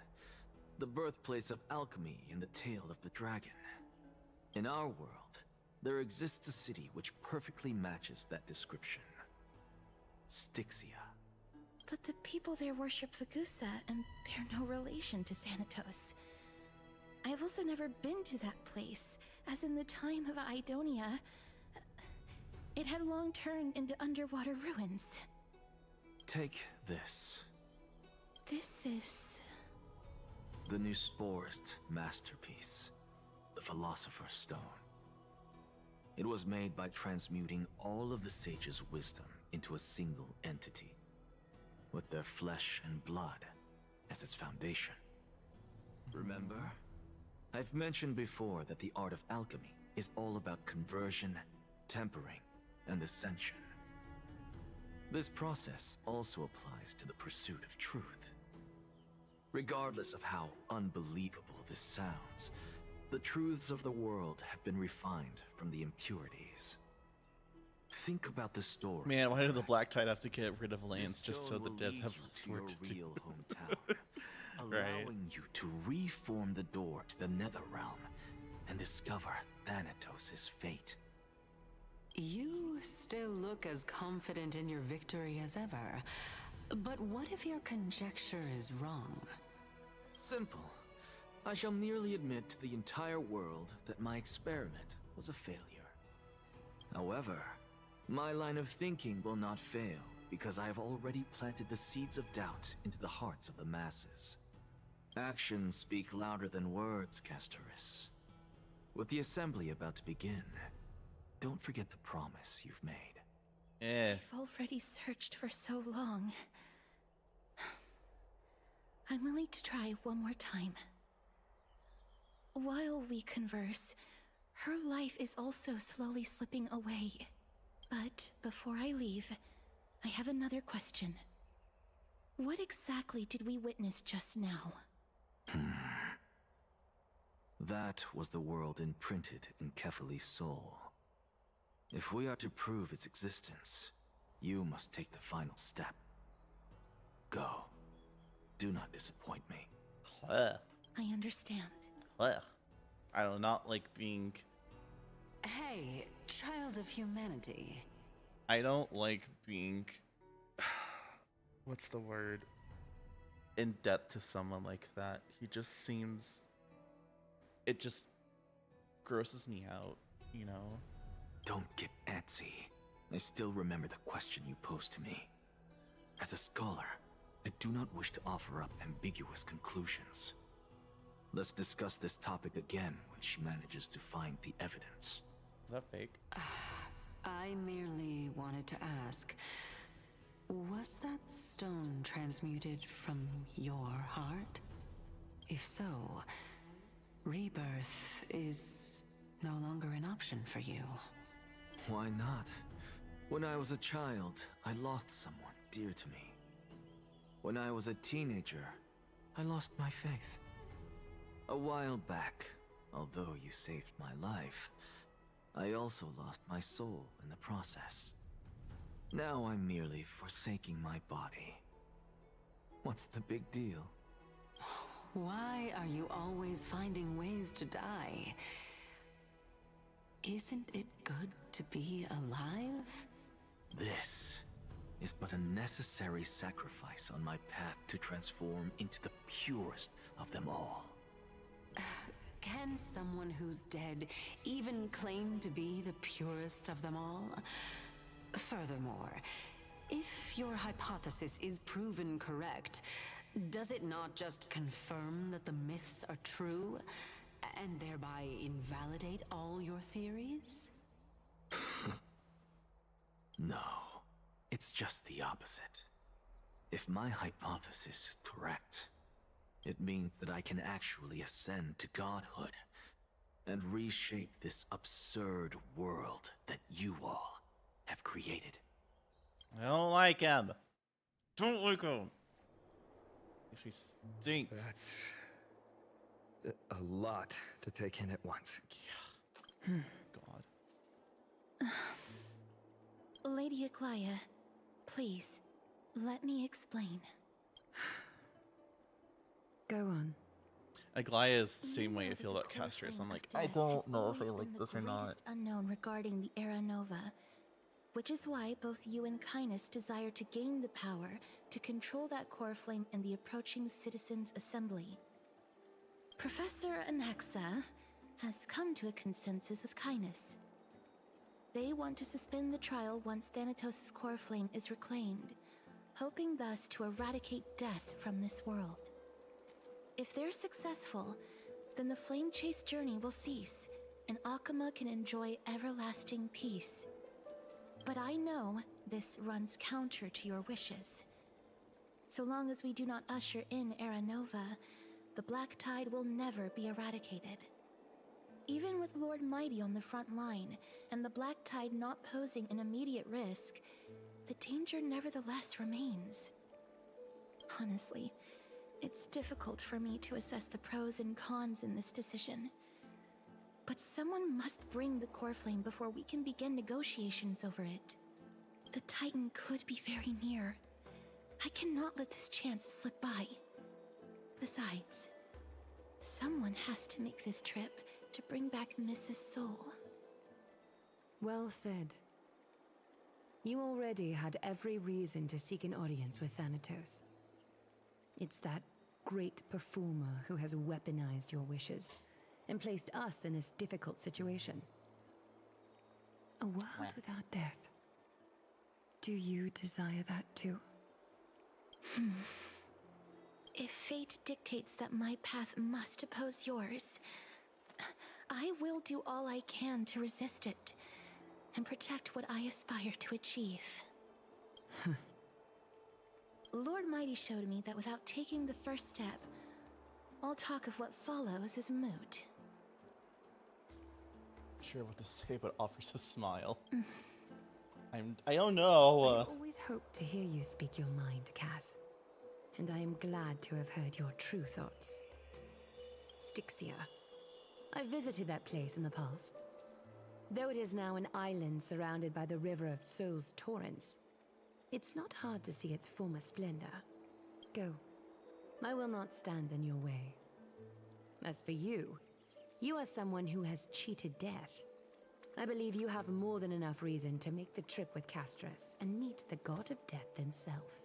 The birthplace of alchemy in the tale of the dragon. In our world, there exists a city which perfectly matches that description. Styxia. But the people there worship Fagusa and bear no relation to Thanatos. I have also never been to that place, as in the time of Idonia, it had long turned into underwater ruins. Take this. This is... The Nuspor's masterpiece, the Philosopher's Stone. It was made by transmuting all of the sages' wisdom into a single entity, with their flesh and blood as its foundation. Remember? I've mentioned before that the art of alchemy is all about conversion, tempering, and ascension. This process also applies to the pursuit of truth. Regardless of how unbelievable this sounds, the truths of the world have been refined from the impurities. Think about the story. Man, why did the Black Tide have to get rid of lands This just so stone the will devs lead have you less to work your to do? real hometown, allowing you to reform the door to the Nether Realm and discover Thanatos' fate. You still look as confident in your victory as ever. But what if your conjecture is wrong? Simple. I shall merely admit to the entire world that my experiment was a failure. However, my line of thinking will not fail because I have already planted the seeds of doubt into the hearts of the masses. Actions speak louder than words, Castoris. With the assembly about to begin, don't forget the promise you've made. I've already searched for so long. I'm willing to try one more time. While we converse, her life is also slowly slipping away. But before I leave, I have another question. What exactly did we witness just now? That was the world imprinted in Kefali's soul. If we are to prove its existence, you must take the final step. Go. Do not disappoint me. I understand. I do not like being... Hey, child of humanity. I don't like being... What's the word? In debt to someone like that. He just seems... It just grosses me out, you know? Don't get antsy. I still remember the question you posed to me. As a scholar, I do not wish to offer up ambiguous conclusions. Let's discuss this topic again when she manages to find the evidence. Is that fake? I merely wanted to ask, was that stone transmuted from your heart? If so, rebirth is no longer an option for you. Why not? When I was a child, I lost someone dear to me. When I was a teenager, I lost my faith. A while back, although you saved my life, I also lost my soul in the process. Now I'm merely forsaking my body. What's the big deal? Why are you always finding ways to die? Isn't it good to be alive? This is but a necessary sacrifice on my path to transform into the purest of them all. Can someone who's dead even claim to be the purest of them all? Furthermore, if your hypothesis is proven correct, does it not just confirm that the myths are true, and thereby invalidate all your theories? No, it's just the opposite. If my hypothesis is correct, it means that I can actually ascend to godhood and reshape this absurd world that you all have created. I don't like him. Don't like him. Makes me stink. That's a lot to take in at once. God. Lady Lady Aglaia, please, let me explain. Go on. Aglaia is the same way I feel about Castris. I'm like, I don't know if I like this or not. Unknown regarding the Era Nova, which is why both you and Kynus desire to gain the power to control that core flame in the approaching Citizens' Assembly. Professor Anaxa has come to a consensus with Kynus. They want to suspend the trial once Thanatos' core flame is reclaimed, hoping thus to eradicate death from this world. If they're successful, then the flame chase journey will cease, and Akama can enjoy everlasting peace. But I know this runs counter to your wishes. So long as we do not usher in Era Nova, the Black Tide will never be eradicated. Even with Lord Mighty on the front line, and the Black Tide not posing an immediate risk, the danger nevertheless remains. Honestly, it's difficult for me to assess the pros and cons in this decision. But someone must bring the core flame before we can begin negotiations over it. The Titan could be very near. I cannot let this chance slip by. Besides, someone has to make this trip to bring back Mrs. Soul. Well said. You already had every reason to seek an audience with Thanatos. It's that great performer who has weaponized your wishes and placed us in this difficult situation. A world without death. Do you desire that too? If fate dictates that my path must oppose yours, I will do all I can to resist it and protect what I aspire to achieve. Lord Mighty showed me that without taking the first step, all talk of what follows is moot. Sure what to say, but offers a smile. I don't know. I always hope to hear you speak your mind, Cass. And I am glad to have heard your true thoughts. Styxia. I visited that place in the past. Though it is now an island surrounded by the river of Soul's torrents, it's not hard to see its former splendor. Go. I will not stand in your way. As for you, you are someone who has cheated death. I believe you have more than enough reason to make the trip with Castris and meet the god of death himself.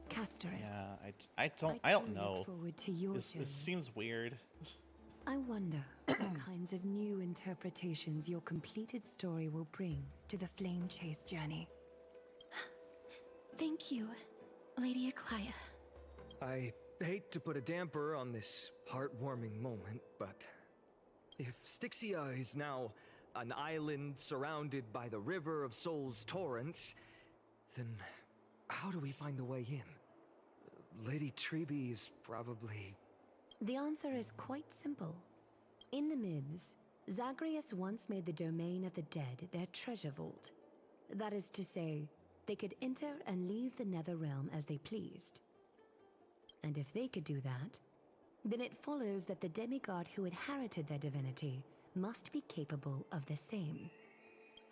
Castris. Yeah, I don't know. Look forward to your This seems weird. I wonder what kinds of new interpretations your completed story will bring to the flame chase journey. Thank you, Lady Aglaia. I hate to put a damper on this heartwarming moment, but if Styxia is now an island surrounded by the river of Soul's torrents, then how do we find a way in? Lady Treby is probably... The answer is quite simple. In the Myths, Zagreus once made the domain of the dead their treasure vault. That is to say, they could enter and leave the Netherrealm as they pleased. And if they could do that, then it follows that the demigod who inherited their divinity must be capable of the same.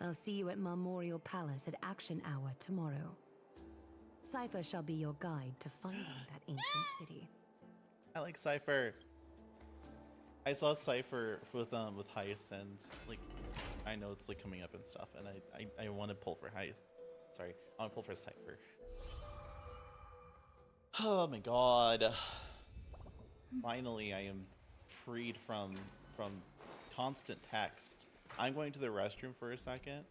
I'll see you at Marmorial Palace at Action Hour tomorrow. Cypher shall be your guide to finding that ancient city. I like Cypher. I saw Cypher with Hyacinth. Like, I know it's like coming up and stuff, and I want to pull for Hyacinth. Sorry, I want to pull for Cypher. Oh my god. Finally, I am freed from constant text. I'm going to the restroom for a second,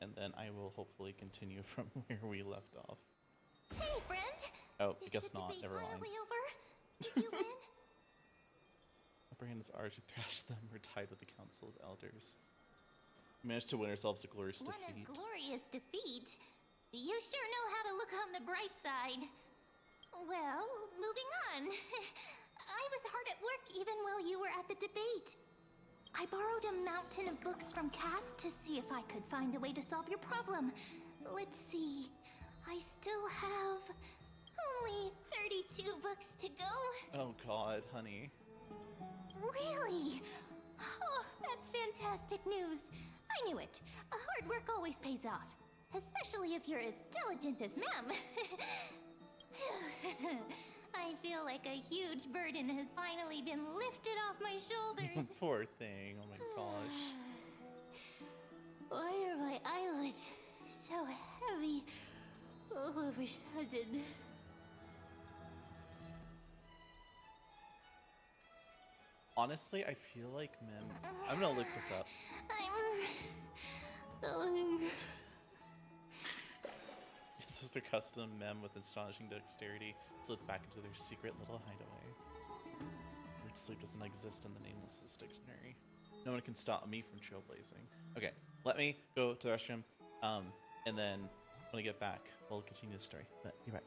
and then I will hopefully continue from where we left off. Hey, friend! Oh, I guess not. Never mind. Finally over? Did you win? Brandon's arch thrashed them. We're tied with the Council of Elders. We managed to win ourselves a glorious What defeat. a glorious defeat. You sure know how to look on the bright side. Well, moving on. I was hard at work even while you were at the debate. I borrowed a mountain of books from Cass to see if I could find a way to solve your problem. Let's see. I still have only 32 books to go. Oh god, honey. Really? Oh, that's fantastic news. I knew it. Hard work always pays off. especially if you're as diligent as Mem. I feel like a huge burden has finally been lifted off my shoulders. Poor thing. Oh my gosh. Why are my eyelids so heavy all of a sudden? Honestly, I feel like Mem. I'm gonna look this up. This was their custom Mem with astonishing dexterity slipped back into their secret little hideaway. Word sleep doesn't exist in the Nameless's dictionary. No one can stop me from trailblazing. Okay, let me go to the restroom, and then when I get back, we'll continue the story. But be back.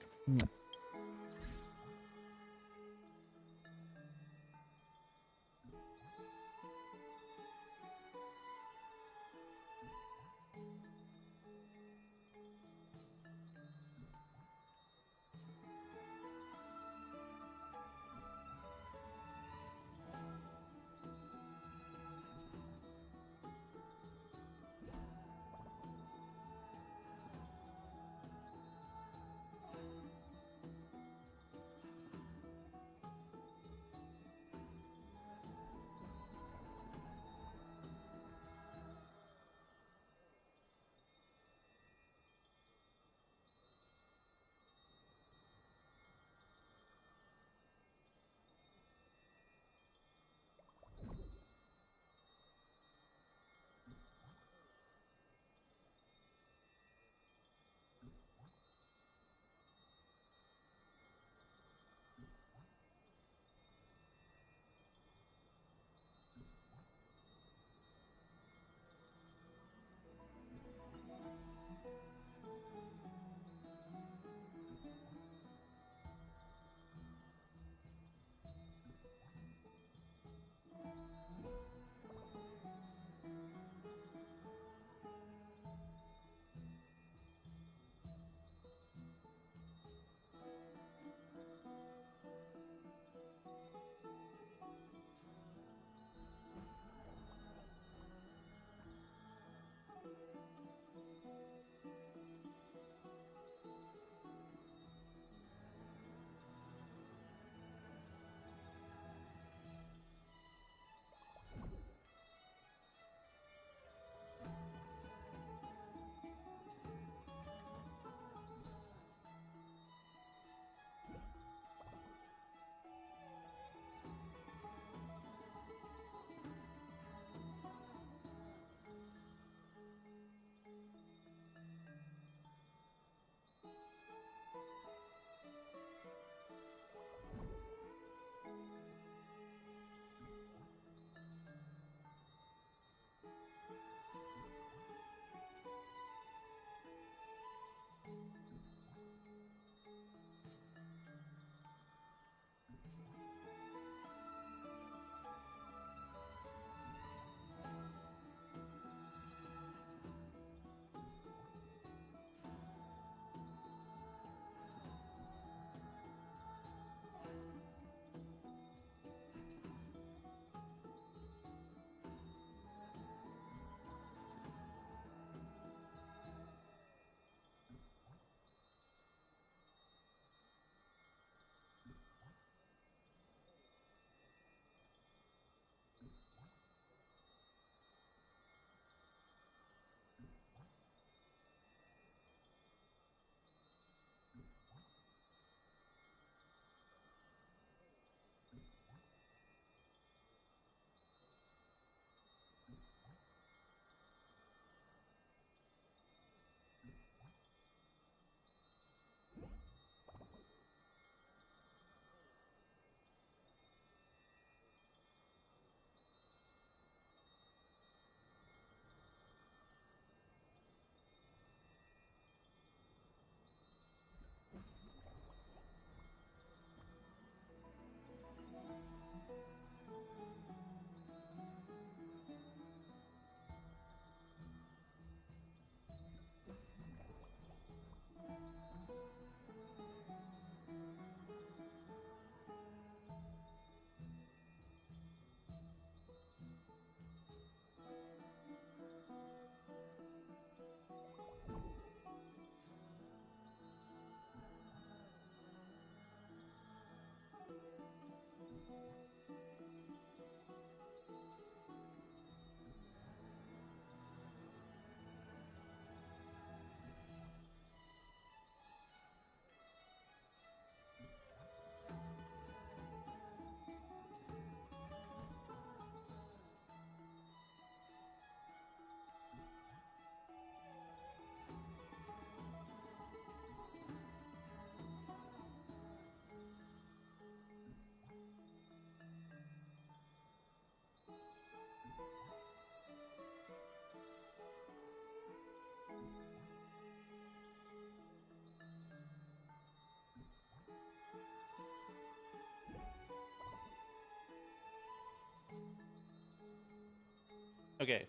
Okay,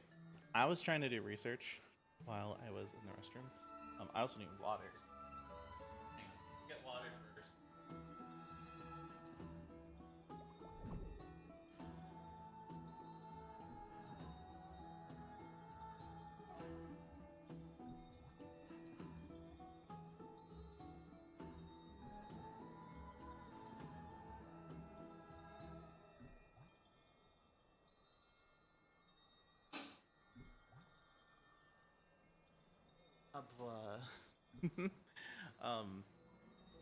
I was trying to do research while I was in the restroom. I also need water. Hang on, get water first.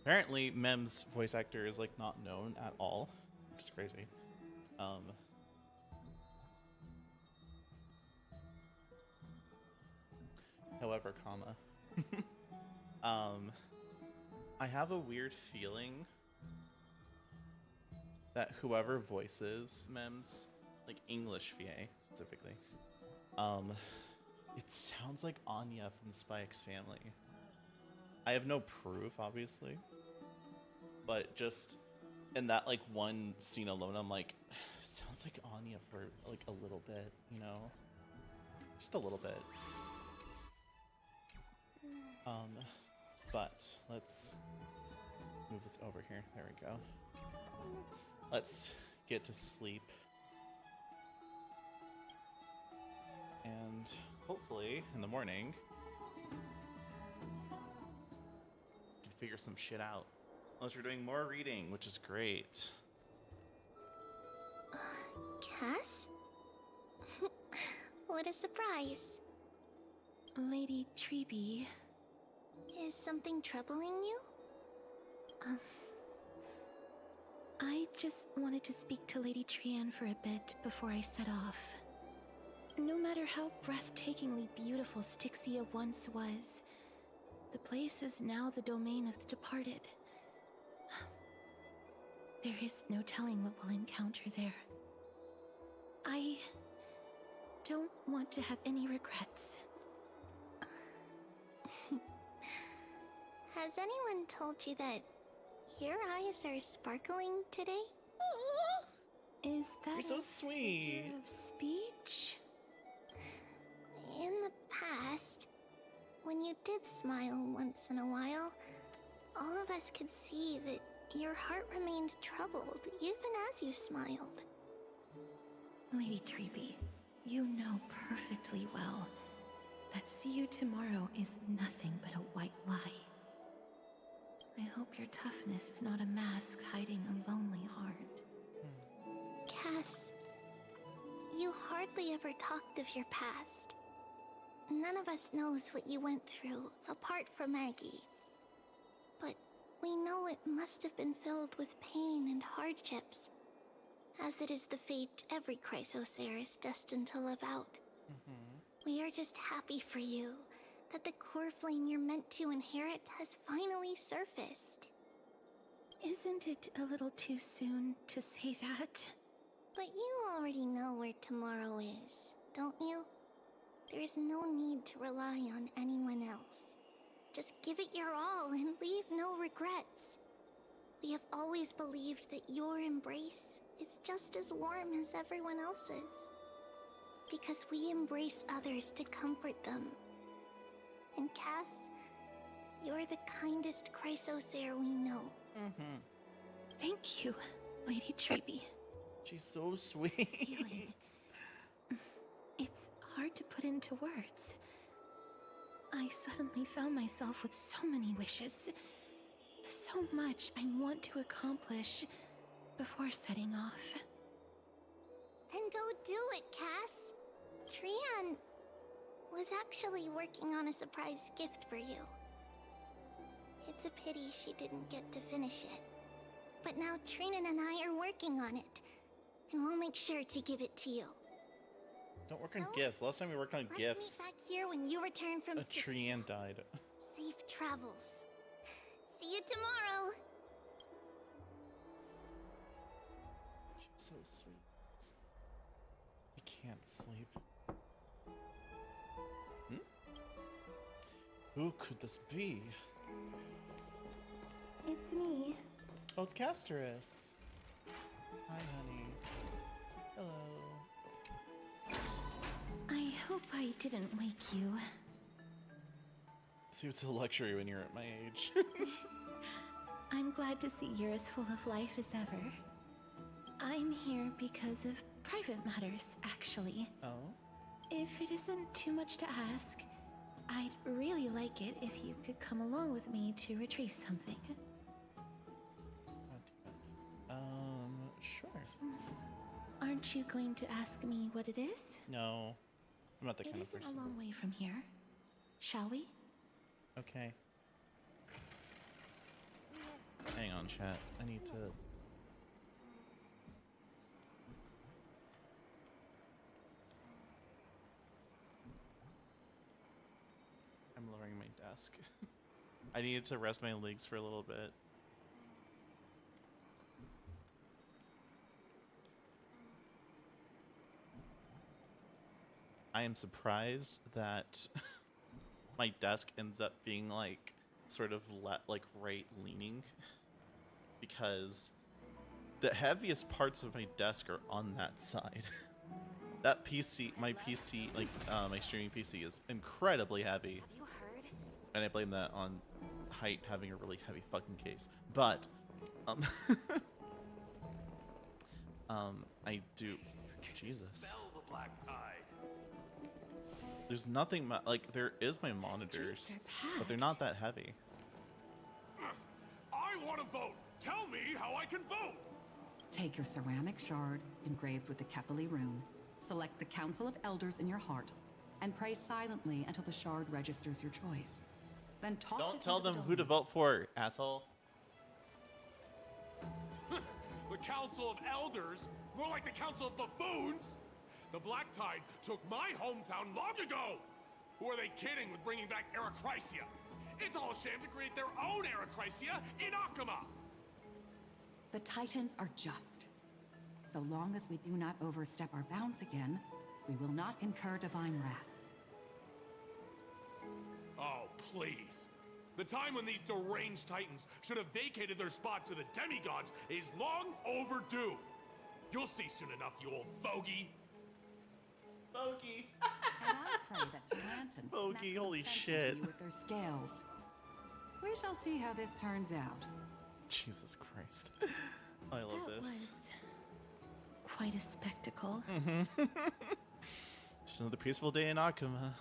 Apparently Mem's voice actor is like not known at all, which is crazy. However, I have a weird feeling that whoever voices Mem's, like English VA specifically, it sounds like Anya from Spy X Family. I have no proof, obviously, but just in that like one scene alone, I'm like, sounds like Anya for like a little bit, you know, just a little bit. But let's move this over here. There we go. Let's get to sleep. And hopefully in the morning, we can figure some shit out. Unless we're doing more reading, which is great. Cass? What a surprise. Lady Treeby. Is something troubling you? I just wanted to speak to Lady Trian for a bit before I set off. No matter how breathtakingly beautiful Styxia once was, the place is now the domain of the departed. There is no telling what we'll encounter there. I don't want to have any regrets. Has anyone told you that your eyes are sparkling today? Is that You're so a sweet. figure of speech? In the past, when you did smile once in a while, all of us could see that your heart remained troubled even as you smiled. Lady Treeby, you know perfectly well that see you tomorrow is nothing but a white lie. I hope your toughness is not a mask hiding a lonely heart. Cass, you hardly ever talked of your past. None of us knows what you went through, apart from Maggie. But we know it must have been filled with pain and hardships, as it is the fate every Chrysosaur is destined to live out. We are just happy for you that the core flame you're meant to inherit has finally surfaced. Isn't it a little too soon to say that? But you already know where tomorrow is, don't you? There is no need to rely on anyone else. Just give it your all and leave no regrets. We have always believed that your embrace is just as warm as everyone else's. Because we embrace others to comfort them. And Cass, you're the kindest Chrysosaur we know. Thank you, Lady Treeby. She's so sweet. It's hard to put into words. I suddenly found myself with so many wishes. So much I want to accomplish before setting off. Then go do it, Cass. Trian was actually working on a surprise gift for you. It's a pity she didn't get to finish it. But now Trinan and I are working on it, and we'll make sure to give it to you. Don't work on gifts. Last time we worked on gifts, Let's meet back here when you return from a Trian died. Safe travels. See you tomorrow. She's so sweet. I can't sleep. Who could this be? It's me. Oh, it's Casterus. Hi, honey. Hello. I didn't wake you. See, it's a luxury when you're at my age. I'm glad to see you're as full of life as ever. I'm here because of private matters, actually. Oh? If it isn't too much to ask, I'd really like it if you could come along with me to retrieve something. Sure. Aren't you going to ask me what it is? No, I'm not that kind of It person. isn't a long way from here. Shall we? Okay. Hang on, chat. I need to... I'm lowering my desk. I needed to rest my legs for a little bit. I am surprised that my desk ends up being like sort of like right leaning, because the heaviest parts of my desk are on that side. That PC, my PC, like my streaming PC is incredibly heavy. Have you heard? And I blame that on height having a really heavy fucking case. But I do. Jesus. There's nothing like there is my monitors, but they're not that heavy. I want to vote. Tell me how I can vote. Take your ceramic shard engraved with the Kefali rune. Select the Council of Elders in your heart, and pray silently until the shard registers your choice. Then toss it. Don't tell into them the who to dome. vote for, asshole. The Council of Elders? More like the Council of Buffoons? The Black Tide took my hometown long ago! Who are they kidding with bringing back Erechrysia? It's all a sham to create their own Erechrysia in Akama! The Titans are just. So long as we do not overstep our bounds again, we will not incur divine wrath. Oh, please. The time when these deranged Titans should have vacated their spot to the demigods is long overdue. You'll see soon enough, you old bogey. Bogey. And I pray that Taranton Bogey, snaps holy some sense shit. into you with their scales. We shall see how this turns out. Jesus Christ. I love That this. was quite a spectacle. Just another peaceful day in Akama.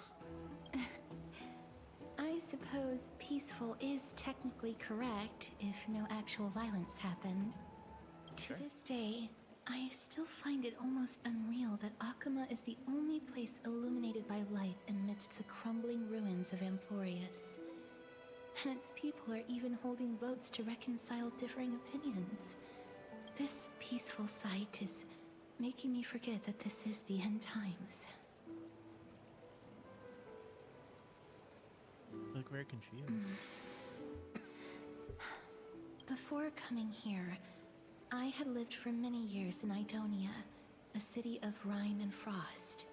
I suppose peaceful is technically correct if no actual violence happened. Sure. To this day, I still find it almost unreal that Akama is the only place illuminated by light amidst the crumbling ruins of Amphorius. And its people are even holding votes to reconcile differing opinions. This peaceful sight is making me forget that this is the end times. I look very confused. Before coming here, I had lived for many years in Idonia, a city of rime and frost.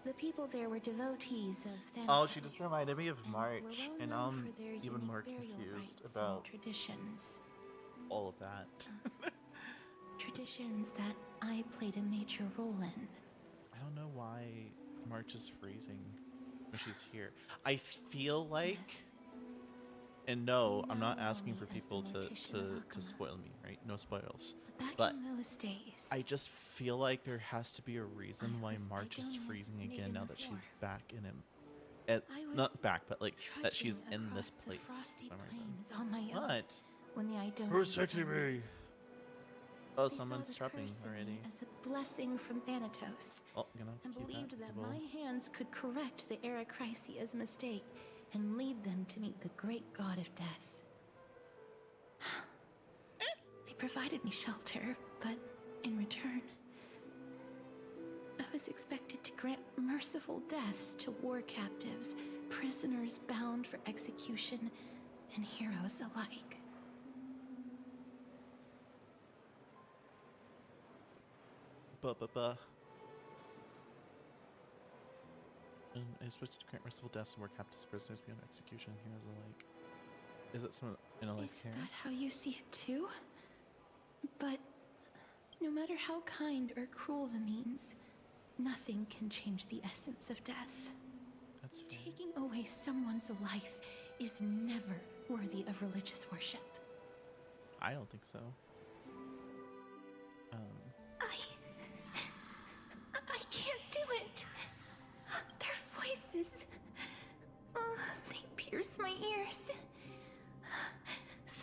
The people there were devotees of Thanatos. Oh, she just reminded me of and were March, well and known I'm for their even unique more burial confused rites and about traditions. all of that. Traditions that I played a major role in. I don't know why March is freezing when she's here. I feel like, and no, I'm not asking for people to spoil me, right? No spoils. But In those days, I just feel like there has to be a reason why March is Idonia's freezing again maiden now that she's before. back in him. I was Not back, but like that she's trudging in this across the place. frosty for some reason. plains on my own What? when the Idonians Who's texting found me? Oh, I saw someone's the trapping curse in me already. as a blessing from Thanatos, Oh, gonna have to and keep believed that that visible. my hands could correct the Erechrysia's mistake and lead them to meet the great god of death. They provided me shelter, but in return, I was expected to grant merciful deaths to war captives, prisoners bound for execution, and heroes alike. I expected to grant merciful deaths and more captives, prisoners beyond execution, heroes alike. Is that some in a life Is care? that how you see it too? But no matter how kind or cruel the means, Nothing can change the essence of death. That's fair. Taking away someone's life is never worthy of religious worship. I don't think so. I can't do it. Their voices, they pierce my ears.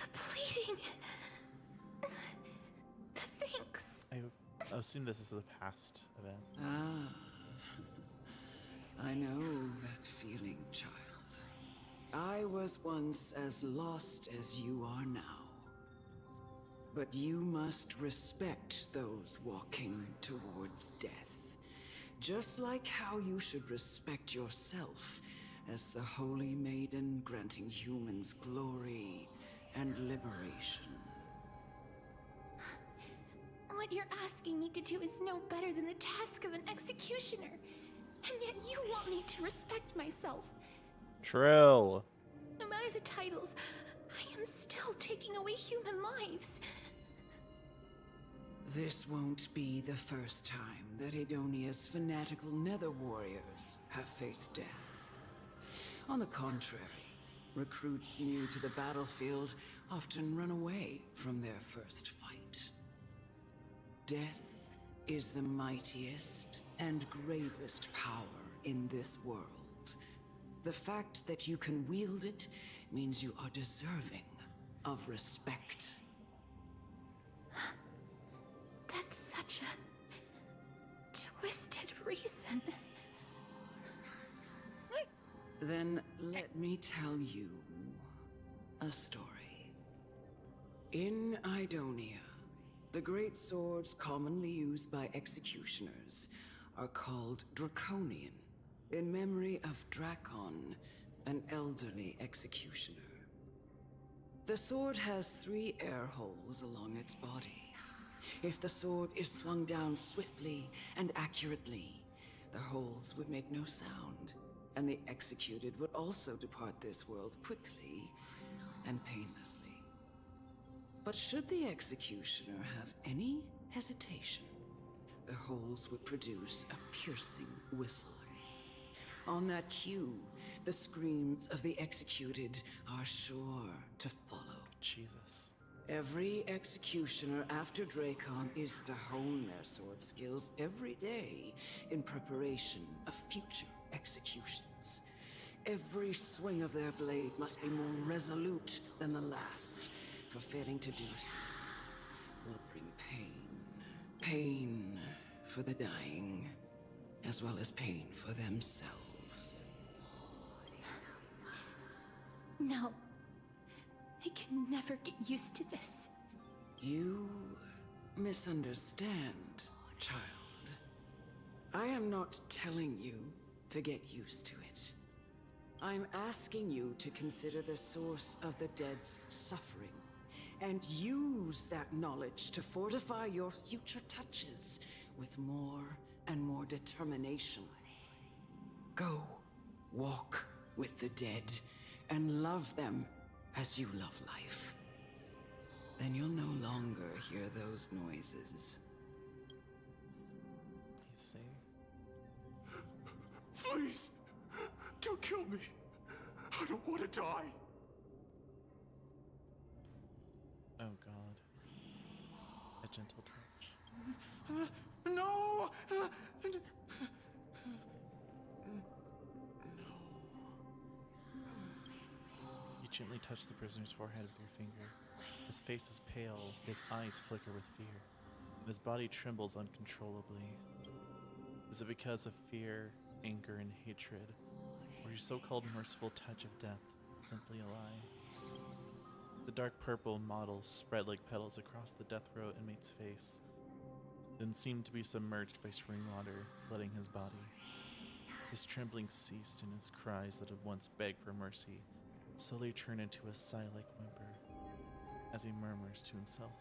The pleading, the thanks. I assume this is a past event. Ah, I know that feeling, child. I was once as lost as you are now. But you must respect those walking towards death, just like how you should respect yourself as the Holy Maiden granting humans glory and liberation. What you're asking me to do is no better than the task of an executioner, and yet you want me to respect myself. True. No matter the titles, I am still taking away human lives. This won't be the first time that Edonia's fanatical nether warriors have faced death. On the contrary, recruits new to the battlefield often run away from their first fight. Death is the mightiest and gravest power in this world. The fact that you can wield it means you are deserving of respect. That's such a twisted reason. Then let me tell you a story. In Idonia, the great swords commonly used by executioners are called Draconian, in memory of Drakon, an elderly executioner. The sword has 3 air holes along its body. If the sword is swung down swiftly and accurately, the holes would make no sound, and the executed would also depart this world quickly and painlessly. But should the executioner have any hesitation, the holes would produce a piercing whistle. On that cue, the screams of the executed are sure to follow. Jesus. Every executioner after Dracon is to hone their sword skills every day in preparation of future executions. Every swing of their blade must be more resolute than the last, for failing to do so will bring pain. Pain for the dying, as well as pain for themselves. No. I can never get used to this. You misunderstand, child. I am not telling you to get used to it. I'm asking you to consider the source of the dead's suffering, and use that knowledge to fortify your future touches with more and more determination. Go, walk with the dead, and love them as you love life. Then you'll no longer hear those noises. He's saying. Please, don't kill me. I don't want to die. Oh God. A gentle touch. No! You gently touch the prisoner's forehead with your finger. His face is pale, his eyes flicker with fear, and his body trembles uncontrollably. Is it because of fear, anger, and hatred, or your so-called merciful touch of death simply a lie? The dark purple mottles spread like petals across the death row inmate's face, then seemed to be submerged by spring water, flooding his body. His trembling ceased, and his cries that had once begged for mercy slowly turned into a sigh-like whimper as he murmurs to himself.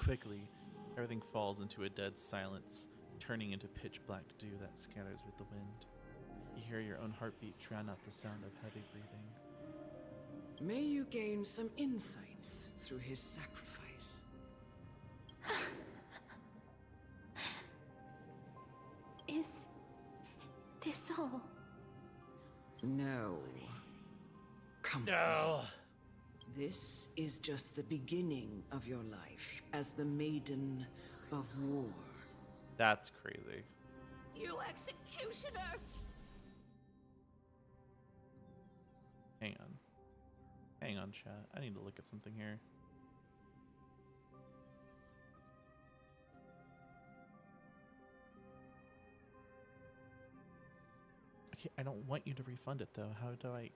Quickly, everything falls into a dead silence, turning into pitch-black dew that scatters with the wind. You hear your own heartbeat drown out the sound of heavy breathing. May you gain some insights through his sacrifice. is all. No. Come. No. This is just the beginning of your life as the Maiden of War. That's crazy. You executioner! Hang on. Hang on, chat. I need to look at something here. Okay, I don't want you to refund it though. How do I?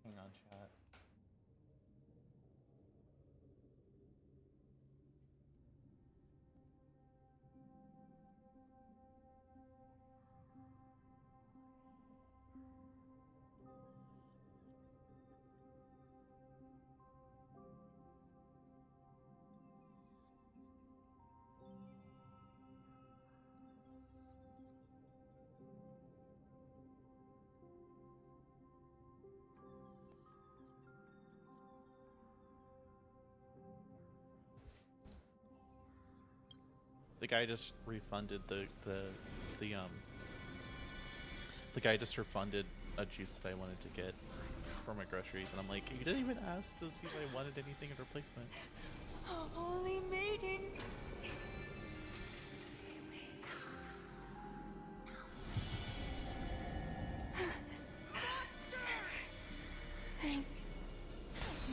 Hang on, chat. The guy just refunded the guy just refunded a juice that I wanted to get for my groceries, and I'm like, you didn't even ask to see if I wanted anything in replacement. Holy maiden! Thank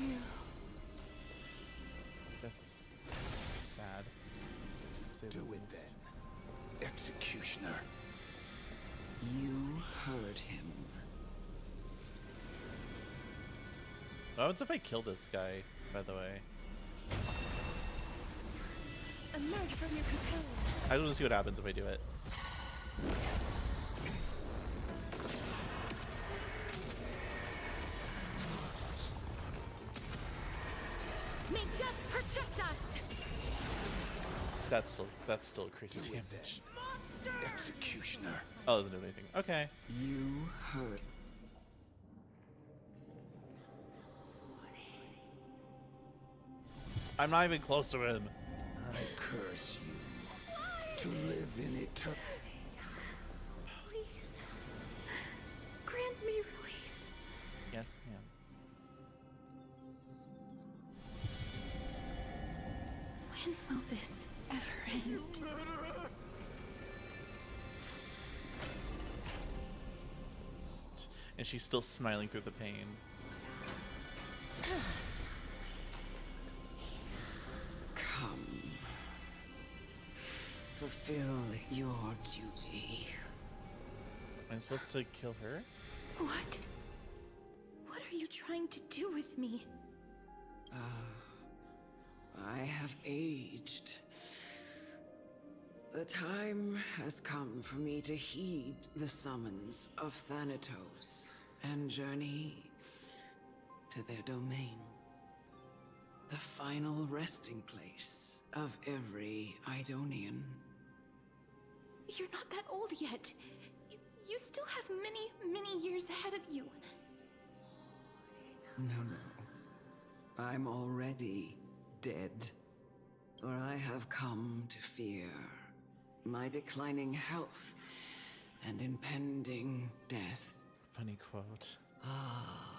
you. This is sad. To say the Do it least. then, executioner. You heard him. What happens if I kill this guy, by the way? Emerge from your cocoon. I just want to see what happens if I do it. May death protect us. That's still crazy damage. Executioner. Oh, doesn't do anything. Okay. You heard. I'm not even close to him. I curse you to live in eternity. Please. Grant me release. Yes, ma'am. When will this ever end? And she's still smiling through the pain. Come. Fulfill your duty. Am I supposed to kill her? What? What are you trying to do with me? I have aged. The time has come for me to heed the summons of Thanatos and journey to their domain. The final resting place of every Idonian. You're not that old yet. You still have many, many years ahead of you. No. I'm already dead. Or I have come to fear my declining health and impending death. Funny quote. Ah,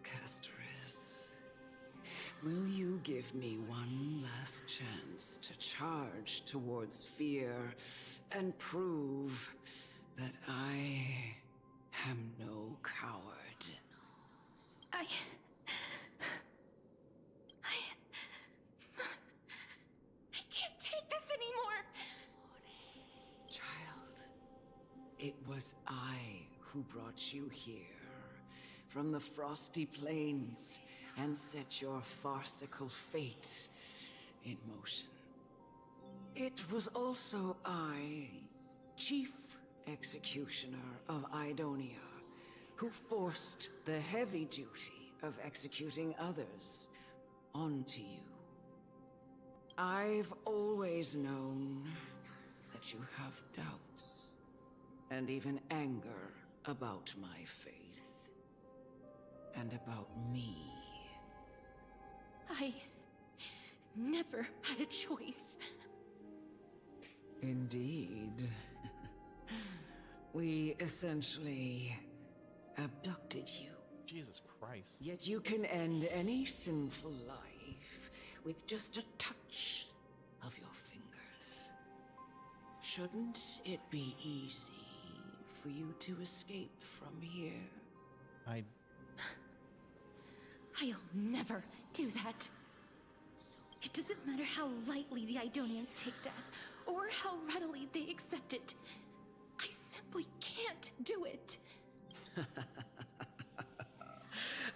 Castoris. Will you give me one last chance to charge towards fear and prove that I am no coward? I can't take this anymore! Child, it was I who brought you here from the frosty plains and set your farcical fate in motion. It was also I, Chief Executioner of Idonia, who forced the heavy duty of executing others onto you. I've always known that you have doubts and even anger about my faith and about me. I never had a choice. Indeed. We essentially abducted you. Jesus Christ. Yet you can end any sinful life with just a touch of your fingers. Shouldn't it be easy for you to escape from here? I'll never do that. It doesn't matter how lightly the Idonians take death, or how readily they accept it. I simply can't do it.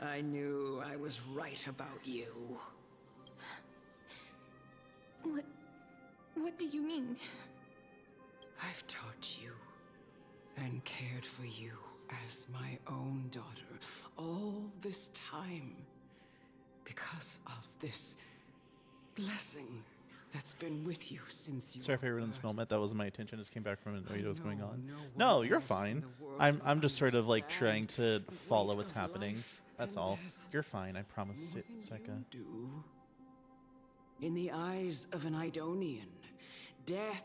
I knew I was right about you. What do you mean? I've taught you and cared for you as my own daughter all this time because of this blessing that's been with you since you. Sorry if I ruined this moment. That wasn't my intention. I just came back from it. I know what was going on. No, you're fine. I'm just sort of like trying to follow what's happening. That's all. You're fine. I promise, Seka. In the eyes of an Idonian, death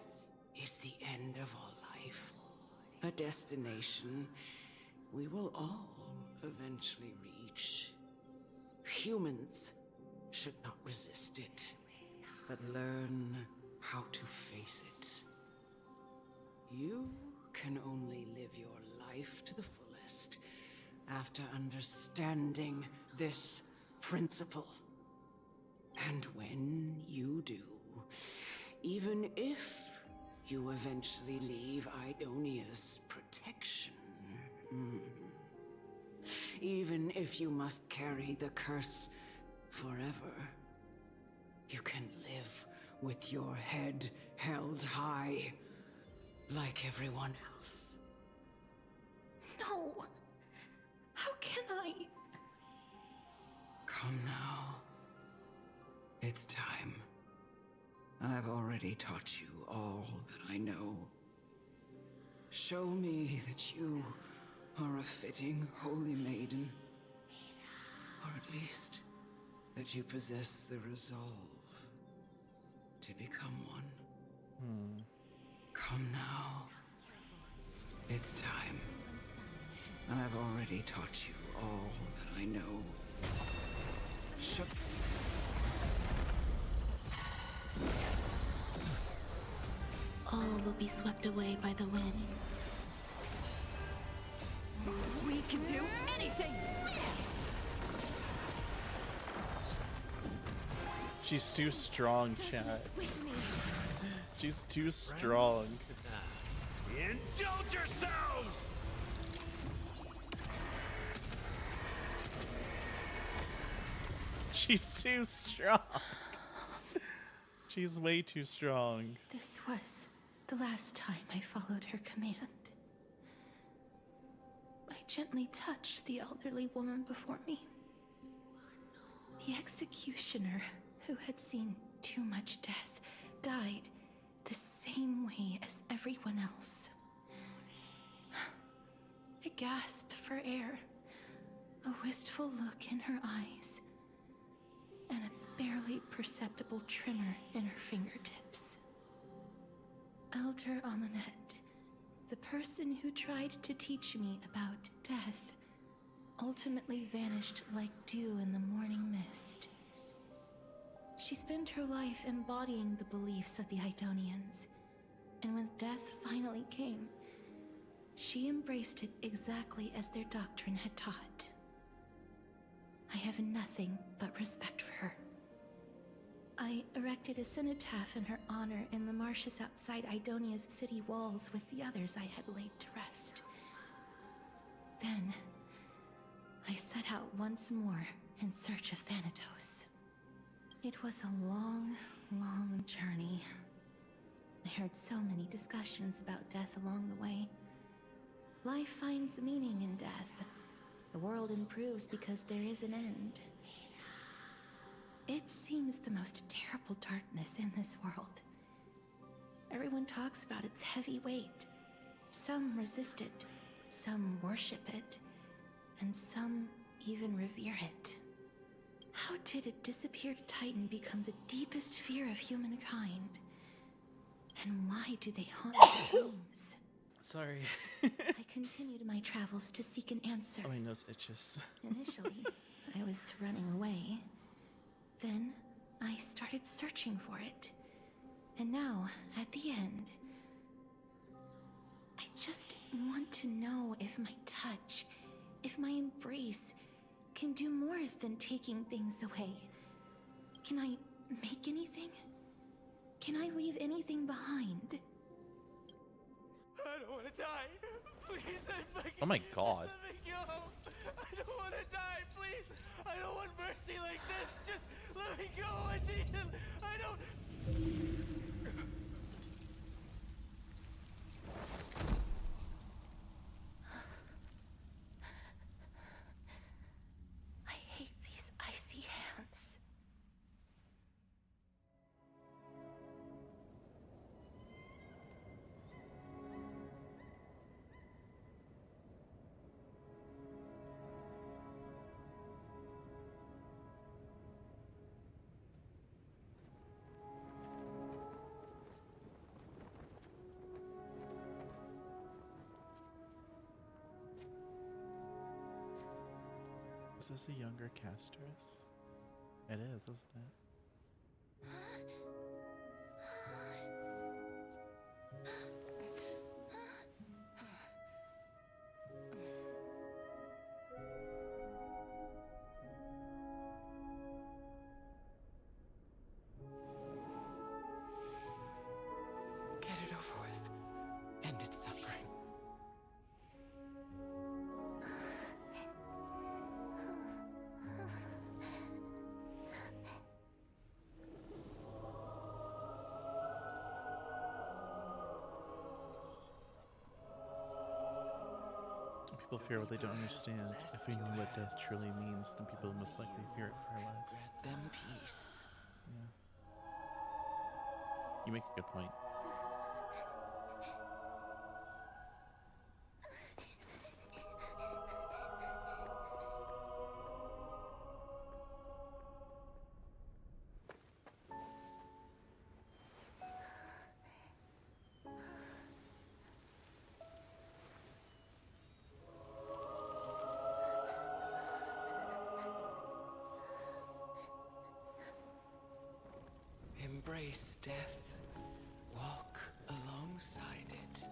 is the end of all life. A destination we will all eventually reach. Humans should not resist it, but learn how to face it. You can only live your life to the fullest after understanding this principle. And when you do, even if you eventually leave Idonia's protection, even if you must carry the curse forever, you can live with your head held high, like everyone else. No! How can I? Come now. It's time. I've already taught you all that I know. Show me that you are a fitting holy maiden. Or at least that you possess the resolve to become one. Come now. It's time. I've already taught you all that I know. All will be swept away by the wind. We can do anything! She's too strong, chat. She's too strong. Indulge yourselves! She's too strong. She's way too strong. This was the last time I followed her command. I gently touched the elderly woman before me. The executioner, who had seen too much death, died the same way as everyone else. A gasp for air, a wistful look in her eyes, and a barely perceptible tremor in her fingertips. Elder Amunet, the person who tried to teach me about death, ultimately vanished like dew in the morning mist. She spent her life embodying the beliefs of the Idonians, and when death finally came, she embraced it exactly as their doctrine had taught. I have nothing but respect for her. I erected a cenotaph in her honor in the marshes outside Idonia's city walls with the others I had laid to rest. Then, I set out once more in search of Thanatos. It was a long, long journey. I heard so many discussions about death along the way. Life finds meaning in death. The world improves because there is an end. It seems the most terrible darkness in this world. Everyone talks about its heavy weight. Some resist it, some worship it, and some even revere it. How did a disappeared titan become the deepest fear of humankind? And why do they haunt my dreams? Sorry. I continued my travels to seek an answer. Oh, my nose itches. Initially, I was running away. Then, I started searching for it. And now, at the end, I just want to know if my touch, if my embrace, can do more than taking things away. Can I make anything? Can I leave anything behind? I don't want to die. Please, Oh my god. let me go. I don't want to die. Please, I don't want mercy like this. Just let me go. I don't. I hate these icy hands. Is this a younger Castress? It is, isn't it? Get it over with. End its suffering. People fear what they don't understand. If we knew what death truly means, then people would most likely fear it far less. Grant them peace. Yeah. You make a good point. Embrace death. Walk alongside it.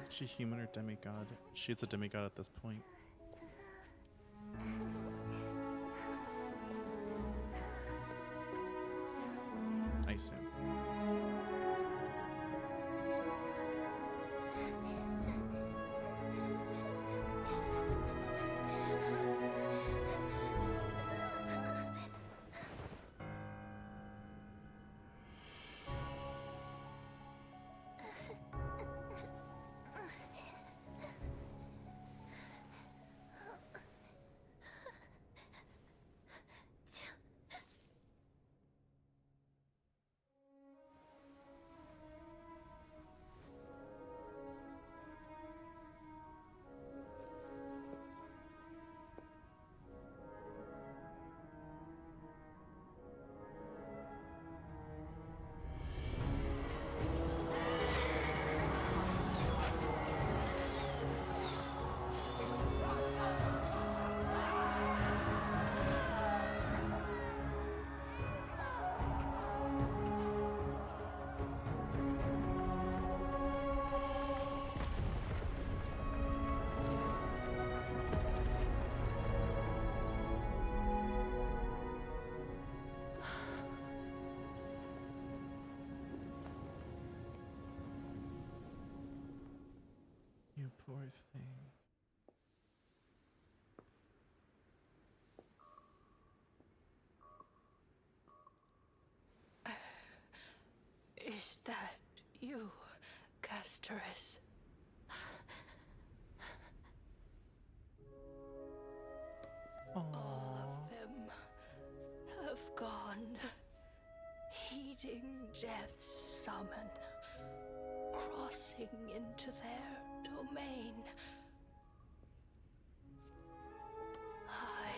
Is she human or demigod? She's a demigod at this point. I assume. You poor thing. Is that you, Castress? Castoris. All of them have gone, heeding Death's summon, crossing into their domain. I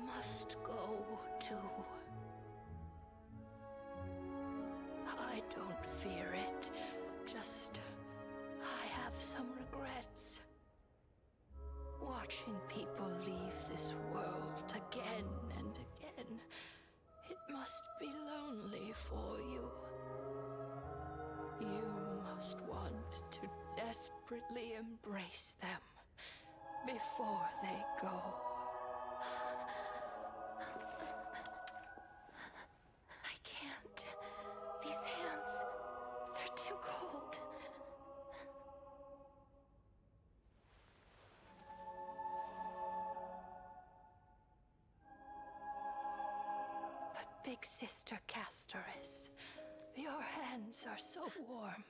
must go too. I don't fear it, just I have some regrets. Watching people leave this world again and again, it must be lonely for you. You must want to desperately embrace them before they go. I can't. These hands, they're too cold. But Big Sister Castoris, your hands are so warm.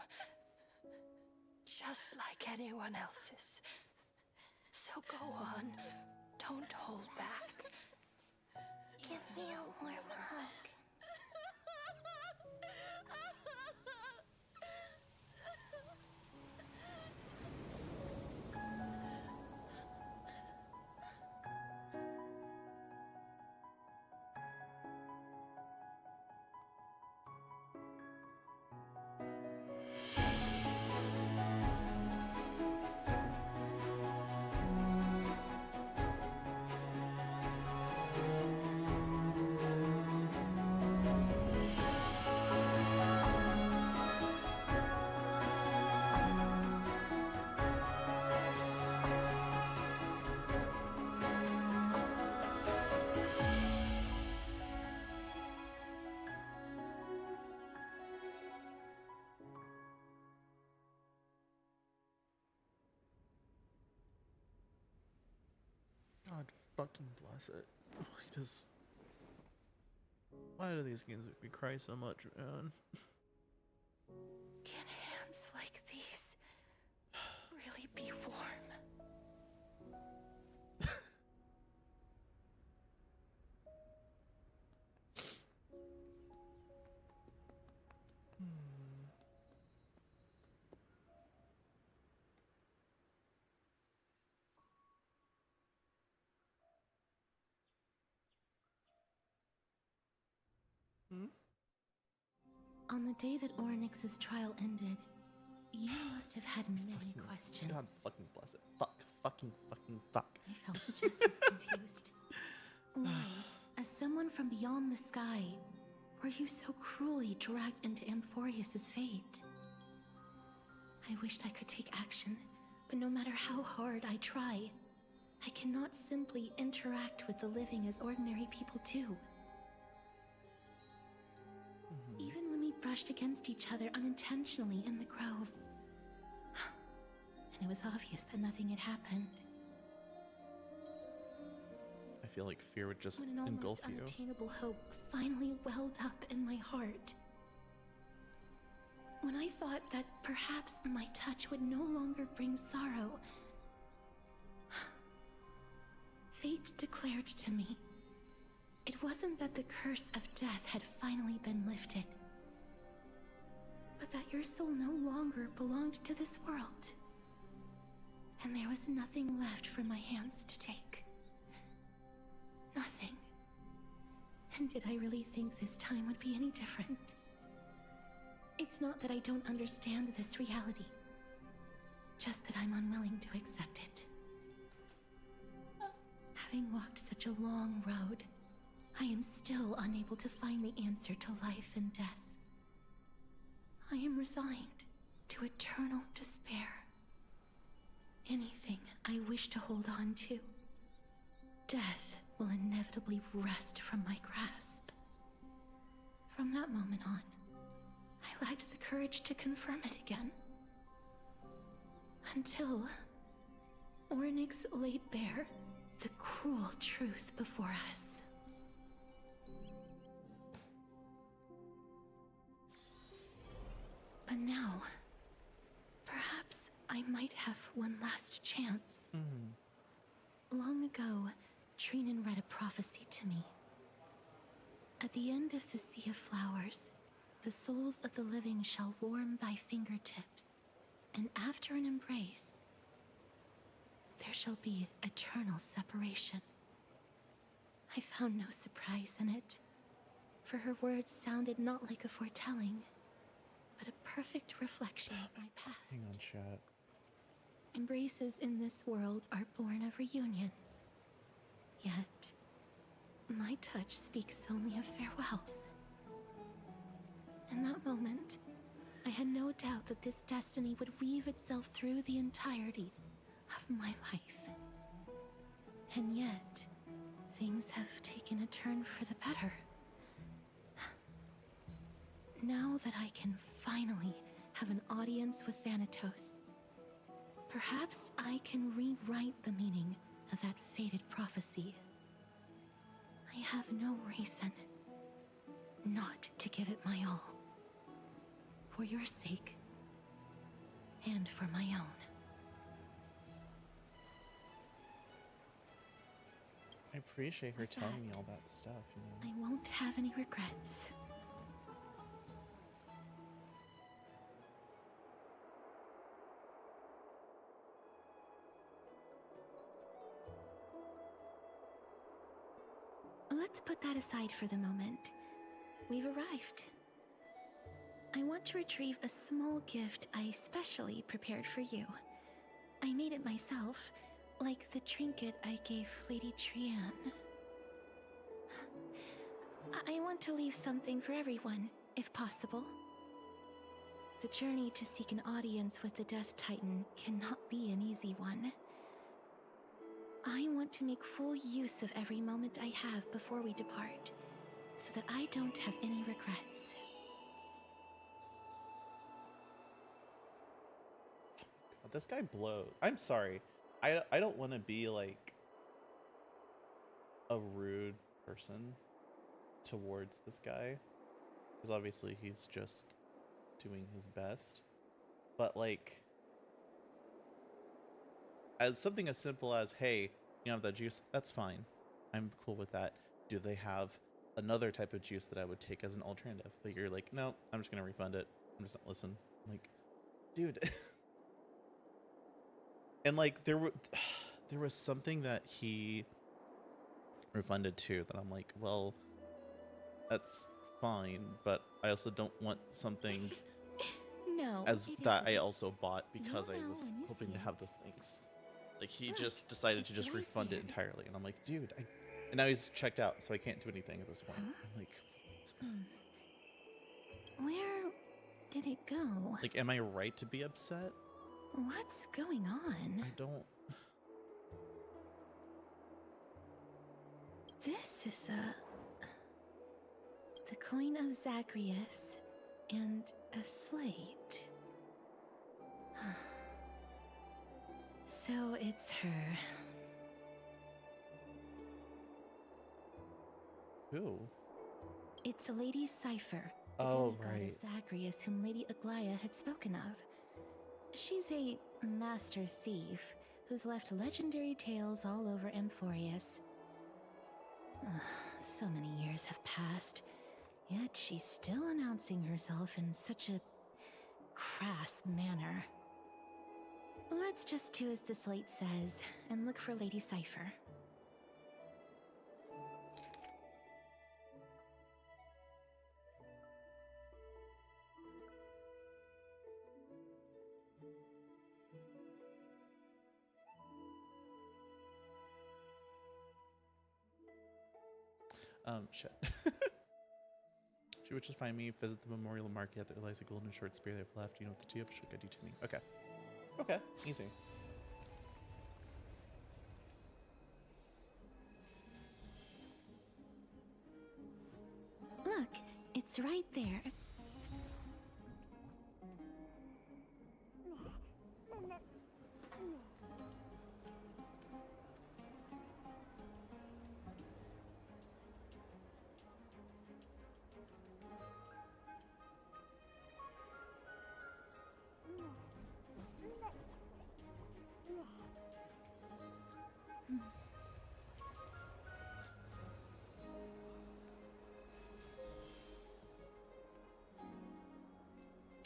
Just like anyone else's. So go on. Don't hold back. Give me a warm hug. God fucking bless it. Why do these games make me cry so much, man? Can hands like these really be warm? On the day that Oryx's trial ended, you must have had many questions. God fucking bless it. Fuck. Fuck. I felt just as confused. Why, as someone from beyond the sky, were you so cruelly dragged into Amphorius's fate? I wished I could take action, but no matter how hard I try, I cannot simply interact with the living as ordinary people do. Even when we brushed against each other unintentionally in the grove, and it was obvious that nothing had happened. I feel like fear would just When an engulf almost you. unattainable hope finally welled up in my heart. When I thought that perhaps my touch would no longer bring sorrow, fate declared to me, it wasn't that the curse of death had finally been lifted, but that your soul no longer belonged to this world. And there was nothing left for my hands to take. Nothing. And did I really think this time would be any different? It's not that I don't understand this reality, just that I'm unwilling to accept it. Having walked such a long road, I am still unable to find the answer to life and death. I am resigned to eternal despair. Anything I wish to hold on to, death will inevitably wrest from my grasp. From that moment on, I lacked the courage to confirm it again. Until Ornyx laid bare the cruel truth before us. But now, I might have one last chance. Mm. Long ago, Trinan read a prophecy to me. At the end of the Sea of Flowers, the souls of the living shall warm thy fingertips, and after an embrace, there shall be eternal separation. I found no surprise in it, for her words sounded not like a foretelling, but a perfect reflection of my past. Hang on, chat. Embraces in this world are born of reunions. Yet, my touch speaks only of farewells. In that moment, I had no doubt that this destiny would weave itself through the entirety of my life. And yet, things have taken a turn for the better. Now that I can finally have an audience with Thanatos, perhaps I can rewrite the meaning of that fated prophecy. I have no reason not to give it my all. For your sake, and for my own. I appreciate her With telling that, me all that stuff, you know. I won't have any regrets. Let's put that aside for the moment. We've arrived. I want to retrieve a small gift I specially prepared for you. I made it myself, like the trinket I gave Lady Trianne. I want to leave something for everyone, if possible. The journey to seek an audience with the Death Titan cannot be an easy one. I want to make full use of every moment I have before we depart, so that I don't have any regrets. God, this guy blows. I'm sorry. I don't want to be like a rude person towards this guy, because obviously he's just doing his best. But like, as something as simple as, hey, you have that juice, that's fine. I'm cool with that. Do they have another type of juice that I would take as an alternative? But you're like, no, I'm just gonna refund it. I'm just not listen. I'm like, dude. And like there was something that he refunded too that I'm like, well, that's fine, but I also don't want something No, as it that I isn't. also bought because I You'll know was when you hoping see to it. have those things. Like he Look, just decided to it's just right refund there. it entirely, and I'm like, dude, and now he's checked out, so I can't do anything at this point. Huh? I'm like, Where did it go? like, am I right to be upset? What's going on? I don't. This is the coin of Zagreus and a slate. So it's her. Who? It's a Lady Cipher, the Oh, demigod right. of Zagreus whom Lady Aglaia had spoken of. She's a master thief who's left legendary tales all over Amphorius. So many years have passed, yet she's still announcing herself in such a crass manner. Let's just do as the slate says and look for Lady Cipher. Shit. She would just find me, visit the memorial market that relies a golden short spear they've left. You know what the TF should do to me. Okay. Okay, easy. Look, it's right there.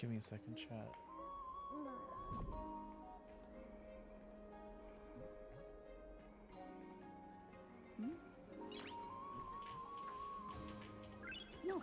Give me a second, chat. Nice. Nice.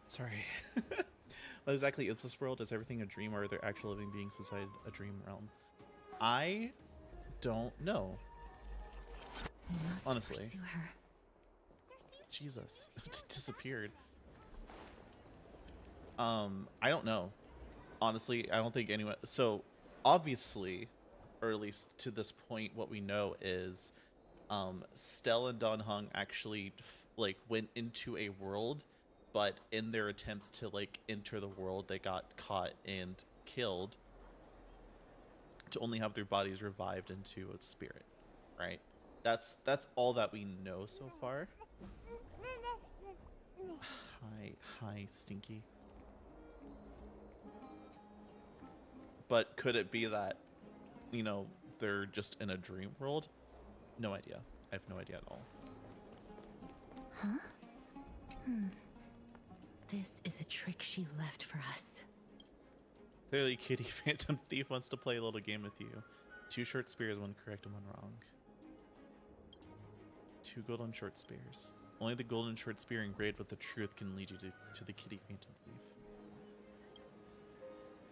Sorry. What exactly is this world? Is everything a dream, or are there actual living beings inside a dream realm? I don't know. Honestly. Pursue her. Jesus. It just disappeared. I don't know. Honestly, I don't think anyone... So, obviously, or at least to this point, what we know is Stell and Don Hung actually, like, went into a world, but in their attempts to, like, enter the world, they got caught and killed to only have their bodies revived into a spirit, right? That's all that we know so far. Hi, Stinky. But could it be that, you know, they're just in a dream world? No idea. I have no idea at all. Huh? This is a trick she left for us. Clearly, Kitty Phantom Thief wants to play a little game with you. 2 short spears, 1 correct and 1 wrong. 2 golden short spears. Only the golden short spear engraved with the truth can lead you to the Kitty Phantom Thief.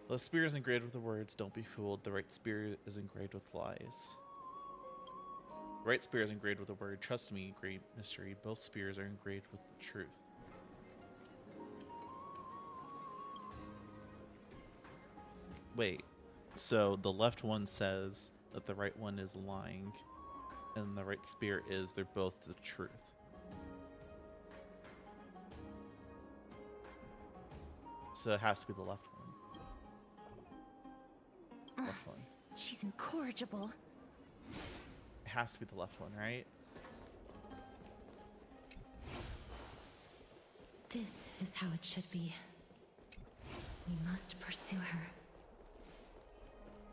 The spear is engraved with the words, "Don't be fooled." The right spear is engraved with lies. The right spear is engraved with the word, "Trust me, great mystery." Both spears are engraved with the truth. Wait, so the left one says that the right one is lying, and the right spear is they're both the truth. So it has to be the left one. Left one. She's incorrigible. It has to be the left one, right? This is how it should be. We must pursue her.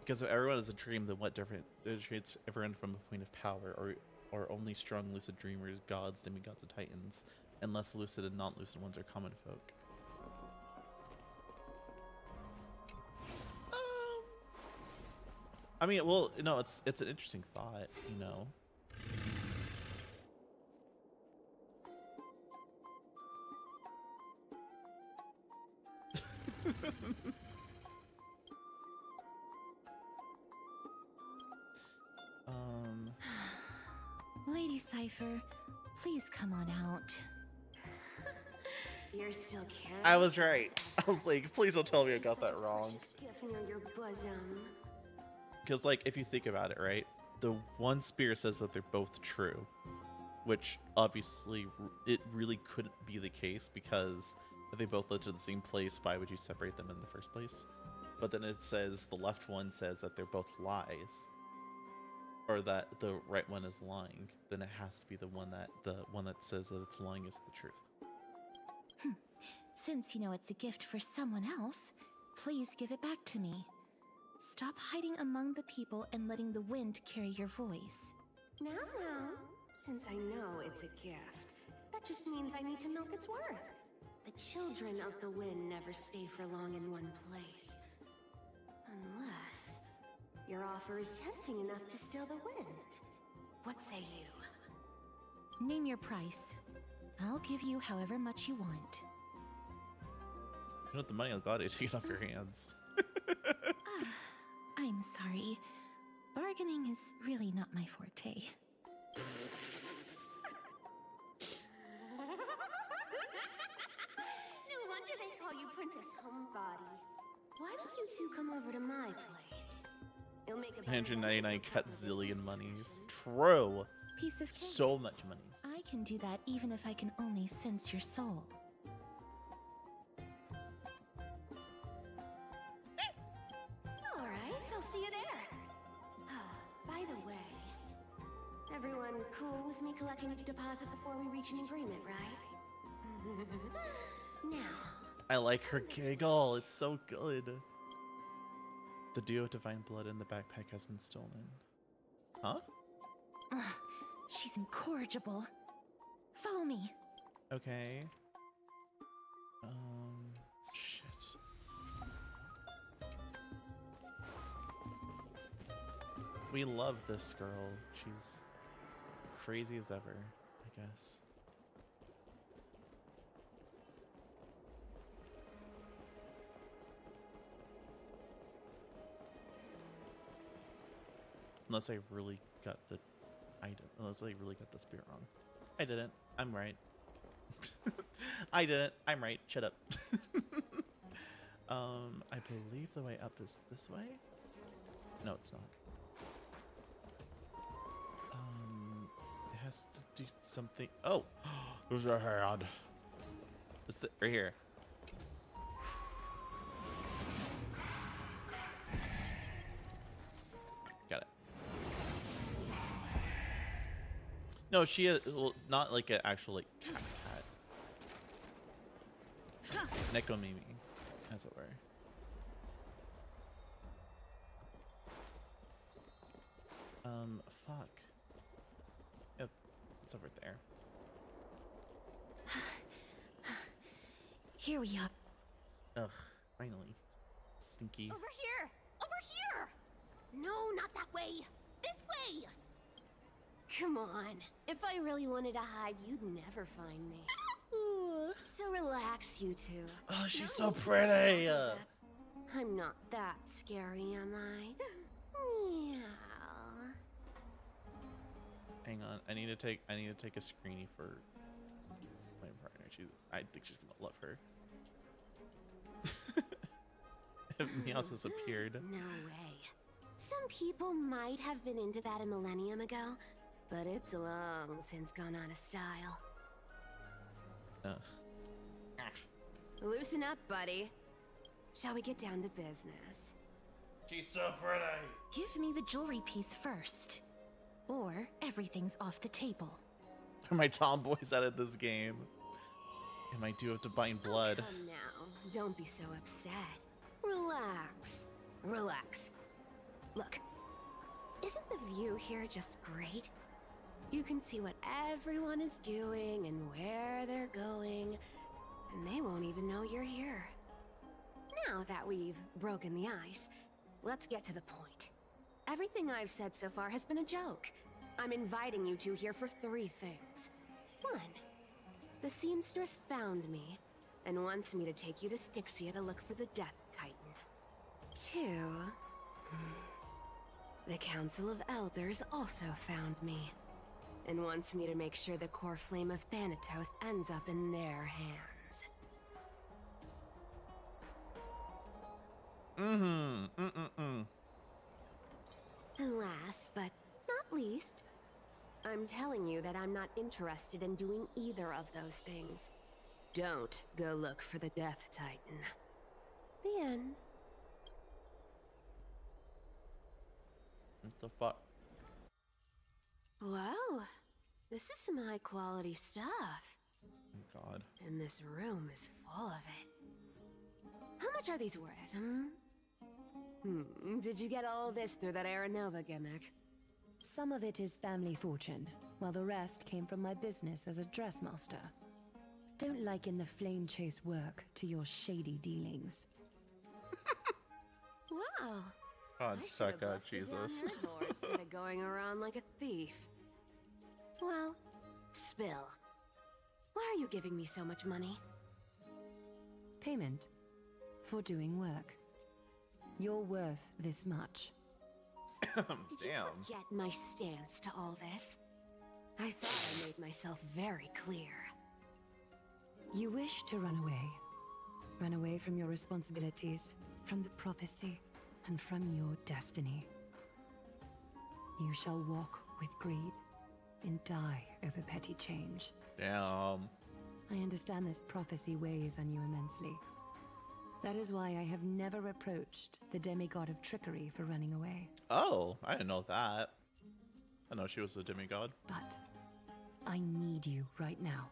Because if everyone is a dream, then what differentiates everyone from a point of power? Or only strong lucid dreamers, gods, demigods, and titans, and less lucid and non-lucid ones are common folk? I mean, well, no, it's an interesting thought, you know. Lady Cypher, please come on out. You're still carrying. I was right. I was like, please don't tell me I got that wrong. Gift near your bosom. Because, like, if you think about it, right, the one spear says that they're both true, which obviously it really couldn't be the case, because if they both led to the same place, why would you separate them in the first place? But then it says the left one says that they're both lies, or that the right one is lying. Then it has to be the one that says that it's lying is the truth. Since you know it's a gift for someone else, please give it back to me. Stop hiding among the people and letting the wind carry your voice. Now, since I know it's a gift, that just means I need to milk its worth. The children of the wind never stay for long in one place. Unless your offer is tempting enough to still the wind. What say you? Name your price. I'll give you however much you want. If you want the money, I'll gladly take it off your hands. I'm sorry. Bargaining is really not my forte. No wonder they call you Princess Homebody. Why don't you two come over to my place? You'll make a 199 cut zillion monies. True. Piece of cake. So much money. I can do that even if I can only sense your soul. Alright, I'll see you there. By the way, everyone cool with me collecting a deposit before we reach an agreement, right? Now. I like her giggle. It's so good. The dew of divine blood in the backpack has been stolen. Huh? Ugh, she's incorrigible. Follow me. Okay. Shit. We love this girl. She's crazy as ever, I guess. Unless I really got the unless I really got the spear wrong. I didn't. I'm right. I didn't. I'm right. Shut up. I believe the way up is this way? No, it's not. It has to do something. Oh, there's a hand. It's the right here. Got it. No, she is well, not like an actual like cat. Nekomimi, as it were. Fuck. Yep, it's over there. Here we are. Ugh, finally. Stinky. Over here! Over here! No, not that way! This way! Come on. If I really wanted to hide, you'd never find me. So relax, you two. Oh, she's so pretty! I'm not that scary, am I? Meow. Hang on, I need to take a screenie for my partner. I think she's gonna love her. Meows has appeared. No way. Some people might have been into that a millennium ago, but it's long since gone out of style. Ugh. Loosen up, buddy. Shall we get down to business? She's so pretty. Give me the jewelry piece first. Or everything's off the table. Are my tomboys out of this game? And my dew of divine blood. Oh, come now. Don't be so upset. Relax. Relax. Look, isn't the view here just great? You can see what everyone is doing and where they're going, and they won't even know you're here. Now that we've broken the ice, let's get to the point. Everything I've said so far has been a joke. I'm inviting you two here for 3 things. 1, the seamstress found me and wants me to take you to Styxia to look for the Death Titan. 2, the Council of Elders also found me and wants me to make sure the core flame of Thanatos ends up in their hands. And last, but not least, I'm telling you that I'm not interested in doing either of those things. Don't go look for the Death Titan. The end. What the fuck? Wow, this is some high quality stuff. Oh God. And this room is full of it. How much are these worth, Did you get all this through that Aranova gimmick? Some of it is family fortune, while the rest came from my business as a dressmaster. Don't liken the flame-chased work to your shady dealings. Wow. God, I suck should've up, busted Jesus. down your door instead of going around like a thief. Well, spill. Why are you giving me so much money? Payment for doing work. You're worth this much. Did you forget my stance to all this? I thought I made myself very clear. You wish to run away. Run away from your responsibilities, from the prophecy, and from your destiny. You shall walk with greed, and die over petty change. Damn. I understand this prophecy weighs on you immensely. That is why I have never reproached the demigod of trickery for running away. Oh, I didn't know that. I know she was a demigod. But I need you right now.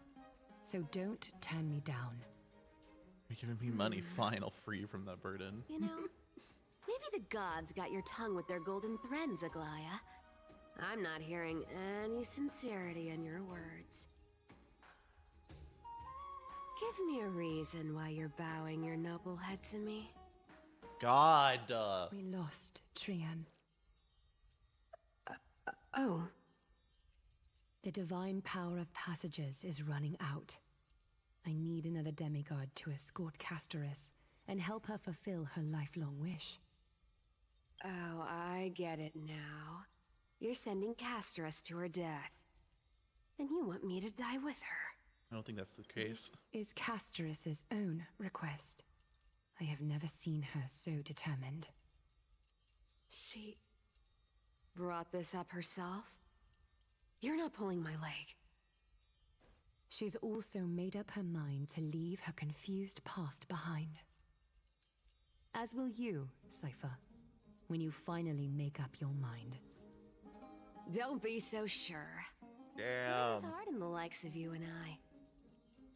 So don't turn me down. You're giving me money. Fine, I'll free you from that burden. You know, maybe the gods got your tongue with their golden threads, Aglaya. I'm not hearing any sincerity in your words. Give me a reason why you're bowing your noble head to me. God. We lost Trian. Oh. The divine power of passages is running out. I need another demigod to escort Castoris and help her fulfill her lifelong wish. Oh, I get it now. You're sending Castoris to her death. And you want me to die with her. I don't think that's the case. This is Castoris' own request. I have never seen her so determined. She brought this up herself? You're not pulling my leg. She's also made up her mind to leave her confused past behind. As will you, Cypher, when you finally make up your mind. Don't be so sure. Damn. It's hard in the likes of you and I.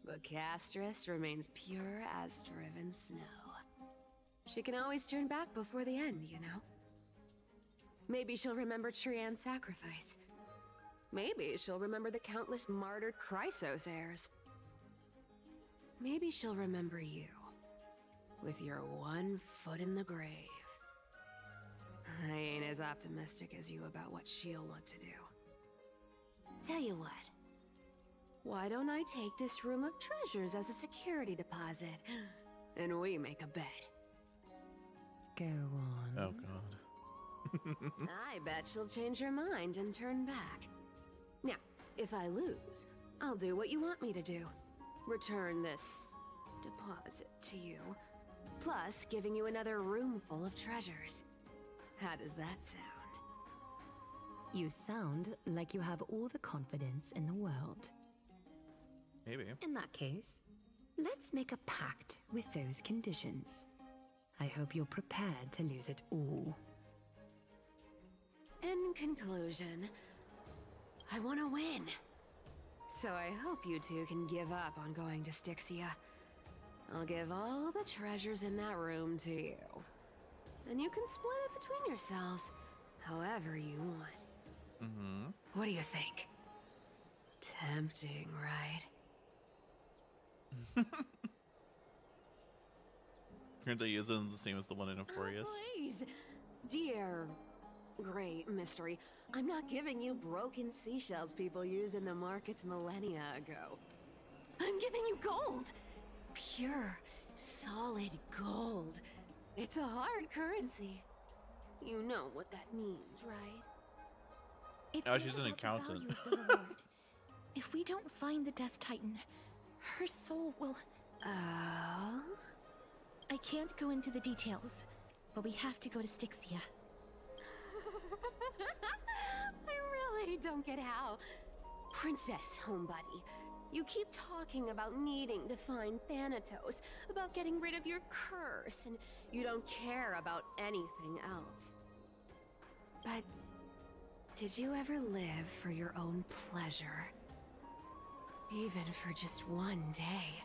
But Castoris remains pure as driven snow. She can always turn back before the end, you know? Maybe she'll remember Trian's sacrifice. Maybe she'll remember the countless martyred Chrysos heirs. Maybe she'll remember you, with your one foot in the grave. I ain't as optimistic as you about what she'll want to do. Tell you what. Why don't I take this room of treasures as a security deposit, and we make a bet? Go on. Oh, God. I bet she'll change her mind and turn back. Now, if I lose, I'll do what you want me to do. Return this deposit to you, plus giving you another room full of treasures. How does that sound? You sound like you have all the confidence in the world. Maybe. In that case, let's make a pact with those conditions. I hope you're prepared to lose it all. In conclusion, I want to win. So I hope you two can give up on going to Styxia. I'll give all the treasures in that room to you. And you can split it between yourselves, however you want. Mm-hmm. What do you think? Tempting, right? Turns out he isn't the same as the one in Euphorius. Please, dear great mystery, I'm not giving you broken seashells people use in the markets millennia ago. I'm giving you gold! Pure, solid gold. It's a hard currency. You know what that means, right? It's Oh, she's not an about the accountant. value of the reward. If we don't find the Death Titan, her soul will... Oh? I can't go into the details, but we have to go to Styxia. I really don't get how. Princess, homebuddy, you keep talking about needing to find Thanatos, about getting rid of your curse, and you don't care about anything else. But did you ever live for your own pleasure? Even for just one day?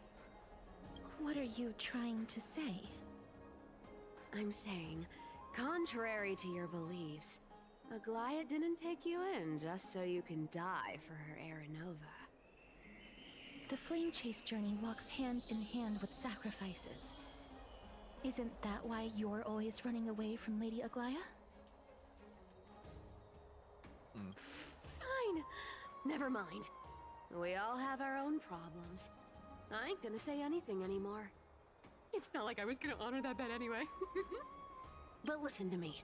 What are you trying to say? I'm saying, contrary to your beliefs, Aglaya didn't take you in just so you can die for her Aranova. The flame chase journey walks hand in hand with sacrifices. Isn't that why you're always running away from Lady Aglaya? Fine. Never mind. We all have our own problems. I ain't gonna say anything anymore. It's not like I was gonna honor that bet anyway. But listen to me.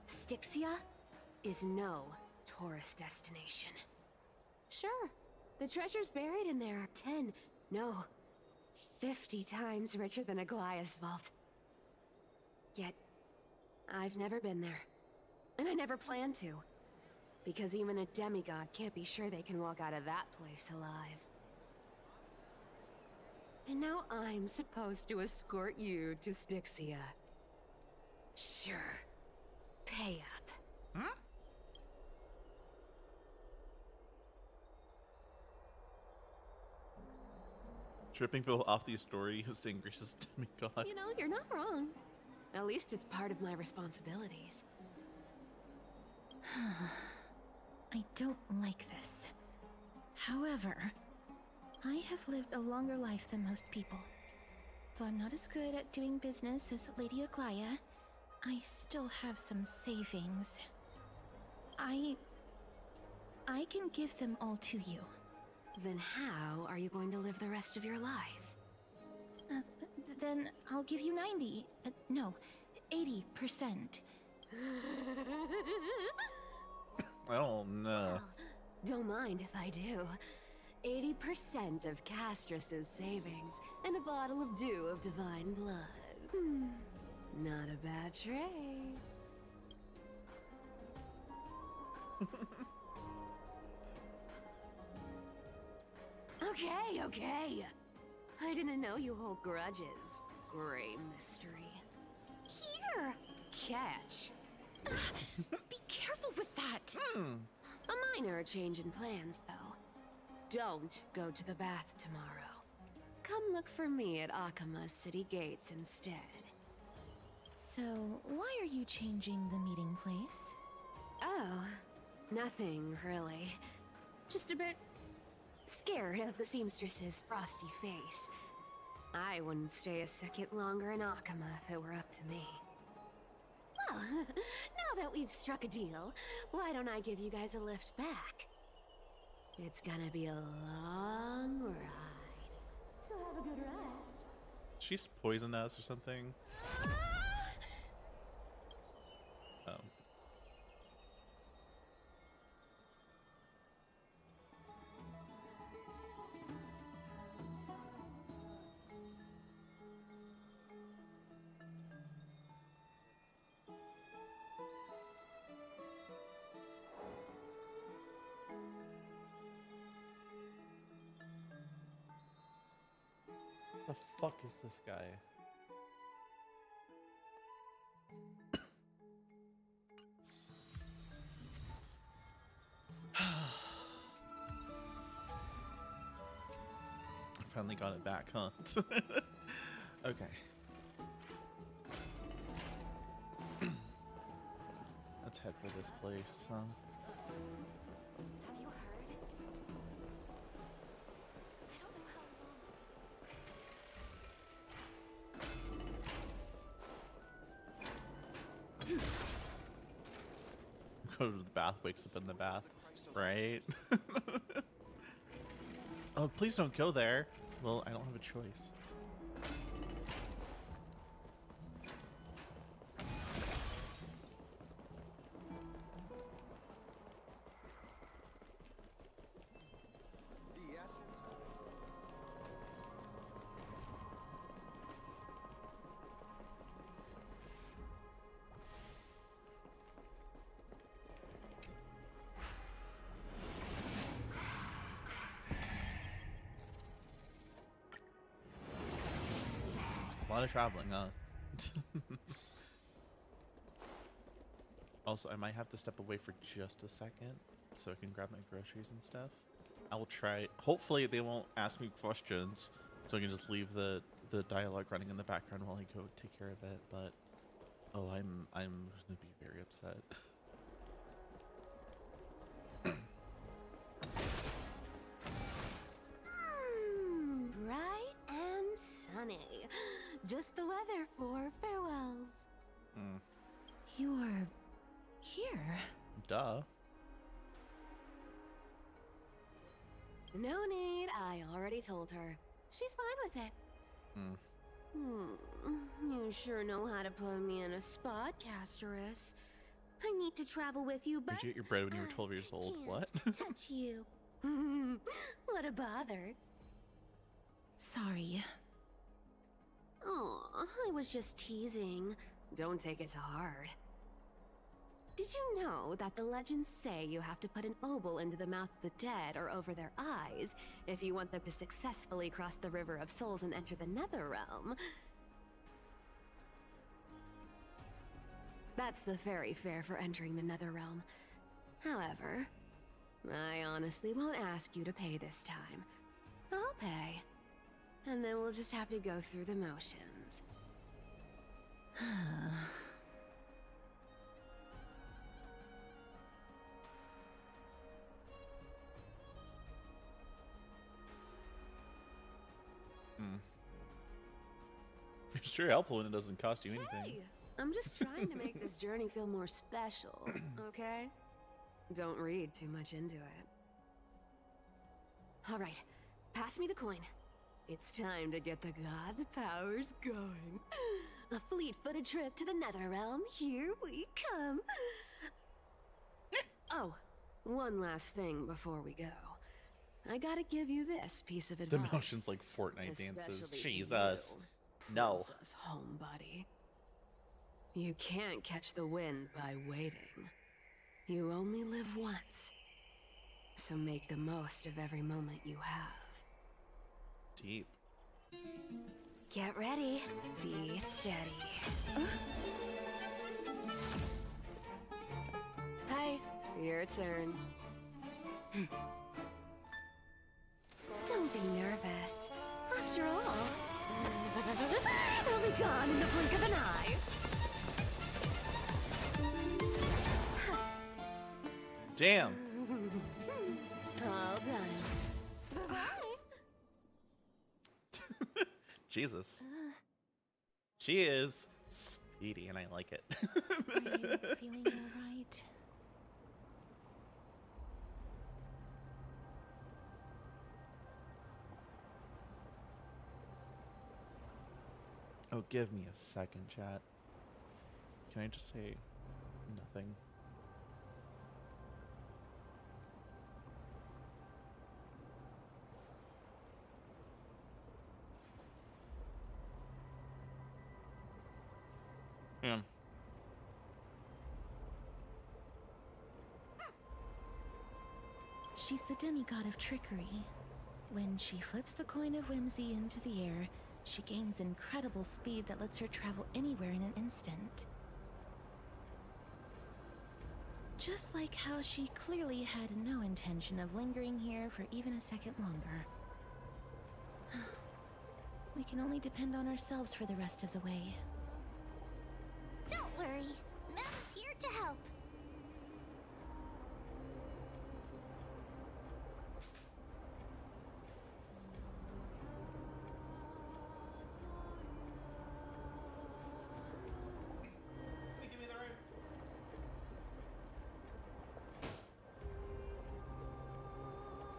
Styxia is no tourist destination. Sure, the treasures buried in there are 10, no, 50 times richer than Aglaya's vault. Yet, I've never been there. And I never plan to. Because even a demigod can't be sure they can walk out of that place alive. And now I'm supposed to escort you to Styxia. Sure. Pay up. Huh? Tripping people off the story of saying Grace is demigod. You know, you're not wrong. At least it's part of my responsibilities. I don't like this. However, I have lived a longer life than most people. Though I'm not as good at doing business as Lady Aglaya, I still have some savings. I can give them all to you. Then how are you going to live the rest of your life? Then I'll give you 90. No, 80%. I don't know. Well, don't mind if I do. 80% of Castrus's savings and a bottle of dew of divine blood. Not a bad trade. Okay. I didn't know you hold grudges. Great mystery. Here! Catch. Be careful with that! A minor change in plans, though. Don't go to the bath tomorrow. Come look for me at Akima's city gates instead. So, why are you changing the meeting place? Oh, nothing really. Just a bit scared of the seamstress's frosty face. I wouldn't stay a second longer in Akima if it were up to me. Well, now that we've struck a deal, why don't I give you guys a lift back? It's gonna be a long ride. So have a good rest. She's poisoned us or something. Oh. The fuck is this guy? I finally got it back, huh? Okay. Let's head for this place, huh? Have you heard? I don't know how long. Go to the bath, wakes up in the bath, right? Oh, please don't go there. Well, I don't have a choice. A lot of traveling, huh? Also, I might have to step away for just a second so I can grab my groceries and stuff. I will try. Hopefully they won't ask me questions, so I can just leave the dialogue running in the background while I go take care of it. But oh, I'm gonna be very upset. Bright and sunny. Just the weather for farewells. You're here. Duh. No need, I already told her. She's fine with it. You sure know how to put me in a spot, Casterus. I need to travel with you, but Did you get your bread when you were 12 years old? What? touch you. What a bother. Sorry. Aw, I was just teasing. Don't take it to heart. Did you know that the legends say you have to put an obol into the mouth of the dead or over their eyes if you want them to successfully cross the River of Souls and enter the Nether Realm? That's the fairy fare for entering the Nether Realm. However, I honestly won't ask you to pay this time. I'll pay. And then we'll just have to go through the motions. It's sure helpful when it doesn't cost you anything. Hey, I'm just trying to make this journey feel more special, okay? Don't read too much into it. All right, pass me the coin. It's time to get the gods' powers going. A fleet-footed trip to the Nether Realm. Here we come. Oh, one last thing before we go. I gotta give you this piece of advice. The motions like Fortnite dances. Especially to Jesus. you, No. Princess Homebody. You can't catch the wind by waiting. You only live once. So make the most of every moment you have. Deep. Get ready. Be steady. Hi, your turn. Don't be nervous. After all, it'll be gone in the blink of an eye. Damn. All done. Bye. Jesus. She is speedy and I like it. Are you feeling alright? Oh, give me a second, chat. Can I just say nothing? Yeah. She's the demigod of trickery. When she flips the coin of whimsy into the air, she gains incredible speed that lets her travel anywhere in an instant. Just like how she clearly had no intention of lingering here for even a second longer. We can only depend on ourselves for the rest of the way. Don't worry. Mem's here to help.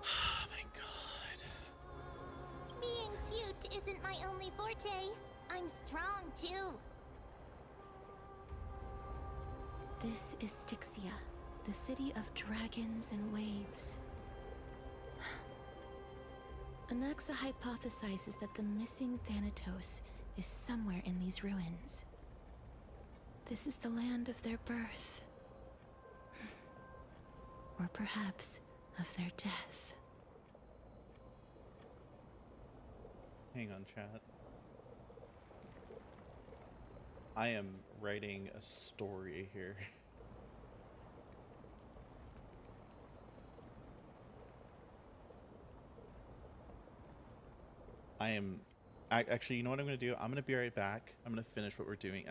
Oh my god. Being cute isn't my only forte. I'm strong too. This is Styxia, the city of dragons and waves. Anaxa hypothesizes that the missing Thanatos is somewhere in these ruins. This is the land of their birth. Or perhaps of their death. Hang on, chat. I am writing a story here. Actually, you know what I'm going to do? I'm going to be right back. I'm going to finish what we're doing.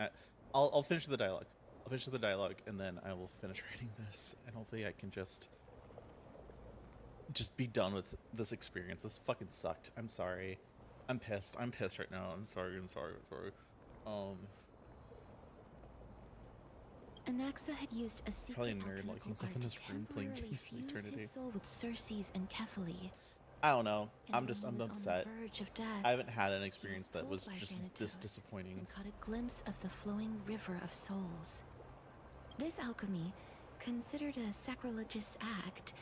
I'll finish the dialogue. I'll finish the dialogue, and then I will finish writing this. And hopefully I can just be done with this experience. This fucking sucked. I'm sorry. I'm pissed. I'm pissed right now. I'm sorry. Anaxa had used a secret Probably a nerd alchemical locking himself in art this to room playing temporarily games for fuse eternity. his soul with Circe's and Kefali. I don't know. And I'm when he was upset. on the verge of death, I haven't had an he experience that was pulled by just Thanatos this disappointing. and caught a glimpse of the flowing river of souls. This alchemy, considered a sacrilegious act,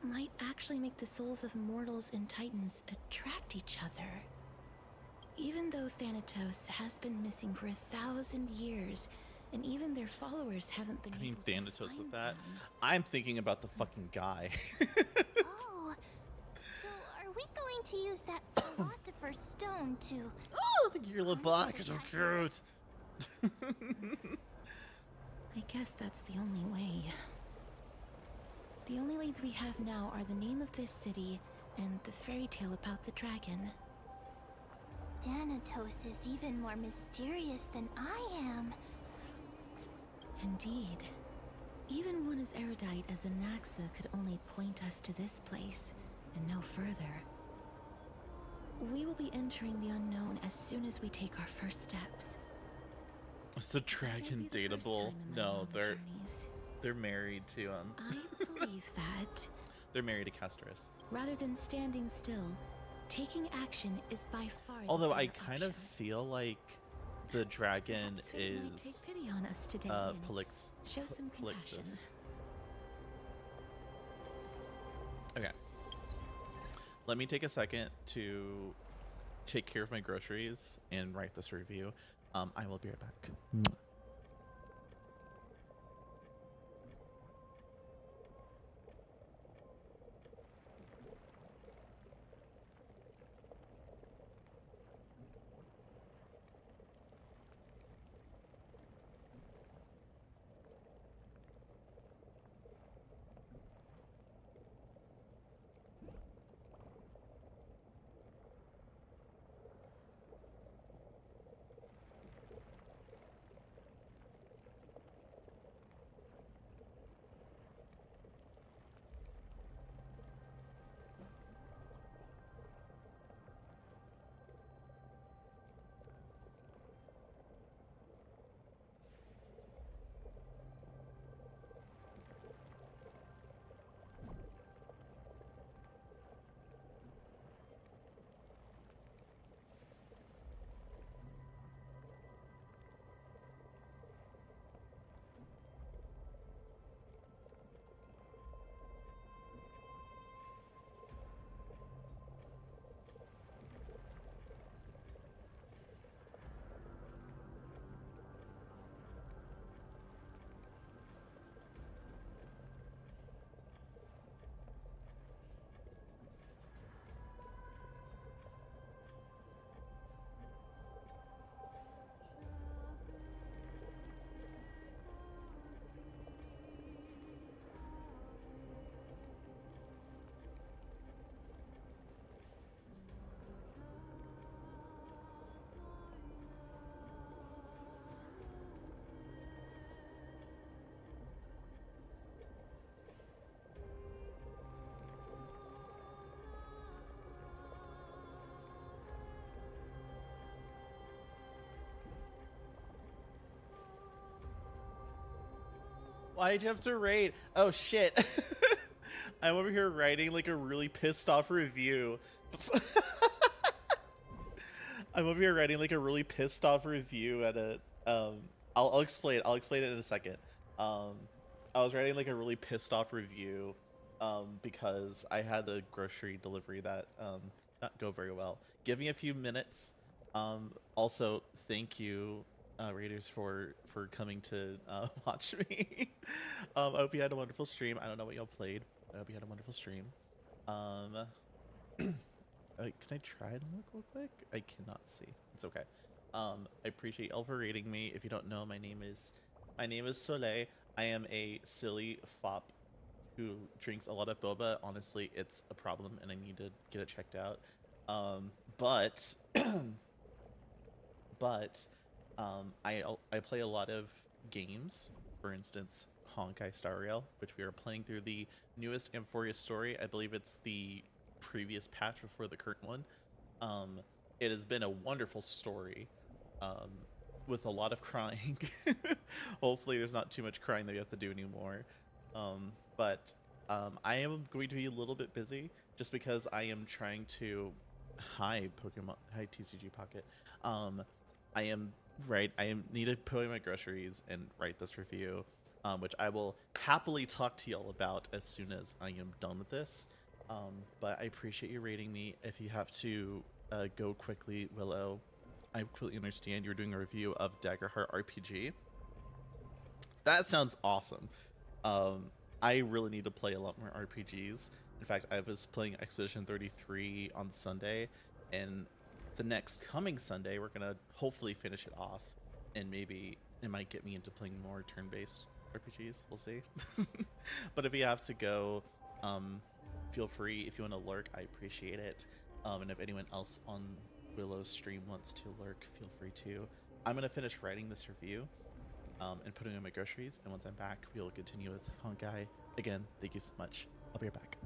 might actually make the souls of mortals and titans attract each other. Even though Thanatos has been missing for 1,000 years, and even their followers haven't been I mean, able to Thanatos with find that. them. I'm thinking about the fucking guy. Oh, so are we going to use that philosopher's stone to... Oh, the gear little bot is so cute. I guess that's the only way. The only leads we have now are the name of this city and the fairy tale about the dragon. Thanatos is even more mysterious than I am. Indeed. Even one as erudite as Anaxa could only point us to this place, and no further. We will be entering the unknown as soon as we take our first steps. Is the dragon dateable? No, they're married to I believe that. They're married to Castris. Rather than standing still, taking action is by far the Although I better kind of feel like the dragon Fate might take is pity on us today and Polix. show some compassion. Polixis. Okay. Let me take a second to take care of my groceries and write this review. I will be right back. Why'd you have to raid? Oh shit. I'm over here writing like a really pissed off review. I'm over here writing like a really pissed off review at a I'll explain it in a second. I was writing like a really pissed off review because I had a grocery delivery that not go very well. Give me a few minutes. Also, thank you Raiders for coming to watch me. I hope you had a wonderful stream. I don't know what y'all played. I hope you had a wonderful stream. Can I try to look real quick? I cannot see. It's okay. I appreciate y'all for rating me. If you don't know, my name is Soleil. I am a silly fop who drinks a lot of boba. Honestly, it's a problem and I need to get it checked out. But I play a lot of games. For instance, Honkai Star Rail, which we are playing through the newest Amphoria story. I believe it's the previous patch before the current one. It has been a wonderful story with a lot of crying. Hopefully there's not too much crying that you have to do anymore. But I am going to be a little bit busy just because I am trying to... Hi TCG Pocket. I need to put away my groceries and write this review, which I will happily talk to y'all about as soon as I am done with this. But I appreciate you rating me. If you have to go quickly, Willow, I completely understand. You're doing a review of Daggerheart RPG. That sounds awesome. I really need to play a lot more RPGs. In fact, I was playing Expedition 33 on Sunday, and the next coming Sunday, we're gonna hopefully finish it off, and maybe it might get me into playing more turn-based RPGs. We'll see. But if you have to go, feel free. If you want to lurk, I appreciate it. And if anyone else on Willow's stream wants to lurk, feel free to. I'm gonna finish writing this review and putting in my groceries, and once I'm back, we'll continue with Honkai. Again, thank you so much. I'll be right back.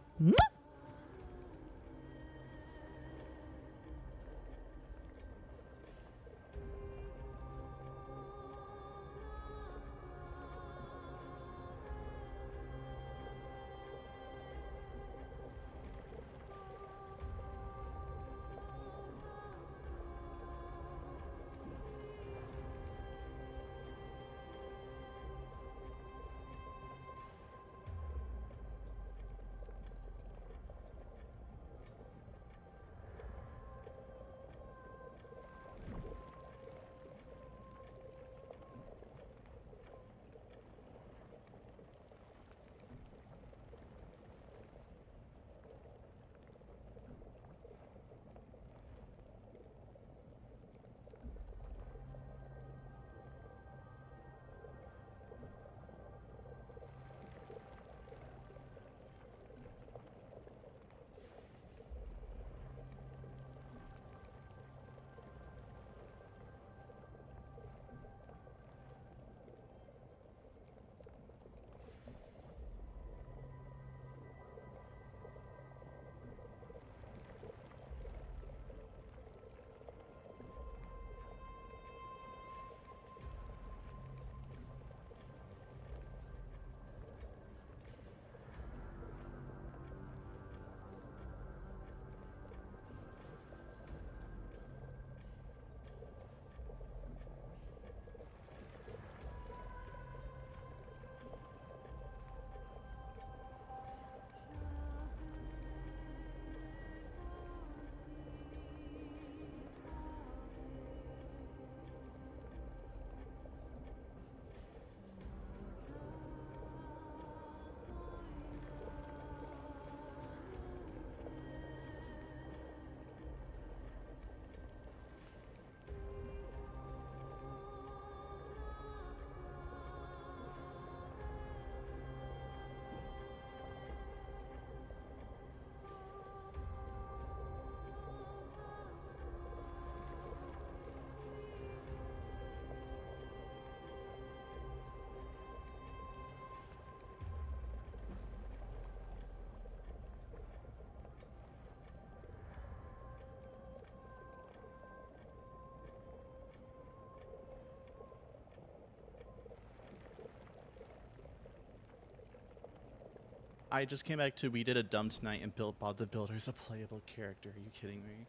I just came back to we did a dumb tonight and built Bob the Builder's a playable character. Are you kidding me?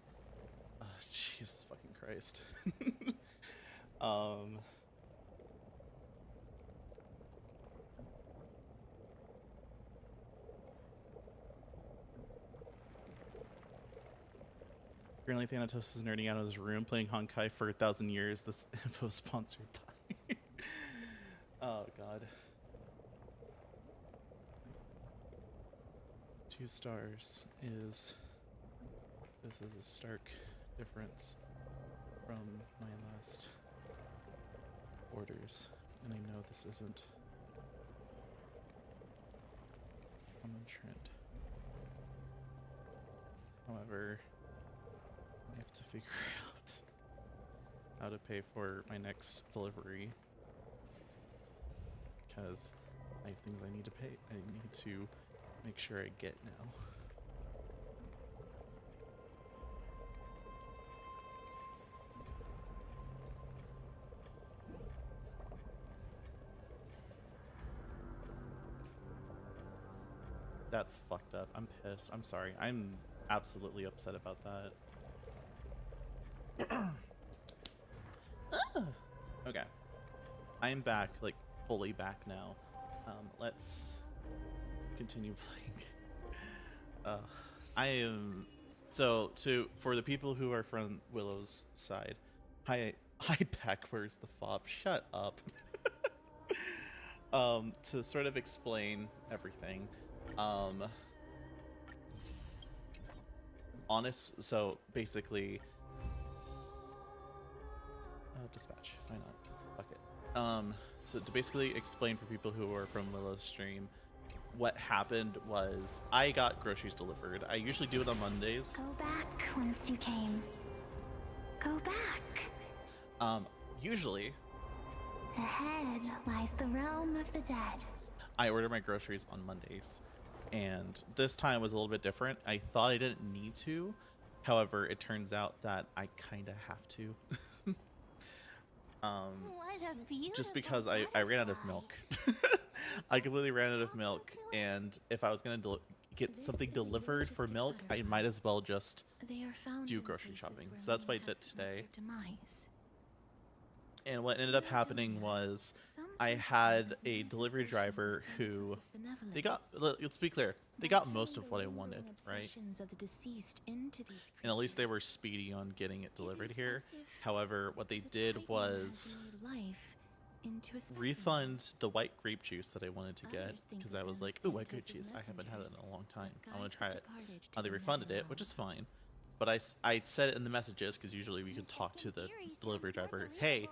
Oh, Jesus fucking Christ. Apparently Thanatos is nerding out of his room playing Honkai for 1,000 years. This info is sponsored by oh god. 2 stars is this is a stark difference from my last orders, and I know this isn't common trend. However, I have to figure out how to pay for my next delivery because I have things I need to pay. I need to make sure I get now. That's fucked up. I'm pissed. I'm sorry. I'm absolutely upset about that. Okay. I'm back, like, fully back now. Let's continue playing. I am... So, for the people who are from Willow's side, hi back, where's the fob? Shut up. To sort of explain everything, so basically, dispatch, why not? Fuck it. So to basically explain for people who are from Lilith's stream, what happened was I got groceries delivered. I usually do it on Mondays. Go back whence you came. Go back. Usually, Ahead lies the realm of the dead. I order my groceries on Mondays, and this time was a little bit different. I thought I didn't need to, however, it turns out that I kind of have to. What a beautiful Just because I ran out of milk. I completely ran out of milk, and if I was gonna get something delivered for milk, I might as well just They are found do in grocery places shopping. where So that's what I many did have met today. their demise. And what ended up happening was I had a delivery driver who they got, let's be clear, they got most of what I wanted, right? Obsessions of the deceased into these And at least they were speedy on getting it delivered here. However, what they did was life into a specimen. refund the white grape juice that I wanted to get, Others think because of I was them like, as ooh, white grape Thanatos' juice, I haven't had it messengers in a long time. that I want to guide try the it. departed to They the refunded it, which is fine. But I said it in the messages, because usually we could talk to the delivery driver, hey,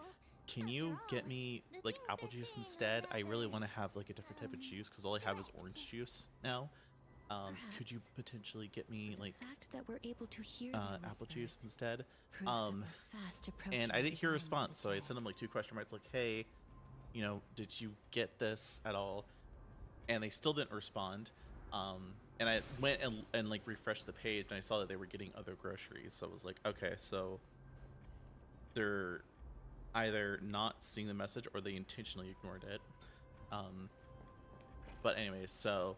can you get me like apple juice instead? I really want to have like a different type of juice, because all I have is orange juice now. Could you potentially get me like fact that we're able to hear their apple juice instead? proves that we're fast approaching And I didn't hear a the realm of response, the so I dead. sent him like 2 question marks, like, hey, you know, did you get this at all? And they still didn't respond. And I went and like refreshed the page, and I saw that they were getting other groceries. So I was like, okay, so they're either not seeing the message or they intentionally ignored it. But anyways, so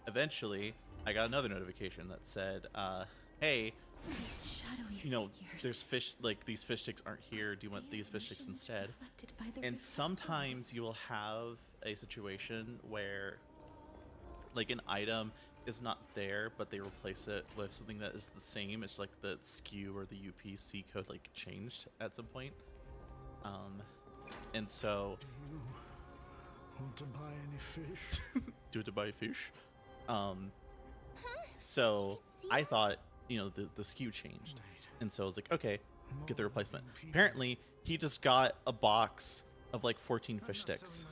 eventually I got another notification that said, hey, These shadowy you know, figures there's fish, like these fish sticks aren't here. Do you want these fish sticks instead? reflected by the And roots of sometimes you will have a situation where like an item is not there, but they replace it with something that is the same. It's like the SKU or the UPC code like changed at some point. And so Want to buy any fish? do it to buy fish. So I thought, you know, the SKU changed, and so I was like, okay, get the replacement. Apparently, he just got a box of like 14 fish sticks,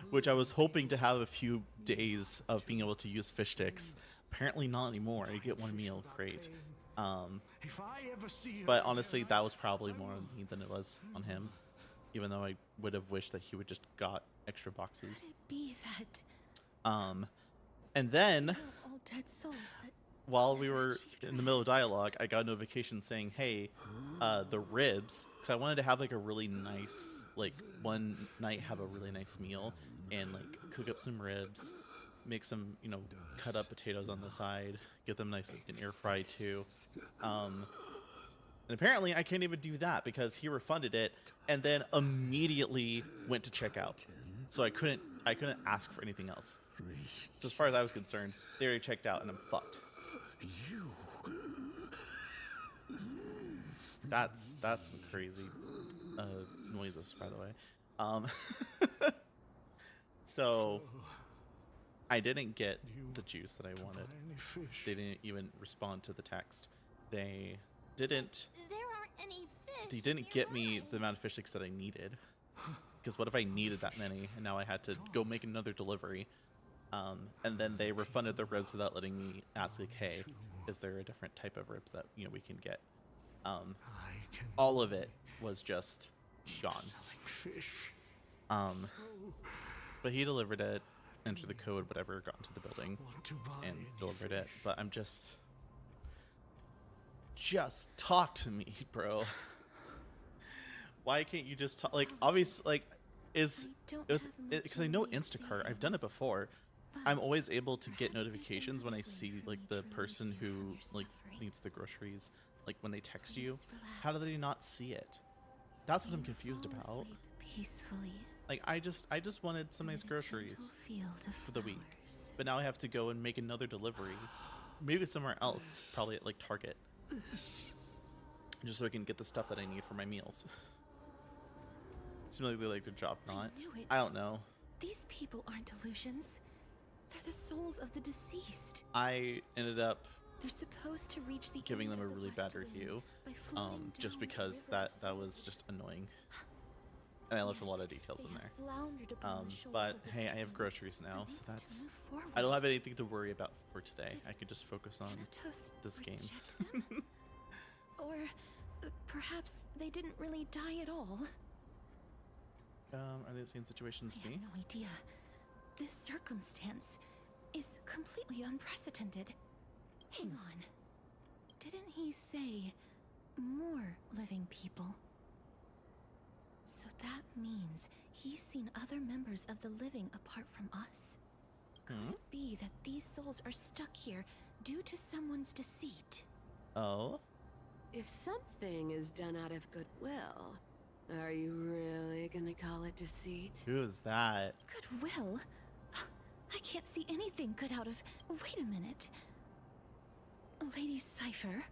which I was hoping to have a few days of being able to use fish sticks. Apparently not anymore. You get one meal, great. But honestly, that was probably more on me than it was on him, even though I would have wished that he would just got extra boxes. Could it be that And then all dead souls that while we were in the middle of dialogue, I got a notification saying, hey, the ribs, because I wanted to have like a really nice, like one night have a really nice meal and like cook up some ribs, make some, you know, cut up potatoes on the side, get them nice and air fried too. And apparently I can't even do that because he refunded it and then immediately went to checkout. So I couldn't ask for anything else. So as far as I was concerned, they already checked out and I'm fucked. That's some crazy noises, by the way. So I didn't get the juice that I wanted. They didn't even respond to the text. They didn't get me the amount of fish sticks that I needed. Because what if I needed that many and now I had to go make another delivery? And then they refunded the ribs without letting me ask, like, hey, is there a different type of ribs that, you know, we can get? All of it was just gone. But he delivered it, entered the code, whatever, got into the building, and delivered it. But I'm just talk to me, bro. Why can't you just talk? Like, obviously, like, because I know Instacart, I've done it before. I'm always able to get notifications when I see like the person who like needs the groceries, like when they text you. How do they not see it? That's what I'm confused about. peacefully Like, I just wanted some nice groceries for the week, but now I have to go and make another delivery, maybe somewhere else, probably at like Target, just so I can get the stuff that I need for my meals. Seems like they like their job, not. I don't know. These people aren't illusions. They're the souls of the deceased. I ended up They're supposed to reach the giving them end a of the really West bad review, Wind by floating just down the because river that of was souls. just annoying, and I left a lot of details They in have there. floundered upon the shoals But of the hey, I have stream, groceries now, unable so to that's. move forward. I don't have anything to worry about for today. I could just focus on Thanatos this game. reject them? Or perhaps they didn't really die at all. Are they the same situation as I me? have no idea. This circumstance is completely unprecedented. Hang on. Didn't he say more living people? So that means he's seen other members of the living apart from us. Could it be that these souls are stuck here due to someone's deceit? Oh? If something is done out of goodwill, are you really gonna call it deceit? Who is that? Goodwill? I can't see anything good out of... Wait a minute. Lady Cypher?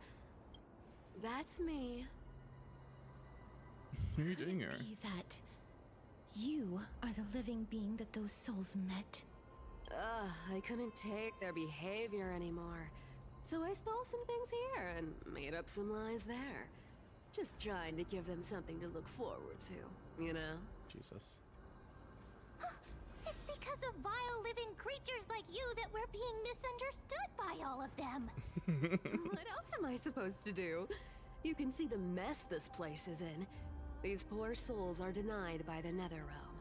That's me. What are you doing here? Be that you are the living being that those souls met. Ugh, I couldn't take their behavior anymore. So I stole some things here and made up some lies there. Just trying to give them something to look forward to, you know? Jesus. It's because of vile living creatures like you that we're being misunderstood by all of them. What else am I supposed to do? You can see the mess this place is in. These poor souls are denied by the Netherrealm.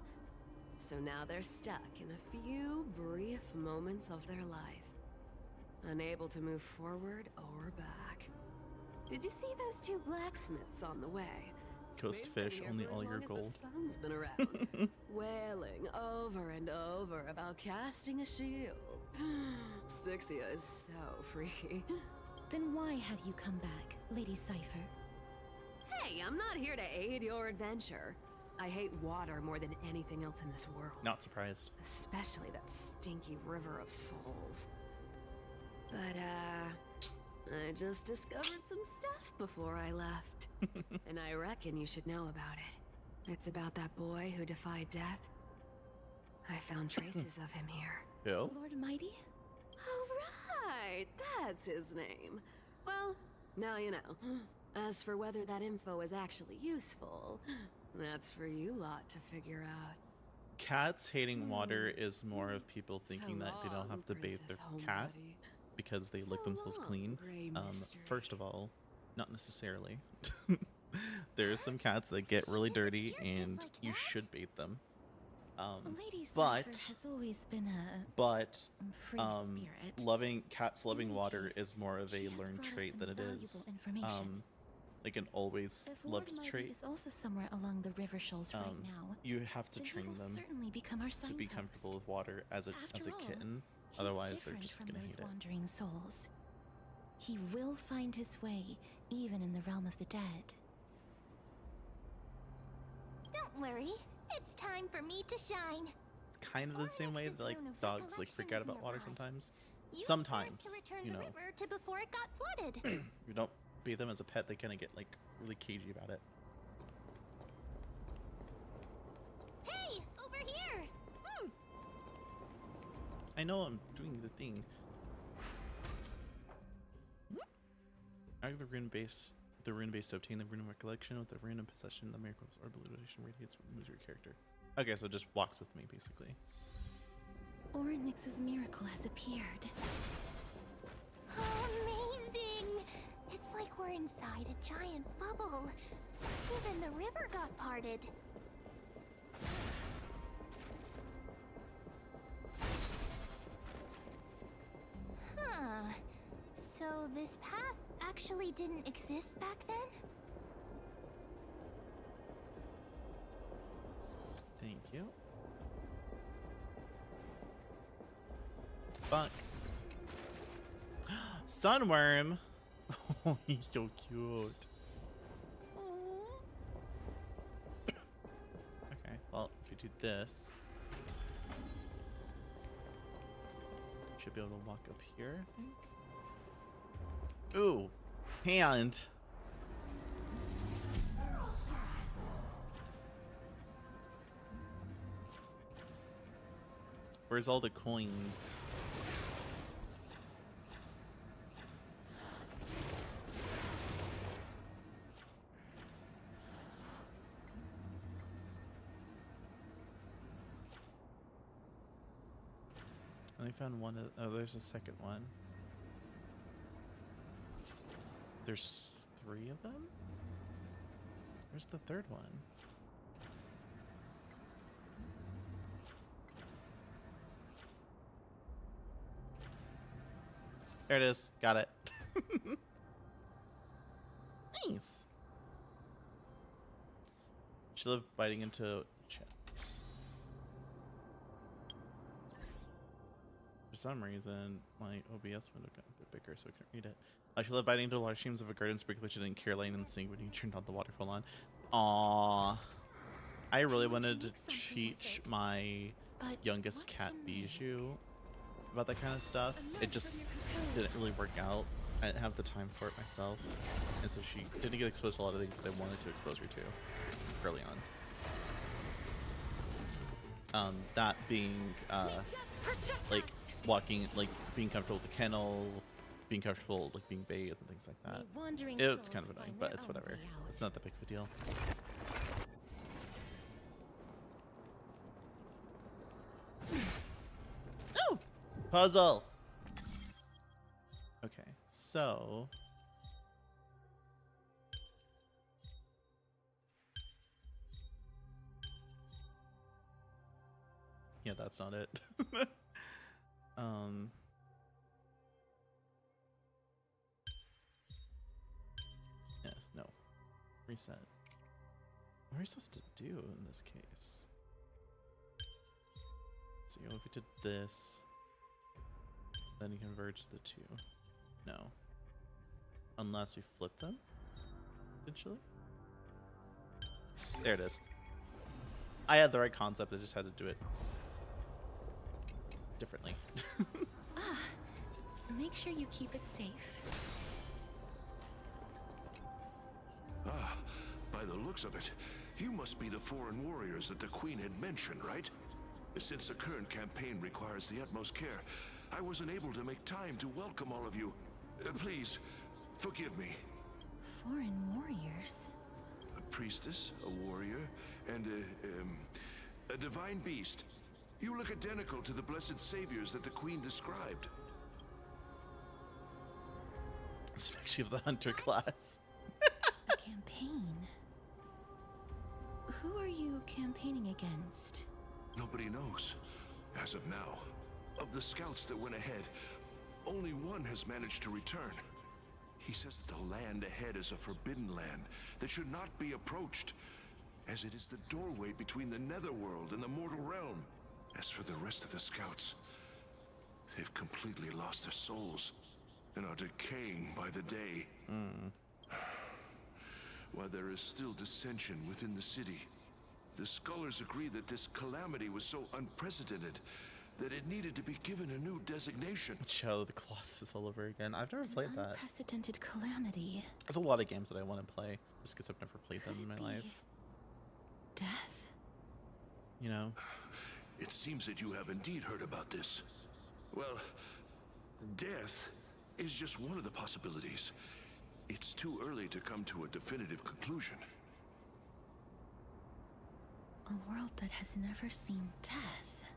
So now they're stuck in a few brief moments of their life. Unable to move forward or back. Did you see those two blacksmiths on the way? Coast fish, only all your gold. The sun's been around, wailing over and over about casting a shield. Styxia is so freaky. Then why have you come back, Lady Cypher? Hey, I'm not here to aid your adventure. I hate water more than anything else in this world. Not surprised. Especially that stinky river of souls. But, I just discovered some stuff before I left. And I reckon you should know about it. It's about that boy who defied death. I found traces of him here. Who? Lord Mighty? Oh, right! That's his name. Well, now you know. As for whether that info is actually useful, that's for you lot to figure out. Cats hating water is more of people thinking that they don't have to bathe their cat because they lick themselves clean. First of all, not necessarily. There are some cats that get really dirty and you should bathe them. Lady But Cypher has always been a free spirit. Cats loving water is more of a learned trait than it is like an always If Lord loved Mighty trait. is also somewhere along the river shoals right now, You have to then he train will them certainly become our to be signpost. comfortable with water as a After all, kitten. he's Otherwise, they're different just from gonna those hate it. wandering souls. He will find his way, even in the realm of the dead. Don't worry, it's time for me to shine. Kind of the same way that like rune of dogs like recollection freak out is about water nearby. sometimes. Use Sometimes, theirs to return you the know, river to before it got flooded. you don't bathe them as a pet, they kind of get like really cagey about it. Hey, over here! I know I'm doing the thing. Argue the rune base to obtain the rune of recollection with the rune of possession. The miracles or illumination radiates moves your character. Okay, so it just walks with me basically. Orynyx's miracle has appeared. Oh, amazing! It's like we're inside a giant bubble. Even the river got parted. Huh. So this path actually didn't exist back then? Thank you. Fuck. Sunworm! Oh, he's so cute. Okay, well, if you do this, should be able to walk up here, I think. Ooh, hand. Where's all the coins? I only found one. Oh, there's a second one. There's 3 of them? Where's the third one? There it is. Got it. Nice. She lived biting into chat. For some reason, my OBS window got a bit bigger, so I couldn't read it. I should live biting into large streams of a garden sprinkler she didn't care laying in the sink when you turned on the waterfall on. Aww. I really wanted to teach my youngest cat Bijou about that kind of stuff. It just didn't really work out. I didn't have the time for it myself, and so she didn't get exposed to a lot of things that I wanted to expose her to early on. That being like walking, like being comfortable with the kennel, being comfortable like being bathed and things like that. It's kind of annoying, but it's whatever. It's not that big of a deal. Oh, puzzle. Okay, so yeah, that's not it. Yeah, no. Reset. What are we supposed to do in this case? So if we did this, then you converge the 2. No. Unless we flip them, potentially. There it is. I had the right concept, I just had to do it differently. Make sure you keep it safe. Ah, by the looks of it, you must be the foreign warriors that the Queen had mentioned, right? Since the current campaign requires the utmost care, I wasn't able to make time to welcome all of you. Please, forgive me. Foreign warriors? A priestess, a warrior, and a divine beast. You look identical to the blessed saviors that the Queen described. Especially of the hunter class. A campaign? Who are you campaigning against? Nobody knows, as of now. Of the scouts that went ahead, only one has managed to return. He says that the land ahead is a forbidden land that should not be approached, as it is the doorway between the netherworld and the mortal realm. As for the rest of the scouts, they've completely lost their souls and are decaying by the day. While there is still dissension within the city, the scholars agree that this calamity was so unprecedented that it needed to be given a new designation. Show the Colossus all over again. I've never played that. Unprecedented calamity. There's a lot of games that I want to play, just because I've never played them in my life. Death? You know? It seems that you have indeed heard about this. Well, death is just one of the possibilities. It's too early to come to a definitive conclusion. A world that has never seen death.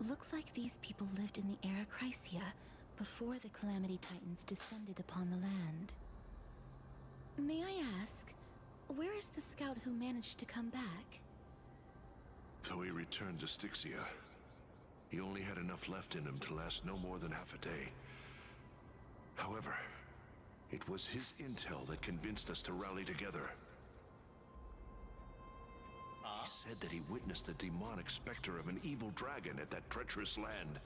Looks like these people lived in the era Chrysia before the Calamity Titans descended upon the land. May I ask, where is the scout who managed to come back? Though he returned to Styxia, he only had enough left in him to last no more than half a day. However, it was his intel that convinced us to rally together. He said that he witnessed the demonic specter of an evil dragon at that treacherous land.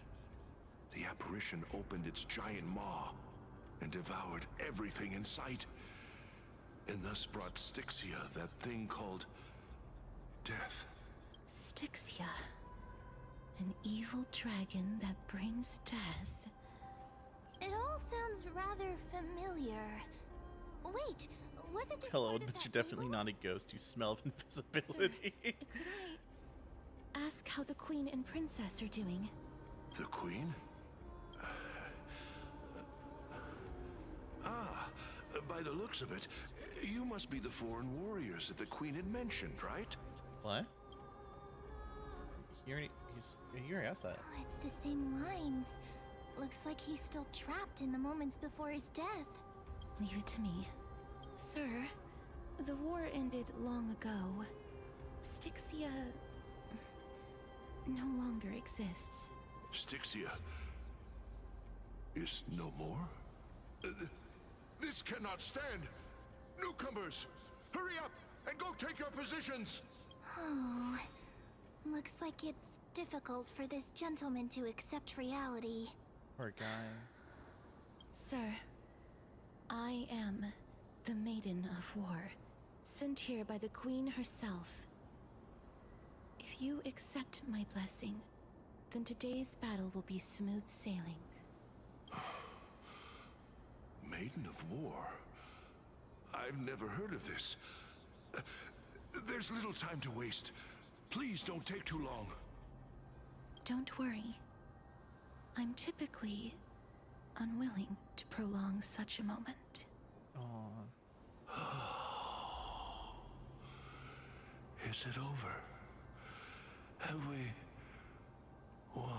The apparition opened its giant maw and devoured everything in sight, and thus brought Styxia that thing called death. Styxia. An evil dragon that brings death. It all sounds rather familiar. Wait, wasn't this Hello, part of but that you're definitely fable? not a ghost. You smell of invisibility. Sir, could ask how the Queen and Princess are doing. The Queen? By the looks of it, you must be the foreign warriors that the Queen had mentioned, right? What? You already asked that. Oh, it's the same lines. Looks like he's still trapped in the moments before his death. Leave it to me. Sir, the war ended long ago. Styxia no longer exists. Styxia is no more? This cannot stand! Newcomers, hurry up and go take your positions! Oh, looks like it's difficult for this gentleman to accept reality. Poor guy. Sir, I am the Maiden of War, sent here by the Queen herself. If you accept my blessing, then today's battle will be smooth sailing. Maiden of War? I've never heard of this. There's little time to waste. Please don't take too long. Don't worry. I'm typically unwilling to prolong such a moment. Is it over? Have we won?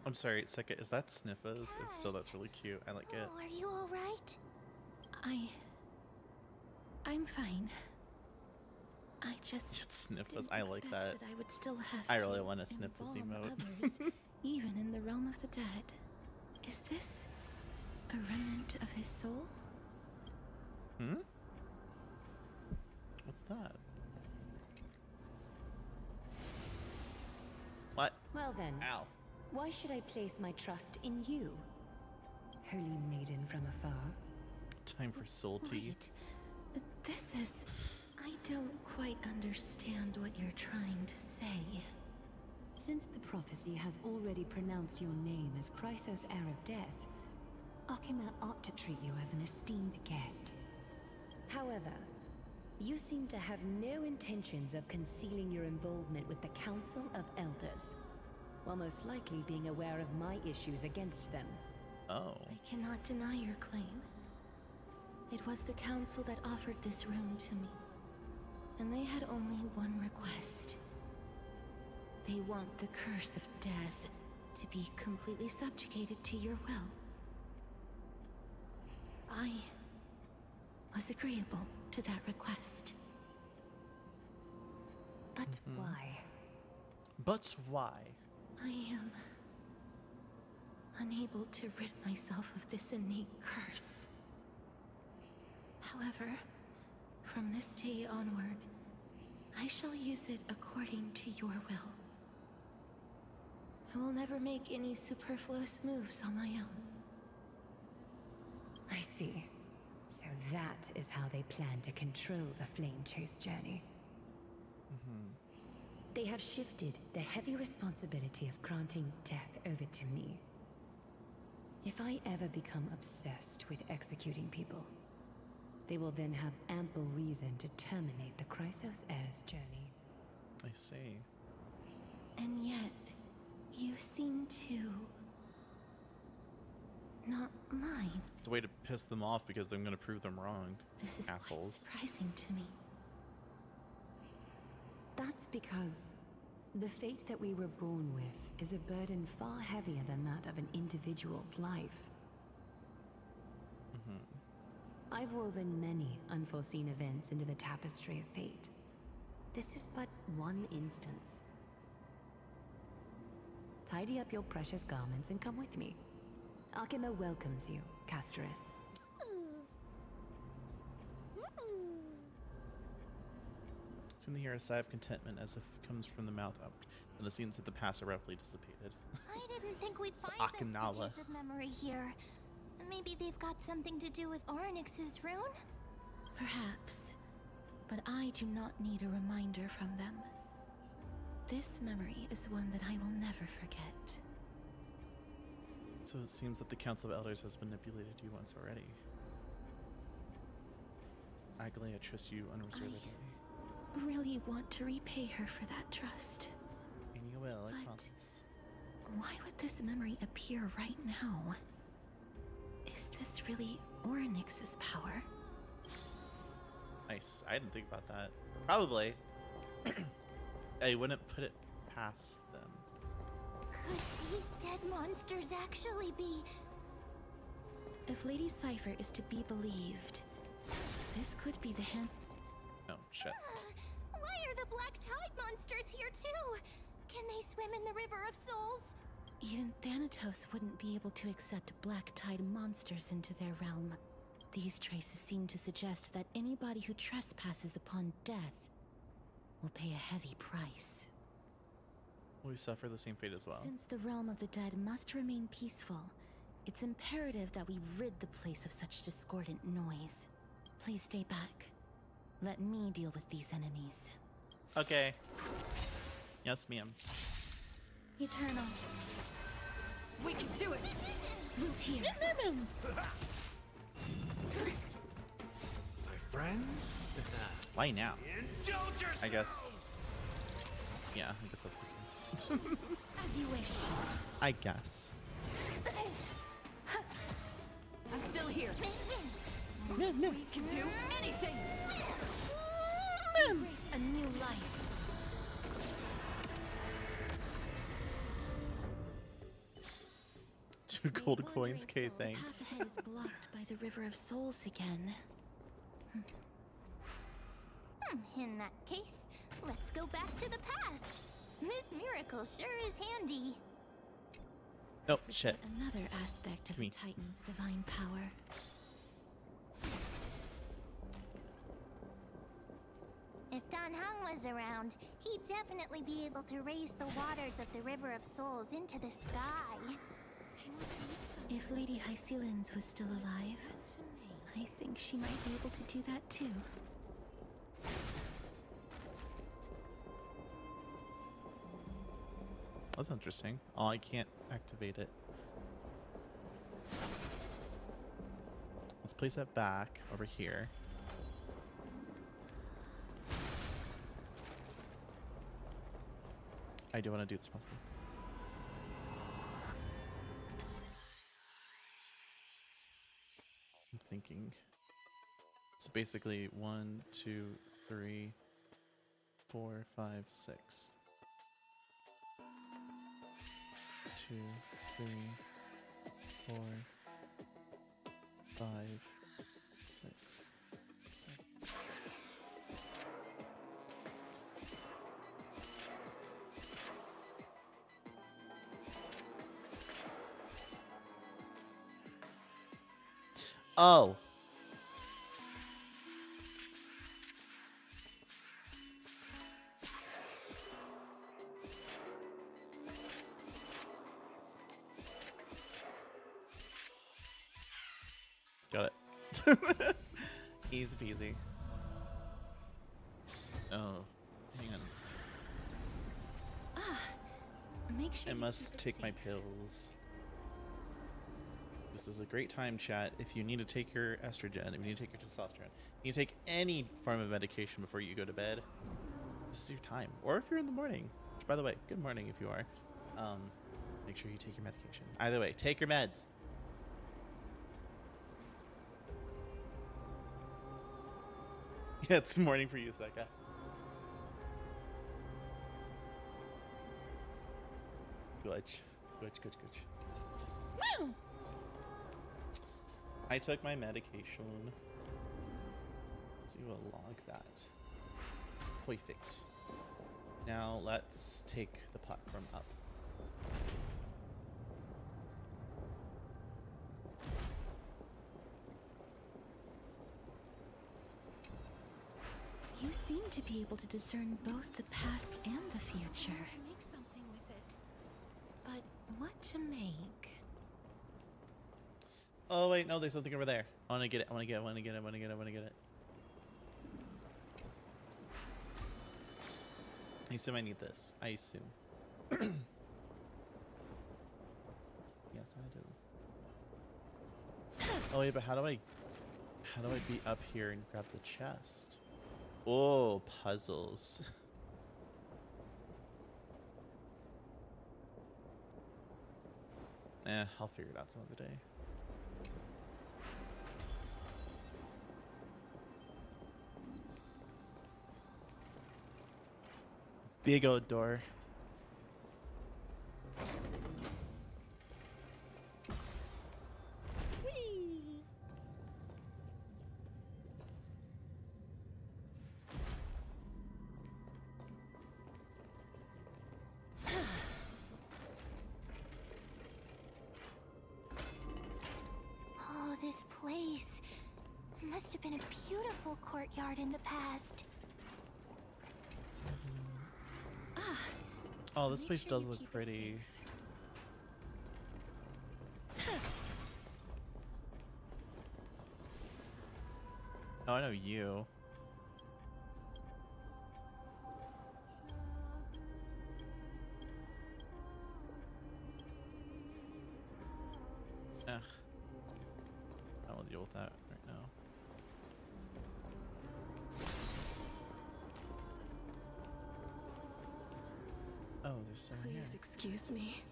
I'm sorry, Seka, is that Sniffa's? If so, that's really cute. I like it. Oh, are you all right? I'm fine. I just It's Sniffa's. didn't I like expect that. I would still have I to really want a Sniffa's embalm emote. others, even in the realm of the dead. Is this a remnant of his soul? Hmm? What's that? What? Well then, Ow. why should I place my trust in you, holy maiden from afar? Time for soul tea. Wait, this is... I don't quite understand what you're trying to say. Since the prophecy has already pronounced your name as Chrysos, heir of death, Akima ought to treat you as an esteemed guest. However, you seem to have no intentions of concealing your involvement with the Council of Elders, while most likely being aware of my issues against them. Oh. I cannot deny your claim. It was the Council that offered this room to me, and they had only one request. They want the curse of death to be completely subjugated to your will. I was agreeable to that request. But why? But why? I am unable to rid myself of this innate curse. However, from this day onward, I shall use it according to your will. I will never make any superfluous moves on my own. I see. So that is how they plan to control the Flame Chase journey. They have shifted the heavy responsibility of granting death over to me. If I ever become obsessed with executing people, they will then have ample reason to terminate the Chrysos heir's journey. I see. And yet, you seem to not mind. It's a way to piss them off because I'm going to prove them wrong. This is assholes. quite surprising to me. That's because the fate that we were born with is a burden far heavier than that of an individual's life. I've woven many unforeseen events into the tapestry of fate. This is but one instance. Tidy up your precious garments and come with me. Akima welcomes you, Castoris. Soon they hear a sigh of contentment as if it comes from the mouth up, and the scenes of the past abruptly dissipated. I didn't think we'd find the Okinawa. stitches of memory here. Maybe they've got something to do with Ornyx's rune? Perhaps, but I do not need a reminder from them. This memory is one that I will never forget. So it seems that the Council of Elders has manipulated you once already. Aglaé, I trust you unreservedly. really want to repay her for that trust. And you will, I But promise. why would this memory appear right now? Is this really Orynyx's power? Nice. I didn't think about that. Probably. I wouldn't put it past them. Could these dead monsters actually be... If Lady Cypher is to be believed, this could be the hand... Oh, shit. Why are the Black Tide monsters here too? Can they swim in the River of Souls? Even Thanatos wouldn't be able to accept Black Tide monsters into their realm. These traces seem to suggest that anybody who trespasses upon death will pay a heavy price. We suffer the same fate as well. Since the realm of the dead must remain peaceful, it's imperative that we rid the place of such discordant noise. Please stay back. Let me deal with these enemies. Okay. Yes, ma'am. Eternal. We can do it! Root here. My friends? Why now? Indulge yourself! I guess. Yeah, I guess that's the case. As you wish. I guess. I'm still here. We can do anything! Embrace a new life. 2 gold coins, K, thanks. Path ahead is blocked by the River of Souls again. In that case, let's go back to the past. This miracle sure is handy. Oh, shit. Another aspect of Me. the Titan's divine power. If Dan Heng was around, he'd definitely be able to raise the waters of the River of Souls into the sky. If Lady Hycelens was still alive, I think she might be able to do that too. That's interesting. Oh, I can't activate it. Let's place that back over here. I do want to do this possibly. I'm thinking. So basically 1, 2, 3, 4, 5, 6. 2, 3, 4, 5, 6, 7. Oh. Got it. Easy peasy. Oh, hang on. Make sure I you must keep it take my safe. pills. This is a great time, chat. If you need to take your estrogen, if you need to take your testosterone, you need to take any form of medication before you go to bed. This is your time. Or if you're in the morning, which, by the way, good morning if you are. Make sure you take your medication. Either way, take your meds. Yeah, it's morning for you, Seka. Glitch. Glitch. Woo! I took my medication. So you will log that. Perfect. Now let's take the platform up. You seem to be able to discern both the past and the future. Make something with it. But what to make? Oh wait, no, there's something over there. I wanna get it. I wanna get it. I assume I need this. I assume. Yes, I do. Oh wait, but how do I be up here and grab the chest? Oh, puzzles. I'll figure it out some other day. Big old door. Oh, this place must have been a beautiful courtyard in the past. Oh, this place does look pretty. Oh, I know you. Ugh. I will deal with that right now. Oh, there's someone here. Please excuse me.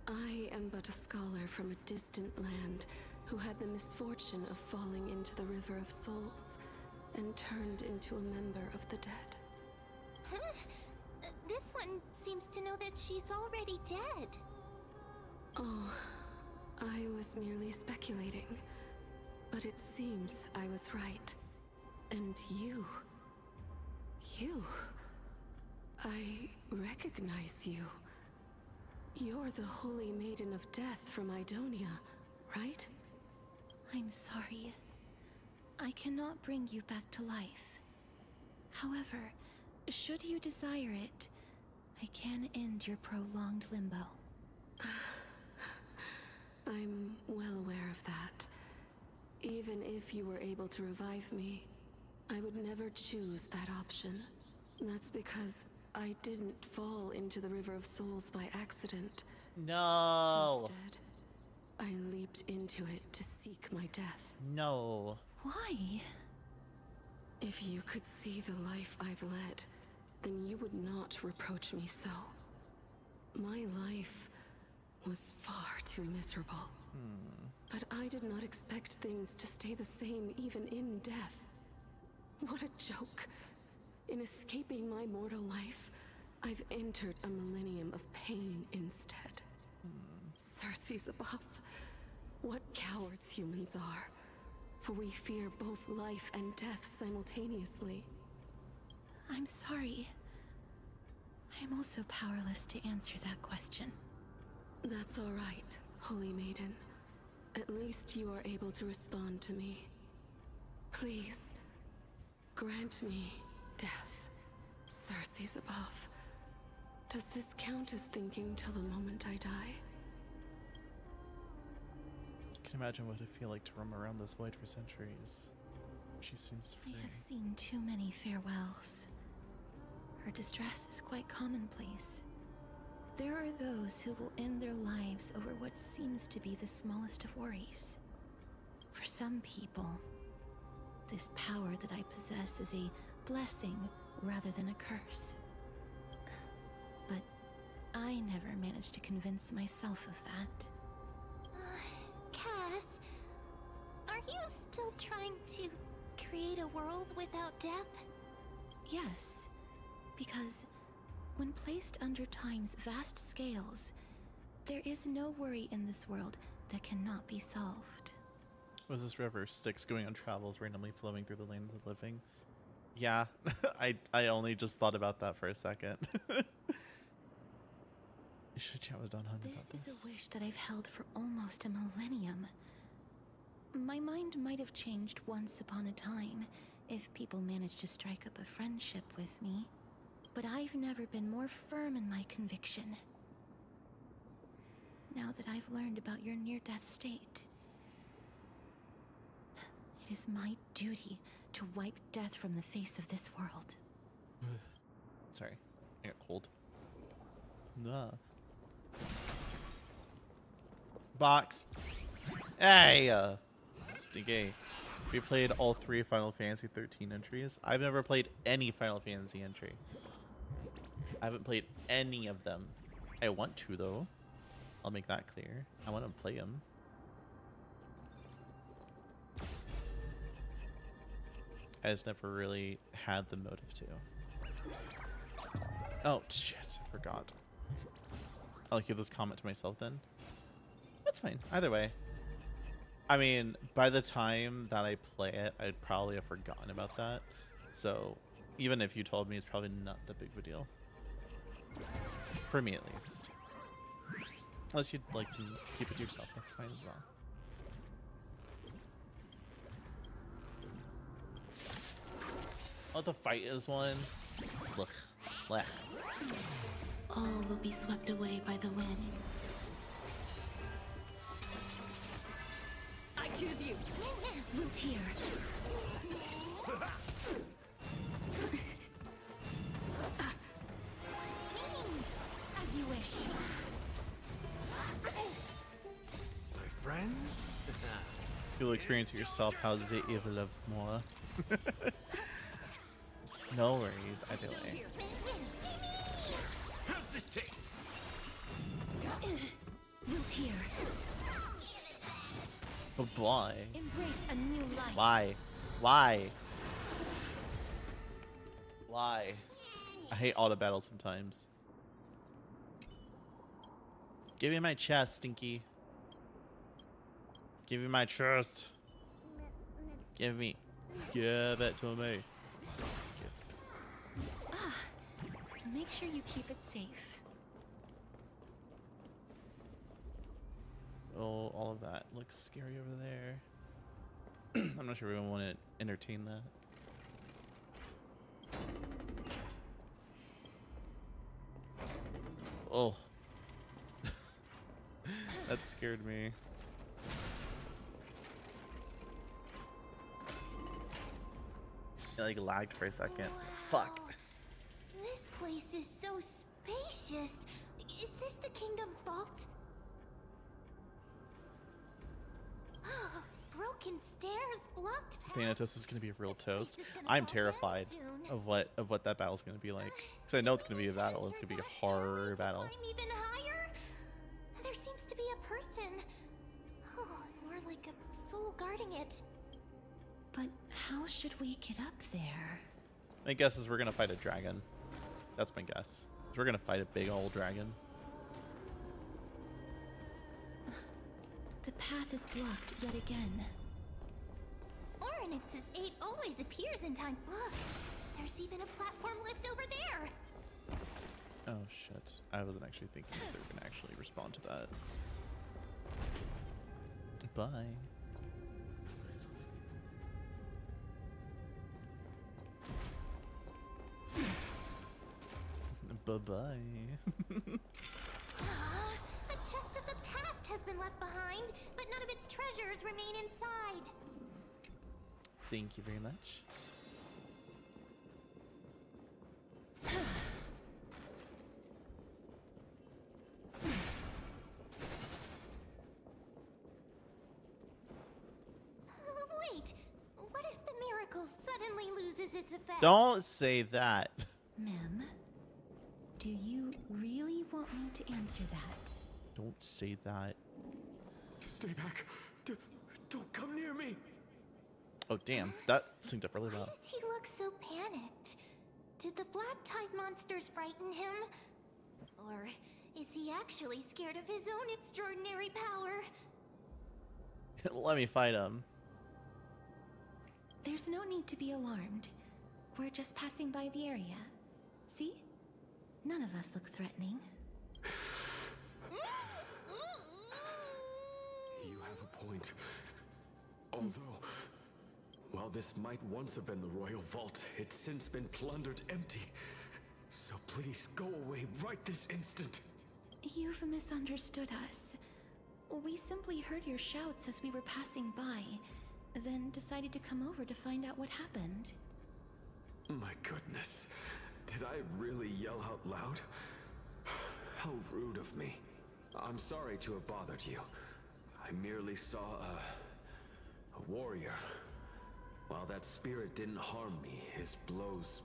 I am but a scholar from a distant land who had the misfortune of falling into the River of Souls and turned into a member of the dead. Huh? This one seems to know that she's already dead. Oh, I was merely speculating. But it seems I was right. And you... I recognize you. You're the Holy Maiden of Death from Idonia, right? I'm sorry. I cannot bring you back to life. However, should you desire it, I can end your prolonged limbo. I'm well aware of that. Even if you were able to revive me, I would never choose that option. That's because I didn't fall into the River of Souls by accident. No. Instead, I leaped into it to seek my death. No. Why? If you could see the life I've led, then you would not reproach me so. My life was far too miserable. But I did not expect things to stay the same even in death. What a joke. In escaping my mortal life, I've entered a millennium of pain instead. Circe's above. What cowards humans are. For we fear both life and death simultaneously. I'm sorry. I'm also powerless to answer that question. That's all right, Holy Maiden. At least you are able to respond to me. Please, grant me death. Circe's above. Does this count as thinking till the moment I die? I can imagine what it'd feel like to roam around this void for centuries. She seems free. I have seen too many farewells. Her distress is quite commonplace. There are those who will end their lives over what seems to be the smallest of worries. For some people, this power that I possess is a blessing rather than a curse. But I never managed to convince myself of that. Cass, are you still trying to create a world without death? Yes, because when placed under time's vast scales, there is no worry in this world that cannot be solved. Was this river? Styx going on travels, randomly flowing through the land of the living. Yeah, I only just thought about that for a second. You should chat with Don Hunt about this. This is a wish that I've held for almost a millennium. My mind might have changed once upon a time if people managed to strike up a friendship with me. But I've never been more firm in my conviction. Now that I've learned about your near-death state, it is my duty to wipe death from the face of this world. Sorry, I got cold. Nah. Box. Hey, stinky. We played all 3 Final Fantasy 13 entries. I've never played any Final Fantasy entry. I haven't played any of them. I want to, though. I'll make that clear. I want to play them. I just never really had the motive to. Oh, shit. I forgot. I'll give this comment to myself then. That's fine. Either way. I mean, by the time that I play it, I'd probably have forgotten about that. So, even if you told me, it's probably not that big of a deal. For me, at least. Unless you'd like to keep it to yourself, that's fine as well. Oh, the fight is one. Look. Blech. All will be swept away by the wind. I choose you. Root here. As you wish. My friends? You'll experience it yourself how the evil of more. No worries, either way. How's this taste? Root here. But why? Embrace a new life. Why? Why? Why? I hate auto battles sometimes. Give me my chest, Stinky. Give me my chest. Give it to me. Make sure you keep it safe. Oh, all of that looks scary over there. I'm not sure we want to entertain that. Oh. That scared me. It like lagged for a second. Wow. Fuck. This place is so spacious. Is this the kingdom's vault? Broken stairs, blocked paths. Thanatos is gonna be a real toast. I'm terrified of what that battle's gonna be like. Because I know it's gonna be a battle. It's gonna be a horror battle. Climb even higher? There seems to be a person. Oh, more like a soul guarding it. But how should we get up there? My guess is we're gonna fight a dragon. That's my guess. We're gonna fight a big old dragon. The path is blocked yet again. Orynyx's 8 always appears in time. Look, there's even a platform lift over there. Oh shit. I wasn't actually thinking that they were gonna actually respond to that. Bye. Bye-bye. The chest of the past has been left behind, but none of its treasures remain inside. Thank you very much. Wait, what if the miracle suddenly loses its effect? Don't say that. Mem, do you really want me to answer that? Don't say that. Stay back. Don't come near me. Oh damn, that synced up really Why well. does he look so panicked? Did the black tide monsters frighten him? Or is he actually scared of his own extraordinary power? Let me fight him. There's no need to be alarmed. We're just passing by the area. See? None of us look threatening. You have a point. Although, while this might once have been the royal vault, it's since been plundered empty. So please go away right this instant. You've misunderstood us. We simply heard your shouts as we were passing by, then decided to come over to find out what happened. My goodness. Did I really yell out loud? How rude of me. I'm sorry to have bothered you. I merely saw a warrior While that spirit didn't harm me, his blows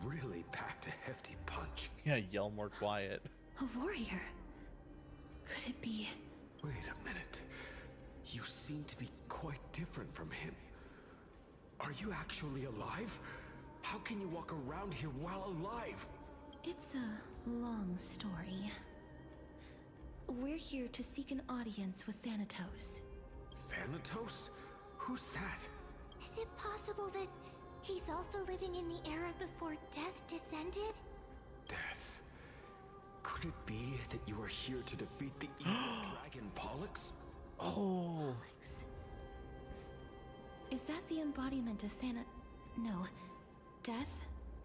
really packed a hefty punch. Yeah, yell more quiet. A warrior? Could it be? Wait a minute. You seem to be quite different from him. Are you actually alive? How can you walk around here while alive? It's a long story. We're here to seek an audience with Thanatos. Thanatos? Who's that? Is it possible that he's also living in the era before death descended? Death? Could it be that you are here to defeat the evil dragon Pollux? Oh. Is that the embodiment of No. Death?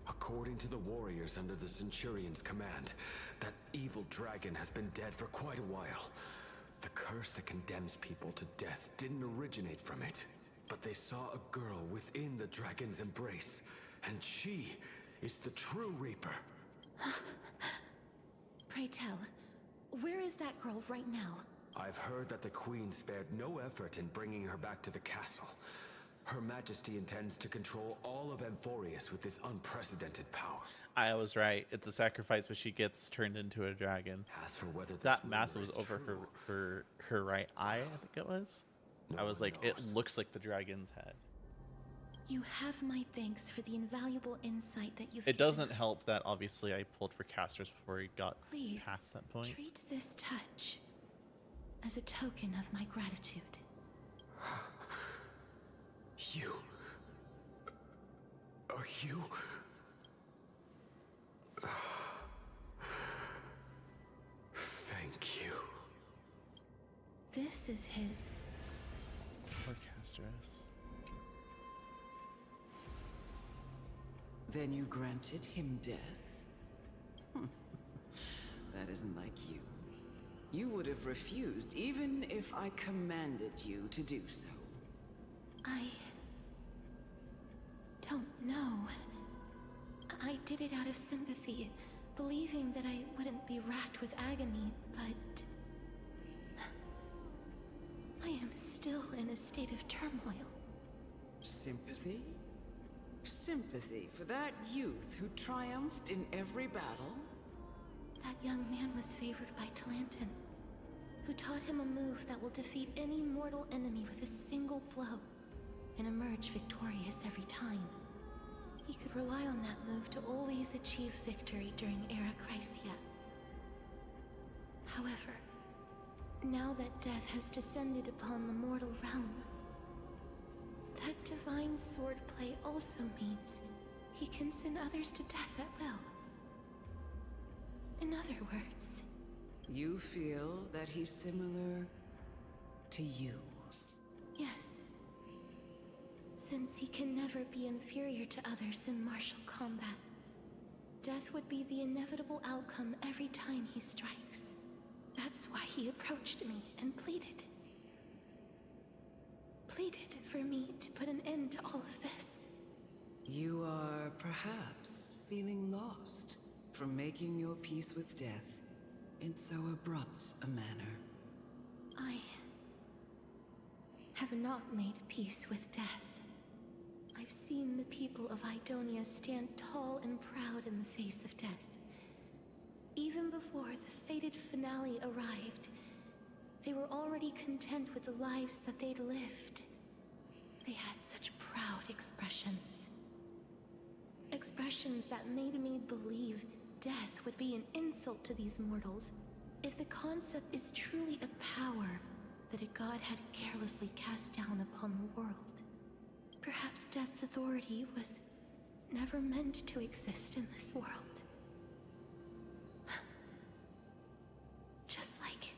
According to the warriors under the Centurion's command, that evil dragon has been dead for quite a while. The curse that condemns people to death didn't originate from it, but they saw a girl within the dragon's embrace, and she is the true Reaper. Pray tell, where is that girl right now? I've heard that the Queen spared no effort in bringing her back to the castle. Her Majesty intends to control all of Amphorius with this unprecedented power. I was right. It's a sacrifice, but she gets turned into a dragon. As for whether that mask was over her right eye, I think it was. I was like, it looks like the dragon's head. You have my thanks for the invaluable insight that you've It given doesn't us. help that obviously I pulled for casters before he got Please, past that point. treat this touch as a token of my gratitude. You... Are you... Thank you. This is his... Poor casteress. Then you granted him death? That isn't like you. You would have refused even if I commanded you to do so. I don't know. I did it out of sympathy, believing that I wouldn't be racked with agony, but... I am still in a state of turmoil. Sympathy? Sympathy for that youth who triumphed in every battle? That young man was favored by Talantin, who taught him a move that will defeat any mortal enemy with a single blow and emerge victorious every time. He could rely on that move to always achieve victory during Era Chrysia. However, now that death has descended upon the mortal realm, that divine swordplay also means he can send others to death at will. In other words... You feel that he's similar to you? Yes. Since he can never be inferior to others in martial combat, death would be the inevitable outcome every time he strikes. That's why he approached me and pleaded. Pleaded for me to put an end to all of this. You are perhaps feeling lost from making your peace with death in so abrupt a manner. I have not made peace with death. I've seen the people of Idonia stand tall and proud in the face of death. Even before the fated finale arrived, they were already content with the lives that they'd lived. They had such proud expressions. Expressions that made me believe death would be an insult to these mortals if the concept is truly a power that a god had carelessly cast down upon the world. Perhaps death's authority was never meant to exist in this world. Just like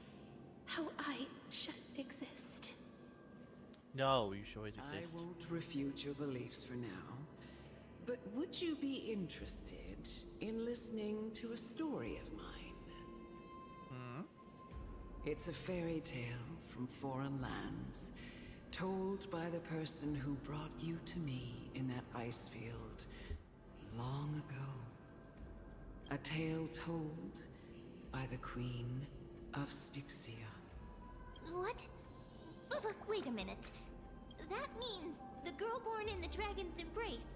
how I shouldn't exist. No, you should always exist. I won't refute your beliefs for now. But would you be interested in listening to a story of mine? It's a fairy tale from foreign lands, told by the person who brought you to me in that ice field long ago. A tale told by the Queen of Styxia. What? But wait a minute. That means The girl born in the dragon's embrace.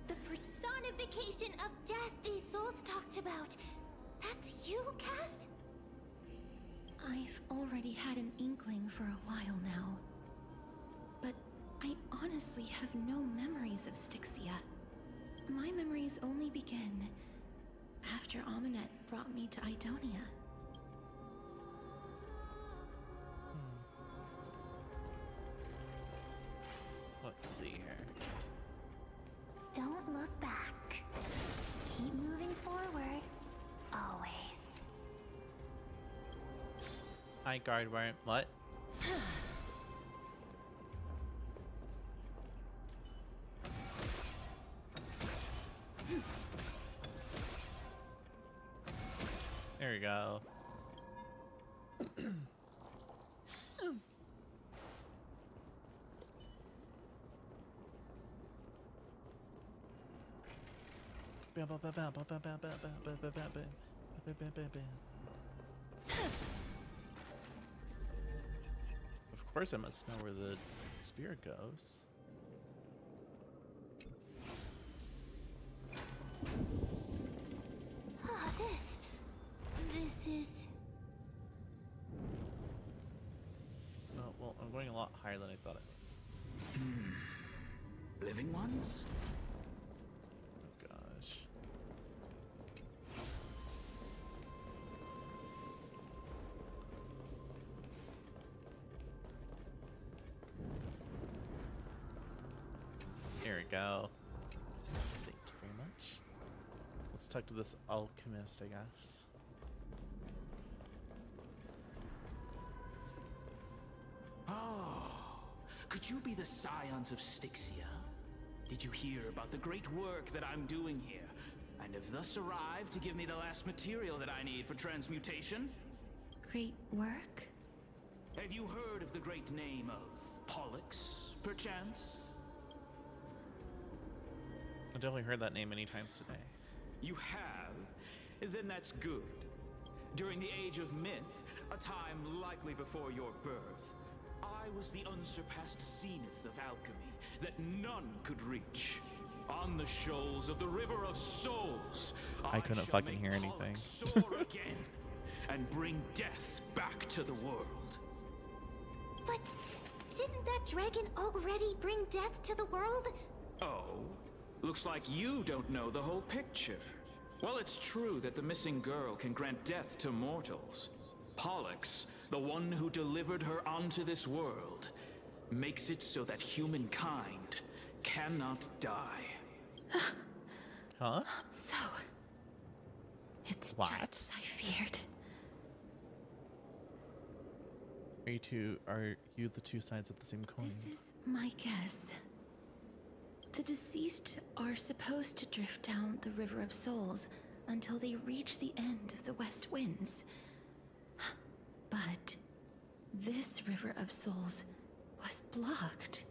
The personification of death these souls talked about. That's you, Cass? I've already had an inkling for a while now. But I honestly have no memories of Styxia. My memories only begin after Amunet brought me to Idonia. Let's see here. Don't look back. Keep moving forward. Always. I guard where what? There we go. Of course I must know where the spear goes. Ah, this is... Oh, well, I'm going a lot higher than I thought I was. Living ones? Oh gosh. There we go. Thank you very much. Let's talk to this alchemist, I guess. Oh, could you be the scions of Styxia? Did you hear about the great work that I'm doing here? And have thus arrived to give me the last material that I need for transmutation? Great work? Have you heard of the great name of Pollux, perchance? I've definitely heard that name many times today. You have? Then that's good. During the Age of Myth, a time likely before your birth, I was the unsurpassed zenith of alchemy that none could reach. On the shoals of the River of Souls, I couldn't shall fucking make hear anything. Pollux soar again and bring death back to the world. But didn't that dragon already bring death to the world? Oh, looks like you don't know the whole picture. Well, it's true that the missing girl can grant death to mortals. Pollux, the one who delivered her onto this world, makes it so that humankind cannot die. Huh? So, it's What? just as I feared. Are you the two sides of the same coin? This is my guess. The deceased are supposed to drift down the River of Souls until they reach the end of the West Winds. But this River of Souls was blocked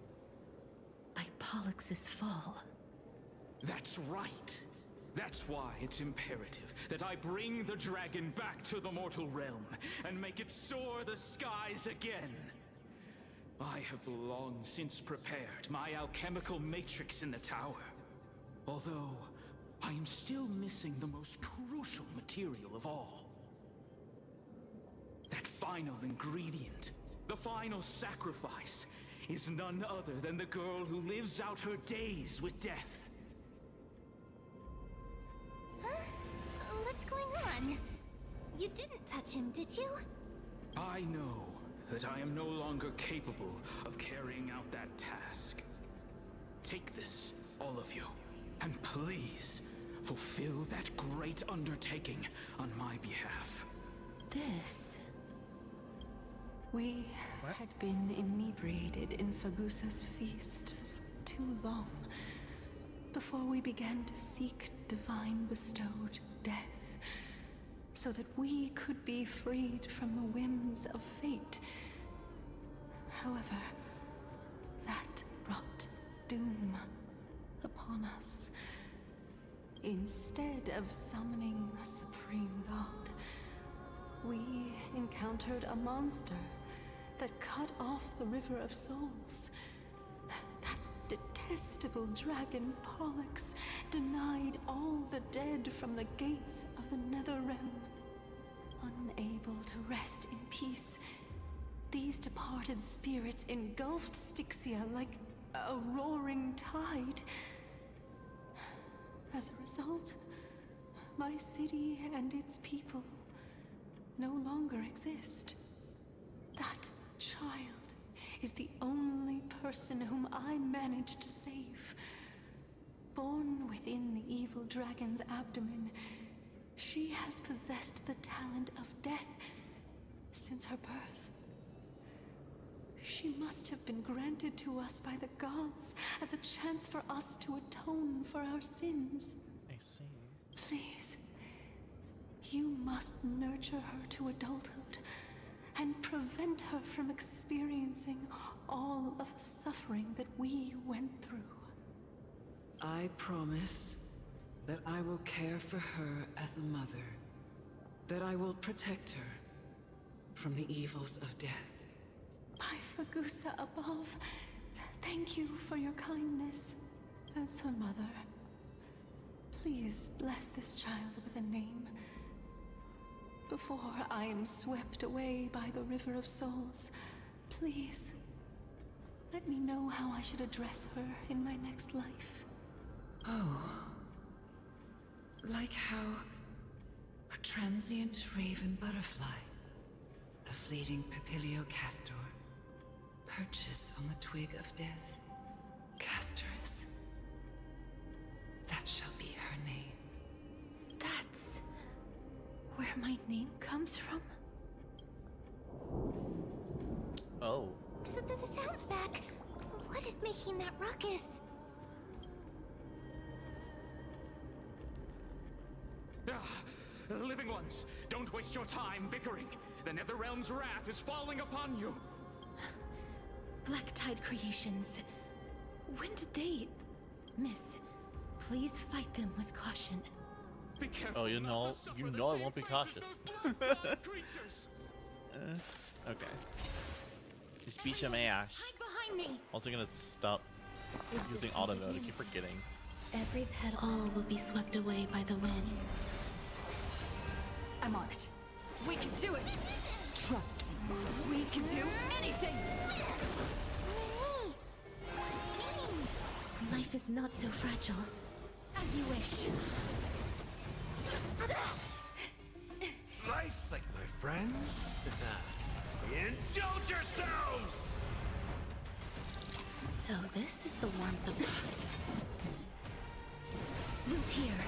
by Pollux's fall. That's right. That's why it's imperative that I bring the dragon back to the mortal realm and make it soar the skies again. I have long since prepared my alchemical matrix in the tower. Although, I am still missing the most crucial material of all. That final ingredient, the final sacrifice, is none other than the girl who lives out her days with death. Huh? What's going on? You didn't touch him, did you? I know that I am no longer capable of carrying out that task. Take this, all of you, and please fulfill that great undertaking on my behalf. This... We had been inebriated in Fagusa's feast too long before we began to seek divine bestowed death, so that we could be freed from the whims of fate. However, that brought doom upon us. Instead of summoning a supreme god, we encountered a monster that cut off the River of Souls. That detestable dragon Pollux denied all the dead from the gates of the Netherrealm. Unable to rest in peace, these departed spirits engulfed Styxia like a roaring tide. As a result, my city and its people no longer exist. That child is the only person whom I managed to save. Born within the evil dragon's abdomen, she has possessed the talent of death since her birth. She must have been granted to us by the gods as a chance for us to atone for our sins. I see. Please, you must nurture her to adulthood and prevent her from experiencing all of the suffering that we went through. I promise that I will care for her as a mother, that I will protect her from the evils of death. By Fagusa above, thank you for your kindness. As her mother, please bless this child with a name before I am swept away by the River of Souls. Please, let me know how I should address her in my next life. Oh. Like how a transient raven butterfly, a fleeting papilio castor, perches on the twig of death. Castorus. That shall be her name. That's where my name comes from? Oh. The sound's back. What is making that ruckus? Living ones, don't waste your time bickering. The Netherrealm's wrath is falling upon you. Black Tide creations. When did they... Miss, please fight them with caution. Be careful. Oh, you know I won't be cautious. Okay. You speech my ass. Hide behind me! Also gonna stop using auto mode. I keep forgetting. Every petal... All will be swept away by the wind. I'm on it. We can do it. Trust me. We can do anything. Life is not so fragile. As you wish. Nice, like my friends. Indulge yourselves! So this is the warmth of... Root here.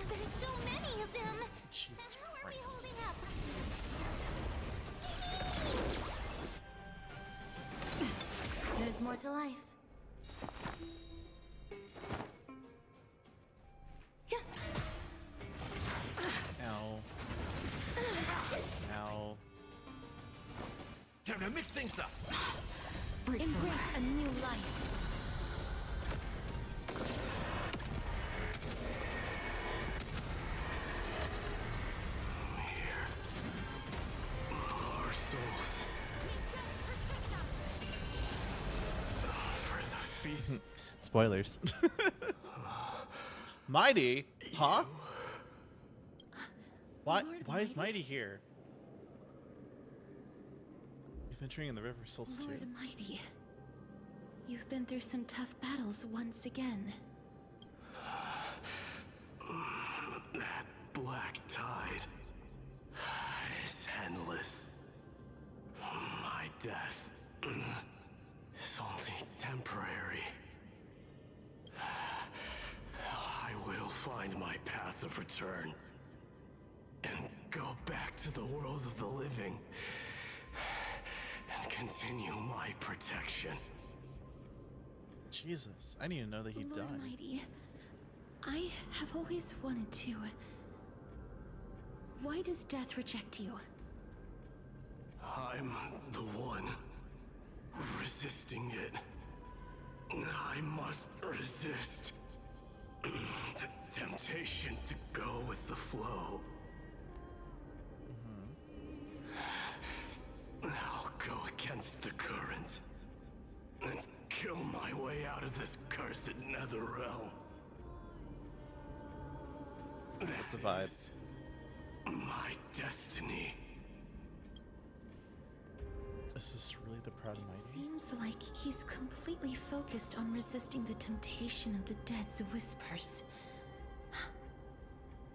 There's so many of them. Jesus How are we holding up? There's more to life. Ow. Ow. Time to mix things up. Embrace a new life. Our souls. For the feast. Spoilers. Mighty? Huh? Why is Mighty here? You've been training in the River of Souls too. Lord Mighty, you've been through some tough battles once again. That black tide is endless. My death is only temporary. I will find my path of return and go back to the world of the living and continue my protection. Jesus, I didn't even know that he Lord died. Mighty, I have always wanted to. Why does death reject you? I'm the one resisting it. I must resist the temptation to go with the flow. I'll go against the current and kill my way out this cursed nether realm. That's a vibe. My destiny. Is this really the Proud and Mighty? Seems like he's completely focused on resisting the temptation of the dead's whispers.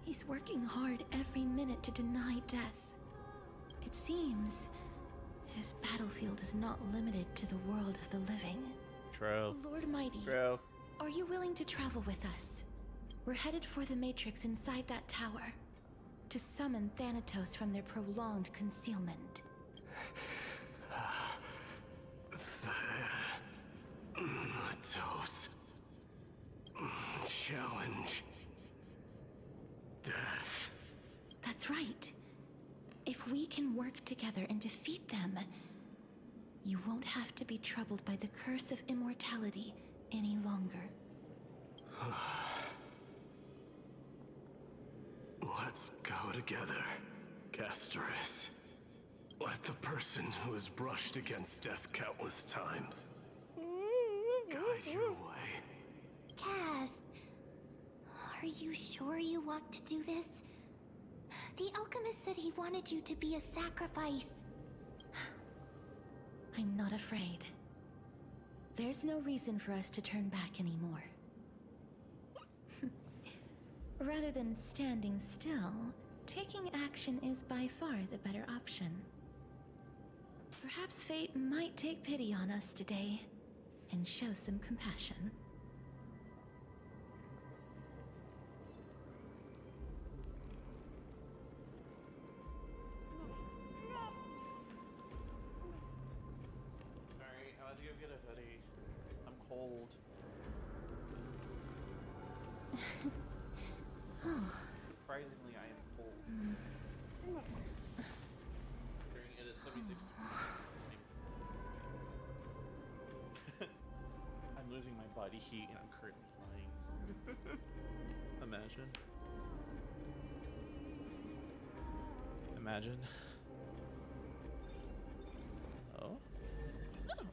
He's working hard every minute to deny death. It seems his battlefield is not limited to the world of the living. True. Lord Mighty, True. are you willing to travel with us? We're headed for the Matrix inside that tower to summon Thanatos from their prolonged concealment. Thanatos. Challenge. Death. That's right. If we can work together and defeat them, you won't have to be troubled by the curse of immortality any longer. Let's go together, Castoris. Let the person who has brushed against death countless times guide your way. Cass, are you sure you want to do this? The alchemist said he wanted you to be a sacrifice. I'm not afraid. There's no reason for us to turn back anymore. Rather than standing still, taking action is by far the better option. Perhaps fate might take pity on us today and show some compassion. Sorry, I had to go get a hoodie. I'm cold. Surprisingly, I am cold. Considering it is 76 degrees. I'm losing my body heat and I'm currently lying. Imagine. Imagine. Hello? Oh.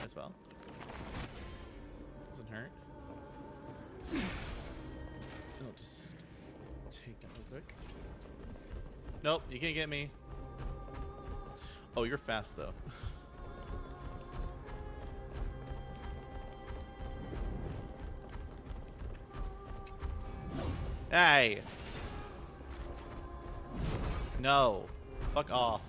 As well. Doesn't hurt. I'll just take it real quick. Nope, you can't get me. Oh, you're fast though. Hey! No. Fuck off.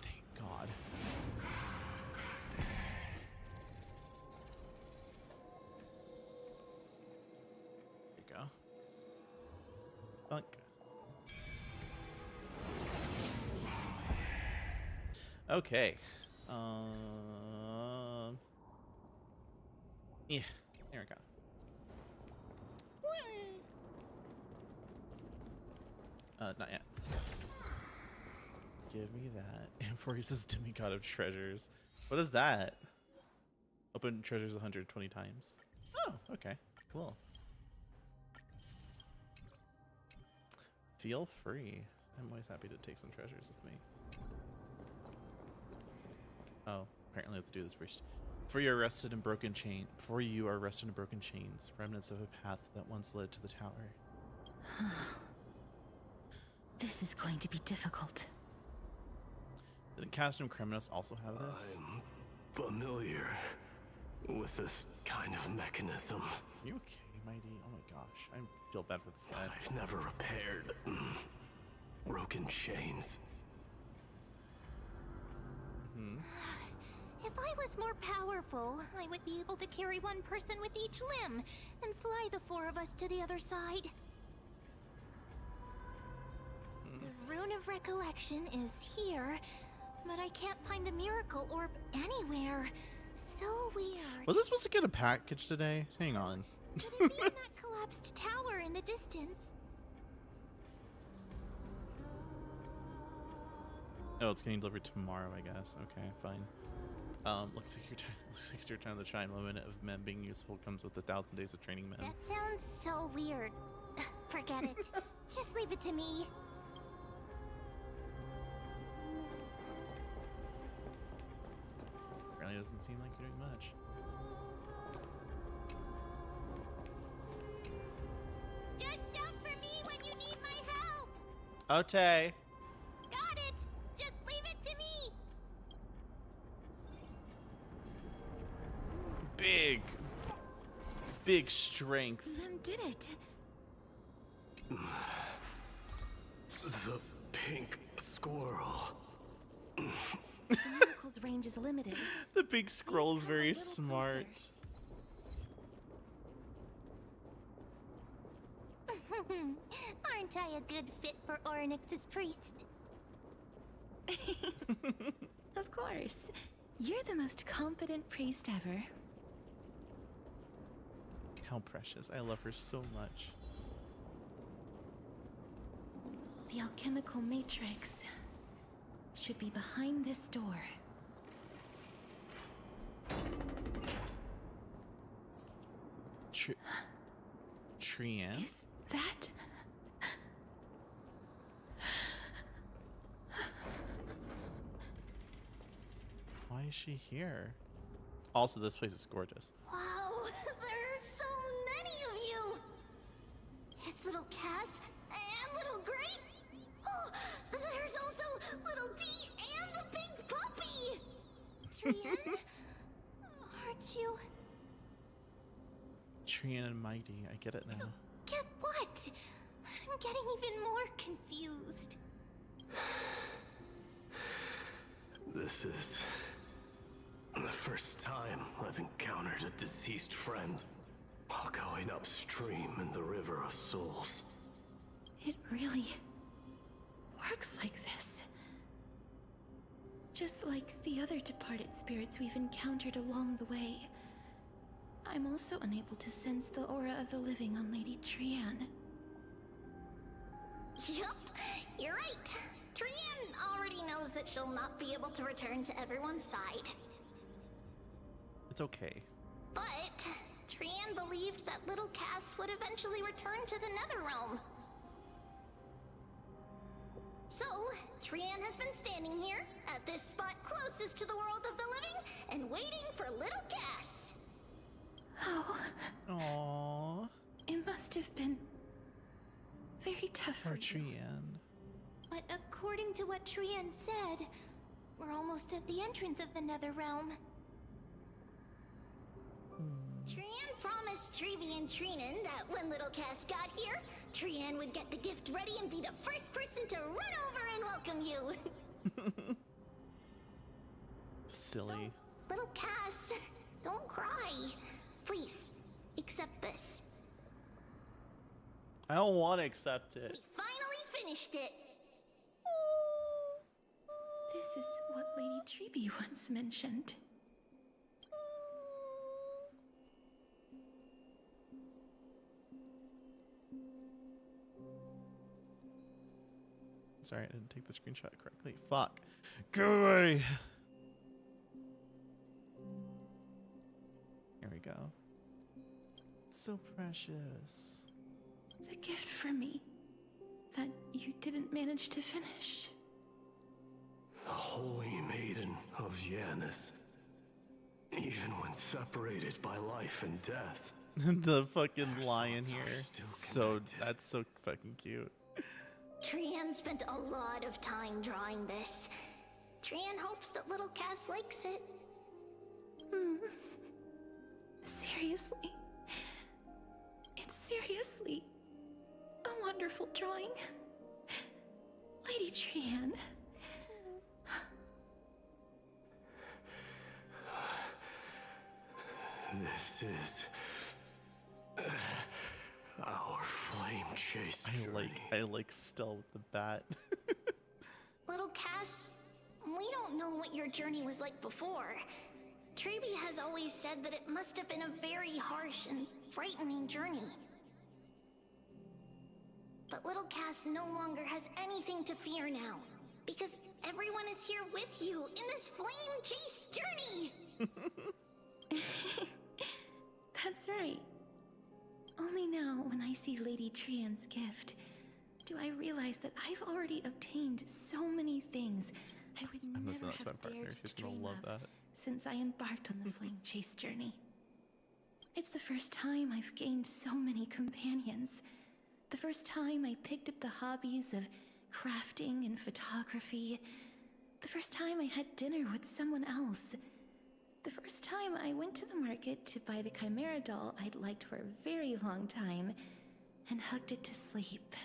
Thank God. There you go. Bunk. Okay. Yeah, there we go. Not yet. Give me that. Amphoresis Demigod of Treasures. What is that? Open treasures 120 times. Oh, okay. Cool. Feel free. I'm always happy to take some treasures with me. Oh, apparently I have to do this first. Before you are arrested in broken chains, remnants of a path that once led to the tower. This is going to be difficult. Didn't Castrum Criminus also have this? I'm familiar with this kind of mechanism. Are you okay, Mighty? Oh my gosh, I feel bad for this guy. I've never repaired broken chains. Hmm. If I was more powerful, I would be able to carry one person with each limb and fly the four of us to the other side. The Rune of Recollection is here, but I can't find a miracle orb anywhere. So weird. Was I supposed to get a package today? Hang on. Could it be in that collapsed tower in the distance? Oh, it's getting delivered tomorrow, I guess. Okay, fine. Looks like your time to shine. 1 minute of men being useful comes with 1,000 days of training men. That sounds so weird. Forget it. Just leave it to me. doesn't seem like you're doing much. Just shout for me when you need my help! Okay. Got it! Just leave it to me! Big strength. Them did it. The pink squirrel. The miracle's range is limited. The big scroll is very smart. Aren't I a good fit for Orynyx's priest? Of course. You're the most competent priest ever. How precious. I love her so much. The alchemical matrix should be behind this door. Trian? Is that? Why is she here? Also, this place is gorgeous. Wow, there are so many of you! It's little Cass and little Grape. Oh, there's also little D and the big puppy! Trian? Aren't you... Trian and Mighty, I get it now. Get what? I'm getting even more confused. This is the first time I've encountered a deceased friend while going upstream in the River of Souls. It really works like this. Just like the other departed spirits we've encountered along the way. I'm also unable to sense the aura of the living on Lady Trian. Yup, you're right. Trian already knows that she'll not be able to return to everyone's side. It's okay. But Trian believed that little Cass would eventually return to the Netherrealm. So, Trian has been standing here, at this spot closest to the world of the living, and waiting for little Cass. Oh. Aww. It must have been very tough for Trian. But according to what Trian said, we're almost at the entrance of the Netherrealm. Trian promised Trevi and Trinan that when little Cass got here, Trian would get the gift ready and be the first person to run over and welcome you. Silly. So, little Cass, don't cry. Please, accept this. I don't want to accept it. We finally finished it. This is what Lady Treeby once mentioned. Sorry, I didn't take the screenshot correctly. Fuck. Go away. Here we go. It's so precious. The gift for me that you didn't manage to finish. The Holy Maiden of Janus. Even when separated by life and death. The fucking lion here. So, that's so fucking cute. Trian spent a lot of time drawing this. Trian hopes that little Cass likes it. Seriously? It's seriously a wonderful drawing. Lady Trian. This is our flame chase journey. I like Stell with the bat. Little Cass, we don't know what your journey was like before. Treeby has always said that it must have been a very harsh and frightening journey. But little Cass no longer has anything to fear now, because everyone is here with you in this flame chase journey! That's right. Only now, when I see Lady Trian's gift, do I realize that I've already obtained so many things I would I'm never listening to my have partner. dared She's to gonna dream love of that. since I embarked on the flame chase journey. It's the first time I've gained so many companions. The first time I picked up the hobbies of crafting and photography. The first time I had dinner with someone else. The first time I went to the market to buy the Chimera doll I'd liked for a very long time and hugged it to sleep.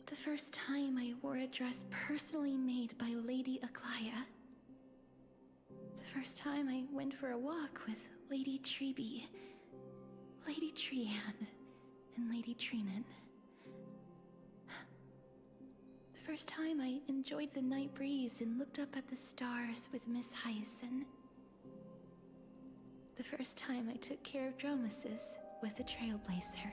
The first time I wore a dress personally made by Lady Aglaya. The first time I went for a walk with Lady Treeby, Lady Trian, and Lady Trinan. The first time I enjoyed the night breeze and looked up at the stars with Miss Hyacin. The first time I took care of Dromesis with the Trailblazer.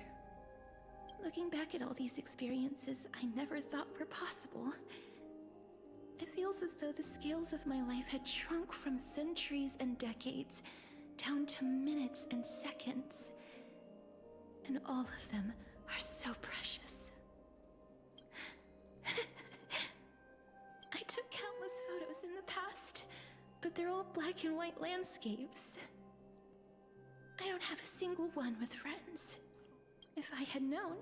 Looking back at all these experiences I never thought were possible, it feels as though the scales of my life had shrunk from centuries and decades down to minutes and seconds. And all of them are so precious. I took countless photos in the past, but they're all black and white landscapes. I don't have a single one with friends. If I had known,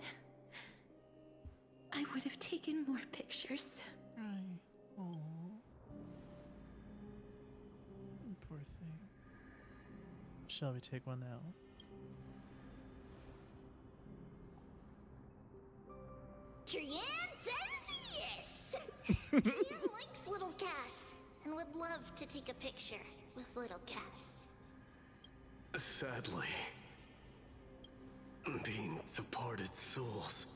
I would have taken more pictures. Right. Oh. Poor thing. Shall we take one now? Trian says yes! Trian likes little Cass and would love to take a picture with little Cass. Sadly, being departed souls,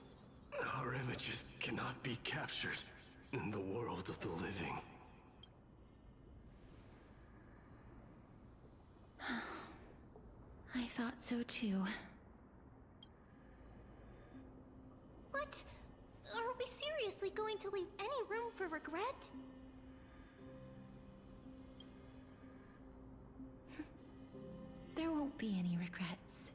our images cannot be captured in the world of the living. I thought so too. What? Are we seriously going to leave any room for regret? There won't be any regrets.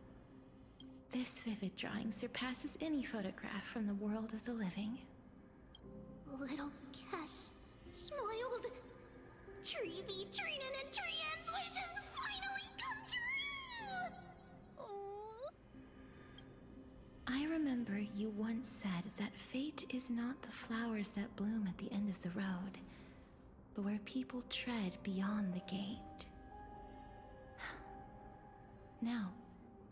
This vivid drawing surpasses any photograph from the world of the living. Little Cass smiled. Treeby, Trinan, and Trian's wishes finally come true! Oh. I remember you once said that fate is not the flowers that bloom at the end of the road, but where people tread beyond the gate. Now,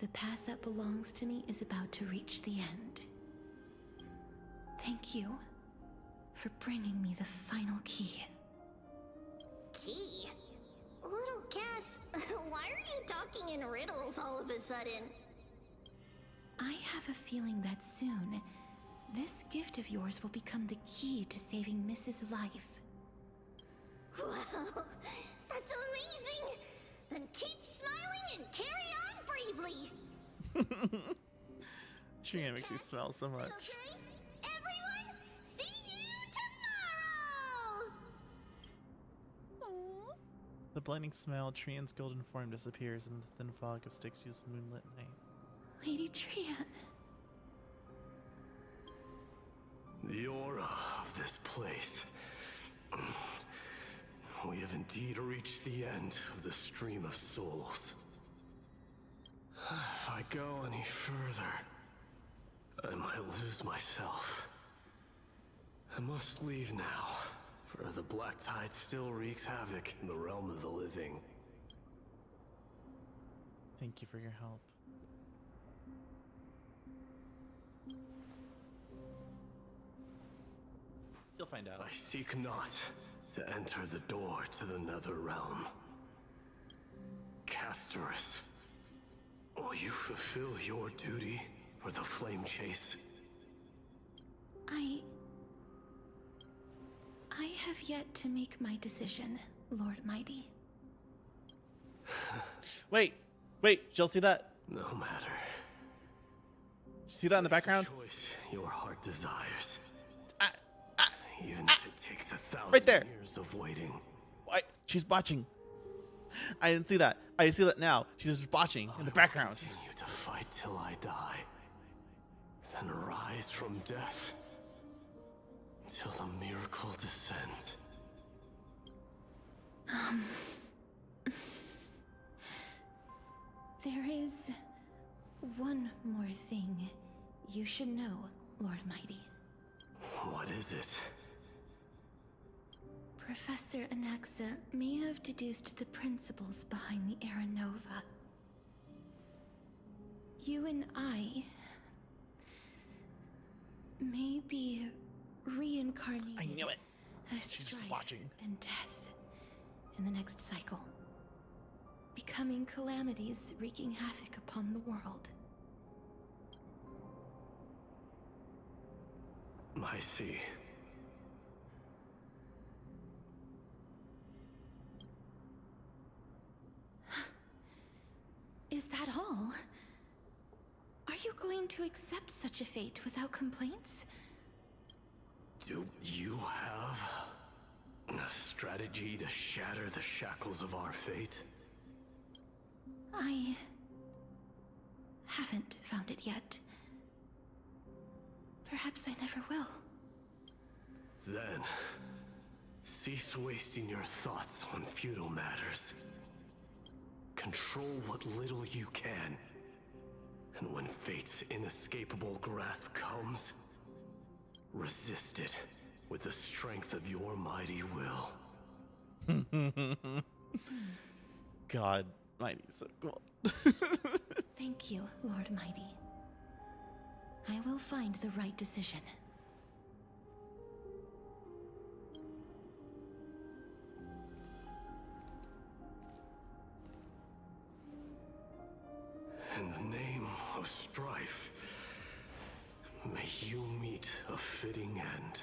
the path that belongs to me is about to reach the end. Thank you for bringing me the final key. Key? Little Cass, why are you talking in riddles all of a sudden? I have a feeling that soon, this gift of yours will become the key to saving Mrs. Life. Wow, that's amazing! Then keep smiling and carry on bravely! Trian makes me smile so much. Okay? Everyone, see you tomorrow! The blinding smile, Trian's golden form disappears in the thin fog of Styxia's moonlit night. Lady Trian. The aura of this place. We have indeed reached the end of the stream of souls. If I go any further, I might lose myself. I must leave now, for the black tide still wreaks havoc in the realm of the living. Thank you for your help. You'll find out. I seek not to enter the door to the nether realm. Castorus, will you fulfill your duty for the flame chase? I have yet to make my decision, Lord Mighty. Wait, did y'all see that? No matter. See that in the background? Choice your heart desires. Even if it takes 1,000 right there. years of waiting. What? She's botching. I didn't see that. I see that now. She's just botching in the background. Continue to fight till I die. Then rise from death. Till the miracle descends. There is one more thing you should know, Lord Mighty. What is it? Professor Anaxa may have deduced the principles behind the Era Nova. You and I may be reincarnated. I knew it. As She's just strife watching. and death in the next cycle, becoming calamities wreaking havoc upon the world. I see. Is that all? Are you going to accept such a fate without complaints? Do you have a strategy to shatter the shackles of our fate? I haven't found it yet. Perhaps I never will. Then, cease wasting your thoughts on futile matters. Control what little you can. And when fate's inescapable grasp comes, resist it with the strength of your mighty will. God, Mighty is so cool. Thank you, Lord Mighty. I will find the right decision. In the name of strife, may you meet a fitting end.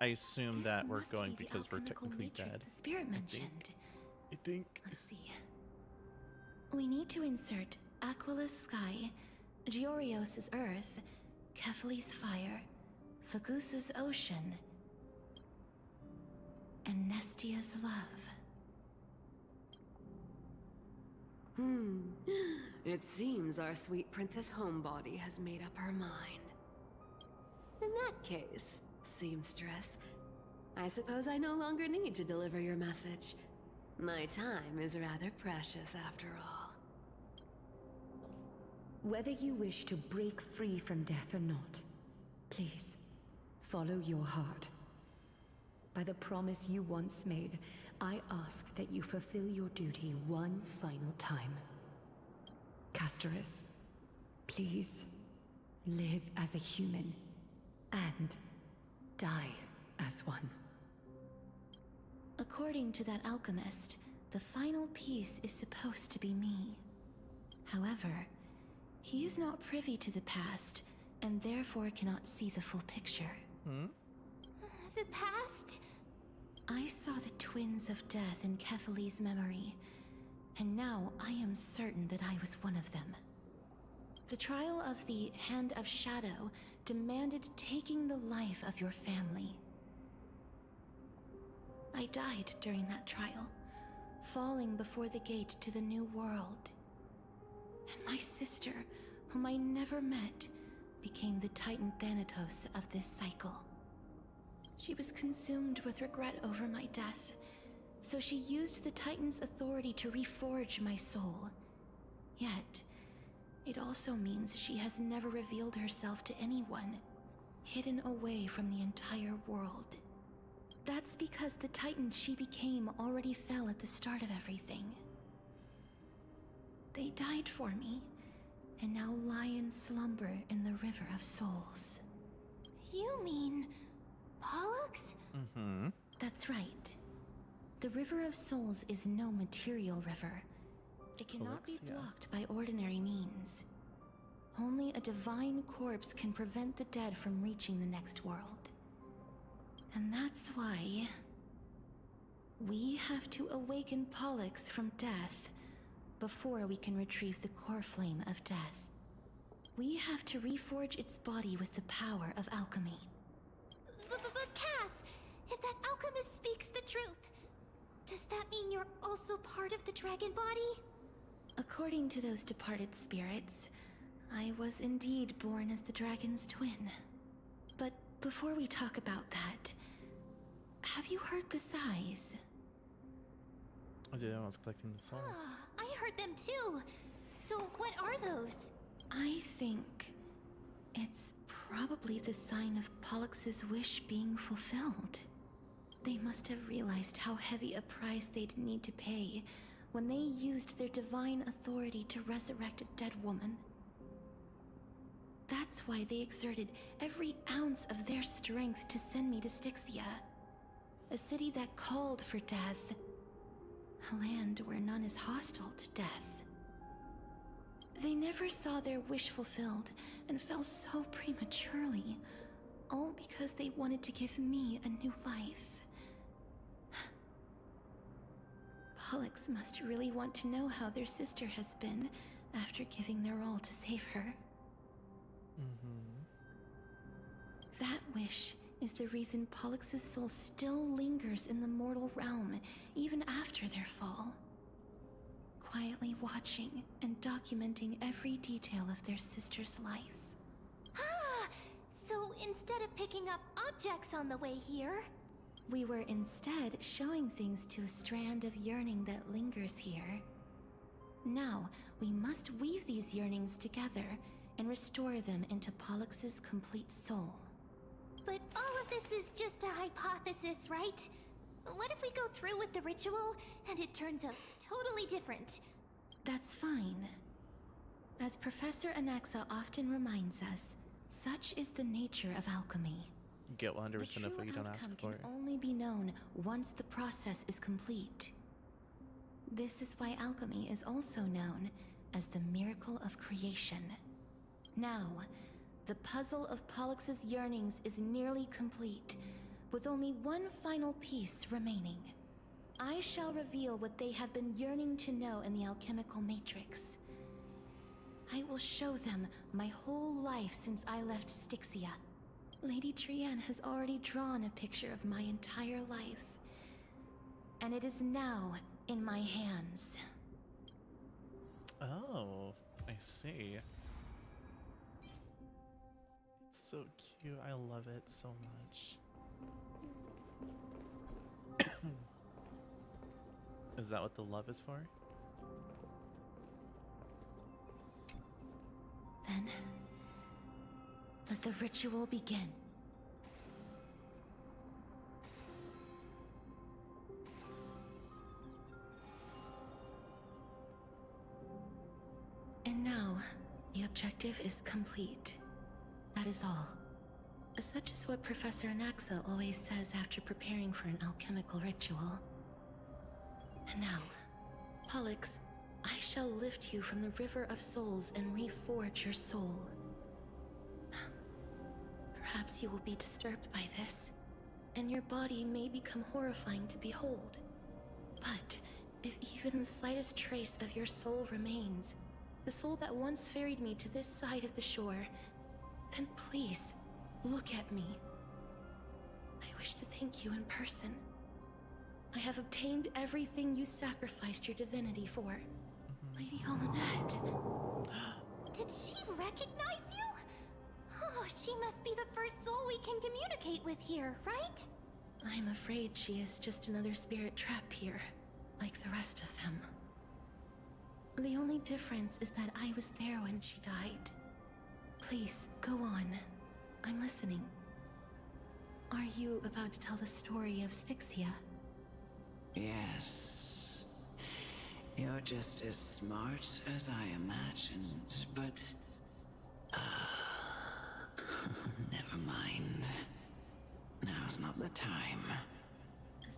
I assume This that we're must going be the because we're alchemical technically matrix dead. the spirit I mentioned. think. Let's see. We need to insert Aquila's sky, Giorios's earth, Kefali's fire, Fagusa's ocean, and Nestia's love. It seems our sweet Princess Homebody has made up her mind. In that case, seamstress, I suppose I no longer need to deliver your message. My time is rather precious after all. Whether you wish to break free from death or not, please, follow your heart. By the promise you once made, I ask that you fulfill your duty one final time. Castorus, please, live as a human, and die as one. According to that alchemist, the final piece is supposed to be me. However, he is not privy to the past, and therefore cannot see the full picture. The past? I saw the twins of death in Kefali's memory, and now I am certain that I was one of them. The trial of the Hand of Shadow demanded taking the life of your family. I died during that trial, falling before the gate to the new world. And my sister, whom I never met, became the Titan Thanatos of this cycle. She was consumed with regret over my death, so she used the Titan's authority to reforge my soul. Yet, it also means she has never revealed herself to anyone, hidden away from the entire world. That's because the Titan she became already fell at the start of everything. They died for me, and now lie in slumber in the River of Souls. You mean Pollux? That's right. The River of Souls is no material river. It cannot be blocked by ordinary means. Only a divine corpse can prevent the dead from reaching the next world. And that's why we have to awaken Pollux from death before we can retrieve the core flame of death. We have to reforge its body with the power of alchemy. But Cass, if that alchemist speaks the truth, does that mean you're also part of the dragon body? According to those departed spirits, I was indeed born as the dragon's twin. But before we talk about that, Have you heard the sighs? I did. I was collecting the souls. Ah, I heard them too. So what are those? I think it's probably the sign of Pollux's wish being fulfilled. They must have realized how heavy a price they'd need to pay when they used their divine authority to resurrect a dead woman. That's why they exerted every ounce of their strength to send me to Styxia, a city that called for death, a land where none is hostile to death. They never saw their wish fulfilled and fell so prematurely, all because they wanted to give me a new life. Pollux must really want to know how their sister has been after giving their all to save her. That wish is the reason Pollux's soul still lingers in the mortal realm even after their fall, quietly watching and documenting every detail of their sister's life. Ah! So instead of picking up objects on the way here, we were instead showing things to a strand of yearning that lingers here. Now, we must weave these yearnings together and restore them into Pollux's complete soul. but all of this is just a hypothesis, right? What if we go through with the ritual and it turns out totally different? That's fine. As Professor Anaxa often reminds us, such is the nature of alchemy. You get 100% of what you don't ask for. Can only be known once the process is complete. This is why alchemy is also known as the miracle of creation. Now, the puzzle of Pollux's yearnings is nearly complete, with only one final piece remaining. I shall reveal what they have been yearning to know in the alchemical matrix. I will show them my whole life since I left Styxia. Lady Trianne has already drawn a picture of my entire life, and it is now in my hands. Oh, I see. It's so cute. I love it so much. Is that what the love is for? Then, let the ritual begin. And now, the objective is complete. That is all. Such is what Professor Anaxa always says after preparing for an alchemical ritual. And now, Pollux, I shall lift you from the River of Souls and reforge your soul. Perhaps you will be disturbed by this, and your body may become horrifying to behold. But if even the slightest trace of your soul remains, the soul that once ferried me to this side of the shore, then please, look at me. I wish to thank you in person. I have obtained everything you sacrificed your divinity for. Lady Almanette. Did she recognize you? Oh, she must be the first soul we can communicate with here, right? I'm afraid she is just another spirit trapped here, like the rest of them. The only difference is that I was there when she died. Please, go on. I'm listening. Are you about to tell the story of Styxia? Yes. You're just as smart as I imagined, but... never mind. Now's not the time.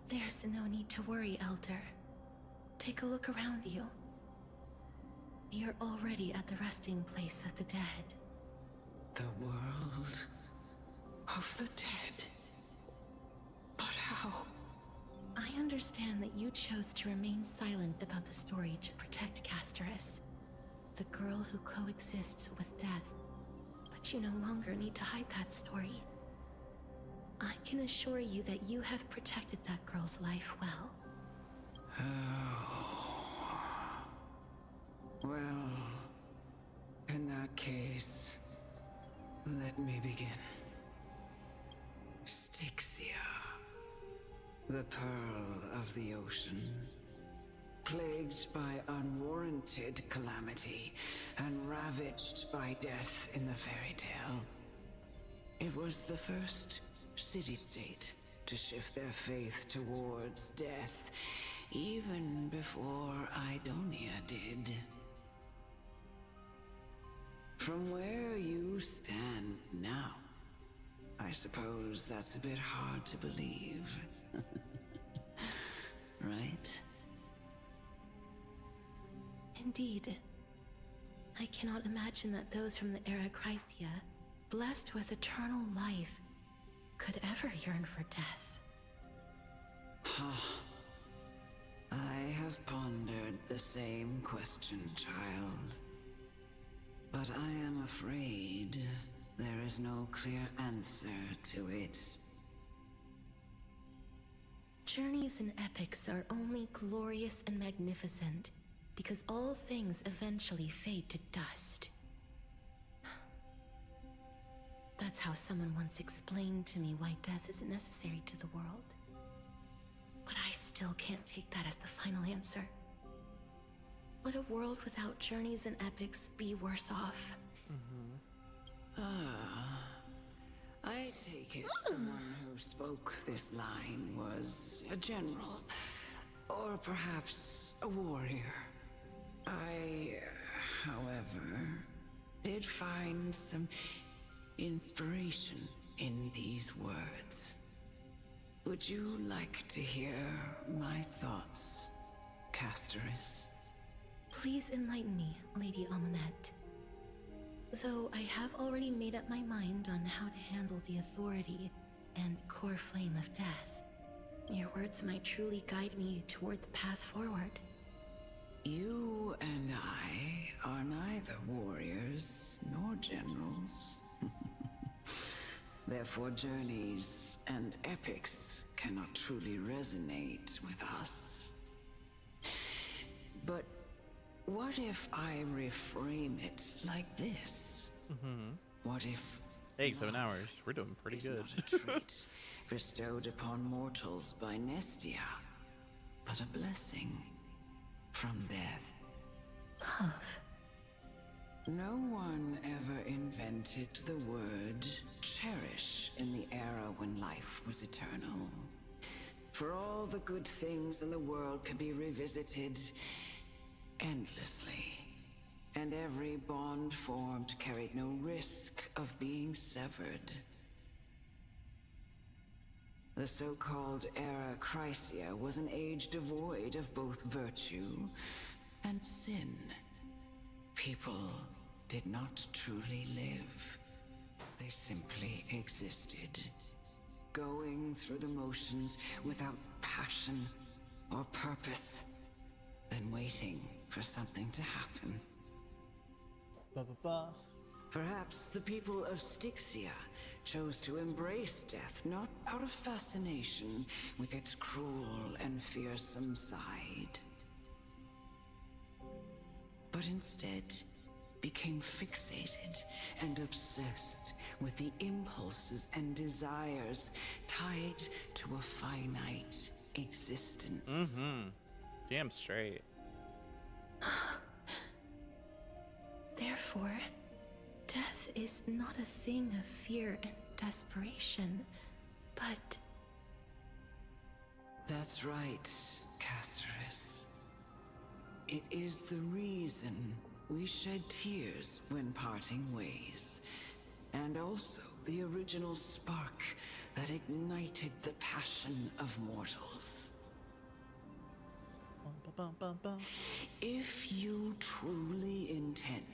There's no need to worry, Elder. Take a look around you. You're already at the resting place of the dead. The world of the dead? But how? I understand that you chose to remain silent about the story to protect Casterus, the girl who coexists with death. But you no longer need to hide that story. I can assure you that you have protected that girl's life well. Oh. Well, in that case, let me begin. Styxia. The pearl of the ocean. Plagued by unwarranted calamity and ravaged by death in the fairy tale. It was the first city-state to shift their faith towards death, even before Idonia did. From where you stand now, I suppose that's a bit hard to believe. Right? Indeed. I cannot imagine that those from the Era Chrysia, blessed with eternal life, could ever yearn for death. I have pondered the same question, child. But I am afraid there is no clear answer to it. Journeys and epics are only glorious and magnificent because all things eventually fade to dust. That's how someone once explained to me why death isn't necessary to the world. But I still can't take that as the final answer. Would a world without journeys and epics be worse off? I take it the one who spoke this line was a general, or perhaps a warrior. I, however, did find some inspiration in these words. Would you like to hear my thoughts, Castoris? Please enlighten me, Lady Amunet. Though I have already made up my mind on how to handle the authority and core flame of death, your words might truly guide me toward the path forward. You and I are neither warriors nor generals. Therefore, journeys and epics cannot truly resonate with us. But what if I reframe it like this? What if... Hey, 7 hours. We're doing pretty good. Not a trait bestowed upon mortals by Nestia, but a blessing from death. Love. No one ever invented the word cherish in the era when life was eternal. For all the good things in the world could be revisited endlessly, and every bond formed carried no risk of being severed. The so-called Era Chrysia was an age devoid of both virtue and sin. People did not truly live. They simply existed, going through the motions without passion or purpose, then waiting for something to happen. Perhaps the people of Styxia chose to embrace death not out of fascination with its cruel and fearsome side, but instead became fixated and obsessed with the impulses and desires tied to a finite existence. Damn straight. Therefore, death is not a thing of fear and desperation, but... That's right, Castoris. It is the reason we shed tears when parting ways, and also the original spark that ignited the passion of mortals. If you truly intend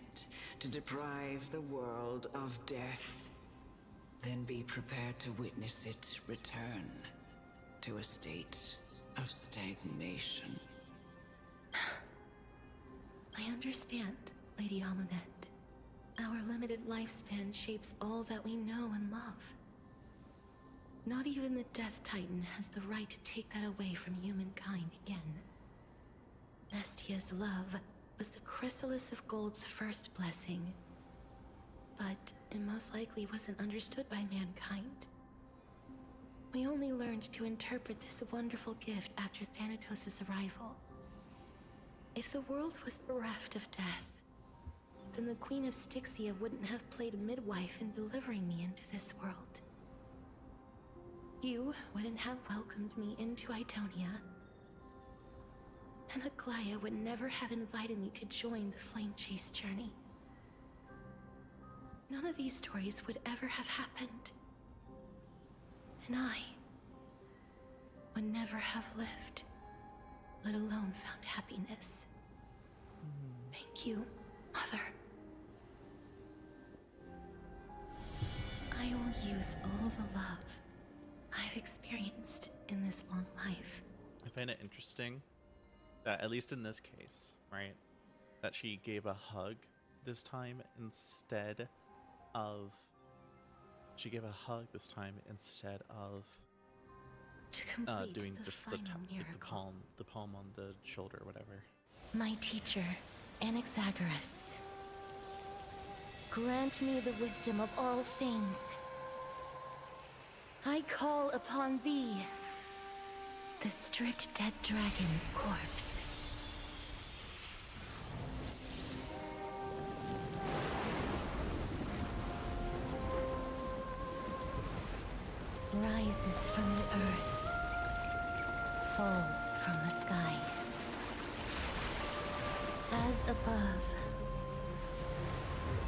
to deprive the world of death, then be prepared to witness it return to a state of stagnation. I understand, Lady Amunet. Our limited lifespan shapes all that we know and love. Not even the Death Titan has the right to take that away from humankind again. Nestia's love was the chrysalis of gold's first blessing, but it most likely wasn't understood by mankind. We only learned to interpret this wonderful gift after Thanatos' arrival. If the world was bereft of death, then the Queen of Styxia wouldn't have played midwife in delivering me into this world. You wouldn't have welcomed me into Idonia, and Aglaya would never have invited me to join the Flame Chase journey. None of these stories would ever have happened. And I would never have lived, let alone found happiness. Thank you, Mother. I will use all the love I've experienced in this long life. I find it interesting that, at least in this case, right, that she gave a hug this time instead of doing just the palm on the shoulder or whatever. My teacher, Anaxagoras, grant me the wisdom of all things. I call upon thee, the stripped dead dragon's corpse. Rises from the earth, falls from the sky. As above,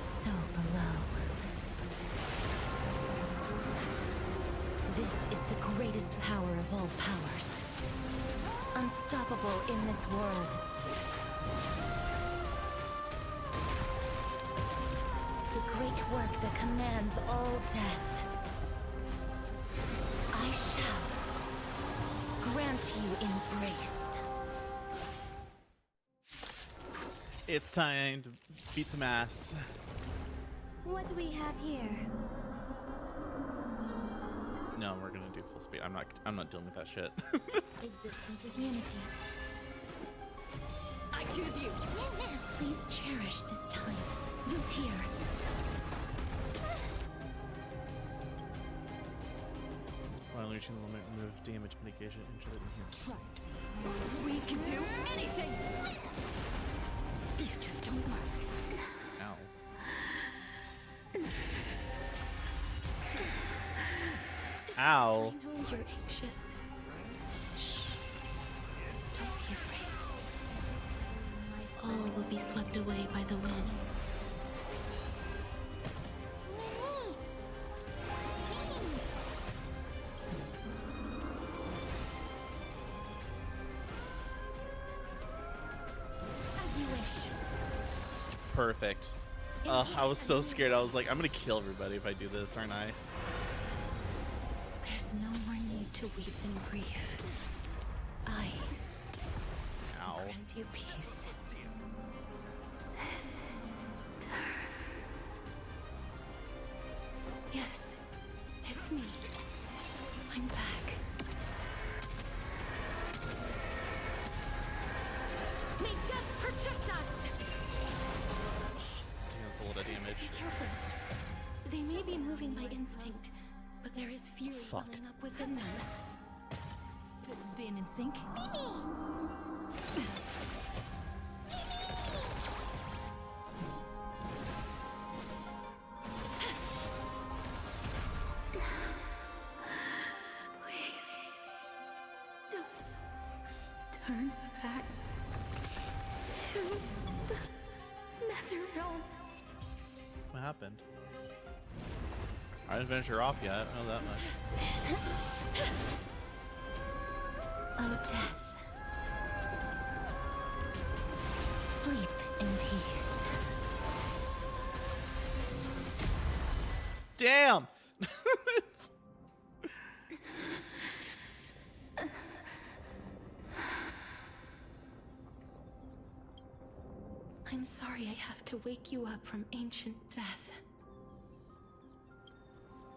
so below. This is the greatest power of all powers. Unstoppable in this world. The great work that commands all death. I shall grant you embrace. It's time to beat some ass. What do we have here? No, we're gonna do full speed. I'm not dealing with that shit. Existence is unity. I choose you. Please cherish this time. Built here. While reaching the limit, remove damage mitigation into the enhance. Trust me. We can do anything. You just don't work. Ow. Ow. I know you're anxious. Shh. Don't be afraid. All will be swept away by the wind. As you wish. Perfect. I was so scared. I was like, I'm gonna kill everybody if I do this, aren't I? There's no more need to weep in grief. I Ow. grant you peace. Yes, it's me. I'm back. May death protect us! Damn, that's a lot of damage. Be careful. They may be moving by instinct, but there is fury Fuck. welling up within them. This is being in sync. Please, don't turn back to the nether realm. What happened? I didn't finish her off yet. I know that much. Oh, death. Sleep in peace. Damn! I'm sorry I have to wake you up from ancient death.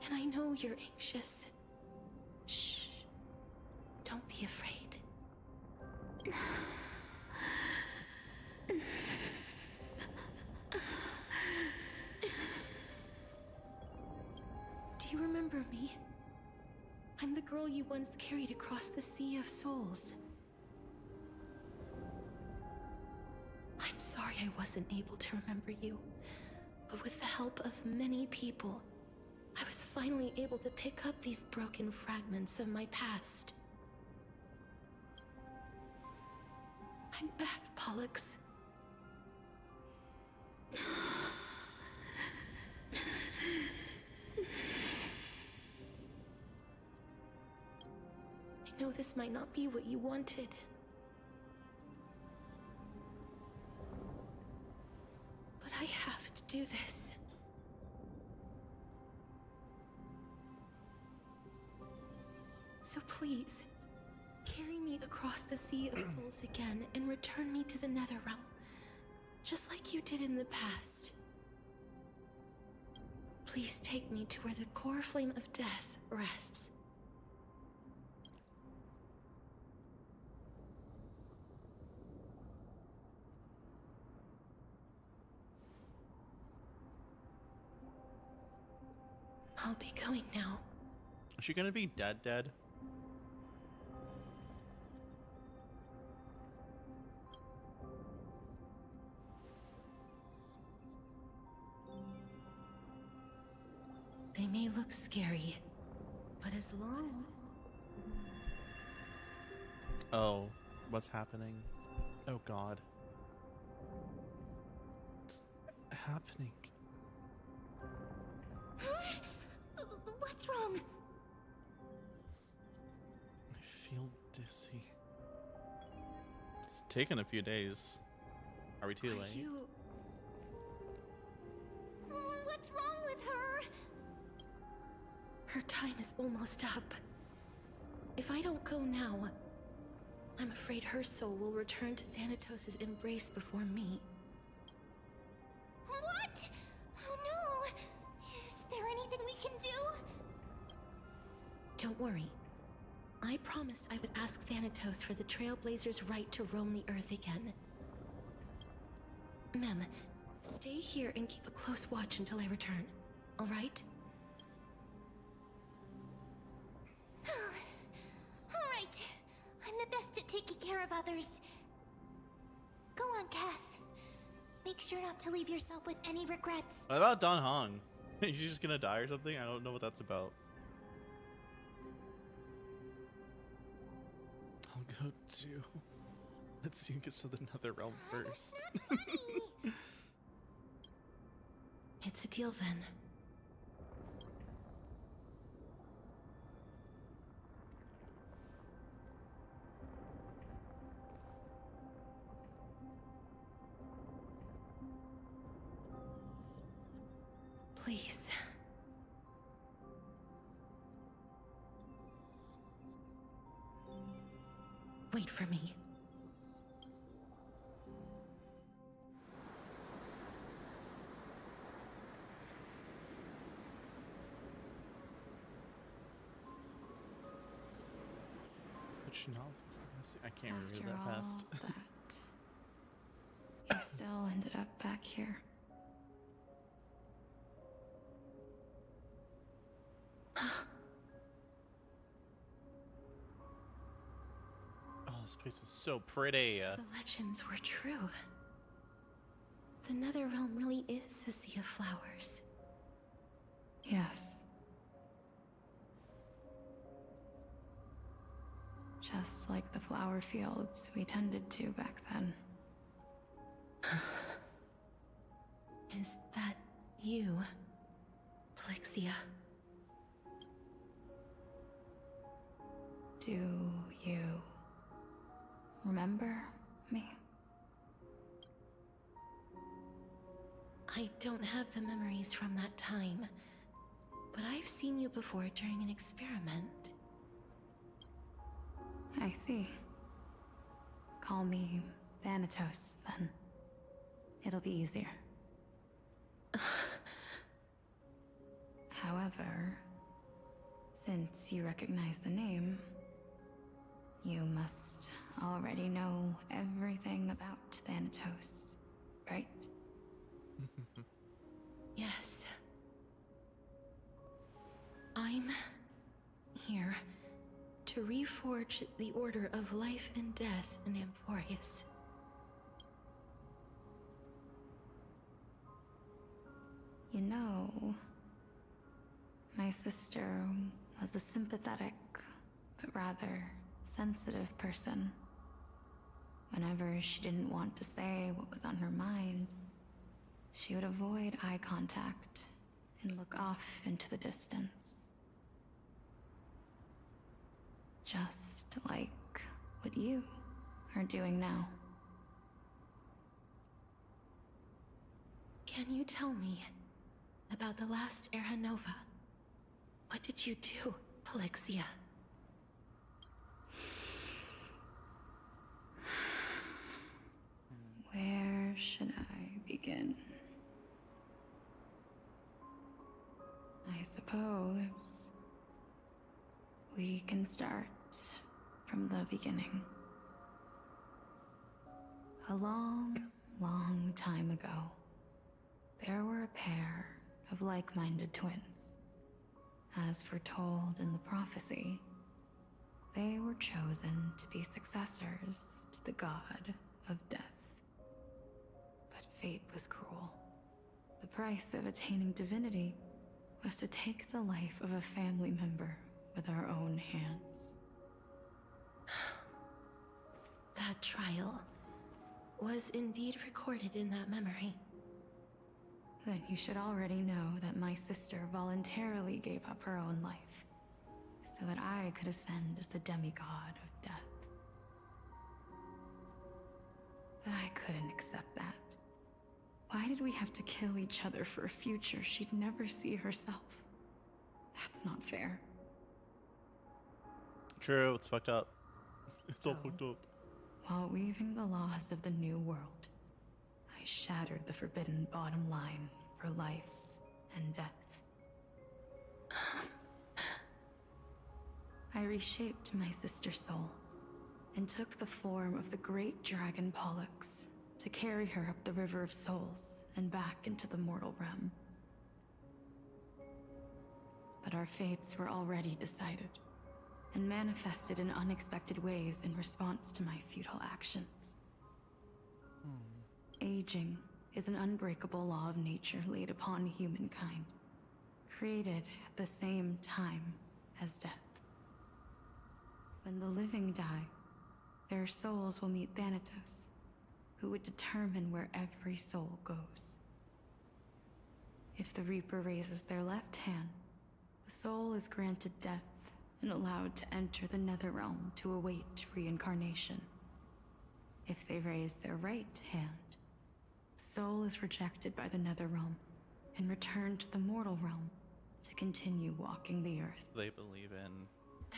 And I know you're anxious. Shh. Don't be afraid. Do you remember me? I'm the girl you once carried across the Sea of Souls. I'm sorry I wasn't able to remember you, but with the help of many people, I was finally able to pick up these broken fragments of my past. I'm back, Pollux. I know this might not be what you wanted. But I have to do this. So please, carry me across the Sea of Souls again and return me to the Netherrealm, just like you did in the past. Please take me to where the core flame of death rests. I'll be going now. Is she gonna be dead? They may look scary, but as long Oh, what's happening? Oh God. What's happening? What's wrong? I feel dizzy. It's taken a few days. Are we too late? What's wrong with her? Her time is almost up. If I don't go now, I'm afraid her soul will return to Thanatos' embrace before me. What? Oh no! Is there anything we can do? Don't worry. I promised I would ask Thanatos for the Trailblazers' right to roam the Earth again. Mem, stay here and keep a close watch until I return, all right? Alright. I'm the best at taking care of others. Go on, Cass. Make sure not to leave yourself with any regrets. What about Don Hong? Is she just gonna die or something? I don't know what that's about. I'll go too. Let's see who gets to the Netherrealm first. It's a deal then. Please. Wait for me. Which novel? I can't read that After fast. all that, you still ended up back here. Oh, this place is so pretty. So the legends were true. The Netherrealm really is a sea of flowers. Yes. Just like the flower fields we tended to back then. Is that you, Plixia? Do you remember me? I don't have the memories from that time, but I've seen you before during an experiment. I see. Call me Thanatos, then. It'll be easier. However, since you recognize the name, you must already know everything about Thanatos, right? Yes. I'm here forged the Order of Life and Death in Amphorius. You know, my sister was a sympathetic, but rather sensitive person. Whenever she didn't want to say what was on her mind, she would avoid eye contact and look off into the distance. Just like what you are doing now. Can you tell me about the last Era Nova? What did you do, Polixia? Where should I begin? I suppose we can start from the beginning. A long, long time ago, there were a pair of like-minded twins. As foretold in the prophecy, they were chosen to be successors to the god of death. But fate was cruel. The price of attaining divinity was to take the life of a family member with our own hands. That trial was indeed recorded in that memory. Then you should already know that my sister voluntarily gave up her own life, so that I could ascend as the demigod of death. But I couldn't accept that. Why did we have to kill each other for a future she'd never see herself? That's not fair. True, it's fucked up. It's all fucked up. While weaving the laws of the new world, I shattered the forbidden bottom line for life and death. I reshaped my sister's soul and took the form of the great dragon Pollux to carry her up the River of Souls and back into the mortal realm. But our fates were already decided and manifested in unexpected ways in response to my futile actions. Aging is an unbreakable law of nature laid upon humankind, created at the same time as death. When the living die, their souls will meet Thanatos, who would determine where every soul goes. If the Reaper raises their left hand, the soul is granted death and allowed to enter the Netherrealm to await reincarnation. If they raise their right hand, the soul is rejected by the Netherrealm and returned to the mortal realm to continue walking the earth. They believe in.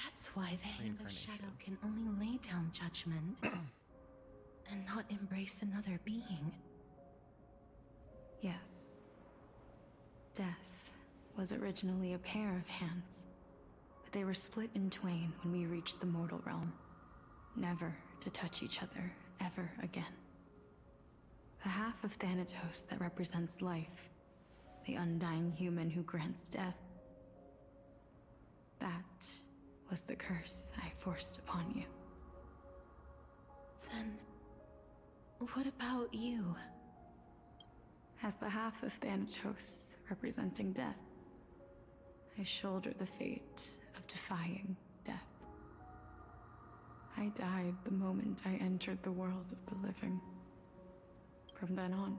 That's why the Hand of Shadow can only lay down judgment and not embrace another being. Yes. Death was originally a pair of hands, but they were split in twain when we reached the mortal realm, never to touch each other ever again. The half of Thanatos that represents life, the undying human who grants death, that was the curse I forced upon you. Then, what about you? As the half of Thanatos representing death, I shoulder the fate of defying death. I died the moment I entered the world of the living. From then on,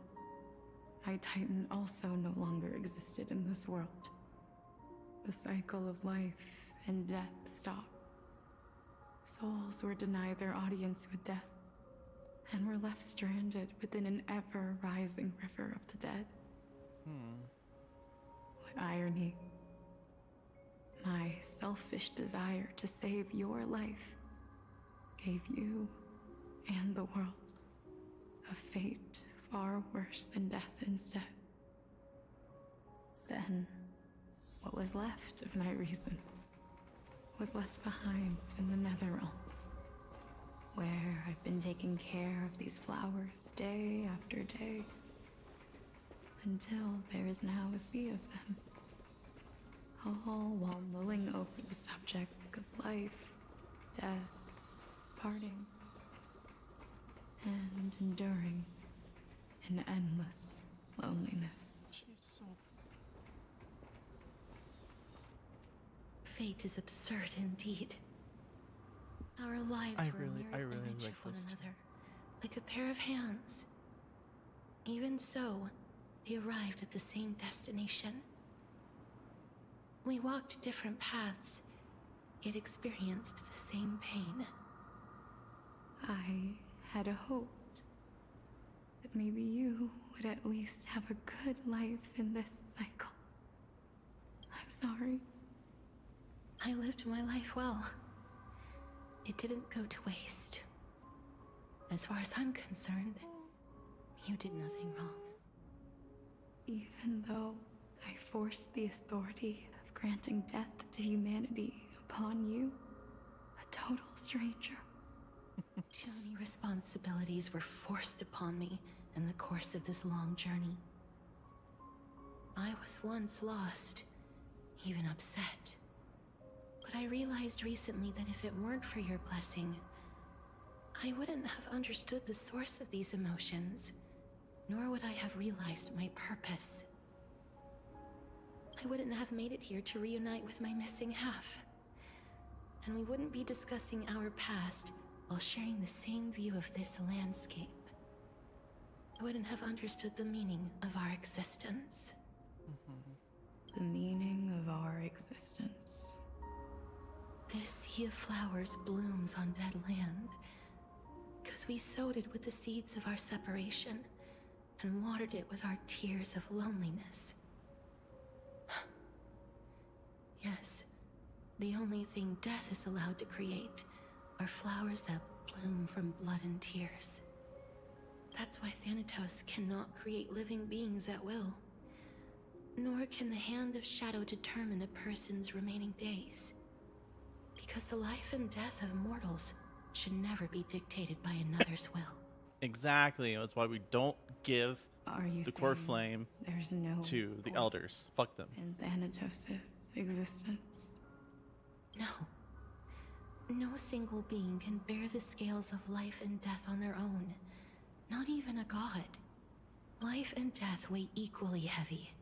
my Titan also no longer existed in this world. The cycle of life and death stopped. Souls were denied their audience with death, and were left stranded within an ever-rising river of the dead. What irony. My selfish desire to save your life gave you and the world a fate far worse than death instead. Then, what was left of my reason was left behind in the Netherrealm, where I've been taking care of these flowers day after day, until there is now a sea of them, all while mulling over the subject of life death, parting, and enduring an endless loneliness. She's so... Fate is absurd indeed. Our lives were a mirror image of one another, like a pair of hands. Even so, we arrived at the same destination. We walked different paths, yet experienced the same pain. I had hoped that maybe you would at least have a good life in this cycle. I'm sorry. I lived my life well. It didn't go to waste. As far as I'm concerned, you did nothing wrong. Even though I forced the authority of granting death to humanity upon you, a total stranger. Too many responsibilities were forced upon me in the course of this long journey. I was once lost, even upset. But I realized recently that if it weren't for your blessing, I wouldn't have understood the source of these emotions, nor would I have realized my purpose. I wouldn't have made it here to reunite with my missing half. And we wouldn't be discussing our past while sharing the same view of this landscape. I wouldn't have understood the meaning of our existence. The meaning of our existence. This sea of flowers blooms on dead land, because we sowed it with the seeds of our separation and watered it with our tears of loneliness. Yes, the only thing death is allowed to create are flowers that bloom from blood and tears. That's why Thanatos cannot create living beings at will, nor can the Hand of Shadow determine a person's remaining days. Because the life and death of mortals should never be dictated by another's will. Exactly. That's why we don't give the core flame there's no to the elders. Fuck them. in Thanatos' existence? No. No single being can bear the scales of life and death on their own. Not even a god. Life and death weigh equally heavy.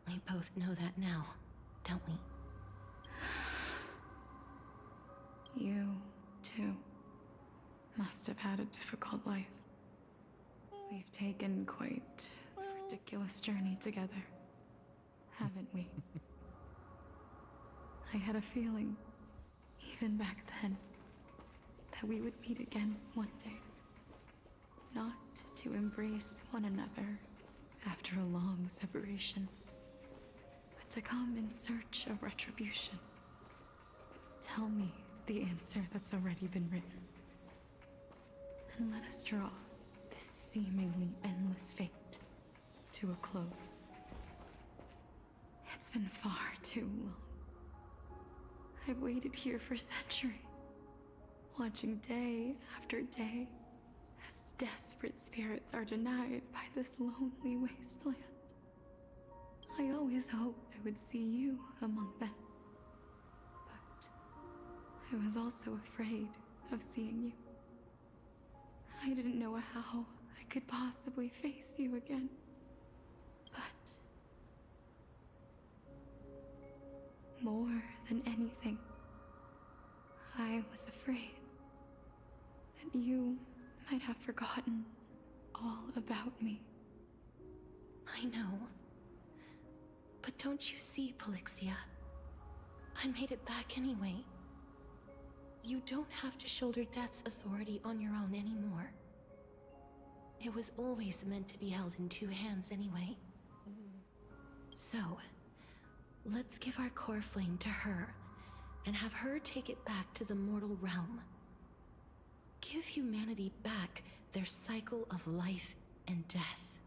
We both know that now, don't we? You, too, must have had a difficult life. We've taken quite a ridiculous journey together, haven't we? I had a feeling, even back then, that we would meet again one day. Not to embrace one another after a long separation, but to come in search of retribution. Tell me the answer that's already been written. And let us draw this seemingly endless fate to a close. It's been far too long. I've waited here for centuries, watching day after day as desperate spirits are denied by this lonely wasteland. I always hoped I would see you among them. I was also afraid of seeing you. I didn't know how I could possibly face you again. But more than anything, I was afraid that you might have forgotten all about me. I know. But don't you see, Polixia? I made it back anyway. You don't have to shoulder death's authority on your own anymore. It was always meant to be held in two hands anyway. So, let's give our core flame to her, and have her take it back to the mortal realm. Give humanity back their cycle of life and death.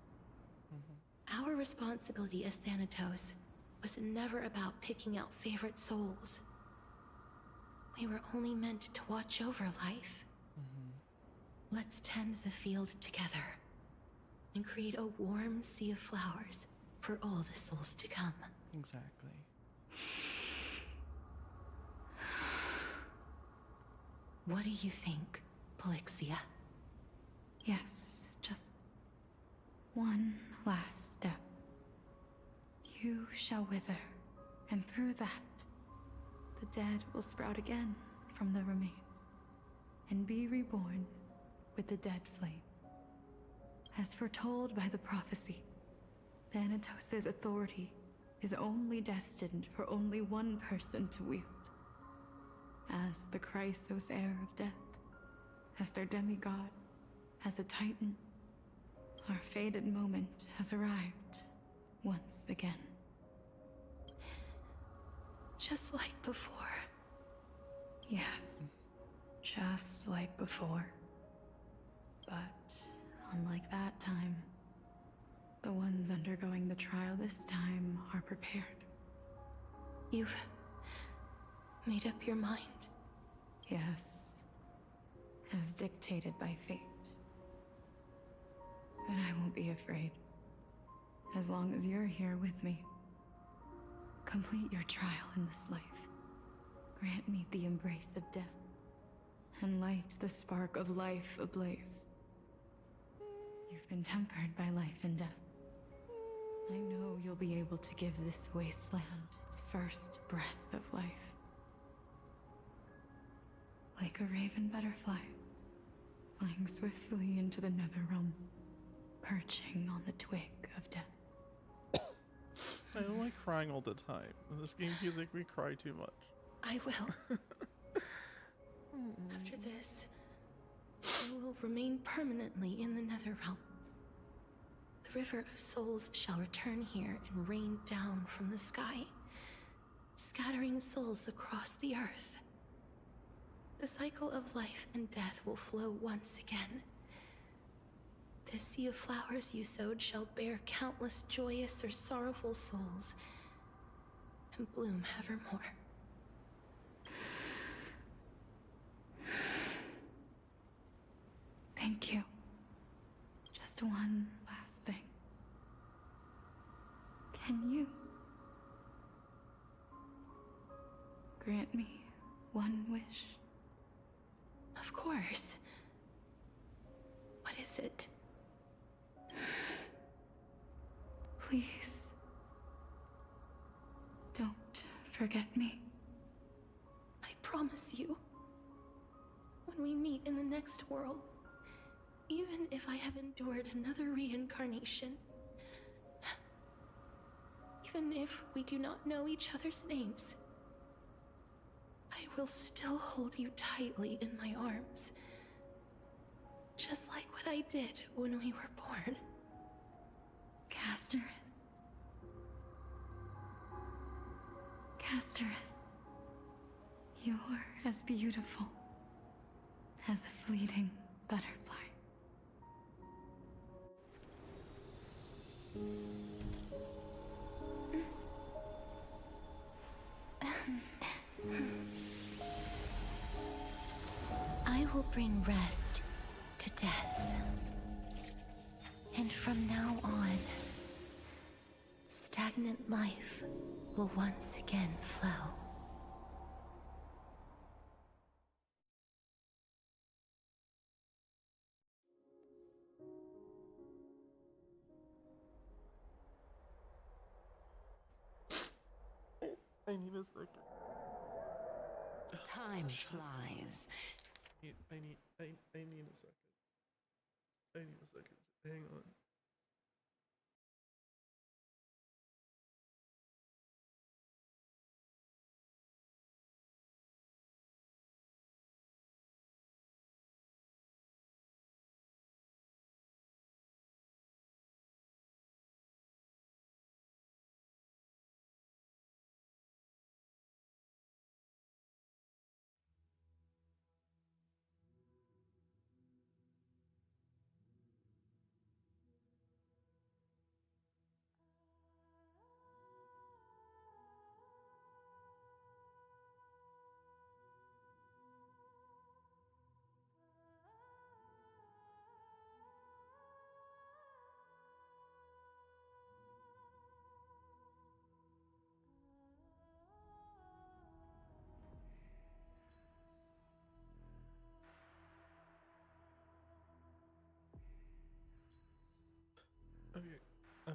Our responsibility as Thanatos was never about picking out favorite souls. We were only meant to watch over life. Let's tend the field together and create a warm sea of flowers for all the souls to come. Exactly. What do you think, Polixia? Yes, just one last step. You shall wither, and through that, the dead will sprout again from the remains, and be reborn with the dead flame. As foretold by the prophecy, Thanatos' authority is only destined for only one person to wield. As the Chrysos heir of death, as their demigod, as a titan, our fated moment has arrived once again. Just like before. Yes, just like before. But unlike that time, the ones undergoing the trial this time are prepared. You've made up your mind? Yes, as dictated by fate. But I won't be afraid. As long as you're here with me. Complete your trial in this life. Grant me the embrace of death, and light the spark of life ablaze. You've been tempered by life and death. I know you'll be able to give this wasteland its first breath of life. Like a raven butterfly, flying swiftly into the Netherrealm, perching on the twig of death. I don't like crying all the time. This game feels like we cry too much. I will. After this, I will remain permanently in the Netherrealm. The River of Souls shall return here and rain down from the sky, scattering souls across the earth. The cycle of life and death will flow once again. The sea of flowers you sowed shall bear countless joyous or sorrowful souls, and bloom evermore. Thank you. Just one last thing. Can you grant me one wish? Of course. What is it? Please, don't forget me. I promise you, when we meet in the next world, even if I have endured another reincarnation, even if we do not know each other's names, I will still hold you tightly in my arms, just like what I did when we were born. Casterus. Casterus. You're as beautiful as a fleeting butterfly. I will bring rest to death. And from now on, stagnant life will once again flow. I need a second. Time flies. I need a second. I need a second. Hang on.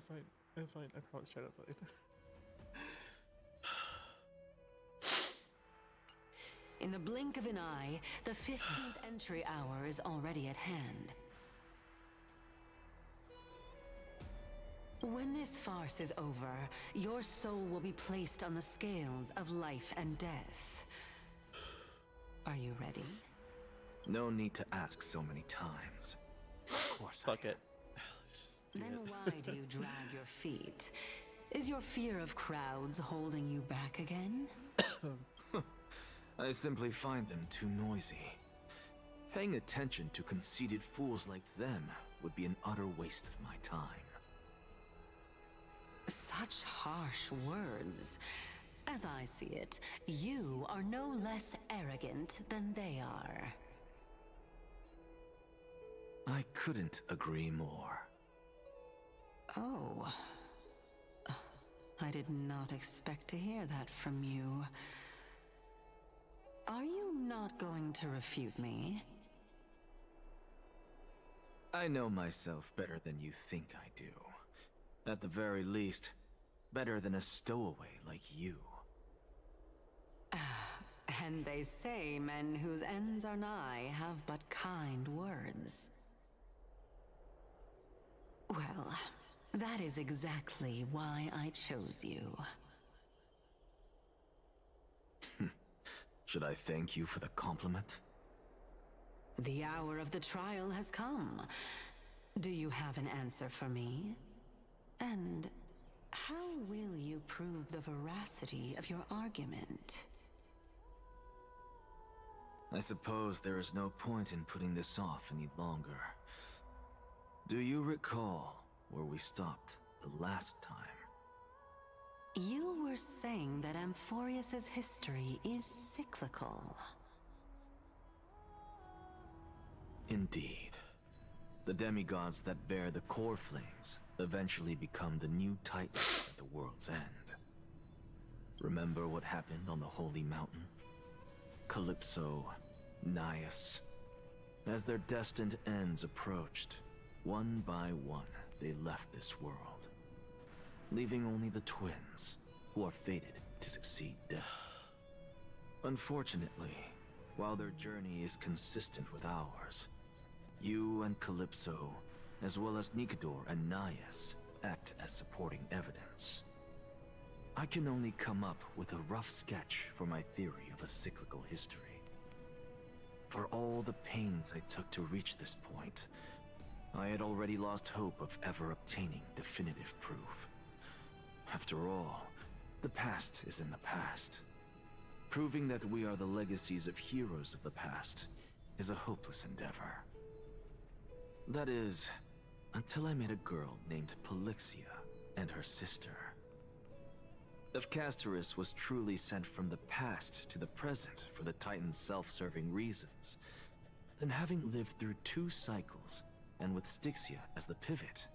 fine. I'm fine. I promise, Chad, I'm fine. In the blink of an eye, the 15th entry hour is already at hand. When this farce is over, your soul will be placed on the scales of life and death. Are you ready? No need to ask so many times. Of course. Fuck it. Then why do you drag your feet? Is your fear of crowds holding you back again? I simply find them too noisy. Paying attention to conceited fools like them would be an utter waste of my time. Such harsh words. As I see it, you are no less arrogant than they are. I couldn't agree more. Oh. I did not expect to hear that from you. Are you not going to refute me? I know myself better than you think I do. At the very least, better than a stowaway like you. And they say men whose ends are nigh have but kind words. Well, that is exactly why I chose you. Should I thank you for the compliment? The hour of the trial has come. Do you have an answer for me? And how will you prove the veracity of your argument? I suppose there is no point in putting this off any longer. Do you recall where we stopped the last time? You were saying that Amphorius's history is cyclical. Indeed. The demigods that bear the core flames eventually become the new titans at the world's end. Remember what happened on the Holy Mountain? Calypso, Naias. As their destined ends approached, one by one they left this world, leaving only the twins, who are fated to succeed death. Unfortunately, while their journey is consistent with ours, you and Calypso, as well as Nikador and Naias, act as supporting evidence. I can only come up with a rough sketch for my theory of a cyclical history. For all the pains I took to reach this point, I had already lost hope of ever obtaining definitive proof. After all, the past is in the past. Proving that we are the legacies of heroes of the past is a hopeless endeavor. That is, until I met a girl named Polixia and her sister. If Castorus was truly sent from the past to the present for the Titan's self-serving reasons, then having lived through 2 cycles, and with Styxia as the pivot,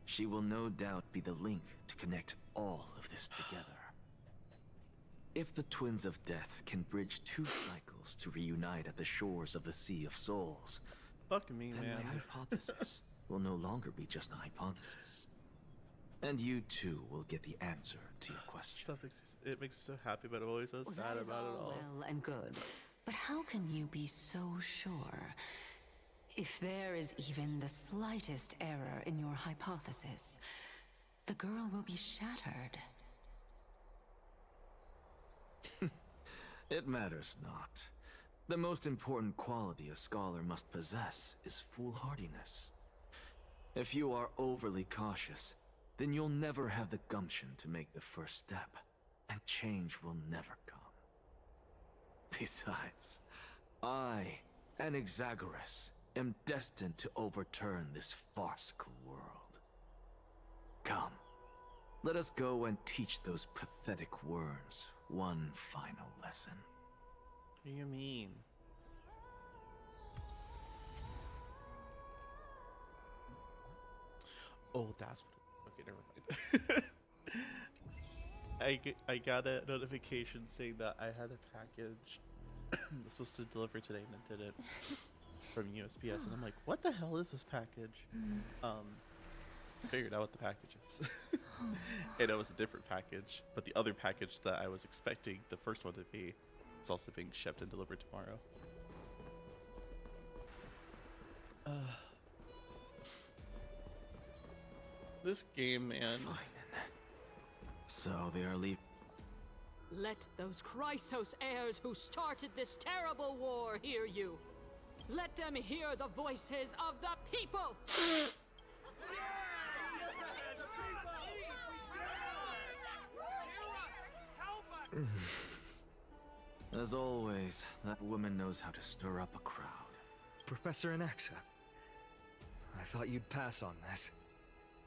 she will no doubt be the link to connect all of this together. If the Twins of Death can bridge 2 cycles to reunite at the shores of the Sea of Souls, fuck me, then man. my hypothesis will no longer be just a hypothesis. And you too will get the answer to your question. It makes me so happy, but I'm always so sad That is about it all. well and good, but how can you be so sure? If there is even the slightest error in your hypothesis, the girl will be shattered. It matters not. The most important quality a scholar must possess is foolhardiness. If you are overly cautious, then you'll never have the gumption to make the first step, and change will never come. Besides, I, an Exagoras, am destined to overturn this farcical world. Come, let us go and teach those pathetic worms one final lesson. What do you mean? Oh, that's what it is. Okay, never mind. I got a notification saying that I had a package that's supposed to deliver today, and it didn't, from USPS, and I'm like, what the hell is this package? figured out what the package is. And it was a different package, but the other package that I was expecting the first one to be is also being shipped and delivered tomorrow. This game, man. Fine. So they are leaving. Let those Chrysos heirs who started this terrible war hear you. Let them hear the voices of the people! As always, that woman knows how to stir up a crowd. Professor Anaxa, I thought you'd pass on this.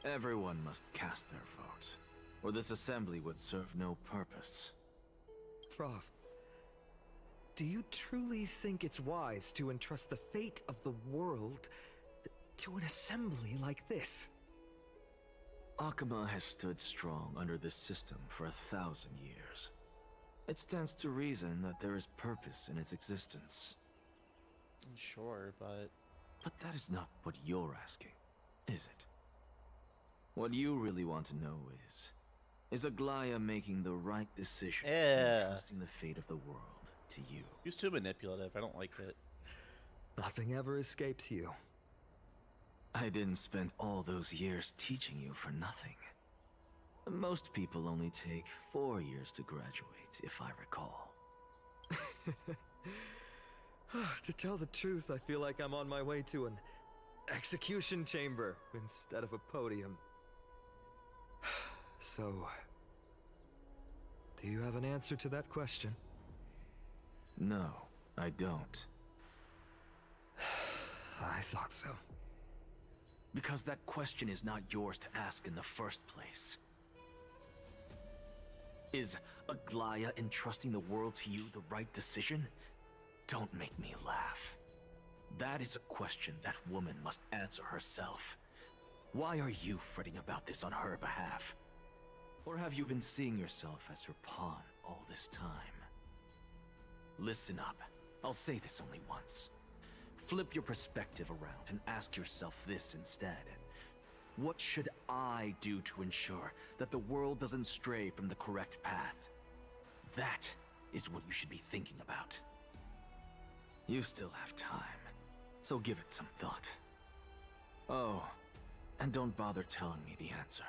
Everyone must cast their vote, or this assembly would serve no purpose. Prof, do you truly think it's wise to entrust the fate of the world to an assembly like this? Akama has stood strong under this system for 1,000 years. It stands to reason that there is purpose in its existence. Sure, but... But that is not what you're asking, is it? What you really want to know is Aglaya making the right decision and trusting the fate of the world to you? He's too manipulative. I don't like it. Nothing ever escapes you. I didn't spend all those years teaching you for nothing. Most people only take 4 years to graduate, if I recall. To tell the truth, I feel like I'm on my way to an execution chamber instead of a podium. So, do you have an answer to that question? No, I don't. I thought so. Because that question is not yours to ask in the first place. Is Aglaya entrusting the world to you the right decision? Don't make me laugh. That is a question that woman must answer herself. Why are you fretting about this on her behalf? Or have you been seeing yourself as her pawn all this time? Listen up. I'll say this only once. Flip your perspective around and ask yourself this instead. What should I do to ensure that the world doesn't stray from the correct path? That is what you should be thinking about. You still have time, so give it some thought. Oh, and don't bother telling me the answer.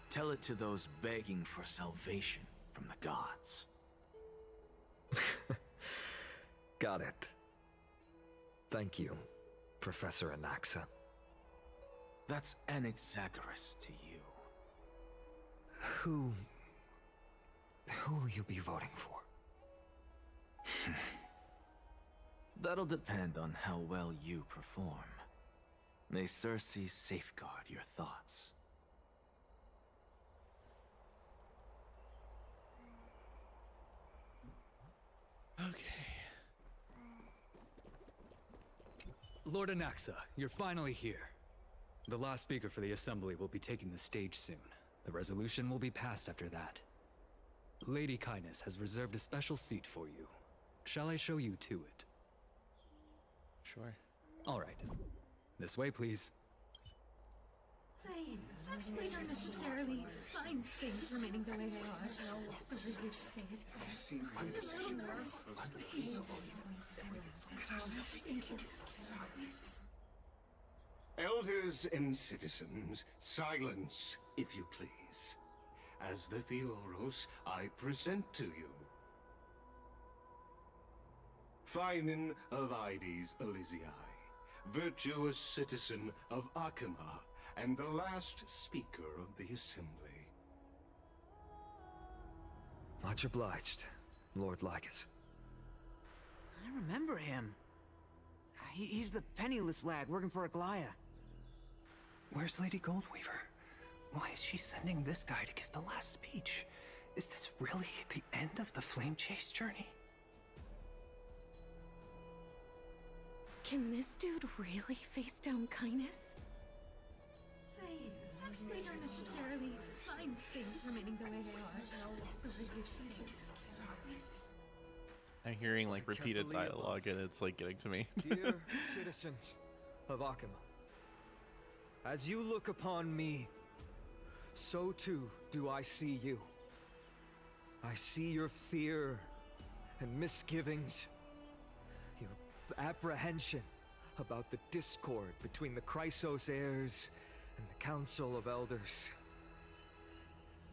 Tell it to those begging for salvation from the gods. Got it. Thank you, Professor Anaxa. That's Anaxagoras to you. Who will you be voting for? That'll depend on how well you perform. May Cersei safeguard your thoughts. Okay. Lord Anaxa, you're finally here. The last speaker for the Assembly will be taking the stage soon. The resolution will be passed after that. Lady Kindness has reserved a special seat for you. Shall I show you to it? Sure. All right. This way, please. I actually don't necessarily mind things remaining the way they are. However you say it. I'm a little nervous. Thank you. Elders and citizens, silence, if you please. As the Theoros, I present to you Finan of Ides Elysiae, virtuous citizen of Akama, and the last speaker of the Assembly. Much obliged, Lord Lycus. I remember him. He's the penniless lad working for Aglaya. Where's Lady Goldweaver? Why is she sending this guy to give the last speech? Is this really the end of the Flame Chase journey? Can this dude really face down kindness? I actually don't necessarily mind things remaining the way they are. However you say it. I'm hearing like repeated dialogue and it's like getting to me. Dear citizens of Akama, As you look upon me, so too do I see you. I see your fear and misgivings, your apprehension about the discord between the Chrysos heirs and the Council of Elders,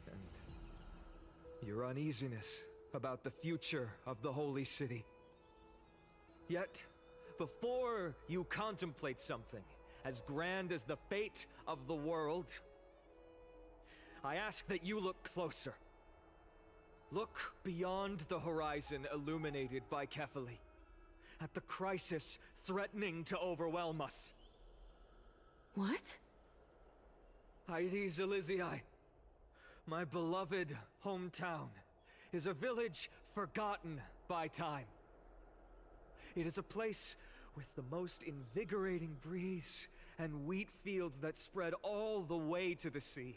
and your uneasiness about the future of the Holy City. Yet, before you contemplate something as grand as the fate of the world, I ask that you look closer. Look beyond the horizon illuminated by Fenley, at the crisis threatening to overwhelm us. What? Aedes Elysiae, my beloved hometown, is a village forgotten by time. It is a place with the most invigorating breeze and wheat fields that spread all the way to the sea.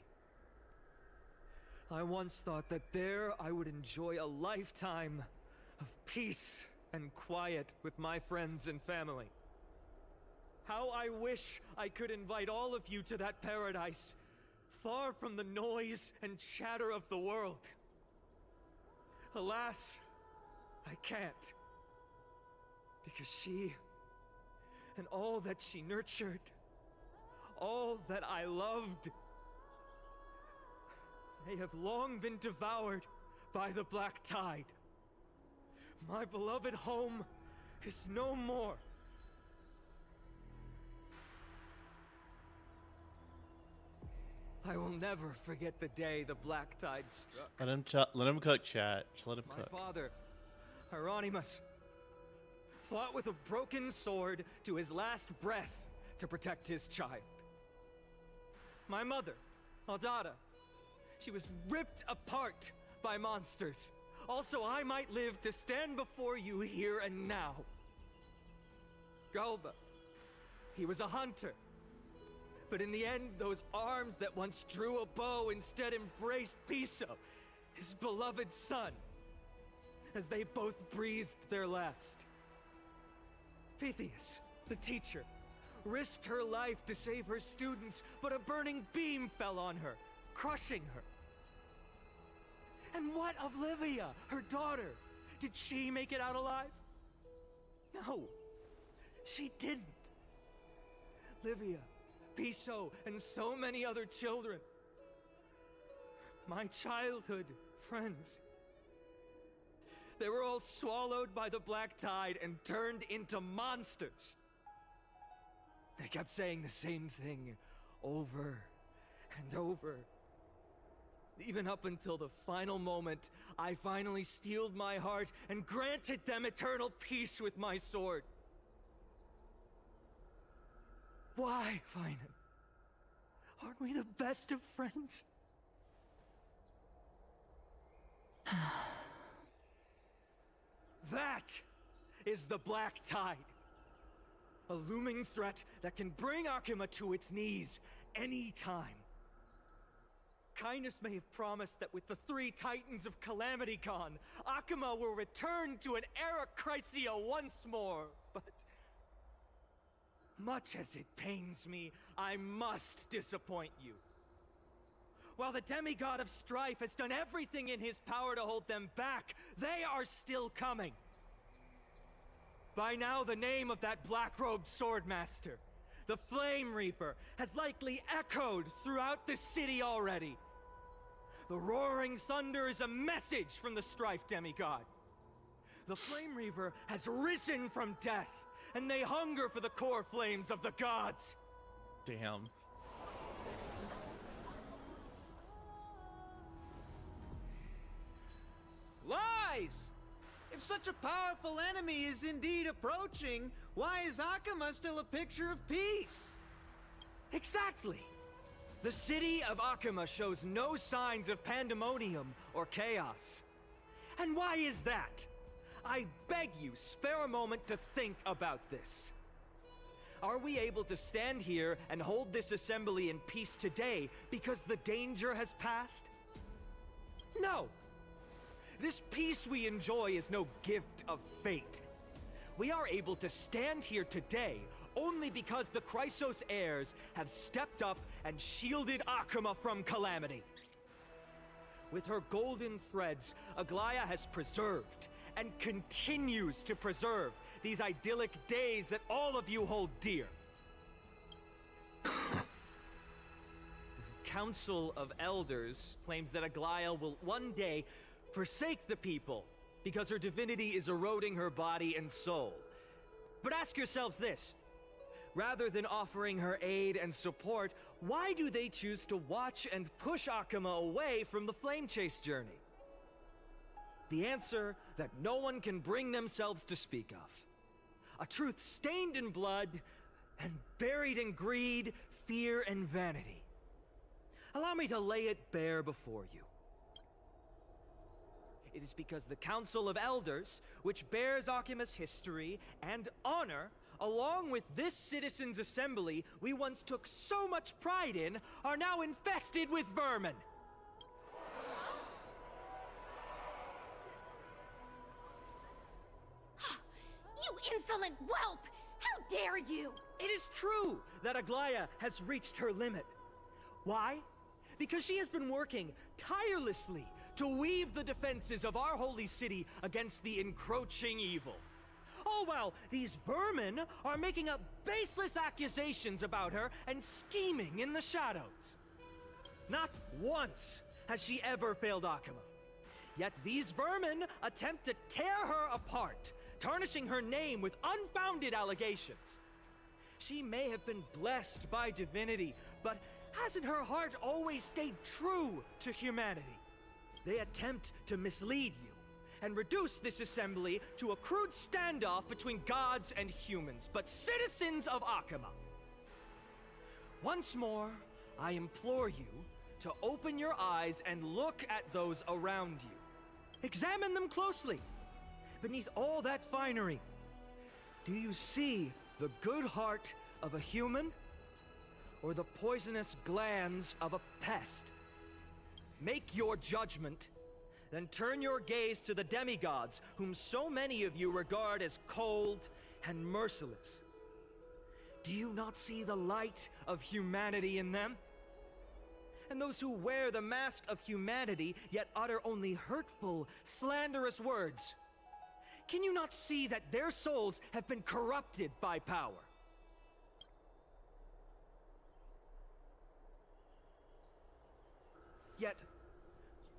I once thought that there I would enjoy a lifetime of peace and quiet with my friends and family. How I wish I could invite all of you to that paradise, far from the noise and chatter of the world. Alas, I can't. Because she, and all that she nurtured, all that I loved, they have long been devoured by the black tide. My beloved home is no more. I will never forget the day the black tide struck. Let him cook, chat. Just let him cook. My father, Hieronymus, fought with a broken sword to his last breath to protect his child. My mother, Aldada, she was ripped apart by monsters. Also, I might live to stand before you here and now. Galba, he was a hunter. But in the end, those arms that once drew a bow instead embraced Piso, his beloved son, as they both breathed their last. Pythias, the teacher, risked her life to save her students, but a burning beam fell on her, crushing her. And what of Livia, her daughter? Did she make it out alive? No, she didn't. Livia, Piso, and so many other children, my childhood friends, they were all swallowed by the black tide and turned into monsters. They kept saying the same thing over and over. Even up until the final moment, I finally steeled my heart and granted them eternal peace with my sword. Why, Finan? Aren't we the best of friends? That is the black tide. A looming threat that can bring Akuma to its knees any time. Kindness may have promised that with the 3 Titans of Calamity gone, Akuma will return to an era Chrysia once more, but much as it pains me, I must disappoint you. While the demigod of strife has done everything in his power to hold them back, they are still coming. By now, the name of that black-robed swordmaster, the Flame Reaper, has likely echoed throughout the city already. The roaring thunder is a message from the strife demigod. The Flame Reaver has risen from death, and they hunger for the core flames of the gods. Damn. Lies! If such a powerful enemy is indeed approaching, why is Akuma still a picture of peace? Exactly! The city of Akuma shows no signs of pandemonium or chaos. And why is that? I beg you, spare a moment to think about this. Are we able to stand here and hold this assembly in peace today because the danger has passed? No! This peace we enjoy is no gift of fate. We are able to stand here today only because the Chrysos heirs have stepped up and shielded Akuma from calamity. With her golden threads, Aglaya has preserved and continues to preserve these idyllic days that all of you hold dear. The Council of Elders claims that Aglaya will one day forsake the people because her divinity is eroding her body and soul. But ask yourselves this. Rather than offering her aid and support, why do they choose to watch and push Akuma away from the Flame Chase journey? The answer that no one can bring themselves to speak of. A truth stained in blood and buried in greed, fear, and vanity. Allow me to lay it bare before you. It is because the Council of Elders, which bears Akuma's history and honor, along with this citizens' assembly we once took so much pride in, are now infested with vermin. You insolent whelp! How dare you! It is true that Aglaya has reached her limit. Why? Because she has been working tirelessly to weave the defenses of our holy city against the encroaching evil. All while these vermin are making up baseless accusations about her and scheming in the shadows. Not once has she ever failed Akuma. Yet these vermin attempt to tear her apart, tarnishing her name with unfounded allegations. She may have been blessed by divinity, but hasn't her heart always stayed true to humanity? They attempt to mislead you and reduce this assembly to a crude standoff between gods and humans, but citizens of Akuma. Once more, I implore you to open your eyes and look at those around you. Examine them closely. Beneath all that finery, do you see the good heart of a human or the poisonous glands of a pest? Make your judgment, then turn your gaze to the demigods whom so many of you regard as cold and merciless. Do you not see the light of humanity in them? And those who wear the mask of humanity yet utter only hurtful, slanderous words. Can you not see that their souls have been corrupted by power? Yet,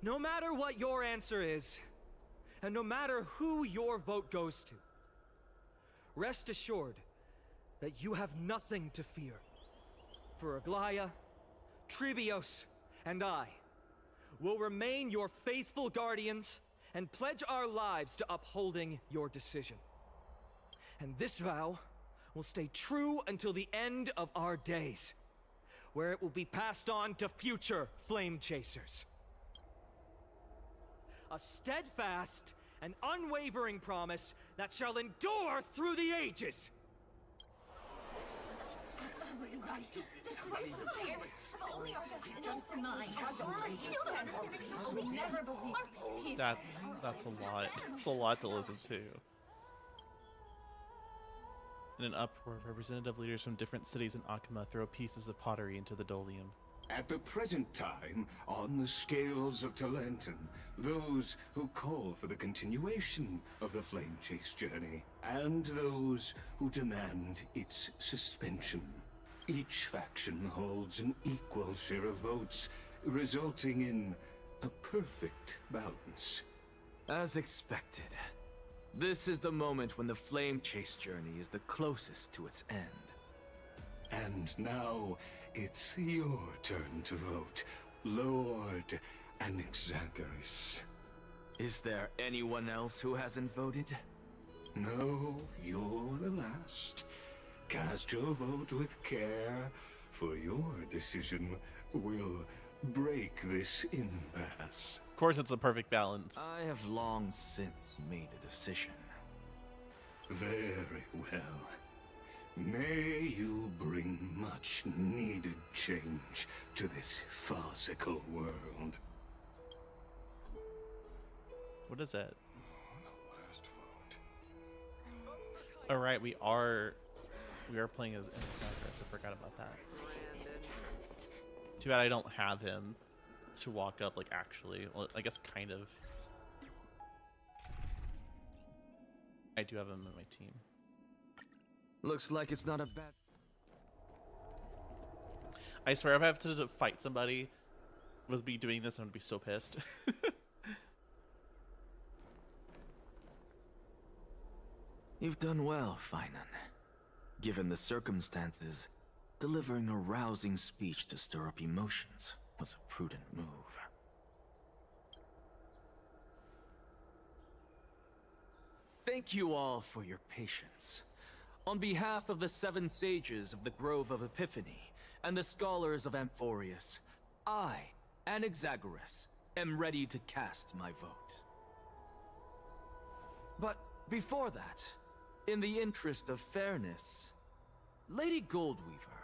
no matter what your answer is, and no matter who your vote goes to, rest assured that you have nothing to fear. For Aglaya, Tribios, and I will remain your faithful guardians and pledge our lives to upholding your decision. And this vow will stay true until the end of our days, where it will be passed on to future flame chasers. A steadfast and unwavering promise that shall endure through the ages. Absolutely right. The Chrysos heirs have only our best interests in mind. I still don't understand it. I will never believe. That's a lot. It's a lot to listen to. In an uproar, representative leaders from different cities in Akuma throw pieces of pottery into the Dolium. At the present time, on the scales of Talenton, those who call for the continuation of the Flame Chase journey, and those who demand its suspension. Each faction holds an equal share of votes, resulting in a perfect balance. As expected. This is the moment when the Flame Chase journey is the closest to its end. And now, it's your turn to vote, Lord Anaxagoras. Is there anyone else who hasn't voted? No, you're the last. Cast your vote with care, for your decision will break this impasse. Of course, it's a perfect balance. I have long since made a decision. Very well. May you bring much needed change to this farcical world. What is it? All right, we are We are playing as Anaxagoras. I forgot about that. Too bad I don't have him to walk up, like, actually. Well, I guess kind of. I do have him in my team. Looks like it's not a bad... I swear if I have to fight somebody with me doing this, I'm gonna be so pissed. You've done well, Finan. Given the circumstances, delivering a rousing speech to stir up emotions was a prudent move. Thank you all for your patience. On behalf of the 7 sages of the Grove of Epiphany and the scholars of Amphorius, I, Anaxagoras, am ready to cast my vote. But before that, in the interest of fairness, Lady Goldweaver,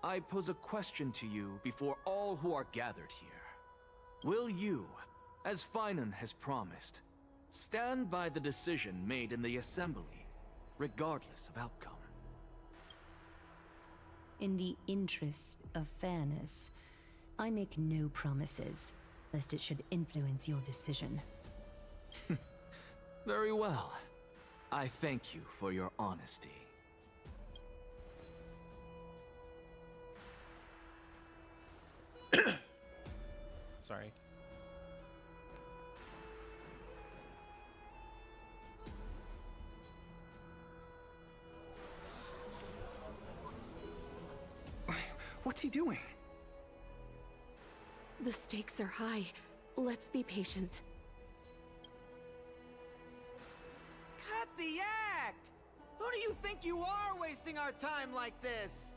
I pose a question to you before all who are gathered here. Will you, as Finan has promised, stand by the decision made in the Assembly, regardless of outcome? In the interest of fairness, I make no promises, lest it should influence your decision. Very well. I thank you for your honesty. Sorry. What's he doing? The stakes are high. Let's be patient. Cut the act! Who do you think you are wasting our time like this?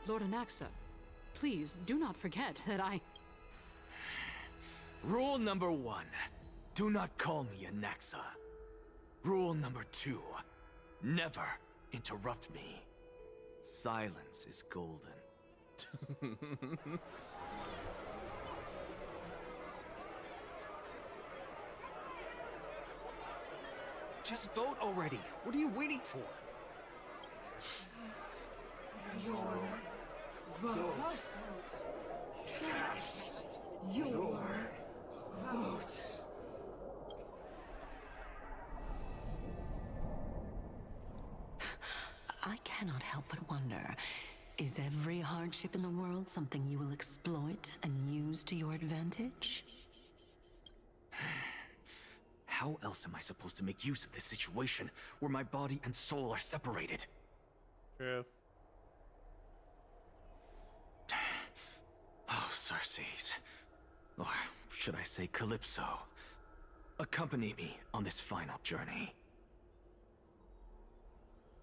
Lord Anaxa, please do not forget that I... Rule number 1, do not call me Anaxa. Rule number 2, never interrupt me. Silence is golden. Just vote already. What are you waiting for? Your vote. Cast your vote. I cannot help but wonder, is every hardship in the world something you will exploit and use to your advantage? How else am I supposed to make use of this situation where my body and soul are separated? True. Oh, Circes. Or should I say Calypso? Accompany me on this final journey.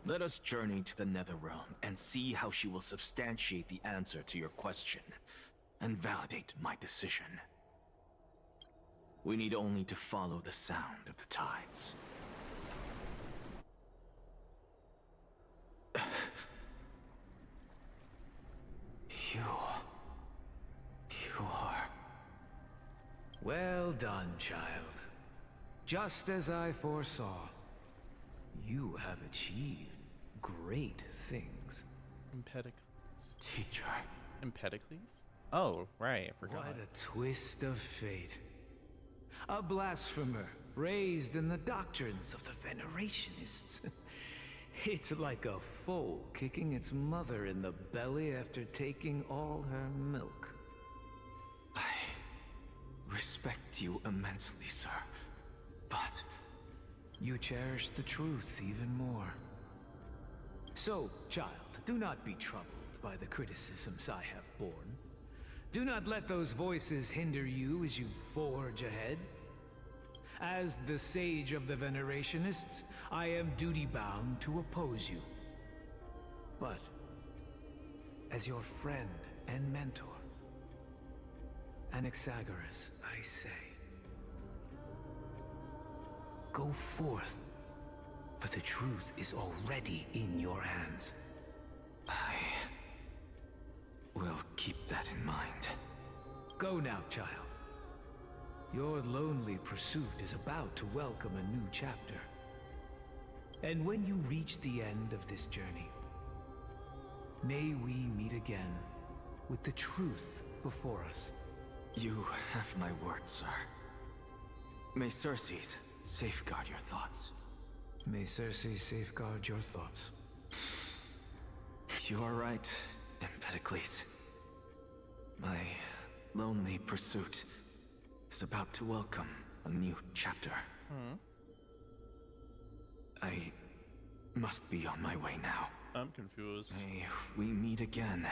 Let us journey to the Netherrealm and see how she will substantiate the answer to your question and validate my decision. We need only to follow the sound of the tides. You are... Well done, child. Just as I foresaw. You have achieved great things. Empedocles. Teacher. Empedocles? Oh, right, I forgot. What a twist of fate. A blasphemer, raised in the doctrines of the Venerationists. It's like a foal kicking its mother in the belly after taking all her milk. I respect you immensely, sir, but... You cherish the truth even more. So, child, do not be troubled by the criticisms I have borne. Do not let those voices hinder you as you forge ahead. As the sage of the Venerationists, I am duty-bound to oppose you. But, as your friend and mentor, Anaxagoras, I say, go forth, for the truth is already in your hands. I will keep that in mind. Go now, child. Your lonely pursuit is about to welcome a new chapter. And when you reach the end of this journey, may we meet again with the truth before us. You have my word, sir. May Circe's safeguard your thoughts. May Circe safeguard your thoughts. You are right, Empedocles. My lonely pursuit is about to welcome a new chapter. I must be on my way now. I'm confused. May we meet again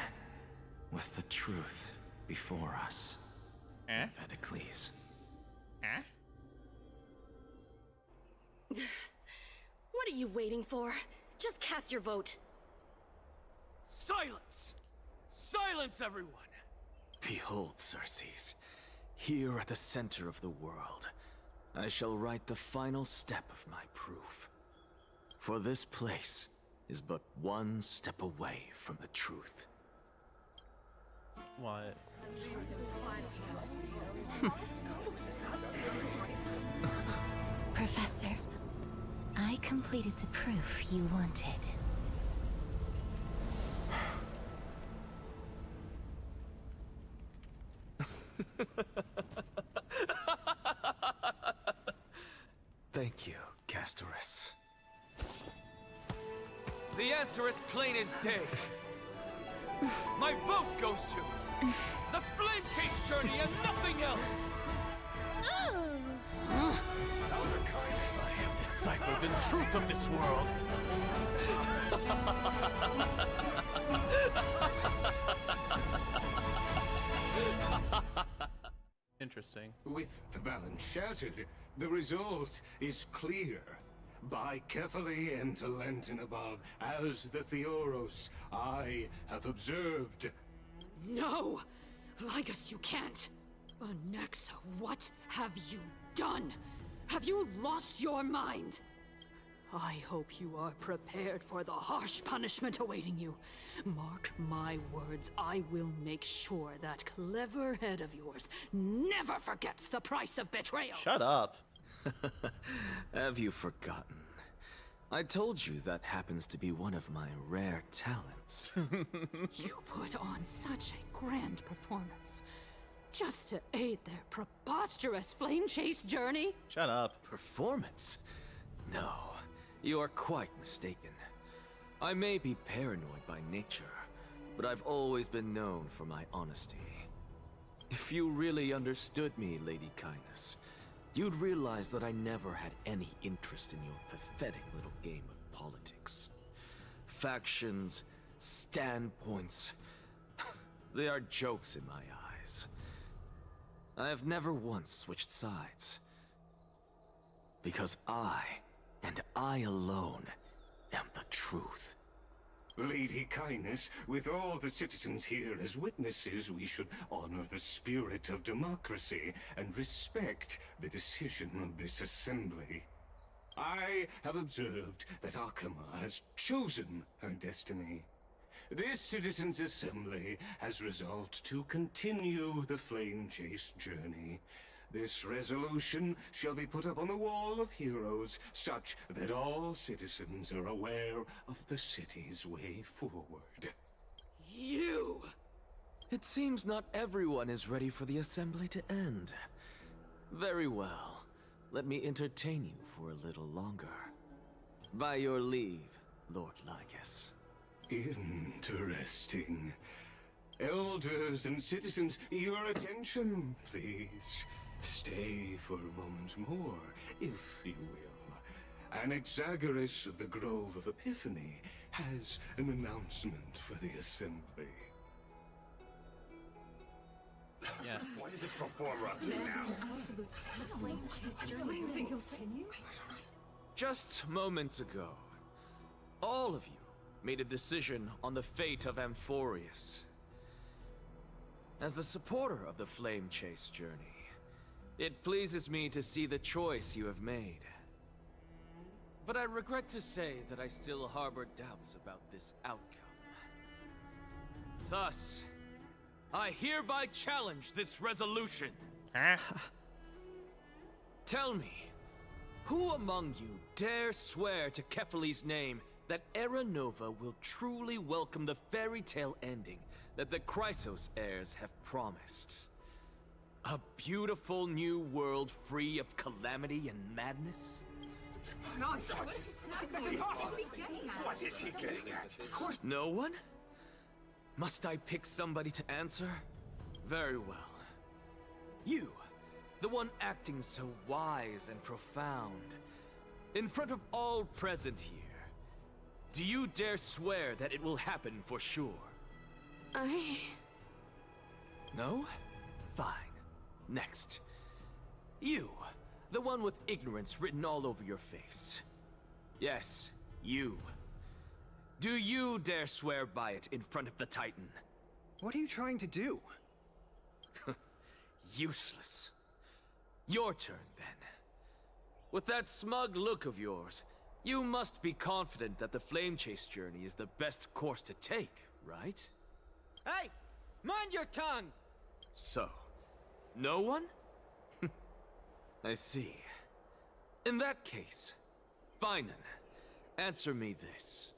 with the truth before us. Empedocles. What are you waiting for? Just cast your vote. Silence! Silence, everyone! Behold, Circes, here at the center of the world, I shall write the final step of my proof. For this place is but one step away from the truth. What? Professor, I completed the proof you wanted. Thank you, Castorus. The answer is plain as day. My vote goes to the Flame Chase journey and nothing else! Elder Kindness, I have deciphered the truth of this world. Interesting. With the balance shattered, the result is clear. By carefully enter Lenten above, as the Theoros I have observed. No! Ligus, you can't! Anaxa, what have you done? Have you lost your mind? I hope you are prepared for the harsh punishment awaiting you. Mark my words, I will make sure that clever head of yours never forgets the price of betrayal. Shut up. Have you forgotten? I told you that happens to be one of my rare talents. You put on such a grand performance just to aid their preposterous flame chase journey? Shut up. Performance? No, you are quite mistaken. I may be paranoid by nature, but I've always been known for my honesty. If you really understood me, Lady Kindness, you'd realize that I never had any interest in your pathetic little game of politics. Factions, standpoints, they are jokes in my eyes. I have never once switched sides. Because I, and I alone, am the truth. Lady Kindness, with all the citizens here as witnesses, we should honor the spirit of democracy and respect the decision of this assembly. I have observed that Akama has chosen her destiny. This citizens' assembly has resolved to continue the flame chase journey. This resolution shall be put up on the Wall of Heroes, such that all citizens are aware of the city's way forward. You! It seems not everyone is ready for the assembly to end. Very well. Let me entertain you for a little longer. By your leave, Lord Ligus. Interesting. Elders and citizens, your attention, please. Stay for a moment more, if you will. Anaxagoras of the Grove of Epiphany has an announcement for the assembly. Yes. What is this performer up to now? Just moments ago, all of you made a decision on the fate of Amphorius. As a supporter of the Flame Chase journey, it pleases me to see the choice you have made. But I regret to say that I still harbor doubts about this outcome. Thus, I hereby challenge this resolution. Tell me, Who among you dare swear to Kefali's name that Era Nova will truly welcome the fairy tale ending that the Chrysos heirs have promised? A beautiful new world free of calamity and madness? Nonsense! That's impossible! What is he getting at? No one? Must I pick somebody to answer? Very well. You, the one acting so wise and profound. In front of all present here, do you dare swear that it will happen for sure? No? Fine. Next. You, the one with ignorance written all over your face. Yes, you. Do you dare swear by it in front of the Titan? What are you trying to do? Useless. Your turn, then. With that smug look of yours, you must be confident that the Flame Chase journey is the best course to take, right? Hey! Mind your tongue! So, no one? I see. In that case, Finan, answer me this.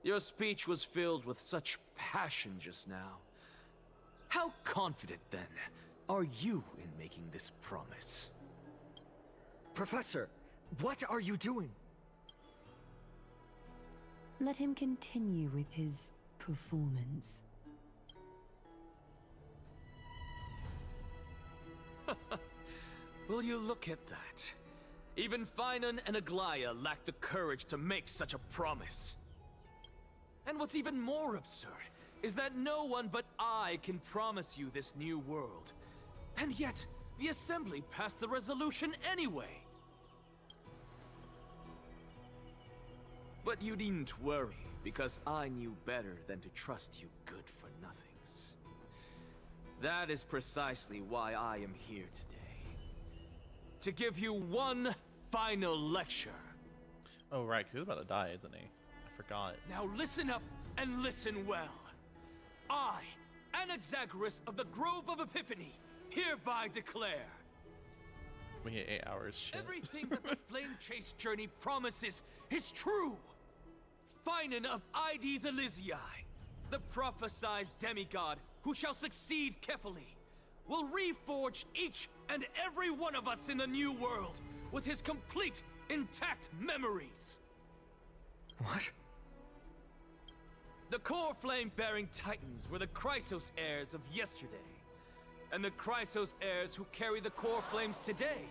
Your speech was filled with such passion just now. How confident, then, are you in making this promise? Professor, what are you doing? Let him continue with his performance. Will you look at that? Even Finan and Aglaya lack the courage to make such a promise. And what's even more absurd is that no one but I can promise you this new world. And yet, the Assembly passed the resolution anyway. But you needn't worry, because I knew better than to trust you good-for-nothings. That is precisely why I am here today. To give you one final lecture. Oh, right, 'cause he's about to die, isn't he? I forgot. Now listen up and listen well. I, Anaxagoras of the Grove of Epiphany, hereby declare We get 8 hours. Shit. everything that the Flame Chase journey promises is true. Finan of Ides Elysiae, the prophesized demigod who shall succeed Kefali, will reforge each and every one of us in the new world with his complete, intact memories. What? The core flame-bearing titans were the Chrysos heirs of yesterday, and the Chrysos heirs who carry the core flames today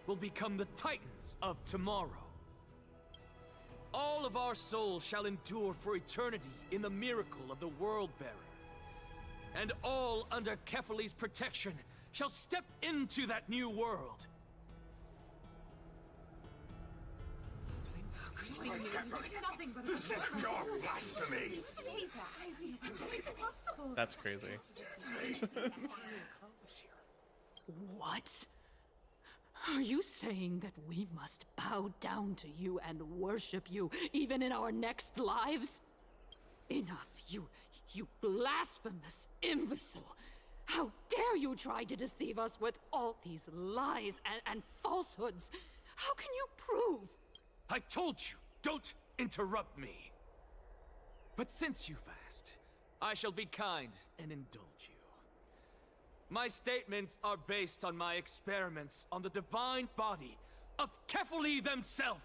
will become the titans of tomorrow. All of our souls shall endure for eternity in the miracle of the World-Bearer. And all under Kefali's protection shall step into that new world. This is your blasphemy! That's crazy. What? Are you saying that we must bow down to you and worship you even in our next lives? Enough, you blasphemous imbecile! How dare you try to deceive us with all these lies and falsehoods? How can you prove? I told you, don't interrupt me. But since you've asked, I shall be kind and indulge you. My statements are based on my experiments on the divine body of Kefali themselves.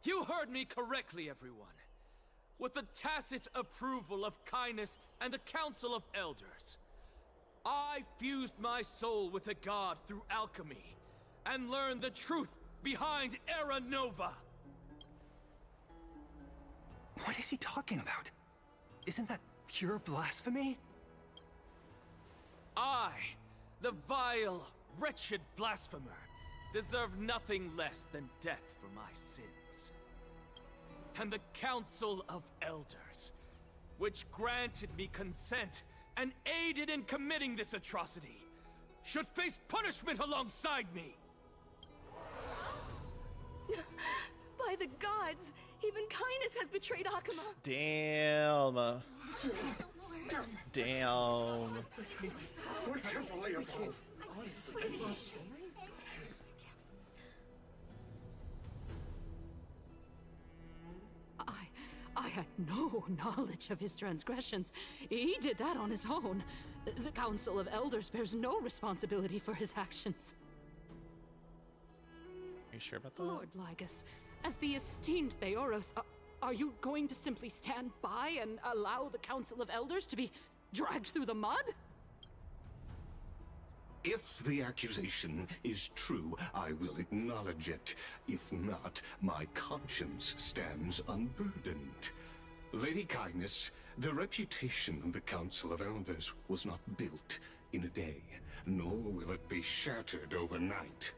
You heard me correctly, everyone. With the tacit approval of Kindness and the Council of Elders, I fused my soul with the god through alchemy and learned the truth behind Era Nova. What is he talking about? Isn't that pure blasphemy? I, the vile, wretched blasphemer, deserve nothing less than death for my sins. And the Council of Elders, which granted me consent and aided in committing this atrocity, should face punishment alongside me. By the gods, even Kindness has betrayed Akuma. Damn. Damn. We're carefully evolved. I had no knowledge of his transgressions. He did that on his own. The Council of Elders bears no responsibility for his actions. Are you sure about that? Lord Lygus, as the esteemed Theoros, are you going to simply stand by and allow the Council of Elders to be dragged through the mud? If the accusation is true, I will acknowledge it. If not, my conscience stands unburdened. Lady Kindness, the reputation of the Council of Elders was not built in a day, nor will it be shattered overnight.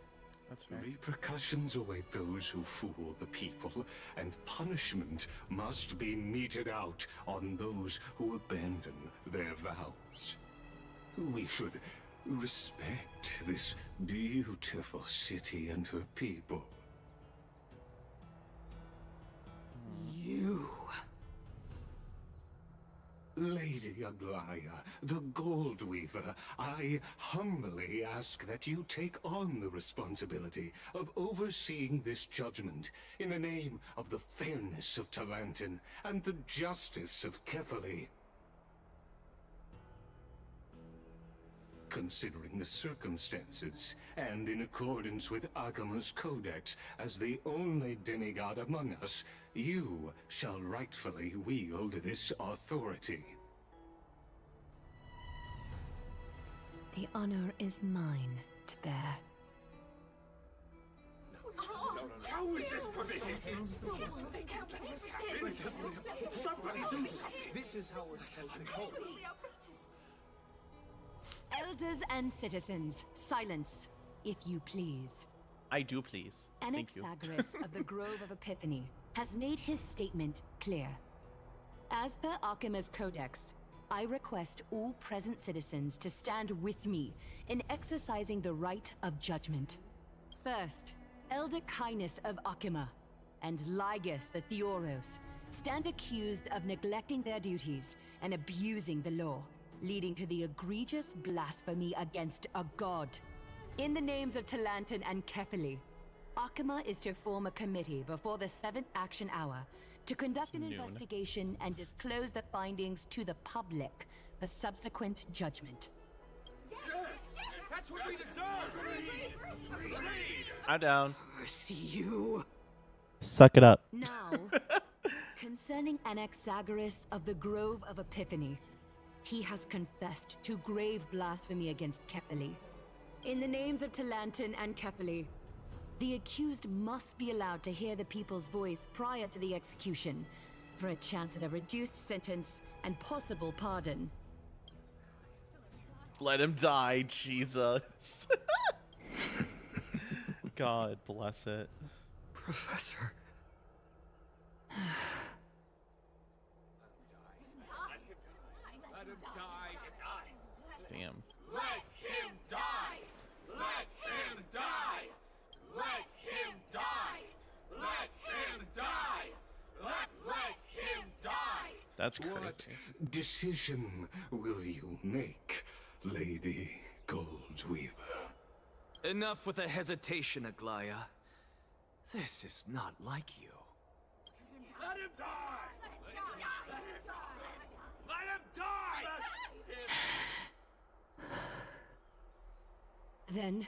That's fair. Repercussions await those who fool the people, and punishment must be meted out on those who abandon their vows. We should respect this beautiful city and her people. You... Lady Aglaya, the Gold Weaver, I humbly ask that you take on the responsibility of overseeing this judgment in the name of the fairness of Talantin and the justice of Kefali. Considering the circumstances, and in accordance with Akima's Codex, as the only demigod among us, you shall rightfully wield this authority. The honor is mine to bear. How is this permitted? Somebody do something! This is how we're supposed to go. Elders and citizens, silence, if you please. I do please. Thank you. Anaxagoras of the Grove of Epiphany has made his statement clear. As per Akima's Codex, I request all present citizens to stand with me in exercising the right of judgment. First, Elder Kindness of Akima and Lygus the Theoros stand accused of neglecting their duties and abusing the law, leading to the egregious blasphemy against a god. In the names of Talantin and Kefali, Akima is to form a committee before the 7th action hour to conduct an investigation and disclose the findings to the public for subsequent judgment. Yes! That's what we deserve! I'm down. Mercy you. Suck it up. Now, concerning Anaxagoras of the Grove of Epiphany, he has confessed to grave blasphemy against Kefali. In the names of Talantin and Kefali, the accused must be allowed to hear the people's voice prior to the execution, for a chance at a reduced sentence and possible pardon. Let him die, Jesus. God bless it. Professor. Let him die. Damn. Let him die! Let him die! Let him die! Let him die! Let him die! That's crazy. What decision will you make, Lady Goldweaver? Enough with the hesitation, Aglaya. This is not like you. Let him die! Let him die! Let him die! Then,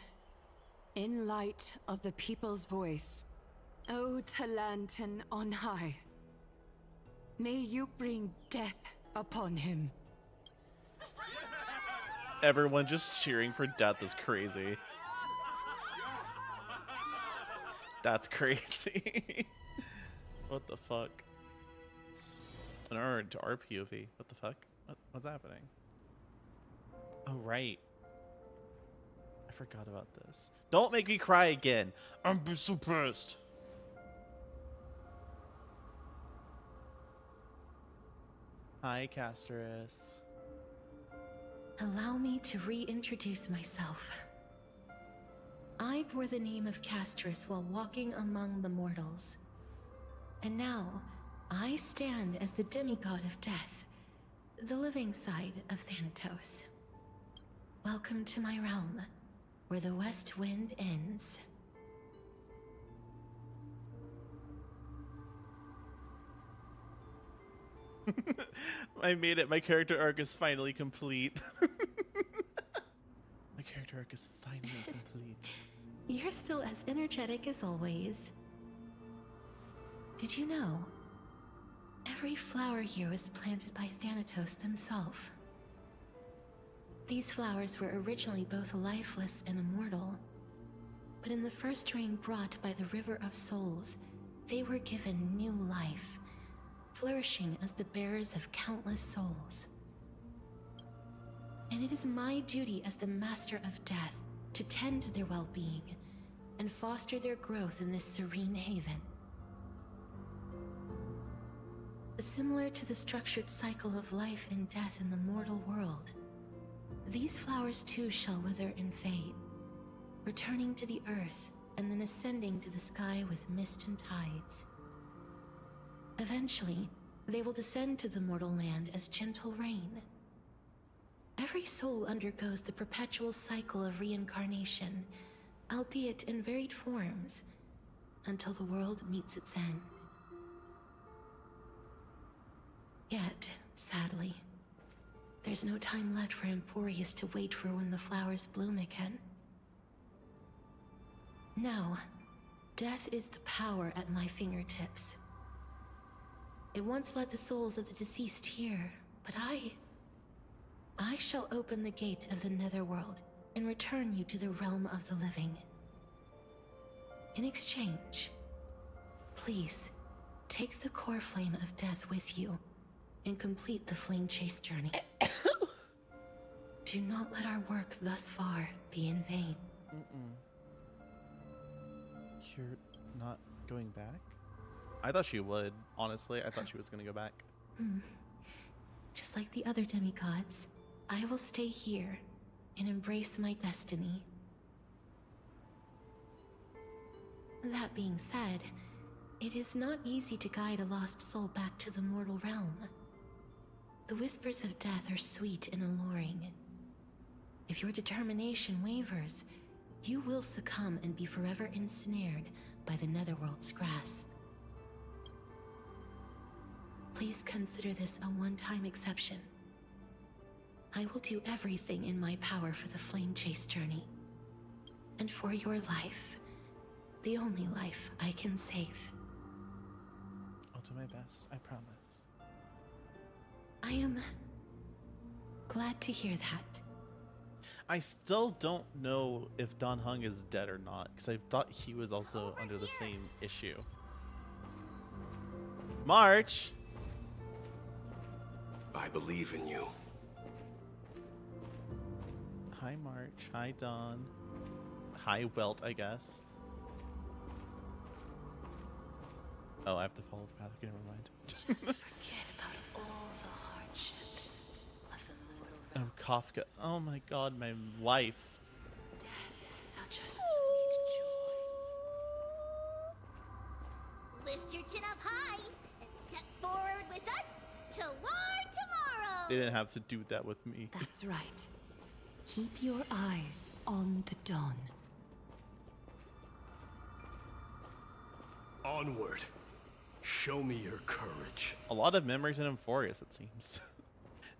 in light of the people's voice, O Talantin on high, may you bring death upon him. Everyone just cheering for death is crazy. That's crazy. What the fuck? An R to our POV. What the fuck? What's happening? Oh, right. I forgot about this. Don't make me cry again. I'm so pissed. Hi, Casterus. Allow me to reintroduce myself. I bore the name of Casterus while walking among the mortals. And now, I stand as the demigod of death, the living side of Thanatos. Welcome to my realm, where the west wind ends. I made it. My character arc is finally complete. My character arc is finally complete. You're still as energetic as always. Did you know? Every flower here was planted by Thanatos himself. These flowers were originally both lifeless and immortal, but in the first rain brought by the River of Souls, they were given new life, flourishing as the bearers of countless souls. And it is my duty as the Master of Death to tend to their well-being and foster their growth in this serene haven. Similar to the structured cycle of life and death in the mortal world, these flowers too shall wither and fade, returning to the earth and then ascending to the sky with mist and tides. Eventually, they will descend to the mortal land as gentle rain. Every soul undergoes the perpetual cycle of reincarnation, albeit in varied forms, until the world meets its end. Yet, sadly, there's no time left for Emphorius to wait for when the flowers bloom again. Now, death is the power at my fingertips. It once led the souls of the deceased here, but I shall open the gate of the Netherworld and return you to the realm of the living. In exchange, please, take the core flame of death with you and complete the flame chase journey. Do not let our work thus far be in vain. You're not going back? I thought she would, honestly. I thought she was gonna go back. Just like the other demigods, I will stay here and embrace my destiny. That being said, it is not easy to guide a lost soul back to the mortal realm. The whispers of death are sweet and alluring. If your determination wavers, you will succumb and be forever ensnared by the Netherworld's grasp. Please consider this a one-time exception. I will do everything in my power for the flame chase journey. And for your life, the only life I can save. I'll do my best, I promise. I am glad to hear that. I still don't know if Dan Heng is dead or not, because I thought he was also under the same issue. March! I believe in you. Hi, March. Hi, Dawn. Hi, Welt, I guess. Oh, I have to follow the path. Okay, never mind. Just forget about all the hardships of the mortal realm. Oh, Kafka. Oh my god, my life. Death is such a sweet joy. Lift your chin up high and step forward with us toward tomorrow. They didn't have to do that with me. That's right. Keep your eyes on the dawn. Onward. Show me your courage. A lot of memories in Emphorius, it seems.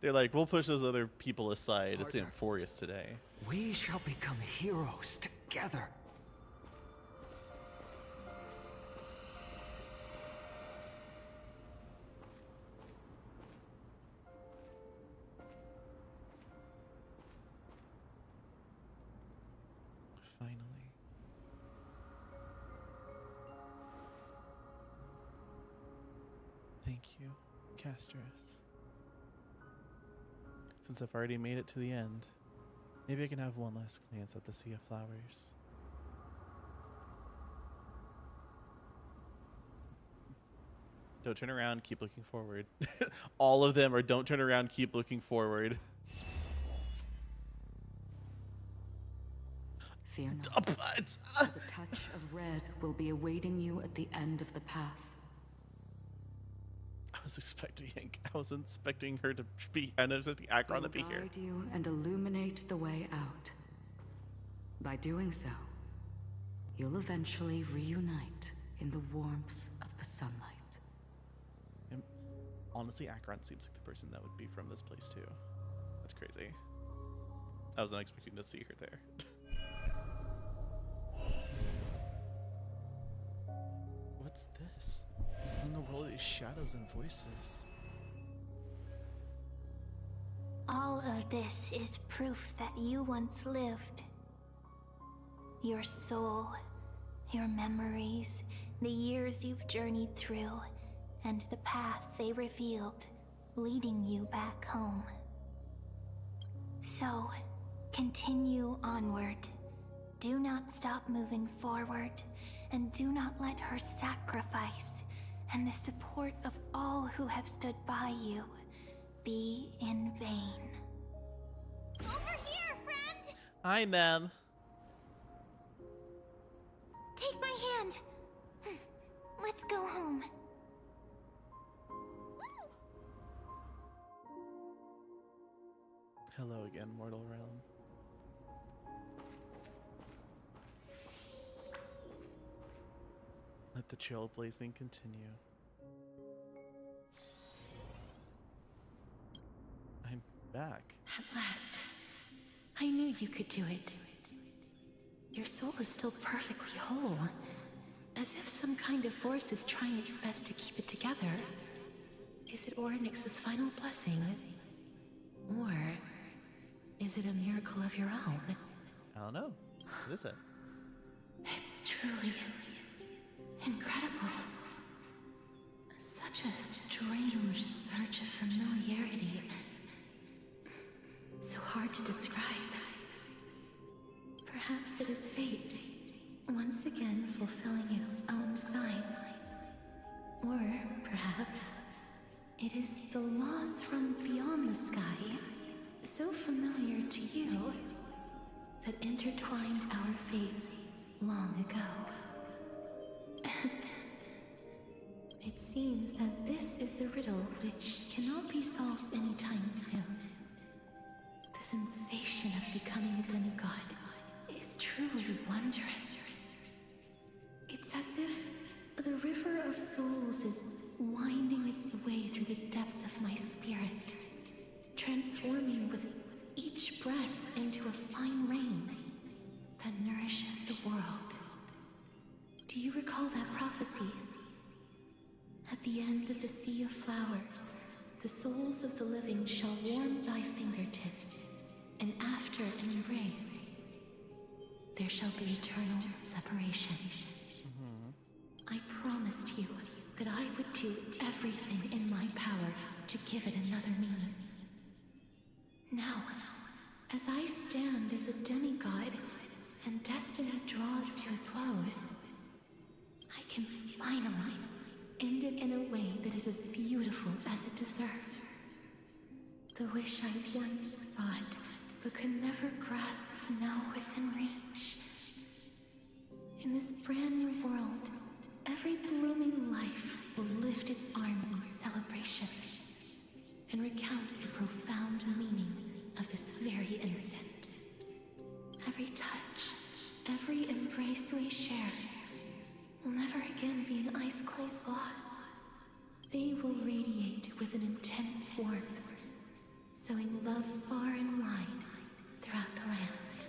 They're like, we'll push those other people aside. It's Emphorius today. We shall become heroes together. Finally. Thank you, Casterus. Since I've already made it to the end, maybe I can have one last glance at the Sea of Flowers. Don't turn around, keep looking forward. All of them are don't turn around, keep looking forward. Fear not. As a touch of red will be awaiting you at the end of the path. I was expecting her to be, I was expecting Akron to be here. Guide you and illuminate the way out. By doing so, you'll eventually reunite in the warmth of the sunlight. honestly, Acheron seems like the person that would be from this place too. That's crazy. I wasn't expecting to see her there. What's this? Among all these shadows and voices. All of this is proof that you once lived. Your soul, your memories, the years you've journeyed through, and the path they revealed, leading you back home. So, continue onward. Do not stop moving forward, and do not let her sacrifice and the support of all who have stood by you be in vain. Over here, friend! Hi, ma'am. Take my hand. Let's go home. Hello again, mortal realm. Let the trailblazing continue. I'm back. At last. I knew you could do it. Your soul is still perfectly whole. As if some kind of force is trying its best to keep it together. Is it Ornyx's final blessing? Or is it a miracle of your own? I don't know. What is it? It's truly incredible. Such a strange surge of familiarity. So hard to describe. Perhaps it is fate, once again fulfilling its own design. Or perhaps it is the laws from beyond the sky, so familiar to you, that intertwined our fates long ago. It seems that this is the riddle which cannot be solved anytime soon. The sensation of becoming a demigod is truly wondrous. It's as if the river of souls is winding its way through the depths of my spirit, transforming with each breath into a fine rain that nourishes the world. Do you recall that prophecy? At the end of the sea of flowers, the souls of the living shall warm thy fingertips, and after an embrace, there shall be eternal separation. I promised you that I would do everything in my power to give it another meaning. Now, as I stand as a demigod and destiny draws to a close, I can finally end it in a way that is as beautiful as it deserves. The wish I once sought, but could never grasp, is now within reach. In this brand new world, every blooming life will lift its arms in celebration and recount the profound meaning of this very instant. Every touch, every embrace we share will never again be an ice-cold loss. They will radiate with an intense warmth, sowing love far and wide throughout the land.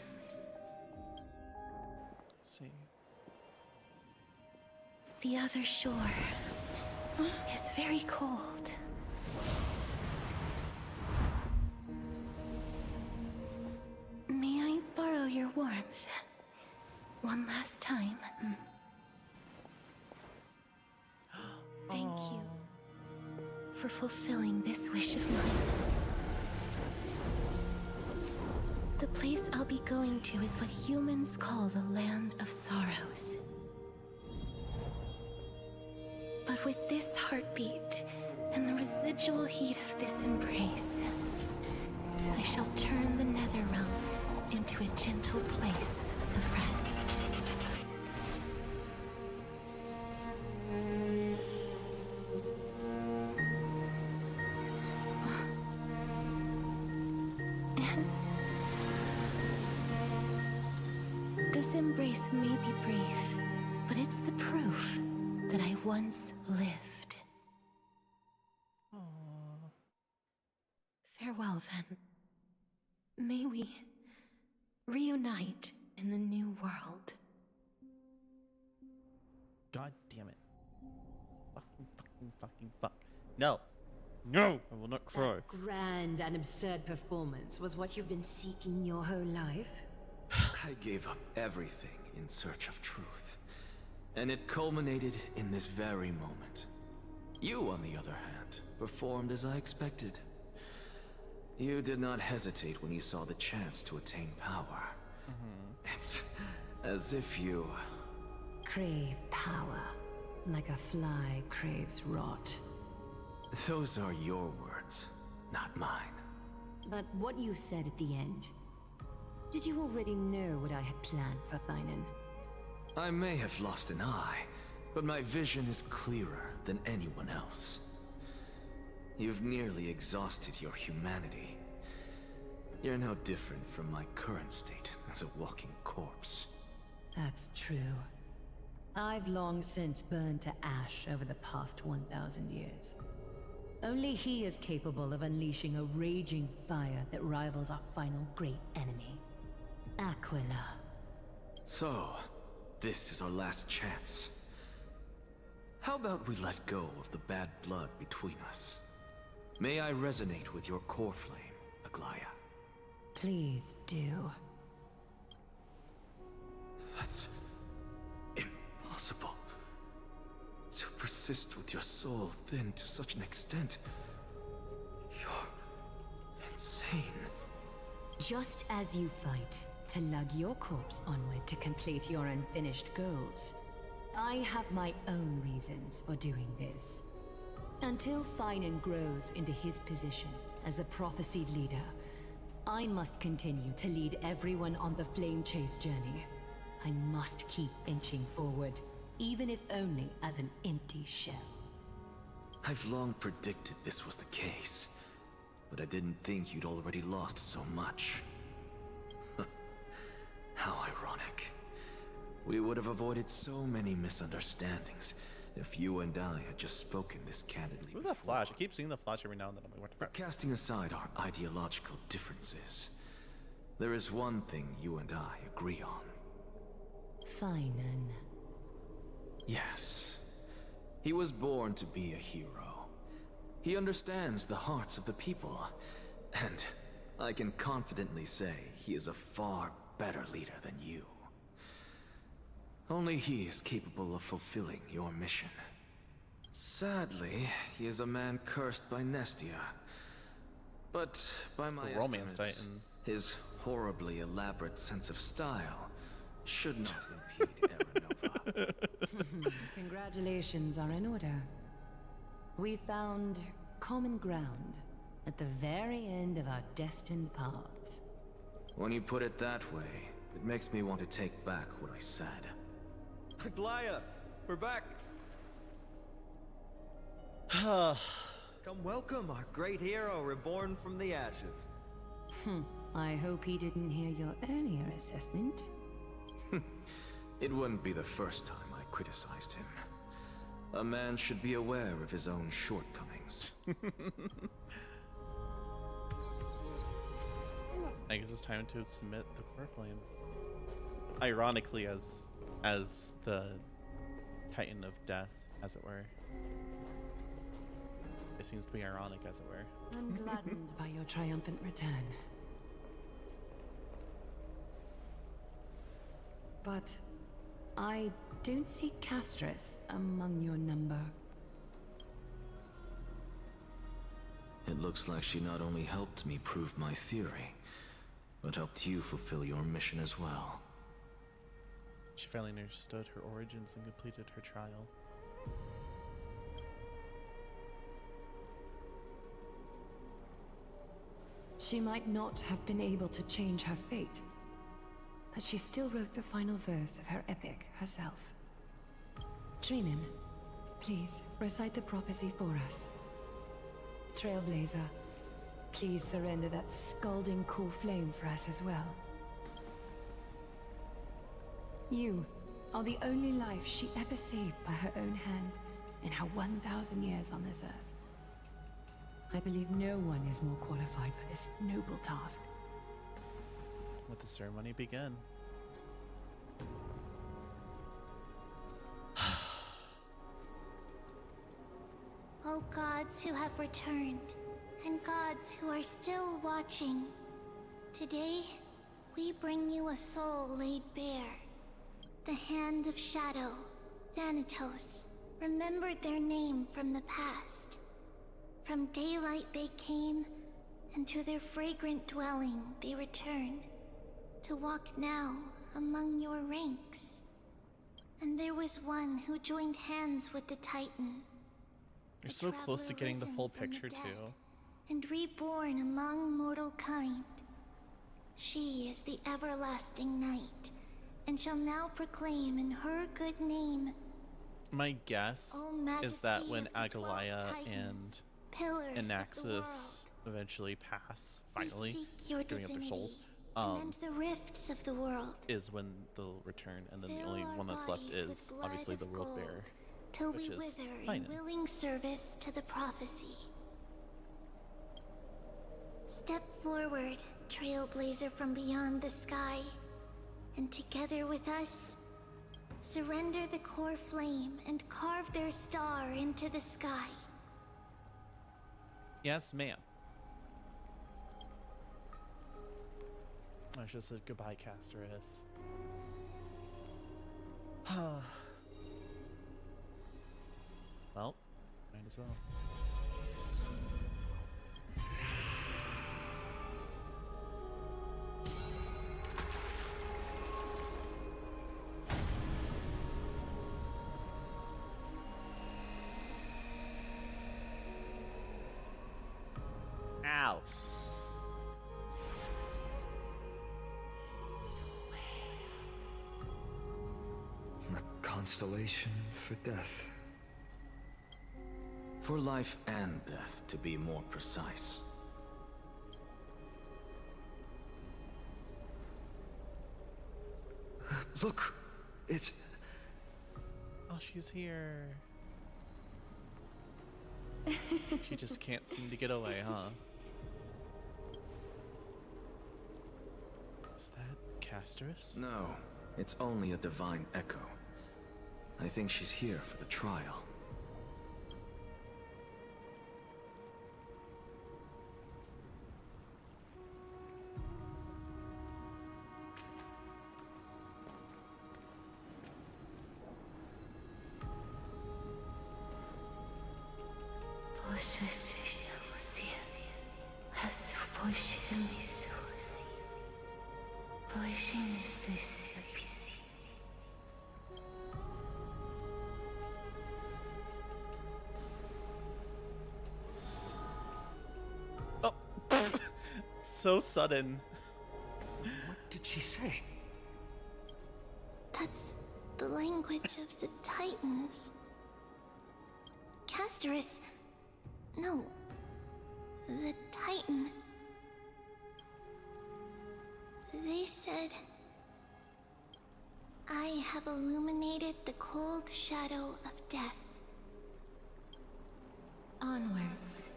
Let's see. The other shore is very cold. May I borrow your warmth one last time? Thank you for fulfilling this wish of mine. The place I'll be going to is what humans call the Land of Sorrows. But with this heartbeat and the residual heat of this embrace, I shall turn the nether realm into a gentle place of rest. This embrace may be brief, but it's the proof that I once lived. Aww. Farewell, then. May we reunite in the new world. God damn it. Fucking fuck. No. No! I will not cry. That grand and absurd performance was what you've been seeking your whole life? I gave up everything in search of truth. And it culminated in this very moment. You, on the other hand, performed as I expected. You did not hesitate when you saw the chance to attain power. It's as if you... Crave power, like a fly craves rot. Those are your words, not mine. But what you said at the end... Did you already know what I had planned for Thynan? I may have lost an eye, but my vision is clearer than anyone else. You've nearly exhausted your humanity. You're no different from my current state as a walking corpse. That's true. I've long since burned to ash over the past 1,000 years. Only he is capable of unleashing a raging fire that rivals our final great enemy, Aquila. So, this is our last chance. How about we let go of the bad blood between us? May I resonate with your core flame, Aglaya? Please do. That's... impossible. To persist with your soul thinned to such an extent... You're... insane. Just as you fight to lug your corpse onward to complete your unfinished goals, I have my own reasons for doing this. Until Thynan grows into his position as the prophesied leader, I must continue to lead everyone on the flame chase journey. I must keep inching forward, even if only as an empty shell. I've long predicted this was the case, but I didn't think you'd already lost so much. How ironic. We would have avoided so many misunderstandings if you and I had just spoken this candidly. Look at that flash. I keep seeing the flash every now and then. I'm like, what the But casting aside our ideological differences, there is one thing you and I agree on. Thynan. Yes. He was born to be a hero. He understands the hearts of the people. And I can confidently say he is a far better leader than you. Only he is capable of fulfilling your mission. Sadly, he is a man cursed by Nestia. But by my romance estimates, titan. his horribly elaborate sense of style should not impede Aranova. Congratulations are in order. We found common ground at the very end of our destined paths. When you put it that way, it makes me want to take back what I said. Aglaya, we're back. Come welcome our great hero reborn from the ashes. I hope he didn't hear your earlier assessment. It wouldn't be the first time I criticized him. A man should be aware of his own shortcomings. I guess it's time to submit the core flame. Ironically, as the Titan of Death, as it were. It seems to be ironic, as it were. I'm gladdened by your triumphant return. But I don't see Castris among your number. It looks like she not only helped me prove my theory, but helped you fulfill your mission as well. She finally understood her origins and completed her trial. She might not have been able to change her fate, but she still wrote the final verse of her epic herself. Trinan, please recite the prophecy for us. Trailblazer, please surrender that scalding core flame for us as well. You are the only life she ever saved by her own hand in her 1,000 years on this earth. I believe no one is more qualified for this noble task. Let the ceremony begin. O gods who have returned, and gods who are still watching, today we bring you a soul laid bare. The Hand of Shadow, Thanatos, remembered their name from the past. From daylight they came, and to their fragrant dwelling they return, to walk now among your ranks. And there was one who joined hands with the Titan. You're so close to getting the full picture too. And reborn among mortal kind. She is the everlasting night, and shall now proclaim in her good name. My guess is that when Agalaya and pillars Anaxis eventually pass, finally, giving up their souls, and the rifts of the world, is when they'll return, and then the only one that's left is obviously the world bearer, till which we is wither in Finan. willing service to the prophecy. Step forward, trailblazer from beyond the sky, and together with us, surrender the core flame and carve their star into the sky. Yes, ma'am. I should have said goodbye, Casterus. Well, might as well. Ow. A constellation for death. For life and death, to be more precise. Look! It's... Oh, she's here. She just can't seem to get away, huh? Is that Casterus? No, it's only a divine echo. I think she's here for the trial. Oh, so sudden. What did she say? That's the language of the Titans. Casterus... No. The Titan. They said... I have illuminated the cold shadow of death. Onwards.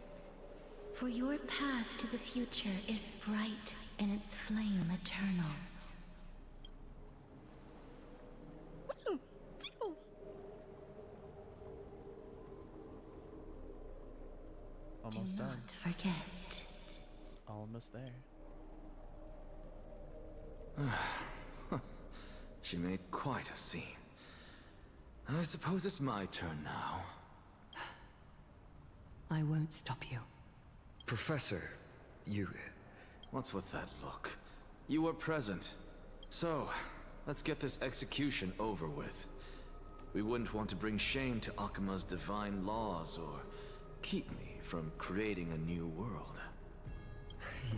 For your path to the future is bright and its flame eternal. Almost done. Don't forget. Almost there. She made quite a scene. I suppose it's my turn now. I won't stop you. Professor, you... What's with that look? You were present. So, let's get this execution over with. We wouldn't want to bring shame to Akima's divine laws or keep me from creating a new world.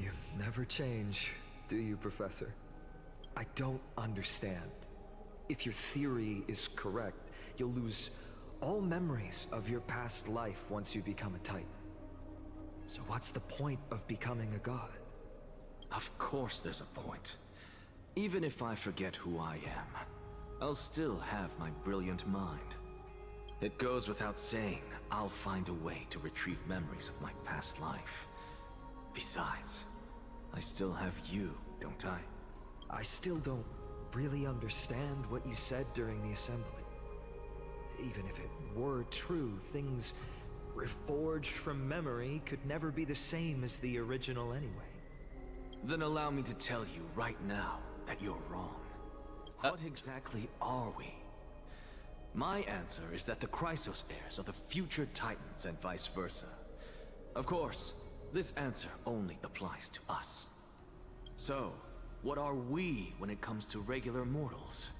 You never change, do you, Professor? I don't understand. If your theory is correct, you'll lose all memories of your past life once you become a Titan. So what's the point of becoming a god? Of course there's a point. Even if I forget who I am, I'll still have my brilliant mind. It goes without saying, I'll find a way to retrieve memories of my past life. Besides, I still have you, don't I? I still don't really understand what you said during the assembly. Even if it were true, things reforged from memory could never be the same as the original anyway. Then allow me to tell you right now that you're wrong. What exactly are we? My answer is that the Chrysos heirs are the future Titans and vice versa. Of course, this answer only applies to us. So, what are we when it comes to regular mortals?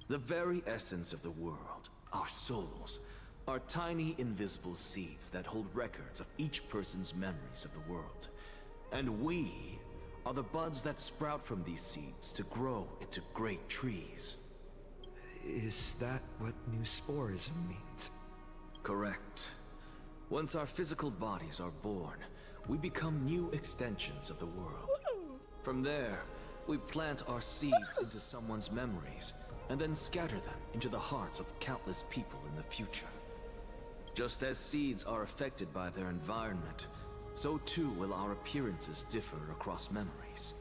The very essence of the world, our souls, are tiny invisible seeds that hold records of each person's memories of the world. And we are the buds that sprout from these seeds to grow into great trees. Is that what new sporism means? Correct. Once our physical bodies are born, we become new extensions of the world. From there, we plant our seeds into someone's memories, and then scatter them into the hearts of countless people in the future. Just as seeds are affected by their environment, so too will our appearances differ across memories.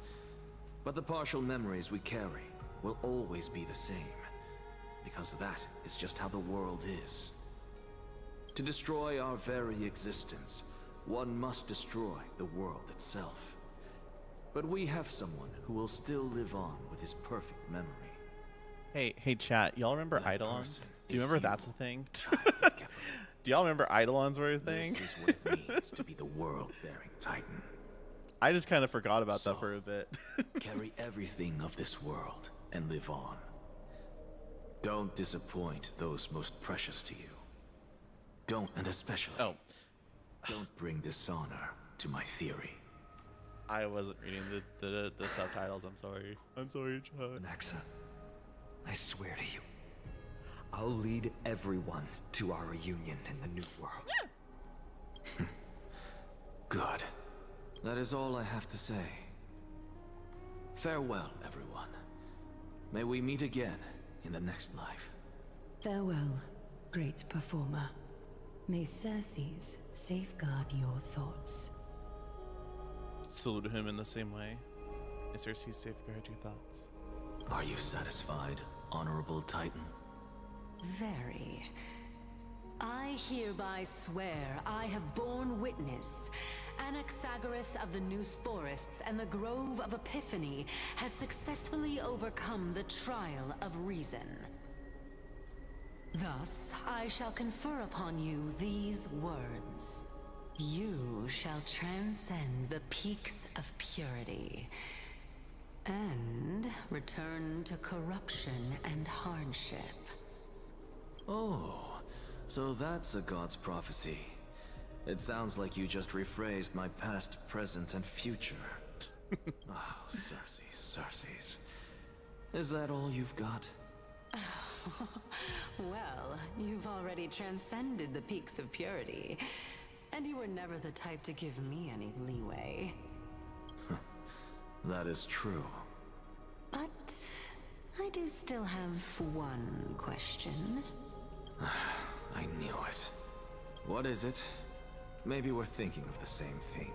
But the partial memories we carry will always be the same, because that is just how the world is. To destroy our very existence, one must destroy the world itself. But we have someone who will still live on with his perfect memory. Hey, chat. Y'all remember Eidolons? Do you remember that's a thing? Do y'all remember Eidolons were a thing? This is what it means to be the world-bearing Titan. I just kind of forgot about that for a bit. Carry everything of this world and live on. Don't disappoint those most precious to you. Don't, and especially, don't bring dishonor to my theory. I wasn't reading the subtitles. I'm sorry. I'm sorry, Chad. Nexa, I swear to you, I'll lead everyone to our reunion in the new world. Good. That is all I have to say. Farewell, everyone. May we meet again in the next life. Farewell, great performer. May Circes safeguard your thoughts. Salute him in the same way. May Circes safeguard your thoughts. Are you satisfied, honorable Titan? Very. I hereby swear I have borne witness. Anaxagoras of the New Sporists and the Grove of Epiphany has successfully overcome the trial of reason. Thus, I shall confer upon you these words. You shall transcend the peaks of purity and return to corruption and hardship. Oh, so that's a god's prophecy. It sounds like you just rephrased my past, present, and future. Oh, Circes. Is that all you've got? Well, you've already transcended the peaks of purity, and you were never the type to give me any leeway. That is true. But I do still have one question. I knew it. What is it? Maybe we're thinking of the same thing.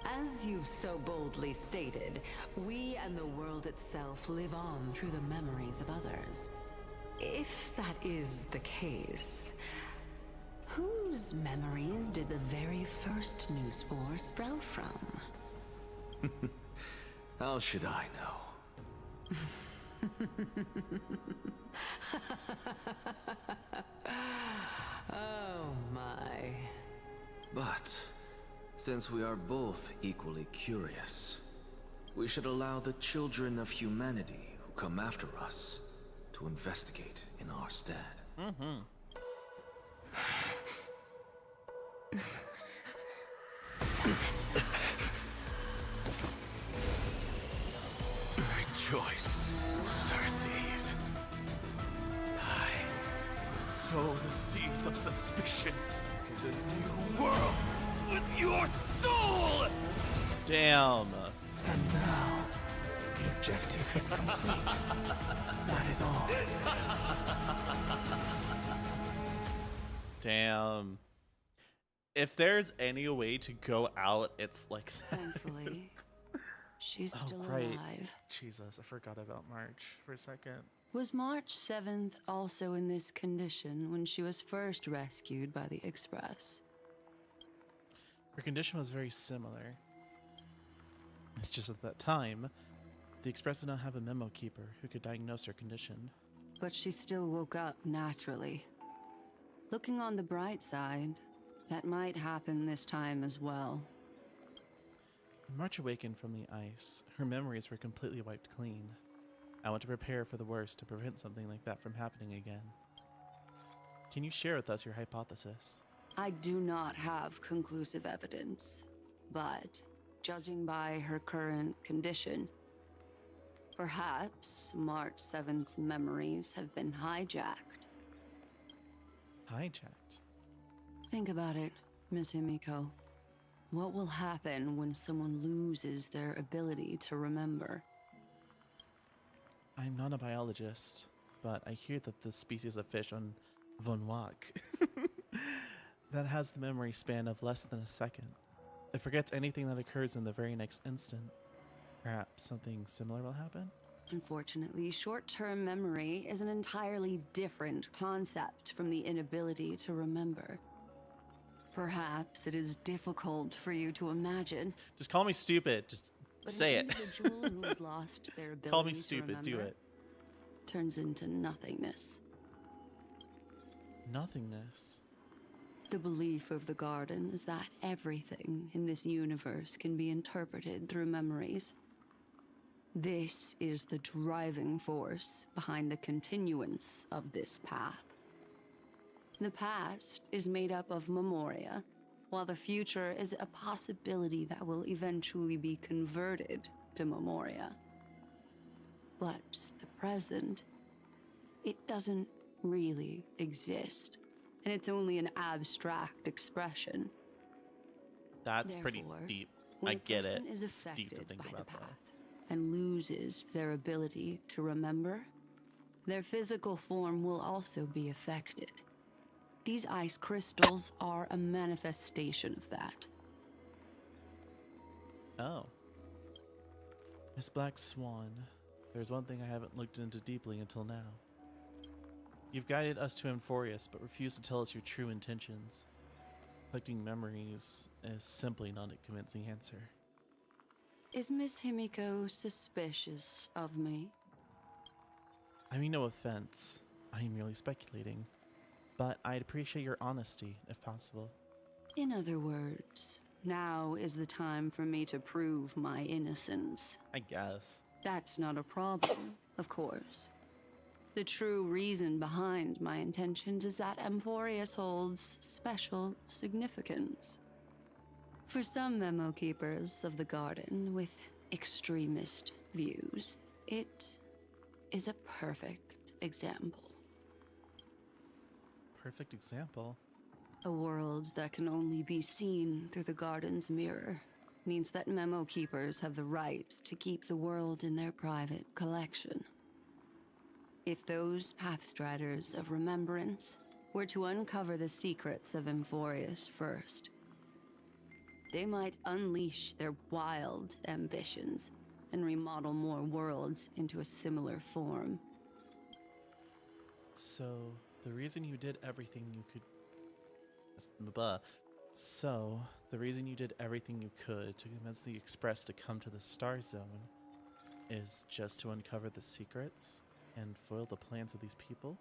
As you've so boldly stated, we and the world itself live on through the memories of others. If that is the case, whose memories did the very first new spore sprout from? How should I know? Oh my. But, since we are both equally curious, we should allow the children of humanity who come after us to investigate in our stead. Mm-hmm. Rejoice, Circes. I sow the seeds of suspicion in the new world with your soul! Damn. And now, the objective is complete. That is all. Damn. If there's any way to go out, it's like that. Thankfully, she's Oh, still right. alive. Jesus, I forgot about March for a second. Was March 7th also in this condition when she was first rescued by the Express? Her condition was very similar. It's just at that time, the Express did not have a memo keeper who could diagnose her condition. But she still woke up naturally. Looking on the bright side, that might happen this time as well. When March awakened from the ice, her memories were completely wiped clean. I want to prepare for the worst to prevent something like that from happening again. Can you share with us your hypothesis? I do not have conclusive evidence, but judging by her current condition, perhaps March 7th's memories have been hijacked. Hijacked? Think about it, Miss Himiko. What will happen when someone loses their ability to remember? I'm not a biologist, but I hear that the species of fish on Von Wack that has the memory span of less than a second. It forgets anything that occurs in the very next instant. Perhaps something similar will happen? Unfortunately, short-term memory is an entirely different concept from the inability to remember. Perhaps it is difficult for you to imagine. Just call me stupid. Just say it. An individual who has lost their ability Call me to stupid. Do remember it. turns into nothingness. Nothingness. The belief of the Garden is that everything in this universe can be interpreted through memories. This is the driving force behind the continuance of this path. The past is made up of memoria, while the future is a possibility that will eventually be converted to memoria. But the present, it doesn't really exist, and it's only an abstract expression. That's pretty Therefore, deep. when I a get it. person is It's deep to affected think by the about path that. and loses their ability to remember, their physical form will also be affected. These ice crystals are a manifestation of that. Oh. Miss Black Swan, there's one thing I haven't looked into deeply until now. You've guided us to Amphorius, but refused to tell us your true intentions. Collecting memories is simply not a convincing answer. Is Miss Himiko suspicious of me? I mean no offense. I am merely speculating. But I'd appreciate your honesty, if possible. In other words, now is the time for me to prove my innocence. I guess. That's not a problem, of course. The true reason behind my intentions is that Amphorius holds special significance. For some memo keepers of the Garden with extremist views, it is a perfect example. Perfect example? A world that can only be seen through the Garden's mirror means that memo keepers have the right to keep the world in their private collection. If those Pathstriders of Remembrance were to uncover the secrets of Amphorius first, they might unleash their wild ambitions and remodel more worlds into a similar form. So, the reason you did everything you could... the reason you did everything you could to convince the Express to come to the Star Zone is just to uncover the secrets and foil the plans of these people?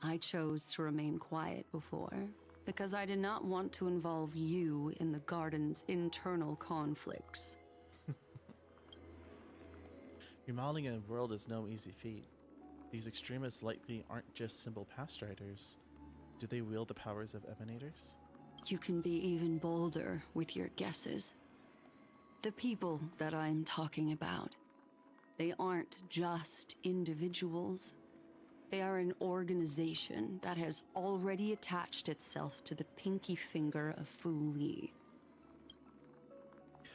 I chose to remain quiet before, because I did not want to involve you in the Garden's internal conflicts. Remodeling a world is no easy feat. These extremists likely aren't just simple Pathstriders. Do they wield the powers of Emanators? You can be even bolder with your guesses. The people that I'm talking about, they aren't just individuals. They are an organization that has already attached itself to the pinky finger of Fu Li.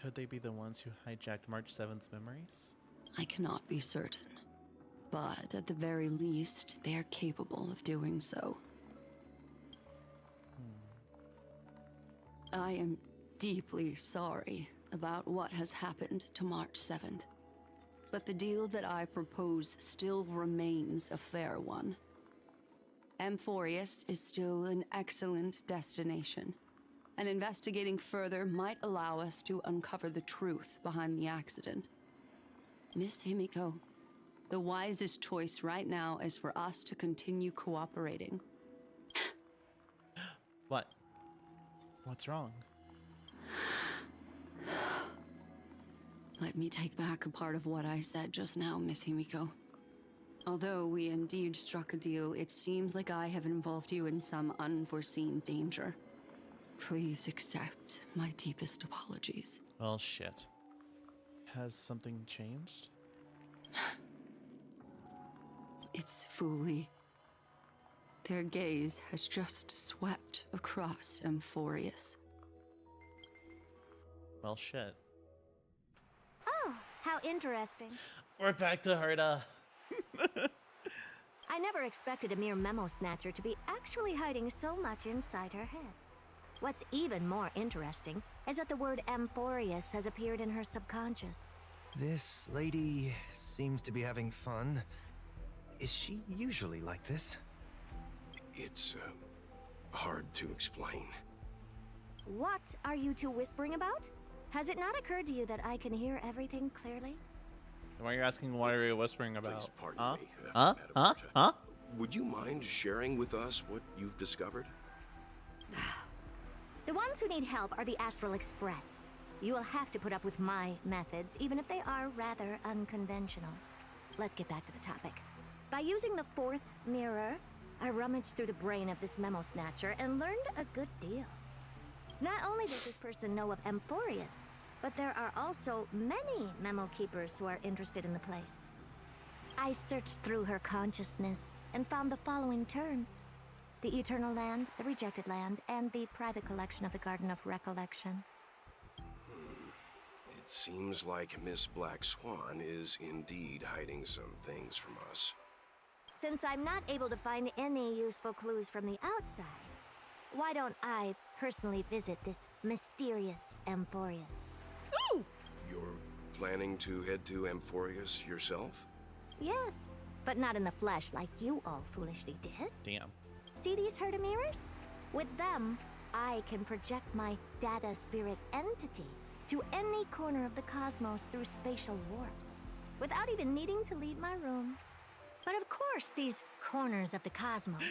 Could they be the ones who hijacked March 7th's memories? I cannot be certain, but at the very least, they are capable of doing so. I am deeply sorry about what has happened to March 7th. But the deal that I propose still remains a fair one. Amphorius is still an excellent destination, and investigating further might allow us to uncover the truth behind the accident. Miss Himiko, the wisest choice right now is for us to continue cooperating. What? What's wrong? Let me take back a part of what I said just now, Miss Himiko. Although we indeed struck a deal, it seems like I have involved you in some unforeseen danger. Please accept my deepest apologies. Well, shit. Has something changed? It's Fenley. Their gaze has just swept across Amphorius. Well, shit. Oh, how interesting. We're back to Herta. I never expected a mere memo snatcher to be actually hiding so much inside her head. What's even more interesting is that the word Amphorius has appeared in her subconscious. This lady seems to be having fun. Is she usually like this? It's hard to explain. What are you two whispering about? Has it not occurred to you that I can hear everything clearly? Why are you asking what are you whispering about? Please pardon me, Madam Herta. Would you mind sharing with us what you've discovered? The ones who need help are the Astral Express. You will have to put up with my methods, even if they are rather unconventional. Let's get back to the topic. By using the fourth mirror, I rummaged through the brain of this memo snatcher and learned a good deal. Not only does this person know of Amphorius, but there are also many memo keepers who are interested in the place. I searched through her consciousness and found the following terms: the Eternal Land, the Rejected Land, and the private collection of the Garden of Recollection. It seems like Miss Black Swan is indeed hiding some things from us. Since I'm not able to find any useful clues from the outside, why don't I personally visit this mysterious Amphorius? You're planning to head to Amphorius yourself? Yes, but not in the flesh like you all foolishly did. Damn. See these Herta mirrors? With them, I can project my data spirit entity to any corner of the cosmos through spatial warps, without even needing to leave my room. But of course, these corners of the cosmos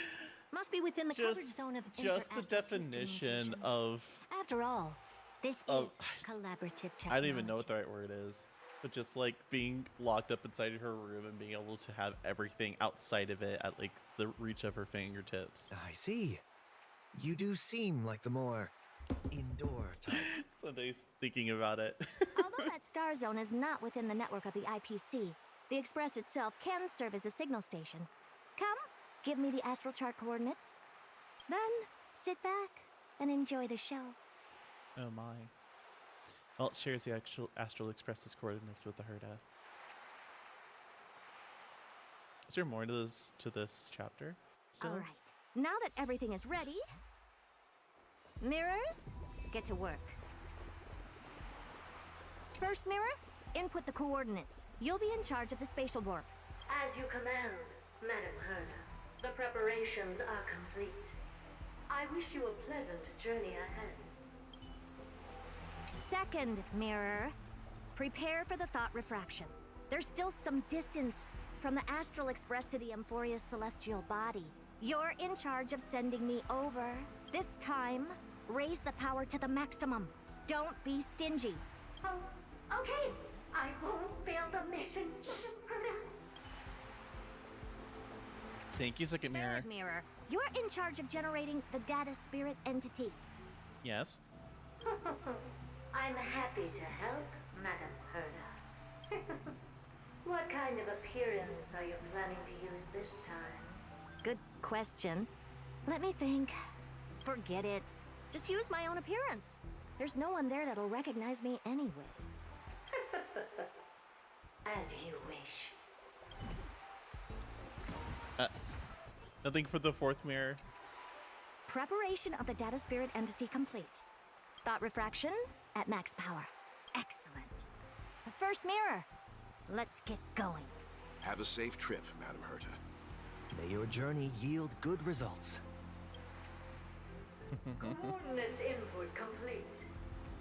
must be within the coverage zone of just the definition of. After all, this is collaborative technology. I don't even know what the right word is, but just like being locked up inside of her room and being able to have everything outside of it at like the reach of her fingertips. I see. You do seem like the more indoor type. Sunday's thinking about it. Although that star zone is not within the network of the IPC, the Express itself can serve as a signal station. Come, give me the astral chart coordinates. Then, sit back and enjoy the show. Oh my. Well, it shares the actual Astral Express's coordinates with the Herta. Is there more to this chapter still? All right. Now that everything is ready, mirrors, get to work. First mirror, input the coordinates. You'll be in charge of the spatial warp. As you command, Madam Herta. The preparations are complete. I wish you a pleasant journey ahead. Second mirror, prepare for the thought refraction. There's still some distance from the Astral Express to the Amphorius celestial body. You're in charge of sending me over. This time, raise the power to the maximum. Don't be stingy. Oh, okay. I won't fail the mission, Madam Herta. Thank you, second mirror. Third mirror, you're in charge of generating the data spirit entity. Yes. I'm happy to help, Madam Herta. What kind of appearance are you planning to use this time? Good question. Let me think. Forget it. Just use my own appearance. There's no one there that'll recognize me anyway. As you wish. Nothing for the fourth mirror. Preparation of the data spirit entity complete. Thought refraction at max power. Excellent. The first mirror. Let's get going. Have a safe trip, Madam Herta. May your journey yield good results. Coordinates input complete.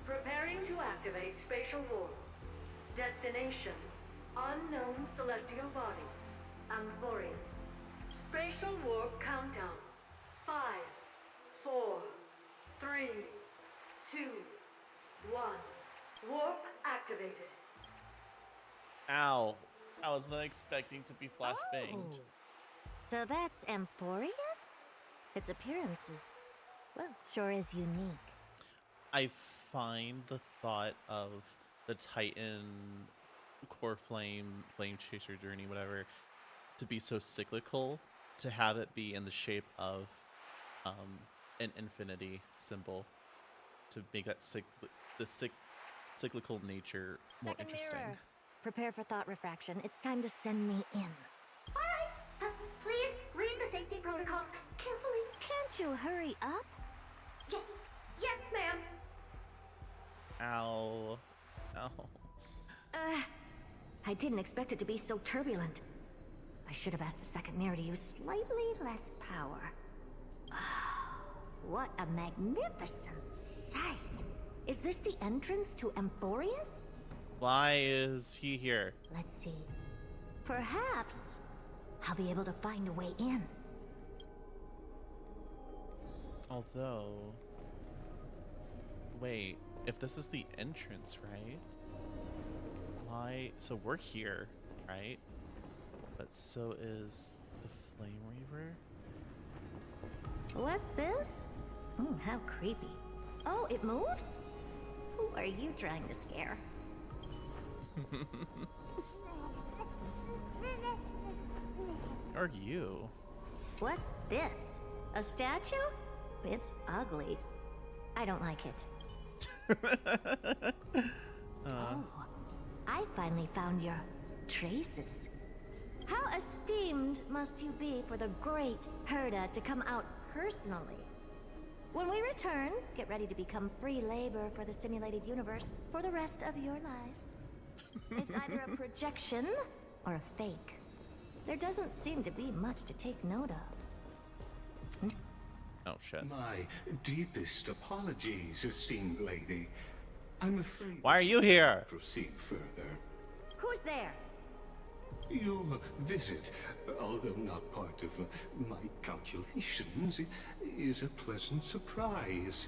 Preparing to activate spatial warp. Destination: unknown celestial body. Amphorius. Spatial warp countdown. 5, 4, 3, 2, 1. Warp activated. Ow. I was not expecting to be flashbanged. So that's Amphorius? Its appearance is, well, sure is unique. I find the thought of the Titan core flame chaser journey, whatever, to be so cyclical, to have it be in the shape of an infinity symbol, to make that cyclical nature more Second interesting. mirror. Prepare for thought refraction. It's time to send me in. Alright, please read the safety protocols carefully. Can't you hurry up? Yes, ma'am. Ow. Ow. I didn't expect it to be so turbulent. I should have asked the second mirror to use slightly less power. What a magnificent sight. Is this the entrance to Amphorius? Why is he here? Let's see. Perhaps I'll be able to find a way in. Although... Wait, if this is the entrance, right? Why? So we're here, right? But so is the Flame Reaver? What's this? How creepy. Oh, it moves? Who are you trying to scare? Are you? What's this? A statue? It's ugly. I don't like it. Oh, I finally found your traces. How esteemed must you be for the great Herta to come out personally? When we return, get ready to become free labor for the simulated universe for the rest of your lives. It's either a projection or a fake. There doesn't seem to be much to take note of. Oh, shit. My deepest apologies, esteemed lady. I'm afraid... Why are you here? Proceed further. Who's there? Your visit, although not part of my calculations, is a pleasant surprise.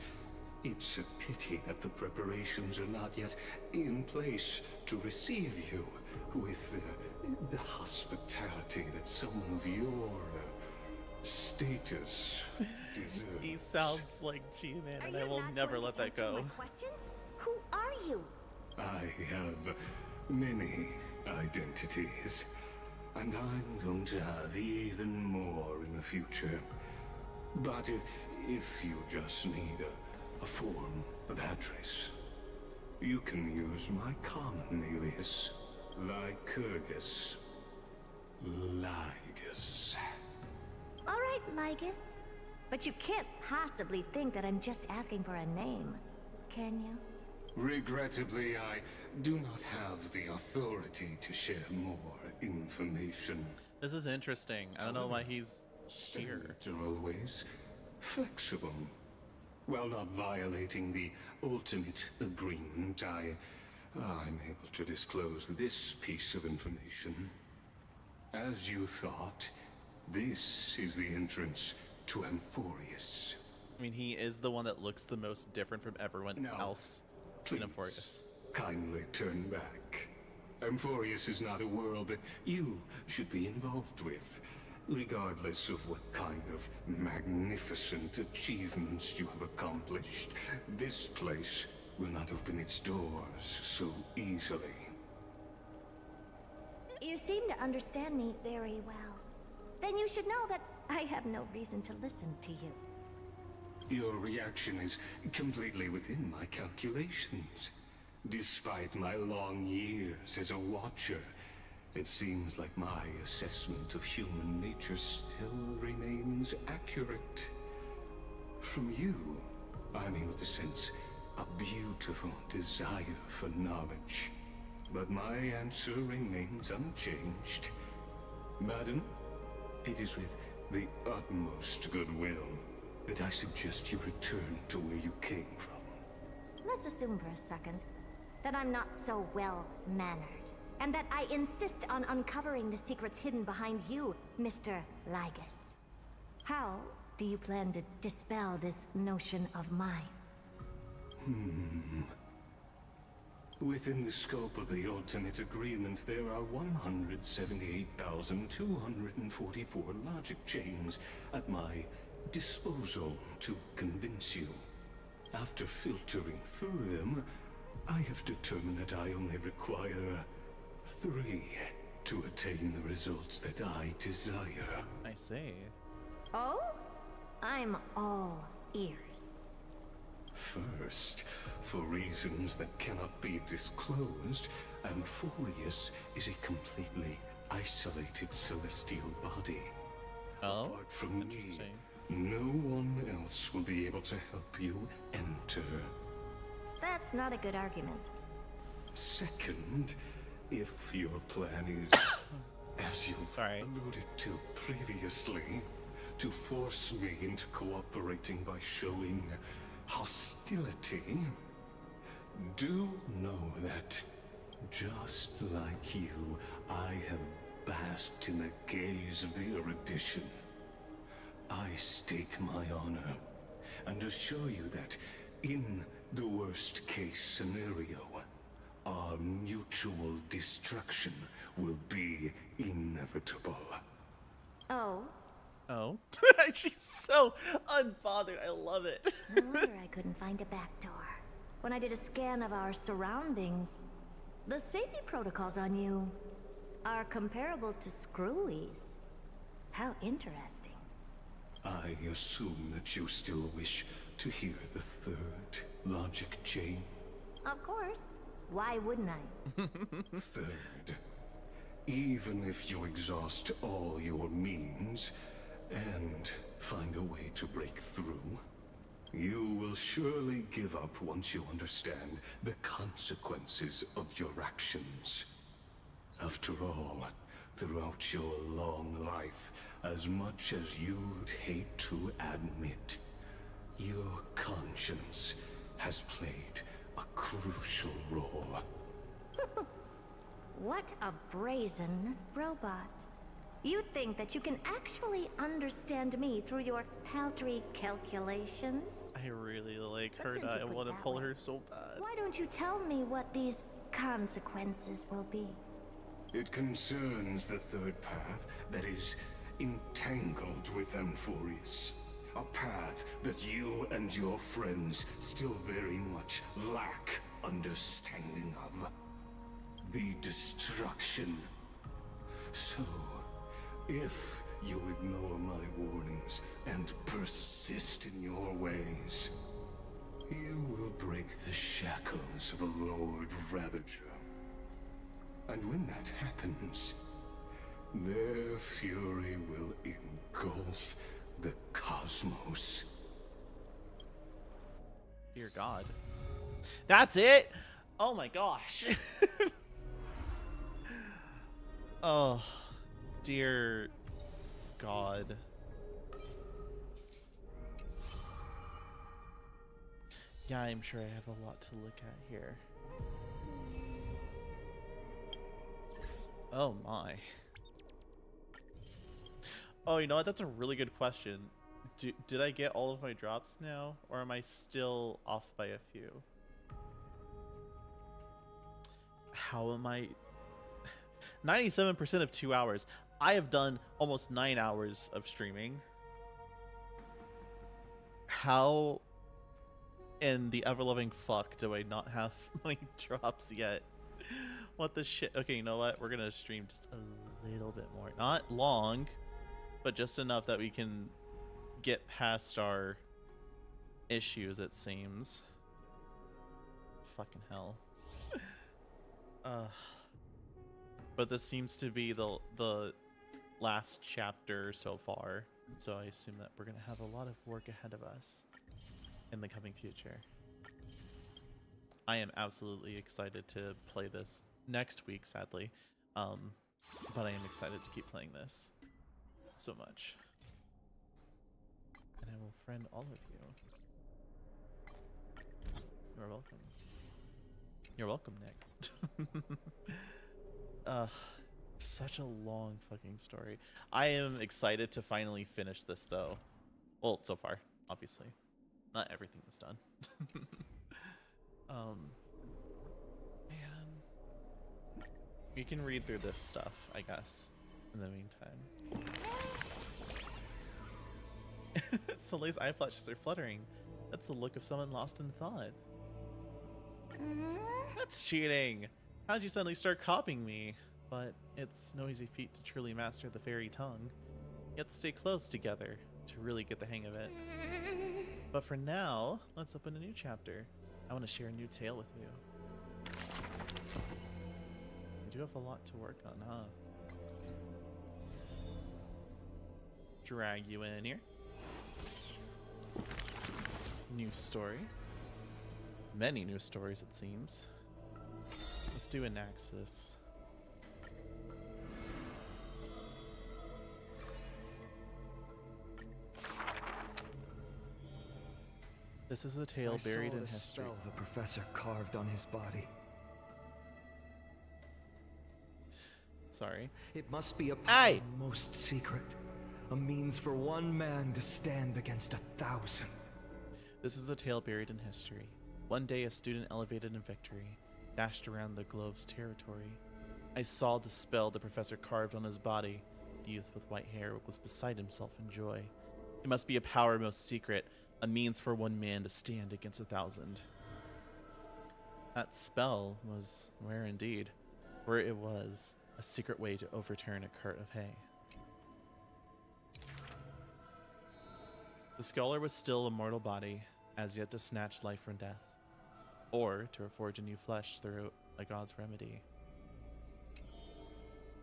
It's a pity that the preparations are not yet in place to receive you with the hospitality that someone of your status deserves. He sounds like G-Man, and I will never let that go. Question? Who are you? I have many identities, and I'm going to have even more in the future. But if you just need a form of address, you can use my common alias, Lycurgus. Lygus. All right, Lygus. But you can't possibly think that I'm just asking for a name, can you? Regrettably, I do not have the authority to share more information. This is interesting. I don't know why he's here. Standards are always flexible. While not violating the ultimate agreement, I'm able to disclose this piece of information. As you thought, this is the entrance to Amphorius. I mean, he is the one that looks the most different from everyone else in Amphorius. Kindly turn back. Amphorius is not a world that you should be involved with, regardless of what kind of magnificent achievements you have accomplished. This place will not open its doors so easily. You seem to understand me very well. Then you should know that I have no reason to listen to you. Your reaction is completely within my calculations. Despite my long years as a watcher, it seems like my assessment of human nature still remains accurate. From you, I'm able to sense a beautiful desire for knowledge. But my answer remains unchanged. Madam, it is with the utmost goodwill that I suggest you return to where you came from. Let's assume for a second that I'm not so well-mannered, and that I insist on uncovering the secrets hidden behind you, Mr. Lygus. How do you plan to dispel this notion of mine? Within the scope of the ultimate agreement, there are 178,244 logic chains at my disposal to convince you. After filtering through them, I have determined that I only require 3 to attain the results that I desire. I see. Oh? I'm all ears. First, for reasons that cannot be disclosed, Amphorius is a completely isolated celestial body. Oh, apart from me, interesting. no one else will be able to help you enter. That's not a good argument. Second, if your plan is, as you alluded to previously, to force me into cooperating by showing hostility, do know that, just like you, I have basked in the gaze of the erudition. I stake my honor and assure you that, in the worst-case scenario, our mutual destruction will be inevitable. Oh? Oh? She's so unbothered. I love it. No wonder I couldn't find a back door. When I did a scan of our surroundings, the safety protocols on you are comparable to Screwy's. How interesting. I assume that you still wish to hear the 3rd logic chain. Of course. Why wouldn't I? 3rd, even if you exhaust all your means and find a way to break through, you will surely give up once you understand the consequences of your actions. After all, throughout your long life, as much as you'd hate to admit, your conscience has played a crucial role. What a brazen robot. You think that you can actually understand me through your paltry calculations? I really like But her. since you I put it want to that pull way, her so bad. Why don't you tell me what these consequences will be? It concerns the 3rd path that is entangled with Amphorius. A path that you and your friends still very much lack understanding of. The destruction. So, if you ignore my warnings and persist in your ways, you will break the shackles of a Lord Ravager. And when that happens, their fury will engulf the cosmos. Dear God. That's it? Oh my gosh. Oh, dear God. Yeah, I'm sure I have a lot to look at here. Oh my. Oh, you know what? That's a really good question. Did I get all of my drops now? Or am I still off by a few? How am I... 97% of 2 hours. I have done almost 9 hours of streaming. How in the ever-loving fuck do I not have my drops yet? What the shit? Okay, you know what? We're gonna stream just a little bit more. Not long, but just enough that we can get past our issues, it seems. Fucking hell. But this seems to be the last chapter so far, so I assume that we're gonna have a lot of work ahead of us in the coming future. I am absolutely excited to play this next week, sadly. But I am excited to keep playing this so much. And I will friend all of you. You're welcome. You're welcome, Nick. Such a long fucking story. I am excited to finally finish this, though. Well, so far, obviously. Not everything is done. Man. We can read through this stuff, I guess, in the meantime. Soleil's eye flashes are fluttering. That's the look of someone lost in thought. That's cheating! How'd you suddenly start copying me? But it's no easy feat to truly master the fairy tongue. You have to stay close together to really get the hang of it. But for now, let's open a new chapter. I want to share a new tale with you. You do have a lot to work on, huh? Drag you in here. New story. Many new stories, it seems. Let's do Anaxis. This is a tale buried in history. Spell the professor carved on his body. Sorry. It must be a power most secret. A means for one man to stand against 1,000. This is a tale buried in history. One day, a student elevated in victory dashed around the globe's territory. I saw the spell the professor carved on his body. The youth with white hair was beside himself in joy. It must be a power most secret, a means for one man to stand against 1,000. That spell was rare indeed, for it was a secret way to overturn a cart of hay. The scholar was still a mortal body, as yet to snatch life from death, or to forge a new flesh through a god's remedy.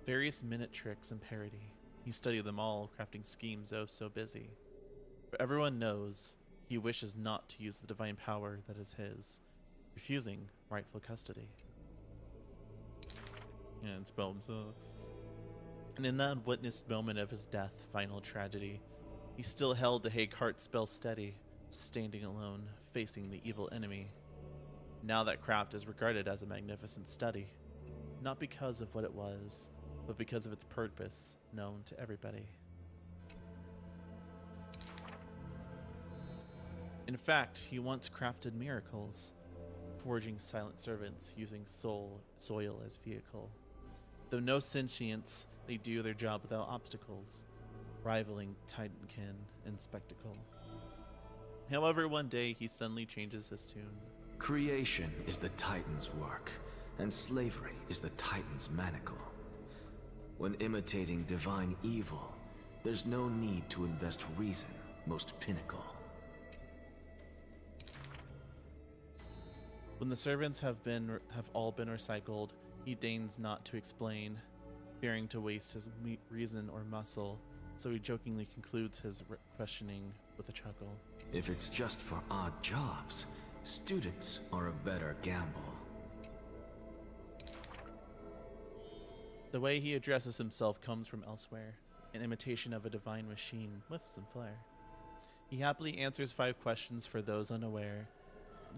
Various minute tricks and parody, he studied them all, crafting schemes oh so busy. But everyone knows he wishes not to use the divine power that is his, refusing rightful custody. And it's bones. And in that witnessed moment of his death, final tragedy, he still held the hay cart spell steady, standing alone, facing the evil enemy. Now that craft is regarded as a magnificent study, not because of what it was, but because of its purpose, known to everybody. In fact, he once crafted miracles, forging silent servants using soil as vehicle. Though no sentience, they do their job without obstacles, rivaling Titankin in spectacle. However, one day he suddenly changes his tune. Creation is the Titan's work, and slavery is the Titan's manacle. When imitating divine evil, there's no need to invest reason, most pinnacle. When the servants have all been recycled, he deigns not to explain, fearing to waste his reason or muscle, so he jokingly concludes his questioning with a chuckle. If it's just for odd jobs, students are a better gamble. The way he addresses himself comes from elsewhere, an imitation of a divine machine with some flair. He happily answers 5 questions for those unaware,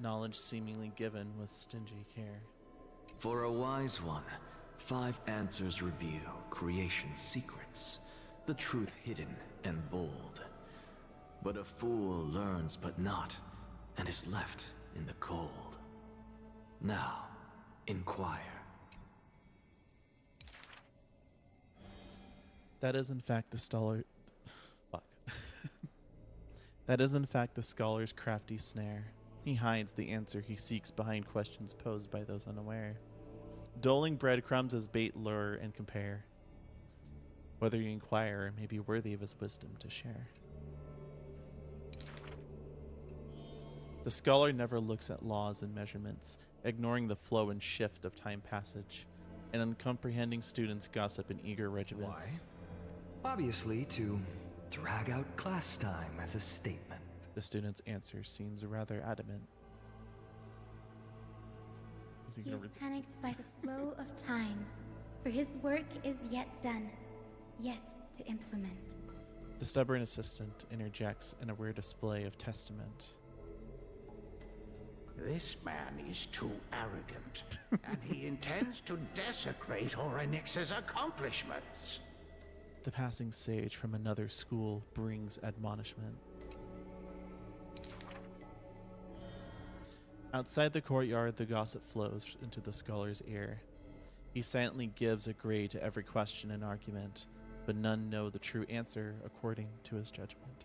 knowledge seemingly given with stingy care. For a wise one, 5 answers reveal creation's secrets, the truth hidden and bold. But a fool learns but not, and is left in the cold. Now, inquire. That is in fact the scholar. Fuck. That is in fact the scholar's crafty snare. He hides the answer he seeks behind questions posed by those unaware, doling breadcrumbs as bait, lure, and compare. Whether you inquire may be worthy of his wisdom to share. The scholar never looks at laws and measurements, ignoring the flow and shift of time passage, and uncomprehending students gossip in eager regiments. Why? Obviously, to drag out class time as a statement. The student's answer seems rather adamant. Is he He gonna is read panicked by the flow of time, for his work is yet done, yet to implement. The stubborn assistant interjects in a rare display of testament. This man is too arrogant, and he intends to desecrate Orynyx's accomplishments. The passing sage from another school brings admonishment. Outside the courtyard, the gossip flows into the scholar's ear. He silently gives a grade to every question and argument, but none know the true answer according to his judgment.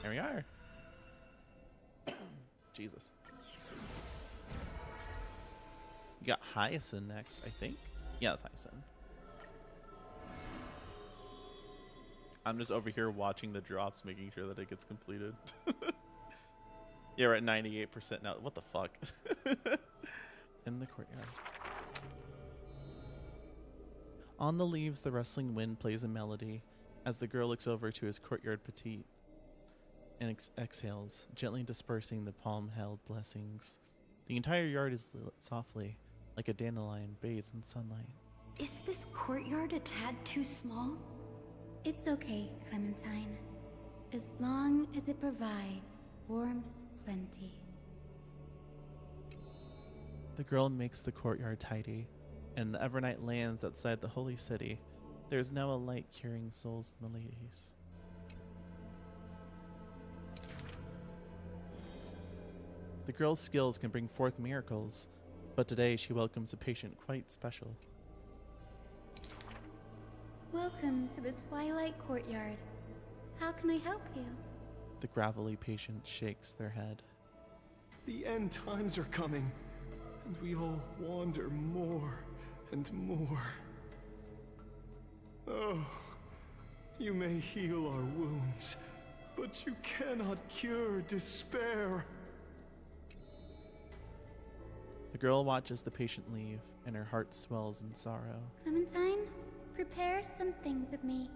There we are. Jesus. You got Hyacinth next, I think. Yeah, it's Hyacinth. I'm just over here watching the drops, making sure that it gets completed. Yeah, we're at 98% now. What the fuck? In the courtyard. On the leaves, the rustling wind plays a melody as the girl looks over to his courtyard petite and exhales, gently dispersing the palm-held blessings. The entire yard is lit softly, like a dandelion bathed in sunlight. Is this courtyard a tad too small? It's okay, Clementine. As long as it provides warmth plenty. The girl makes the courtyard tidy, and the Evernight lands outside the holy city. There is now a light curing souls and maladies. The girl's skills can bring forth miracles, but today she welcomes a patient quite special. Welcome to the Twilight Courtyard. How can I help you? The gravelly patient shakes their head. The end times are coming, and we all wander more and more. Oh, you may heal our wounds, but you cannot cure despair. The girl watches the patient leave, and her heart swells in sorrow. Clementine, prepare some things of me.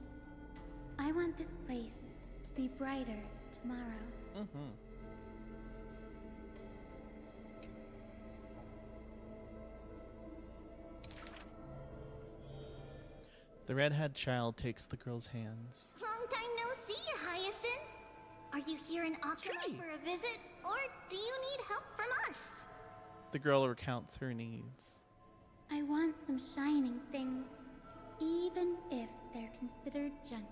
I want this place to be brighter tomorrow. The redhead child takes the girl's hands. Long time no see, Hyacinth. Are you here in Akuma for a visit, or do you need help from us? The girl recounts her needs. I want some shining things, even if they're considered junk.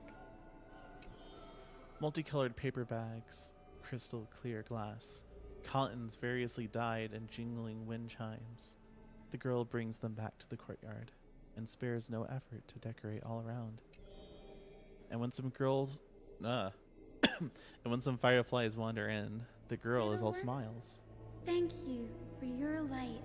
Multicolored paper bags, crystal clear glass, cottons variously dyed, and jingling wind chimes. The girl brings them back to the courtyard and spares no effort to decorate all around. And when some fireflies wander in, the girl is all smiles. Thank you for your light.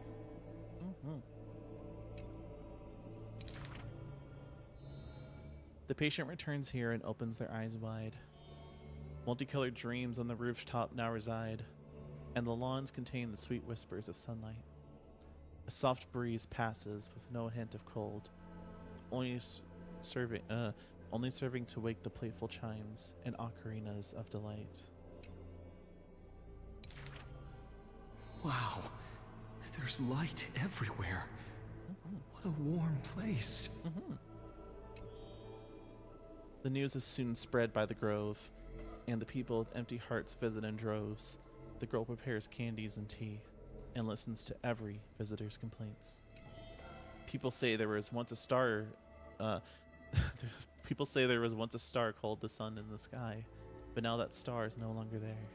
The patient returns here and opens their eyes wide. Multicolored dreams on the rooftop now reside, and the lawns contain the sweet whispers of sunlight. A soft breeze passes with no hint of cold, only serving to wake the playful chimes and ocarinas of delight. Wow, there's light everywhere. What a warm place. The news is soon spread by the grove, and the people with empty hearts visit in droves. The girl prepares candies and tea, and listens to every visitor's complaints. People say there was once a star. People say there was once a star called the sun in the sky, but now that star is no longer there.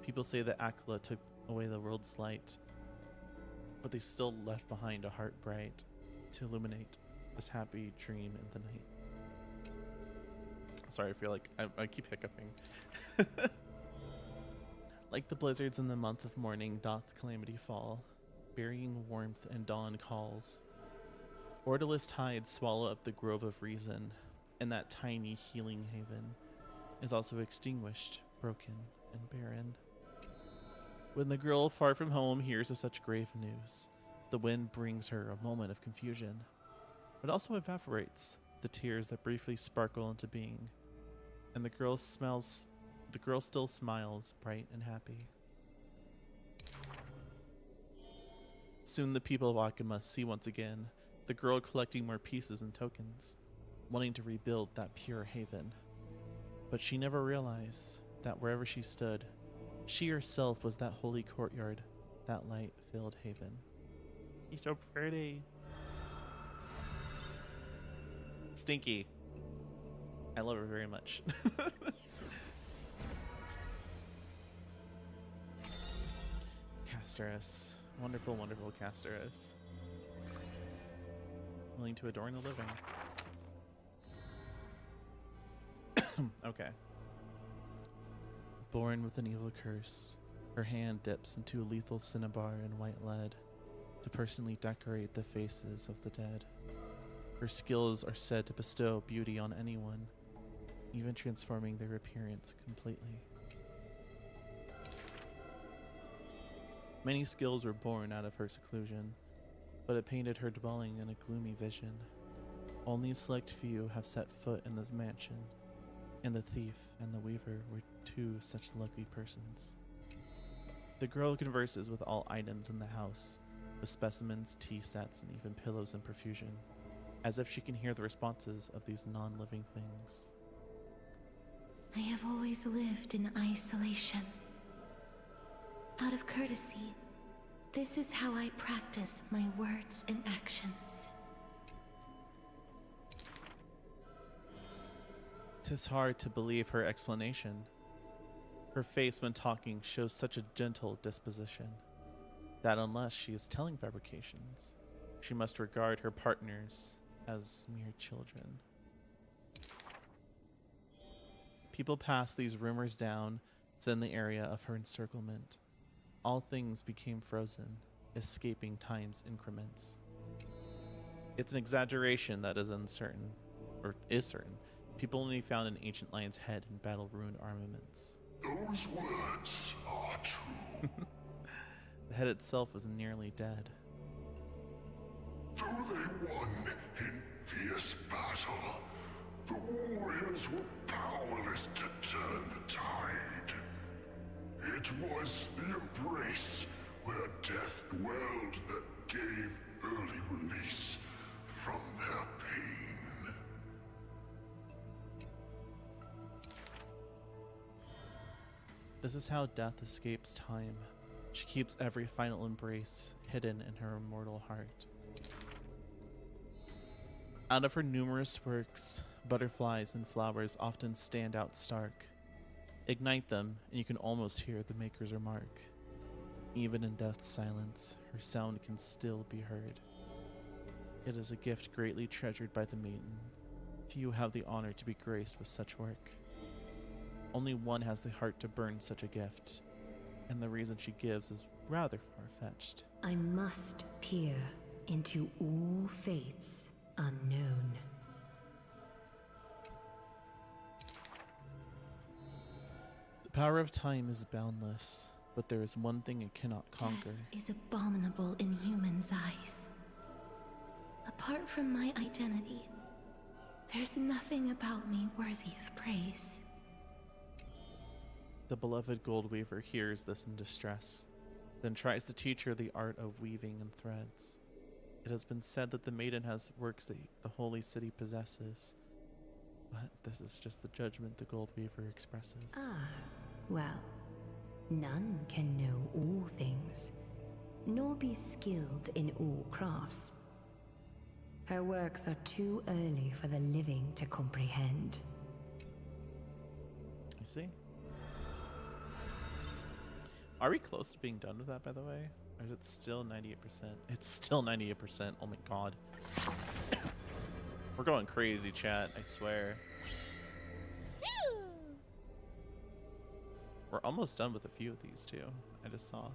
People say that Aquila took away the world's light, but they still left behind a heart bright to illuminate this happy dream in the night. Sorry, I feel like I keep hiccuping. Like the blizzards in the month of mourning doth calamity fall, burying warmth and dawn calls. Orderless tides swallow up the grove of reason, and that tiny healing haven is also extinguished, broken, and barren. When the girl far from home hears of such grave news, the wind brings her a moment of confusion, but also evaporates the tears that briefly sparkle into being, and the girl still smiles, bright and happy. Soon the people of Akuma see once again the girl collecting more pieces and tokens, wanting to rebuild that pure haven. But she never realized that wherever she stood, she herself was that holy courtyard, that light-filled haven. He's so pretty. Stinky. I love her very much. Casteress. Wonderful, wonderful Casteress. Willing to adorn the living. Okay. Born with an evil curse, her hand dips into a lethal cinnabar and white lead to personally decorate the faces of the dead. Her skills are said to bestow beauty on anyone, even transforming their appearance completely. Many skills were born out of her seclusion, but it painted her dwelling in a gloomy vision. Only a select few have set foot in this mansion, and the thief and the weaver were two such lucky persons. The girl converses with all items in the house, with specimens, tea sets, and even pillows in profusion, as if she can hear the responses of these non-living things. I have always lived in isolation. Out of courtesy, this is how I practice my words and actions. 'Tis hard to believe her explanation. Her face when talking shows such a gentle disposition that unless she is telling fabrications, she must regard her partners as mere children. People pass these rumors down within the area of her encirclement. All things became frozen, escaping time's increments. It's an exaggeration that is uncertain, or is certain. People only found an ancient lion's head in battle-ruined armaments. Those words are true. The head itself was nearly dead. Though they won in fierce battle, the warriors were powerless to turn the tide. It was the embrace where death dwelled that gave early release from their pain. This is how death escapes time. She keeps every final embrace hidden in her immortal heart. Out of her numerous works, butterflies and flowers often stand out stark. Ignite them, and you can almost hear the maker's remark. Even in death's silence, her sound can still be heard. It is a gift greatly treasured by the maiden. Few have the honor to be graced with such work. Only one has the heart to burn such a gift, and the reason she gives is rather far-fetched. I must peer into all fates unknown. The power of time is boundless, but there is one thing it cannot conquer. Death is abominable in humans' eyes. Apart from my identity, there's nothing about me worthy of praise. The beloved gold weaver hears this in distress, then tries to teach her the art of weaving in threads. It has been said that the maiden has works that the holy city possesses, but this is just the judgment the gold weaver expresses. Ah, well, none can know all things, nor be skilled in all crafts. Her works are too early for the living to comprehend. I see. Are we close to being done with that, by the way? Or is it still 98%? It's still 98%. Oh my god. We're going crazy, chat. I swear. We're almost done with a few of these, too. I just saw.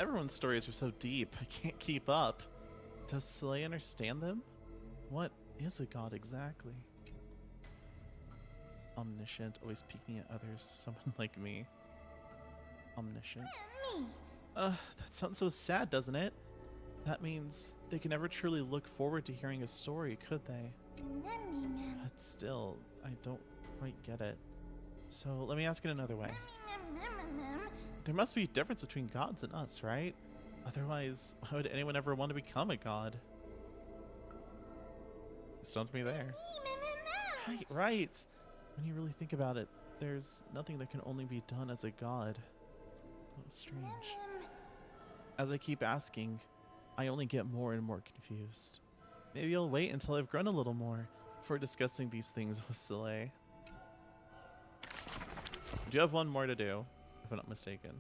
Everyone's stories are so deep. I can't keep up. Does Soleil understand them? What is a god exactly? Omniscient, always peeking at others, someone like me. Omniscient. That sounds so sad, doesn't it? That means they can never truly look forward to hearing a story, could they? But still, I don't quite get it. So let me ask it another way. There must be a difference between gods and us, right? Otherwise, why would anyone ever want to become a god? Stumped me there. Right. When you really think about it, there's nothing that can only be done as a god. Oh, strange. As I keep asking, I only get more and more confused. Maybe I'll wait until I've grown a little more before discussing these things with Soleil. Do you have one more to do, if I'm not mistaken?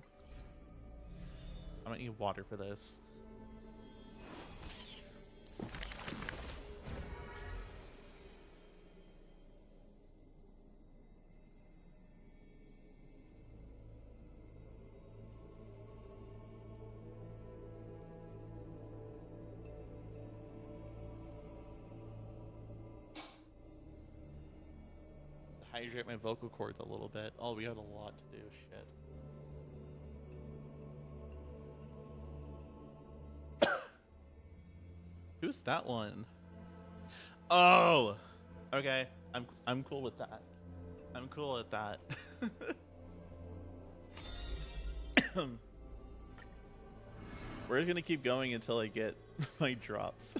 I might need water for this. Hydrate my vocal cords a little bit. Oh, we got a lot to do. Shit. Who's that one? Oh, okay. I'm cool with that. I'm cool with that. We're just gonna keep going until I get my drops.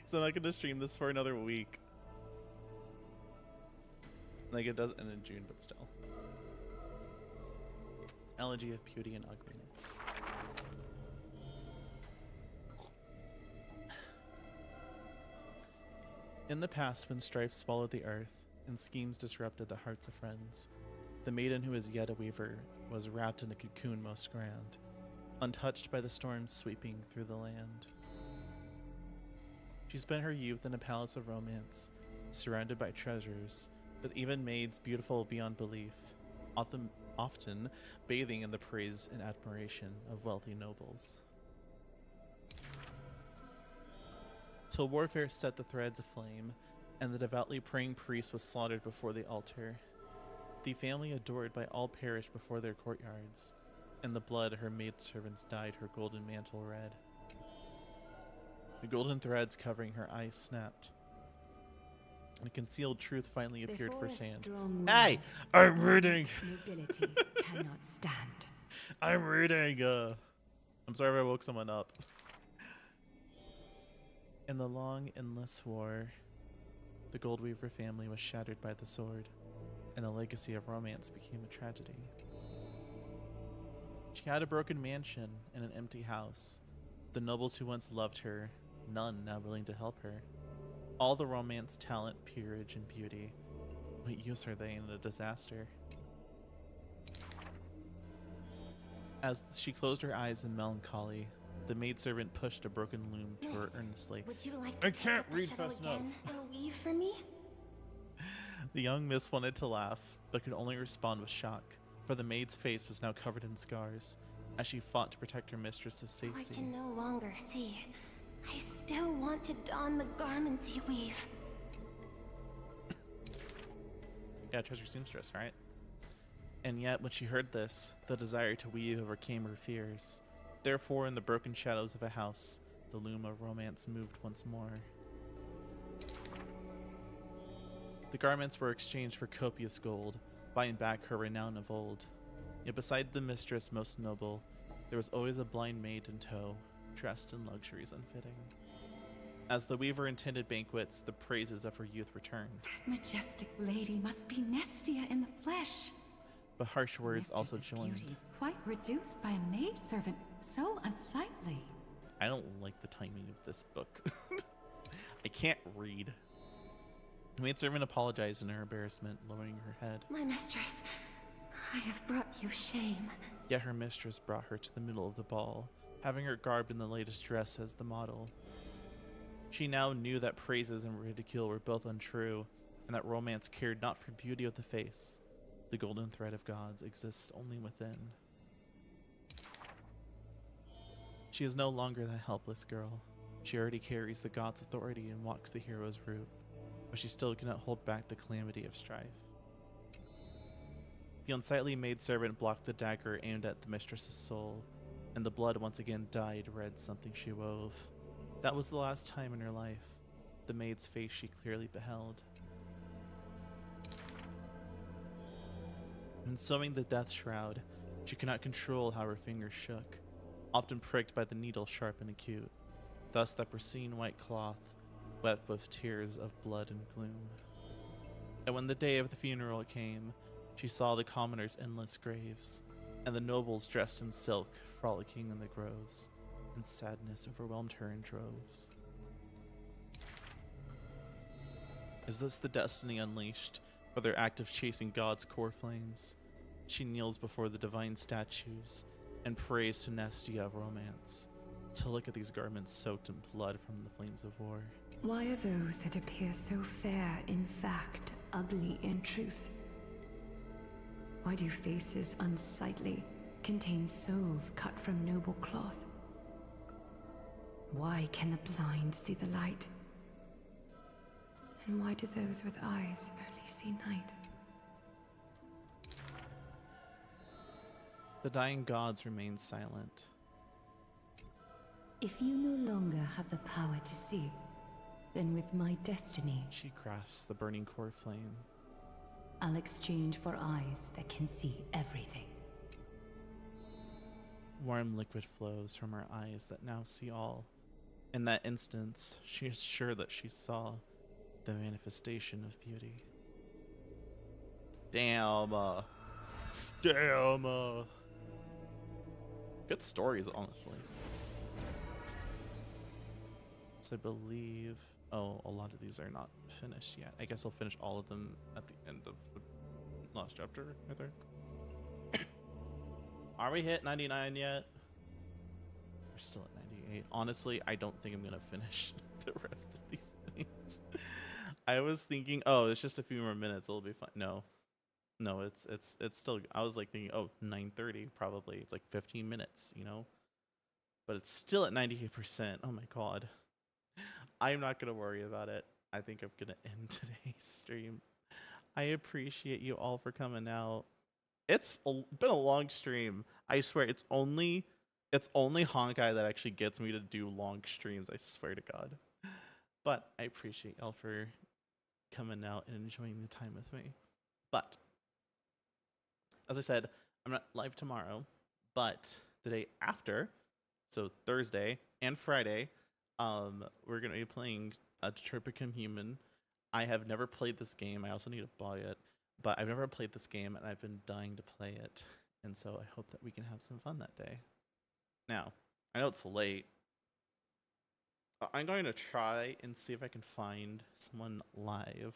So I'm not gonna stream this for another week. Like, it does end in June, but still. Elegy of beauty and ugliness. In the past, when strife swallowed the earth and schemes disrupted the hearts of friends, the maiden who is yet a weaver was wrapped in a cocoon most grand, untouched by the storms sweeping through the land. She spent her youth in a palace of romance, surrounded by treasures, with even maids beautiful beyond belief, often bathing in the praise and admiration of wealthy nobles. Till warfare set the threads aflame, and the devoutly praying priest was slaughtered before the altar. The family adored by all perished before their courtyards, and the blood her maidservants dyed her golden mantle red. The golden threads covering her eyes snapped, and a concealed truth finally appeared Before a firsthand. strong Hey! wind, I'm reading! Nobility cannot stand. I'm reading! I'm sorry if I woke someone up. In the long, endless war, the Goldweaver family was shattered by the sword, and the legacy of romance became a tragedy. She had a broken mansion and an empty house. The nobles who once loved her, none now willing to help her. All the romance, talent, peerage, and beauty. What use are they in a disaster? As she closed her eyes in melancholy, the maidservant pushed a broken loom to her earnestly. Would you like to I pick can't up the read shuttle fast enough. again and weave for me? The young miss wanted to laugh, but could only respond with shock, for the maid's face was now covered in scars, as she fought to protect her mistress's safety. I can no longer see. I still want to don the garments you weave. Yeah, treasure seamstress, right? And yet, when she heard this, the desire to weave overcame her fears. Therefore, in the broken shadows of a house, the loom of romance moved once more. The garments were exchanged for copious gold, buying back her renown of old. Yet beside the mistress most noble, there was always a blind maid in tow, dressed in luxuries unfitting. As the weaver attended banquets, the praises of her youth returned. Majestic lady must be Nestia in the flesh. But harsh words also Mistress's joined. beauty is quite reduced by a maidservant, so unsightly. I don't like the timing of this book. I can't read. The maidservant apologized in her embarrassment, lowering her head. My mistress, I have brought you shame. Yet her mistress brought her to the middle of the ball, having her garbed in the latest dress as the model. She now knew that praises and ridicule were both untrue, and that romance cared not for beauty of the face. The golden thread of gods exists only within. She is no longer that helpless girl. She already carries the god's authority and walks the hero's route, but she still cannot hold back the calamity of strife. The unsightly maidservant blocked the dagger aimed at the mistress's soul, and the blood once again dyed red something she wove. That was the last time in her life. The maid's face she clearly beheld. In sewing the death shroud, she could not control how her fingers shook, often pricked by the needle sharp and acute, thus that pristine white cloth, wet with tears of blood and gloom. And when the day of the funeral came, she saw the commoners' endless graves, and the nobles dressed in silk frolicking in the groves, and sadness overwhelmed her in droves. Is this the destiny unleashed by their act of chasing God's core flames? She kneels before the divine statues and prays to Nestia of romance, to look at these garments soaked in blood from the flames of war. Why are those that appear so fair in fact ugly in truth? Why do faces unsightly contain souls cut from noble cloth? Why can the blind see the light? And why do those with eyes only see night? The dying gods remain silent. If you no longer have the power to see, then with my destiny, she grasps the burning core flame. I'll exchange for eyes that can see everything. Warm liquid flows from her eyes that now see all. In that instance, she is sure that she saw the manifestation of beauty. Damn. Damn. Good stories, honestly. So I believe... Oh, a lot of these are not finished yet. I guess I'll finish all of them at the end of the last chapter, I think. Are we hit 99 yet? We're still at 98. Honestly, I don't think I'm gonna finish the rest of these things. I was thinking, oh, it's just a few more minutes, it'll be fine. No, it's still. I was like thinking, oh, 9:30 probably. It's like 15 minutes, you know. But it's still at 98%. Oh my god. I'm not gonna worry about it. I think I'm gonna end today's stream. I appreciate you all for coming out. It's been a long stream. I swear, it's only Honkai that actually gets me to do long streams. I swear to God. But I appreciate y'all for coming out and enjoying the time with me. But as I said, I'm not live tomorrow, but the day after, so Thursday and Friday, we're gonna be playing Detroit Become Human. I have never played this game. I also need to buy it, but I've never played this game, and I've been dying to play it. And so I hope that we can have some fun that day. Now, I know it's late. I'm going to try and see if I can find someone live.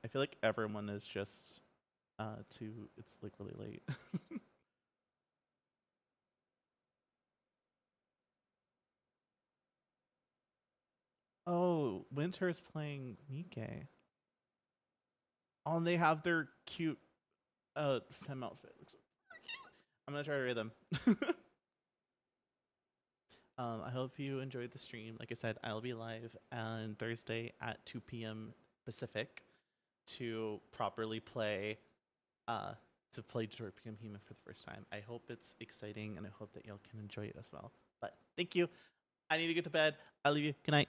I feel like everyone is just it's like really late. Oh, Winter is playing Nikke. Oh, and they have their cute femme outfit. Looks so cute. I'm gonna try to read them. I hope you enjoyed the stream. Like I said, I'll be live on Thursday at 2 p.m. Pacific to properly play Detroit Become Human for the first time. I hope it's exciting, and I hope that y'all can enjoy it as well. But thank you. I need to get to bed. I'll leave you. Good night.